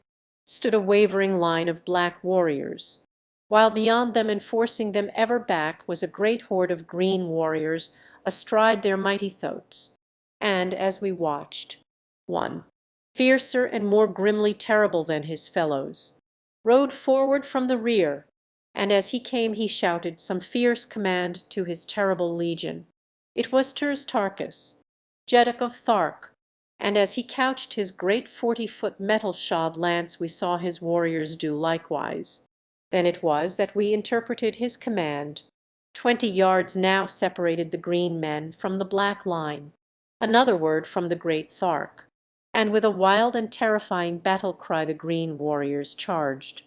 stood a wavering line of black warriors, while beyond them, enforcing them ever back, was a great horde of green warriors astride their mighty thoats. And as we watched, one, fiercer and more grimly terrible than his fellows, rode forward from the rear, and as he came he shouted some fierce command to his terrible legion. It was Tarkus, Jeddak of Thark, and as he couched his great 40-foot metal-shod lance we saw his warriors do likewise. Then it was that we interpreted his command. 20 yards now separated the green men from the black line, another word from the great Thark, and with a wild and terrifying battle cry the green warriors charged.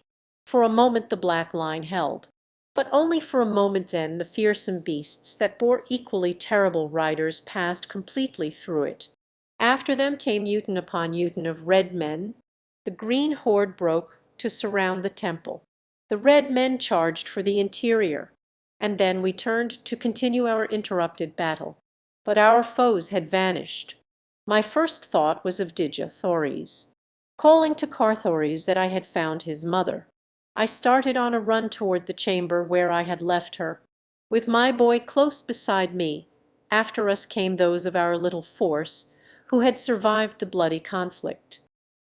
For a moment the black line held, but only for a moment. Then the fearsome beasts that bore equally terrible riders passed completely through it. After them came Utin upon Utin of red men. The green horde broke to surround the temple. The red men charged for the interior, and then we turned to continue our interrupted battle. But our foes had vanished. My first thought was of Dejethores. Calling to Carthoris that I had found his mother, I started on a run toward the chamber where I had left her, with my boy close beside me. After us came those of our little force who had survived the bloody conflict.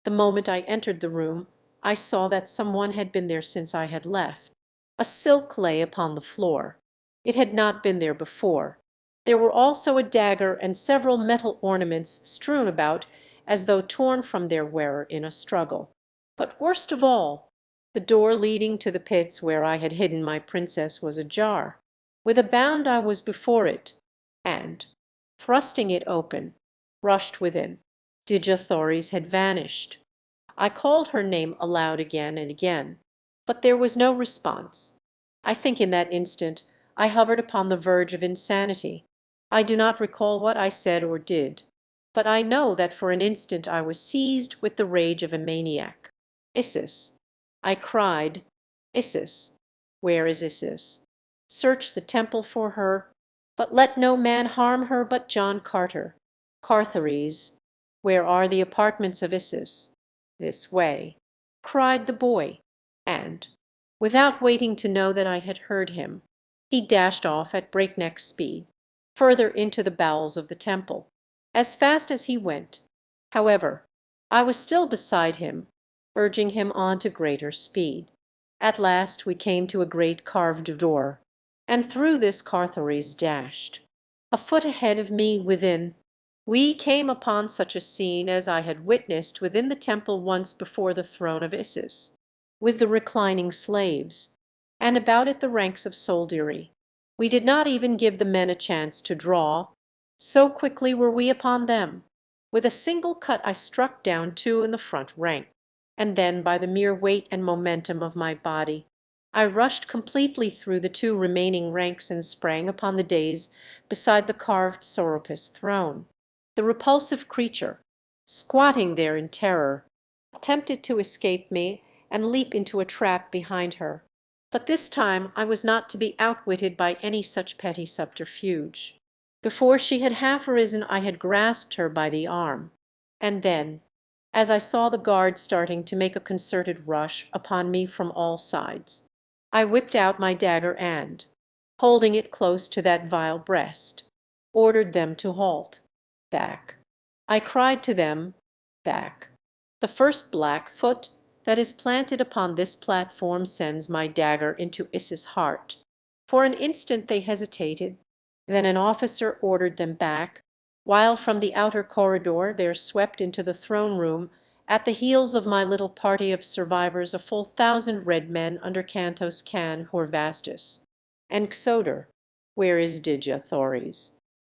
The moment I entered the room, I saw that someone had been there since I had left. A silk lay upon the floor. It had not been there before. There were also a dagger and several metal ornaments strewn about as though torn from their wearer in a struggle. But worst of all, the door leading to the pits where I had hidden my princess was ajar. With a bound I was before it, and, thrusting it open, rushed within. Dejethores had vanished. I called her name aloud again and again, but there was no response. I think in that instant I hovered upon the verge of insanity. I do not recall what I said or did, but I know that for an instant I was seized with the rage of a maniac. "Issus!" I cried. "Issus! Where is Issus? Search the temple for her, but let no man harm her but John Carter. Carthoris, where are the apartments of Issus? This way," cried the boy, and, without waiting to know that I had heard him, he dashed off at breakneck speed, further into the bowels of the temple. As fast as he went, however, I was still beside him, urging him on to greater speed. At last we came to a great carved door, and through this Carthoris dashed. A foot ahead of me within, we came upon such a scene as I had witnessed within the temple once before the throne of Issus, with the reclining slaves, and about it the ranks of soldiery. We did not even give the men a chance to draw, so quickly were we upon them. With a single cut I struck down 2 in the front rank, and then by the mere weight and momentum of my body I rushed completely through the 2 remaining ranks and sprang upon the dais beside the carved Sorapis throne. The repulsive creature, squatting there in terror, attempted to escape me and leap into a trap behind her. But this time I was not to be outwitted by any such petty subterfuge. Before she had half arisen I had grasped her by the arm, and then, as I saw the guard starting to make a concerted rush upon me from all sides, I whipped out my dagger and, holding it close to that vile breast, ordered them to halt. "Back!" I cried to them, "back! The first black foot that is planted upon this platform sends my dagger into Issus' heart." For an instant they hesitated, then an officer ordered them back, while from the outer corridor there swept into the throne room At the heels of my little party of survivors a full 1,000 red men under Cantos Can Horvastus. And Xoder, where is Dejah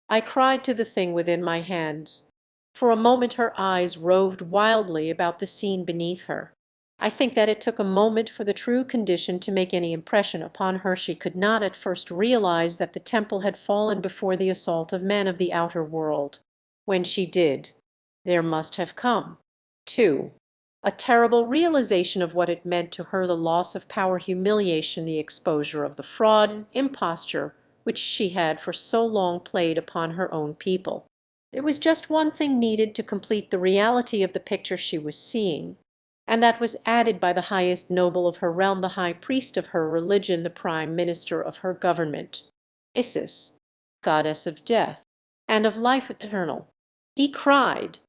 I cried to the thing within my hands. For a moment her eyes roved wildly about the scene beneath her. I think that it took a moment for the true condition to make any impression upon her. She could not at first realize that the temple had fallen before the assault of men of the outer world. When she did, there must have come, too, a terrible realization of what it meant to her, the loss of power, humiliation, the exposure of the fraud and imposture which she had for so long played upon her own people. There was just one thing needed to complete the reality of the picture she was seeing, and that was added by the highest noble of her realm, the high priest of her religion, the prime minister of her government, Isis, goddess of death and of life eternal. He cried,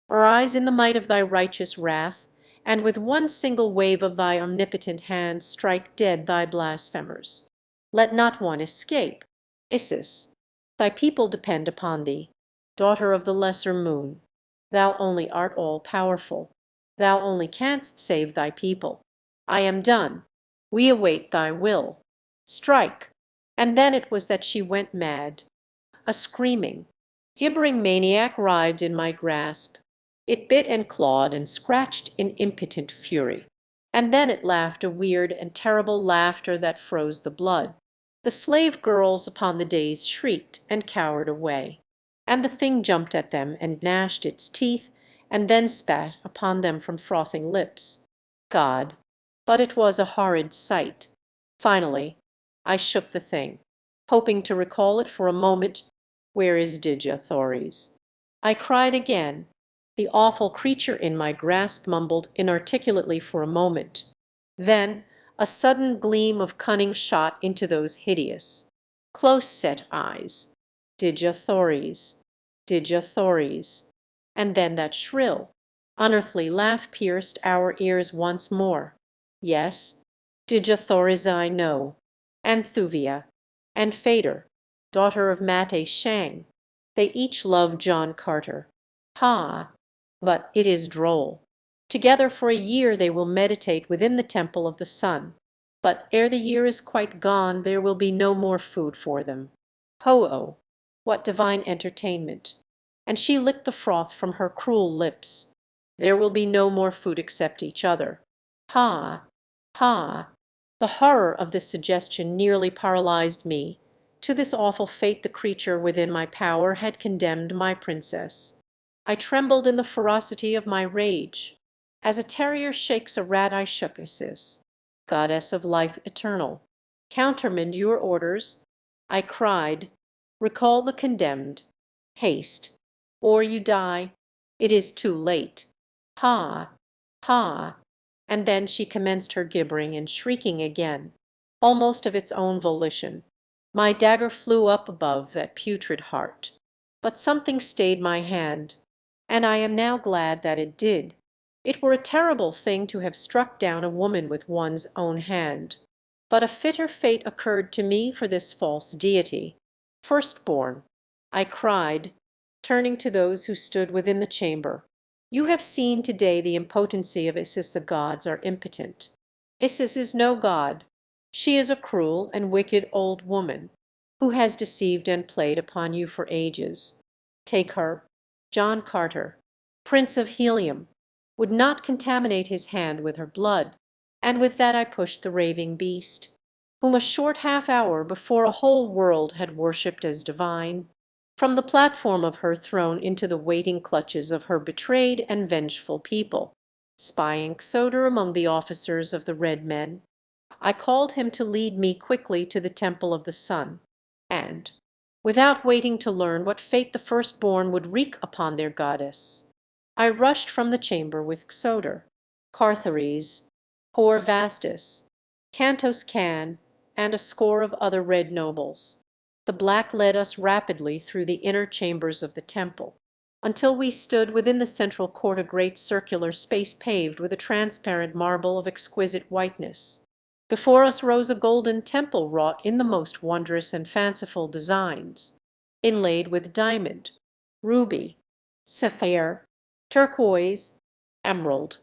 "Arise in the might of thy righteous wrath, and with one single wave of thy omnipotent hand strike dead thy blasphemers. Let not one escape. Isis, thy people depend upon thee, daughter of the lesser moon. Thou only art all-powerful. Thou only canst save thy people. I am done. We await thy will. Strike!" And then it was that she went mad. A screaming, gibbering maniac writhed in my grasp. It bit and clawed and scratched in impotent fury. And then it laughed a weird and terrible laughter that froze the blood. The slave girls upon the dais shrieked and cowered away. And the thing jumped at them and gnashed its teeth and then spat upon them from frothing lips. God! But it was a horrid sight. Finally, I shook the thing, hoping to recall it for a moment. Where is Dejah? I cried again. The awful creature in my grasp mumbled inarticulately for a moment. Then a sudden gleam of cunning shot into those hideous, close-set eyes. Dejah, Dejah. And then that shrill, unearthly laugh pierced our ears once more. Yes, Dejah I know, and Thuvia, and Fader, daughter of Mate Shang. They each love John Carter. Ha! But it is droll. Together for a year they will meditate within the temple of the sun. But ere the year is quite gone there will be no more food for them. Ho-oh! What divine entertainment! And she licked the froth from her cruel lips. There will be no more food except each other. Ha! Ha! The horror of this suggestion nearly paralyzed me. To this awful fate the creature within my power had condemned my princess. I trembled in the ferocity of my rage. As a terrier shakes a rat I shook Isis, goddess of life eternal. Countermand your orders. I cried, recall the condemned. Haste, or you die. It is too late. Ha! Ha! And then she commenced her gibbering and shrieking again, almost of its own volition. My dagger flew up above that putrid heart. But something stayed my hand, and I am now glad that it did. It were a terrible thing to have struck down a woman with one's own hand. But a fitter fate occurred to me for this false deity. Firstborn, I cried, turning to those who stood within the chamber. You have seen today the impotency of Isis. The gods are impotent. Isis is no god. She is a cruel and wicked old woman who has deceived and played upon you for ages. Take her. John Carter, Prince of Helium, would not contaminate his hand with her blood, and with that I pushed the raving beast, whom a short half-hour before a whole world had worshipped as divine, from the platform of her throne into the waiting clutches of her betrayed and vengeful people. Spying Xoder among the officers of the red men, I called him to lead me quickly to the temple of the sun, and, without waiting to learn what fate the firstborn would wreak upon their goddess, I rushed from the chamber with Xoder, Carthares, Horvastus, Cantos Can, and a score of other red nobles. The black led us rapidly through the inner chambers of the temple, until we stood within the central court, a great circular space paved with a transparent marble of exquisite whiteness. Before us rose a golden temple wrought in the most wondrous and fanciful designs, inlaid with diamond, ruby, sapphire, turquoise, emerald,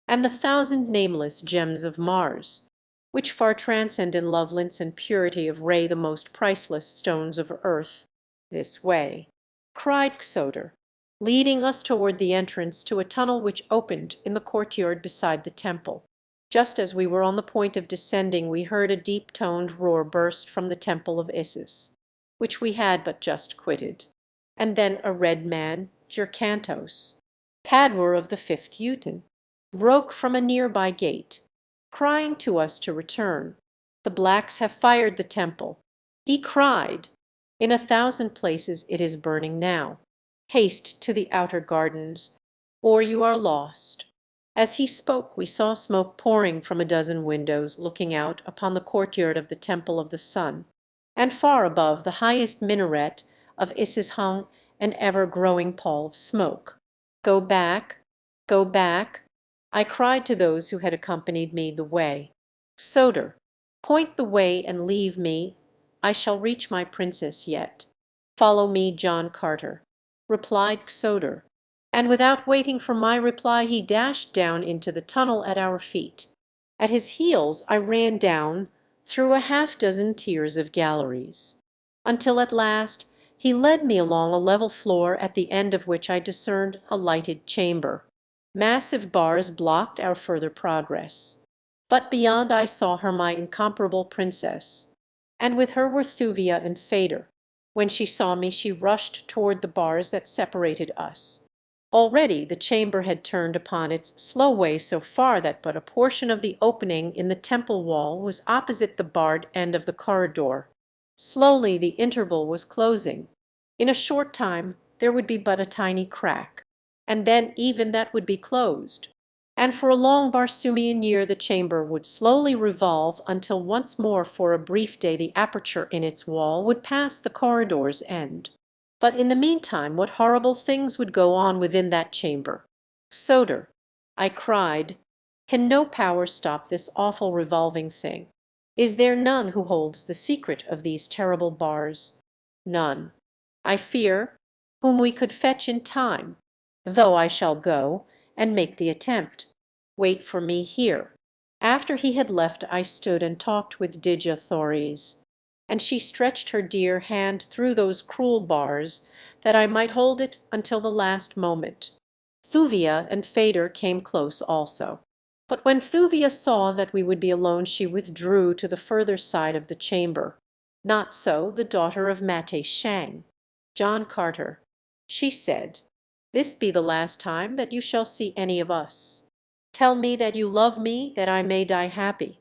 and the thousand nameless gems of Mars, which far transcend in loveliness and purity of ray the most priceless stones of earth. This way, cried Xodor, leading us toward the entrance to a tunnel which opened in the courtyard beside the temple. Just as we were on the point of descending, we heard a deep-toned roar burst from the temple of Isis, which we had but just quitted, and then a red man, Jerkantos, Cadwar of the fifth Uten, broke from a nearby gate, crying to us to return. "The blacks have fired the temple," he cried. "In 1,000 places it is burning now. Haste to the outer gardens, or you are lost." As he spoke, we saw smoke pouring from a dozen windows looking out upon the courtyard of the Temple of the Sun, and far above the highest minaret of Isis hung an ever-growing pall of smoke. "Go back, go back," I cried to those who had accompanied me the way. "Xodor, point the way and leave me. I shall reach my princess yet." "Follow me, John Carter," replied Xodor, and without waiting for my reply he dashed down into the tunnel at our feet. At his heels I ran down through a half-dozen tiers of galleries, until at last he led me along a level floor at the end of which I discerned a lighted chamber. Massive bars blocked our further progress, but beyond I saw her my incomparable princess, and with her were Thuvia and Phaedor. When she saw me she rushed toward the bars that separated us. Already the chamber had turned upon its slow way so far that but a portion of the opening in the temple wall was opposite the barred end of the corridor. Slowly the interval was closing. In a short time there would be but a tiny crack, and then even that would be closed. And for a long Barsoomian year the chamber would slowly revolve until once more for a brief day the aperture in its wall would pass the corridor's end. But in the meantime what horrible things would go on within that chamber? "Xodor," I cried, "can no power stop this awful revolving thing? Is there none who holds the secret of these terrible bars?" "None, I fear, whom we could fetch in time, though I shall go and make the attempt. Wait for me here." After he had left I stood and talked with Dejah and she stretched her dear hand through those cruel bars that I might hold it until the last moment. Thuvia and Phaedor came close also. But when Thuvia saw that we would be alone she withdrew to the further side of the chamber. Not so the daughter of Mate Shang. "John Carter," she said, "this be the last time that you shall see any of us. Tell me that you love me, that I may die happy."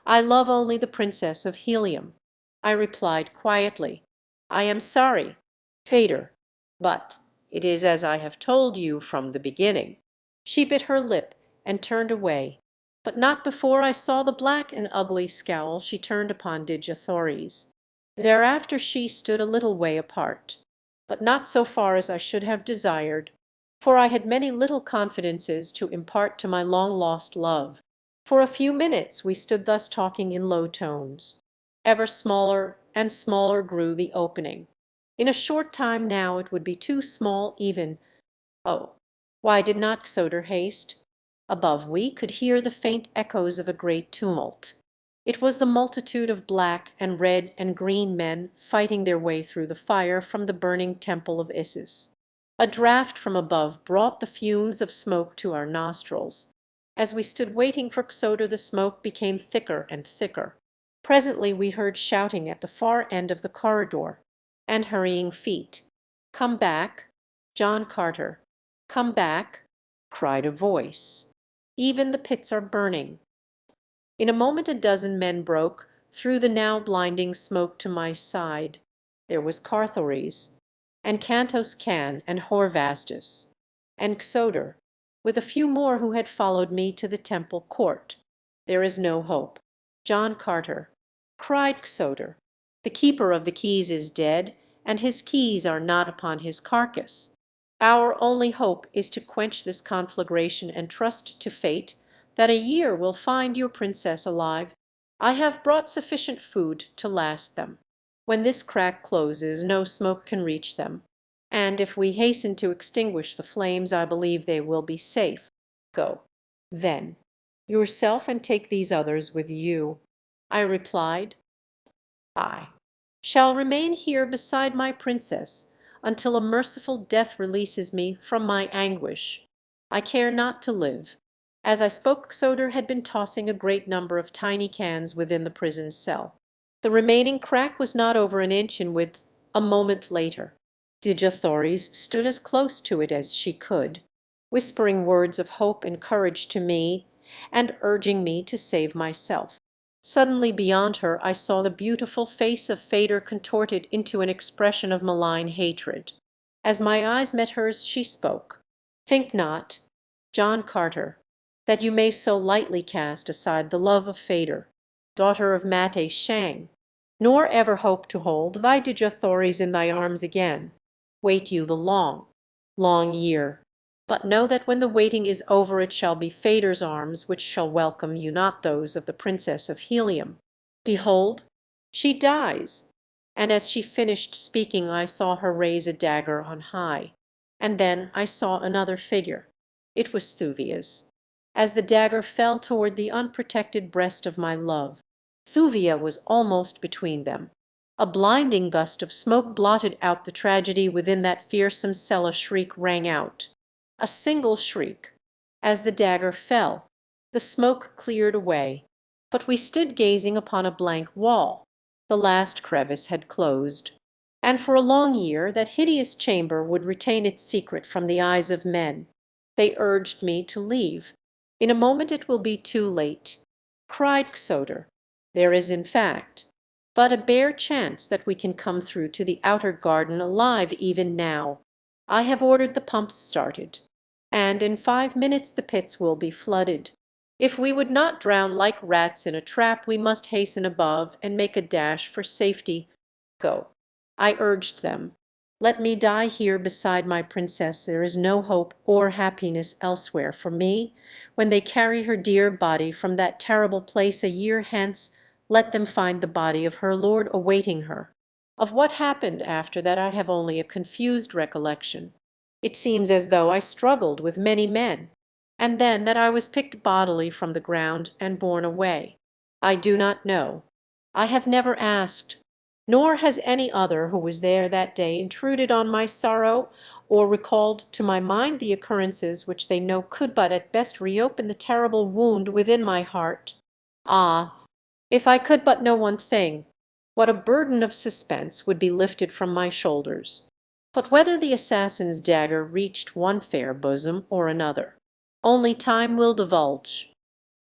"I love only the Princess of Helium," I replied quietly. "I am sorry, Phaedor, but it is as I have told you from the beginning." She bit her lip and turned away, but not before I saw the black and ugly scowl she turned upon Dejah. Thereafter she stood a little way apart, but not so far as I should have desired, for I had many little confidences to impart to my long-lost love. For a few minutes we stood thus talking in low tones. Ever smaller and smaller grew the opening. In a short time now it would be too small even. Oh, why did not Xodor haste? Above we could hear the faint echoes of a great tumult. It was the multitude of black and red and green men fighting their way through the fire from the burning temple of Isis. A draught from above brought the fumes of smoke to our nostrils. As we stood waiting for Xodor the smoke became thicker and thicker. Presently we heard shouting at the far end of the corridor, and hurrying feet. "Come back, John Carter, come back," cried a voice. "Even the pits are burning." In a moment a dozen men broke through the now blinding smoke to my side. There was Carthoris, and Cantos Can, and Horvastus, and Xodor, with a few more who had followed me to the temple court. "There is no hope, John Carter," cried Xodor. "The keeper of the keys is dead, and his keys are not upon his carcass. Our only hope is to quench this conflagration and trust to fate that a year will find your princess alive. I have brought sufficient food to last them. When this crack closes no smoke can reach them, and if we hasten to extinguish the flames I believe they will be safe. Go, then, yourself and take these others with you." I replied, "I shall remain here beside my princess until a merciful death releases me from my anguish. I care not to live." As I spoke, Soder had been tossing a great number of tiny cans within the prison cell. The remaining crack was not over an inch in width. A moment later, Dejathories stood as close to it as she could, whispering words of hope and courage to me, and urging me to save myself. Suddenly beyond her I saw the beautiful face of Fader contorted into an expression of malign hatred. As my eyes met hers she spoke. "Think not, John Carter, that you may so lightly cast aside the love of Fader, daughter of Mate Shang, nor ever hope to hold thy Dejathories in thy arms again. Wait you the long, long year. But know that when the waiting is over it shall be Fader's arms which shall welcome you, not those of the Princess of Helium. Behold, she dies." And as she finished speaking I saw her raise a dagger on high. And then I saw another figure. It was Thuvia's. As the dagger fell toward the unprotected breast of my love, Thuvia was almost between them. A blinding gust of smoke blotted out the tragedy within that fearsome cell. A shriek rang out. A single shriek. As the dagger fell, the smoke cleared away, but we stood gazing upon a blank wall. The last crevice had closed, and for a long year that hideous chamber would retain its secret from the eyes of men. They urged me to leave. "In a moment it will be too late," cried Soder. "There is, in fact, but a bare chance that we can come through to the outer garden alive even now. I have ordered the pumps started, and in 5 minutes the pits will be flooded. If we would not drown like rats in a trap, we must hasten above and make a dash for safety. Go." I urged them. "Let me die here beside my princess. There is no hope or happiness elsewhere for me. When they carry her dear body from that terrible place a year hence, let them find the body of her lord awaiting her. Of what happened after that I have only a confused recollection. It seems as though I struggled with many men, and then that I was picked bodily from the ground and borne away. I do not know. I have never asked, nor has any other who was there that day intruded on my sorrow, or recalled to my mind the occurrences which they know could but at best reopen the terrible wound within my heart. Ah, if I could but know one thing, what a burden of suspense would be lifted from my shoulders! But whether the assassin's dagger reached one fair bosom or another, only time will divulge.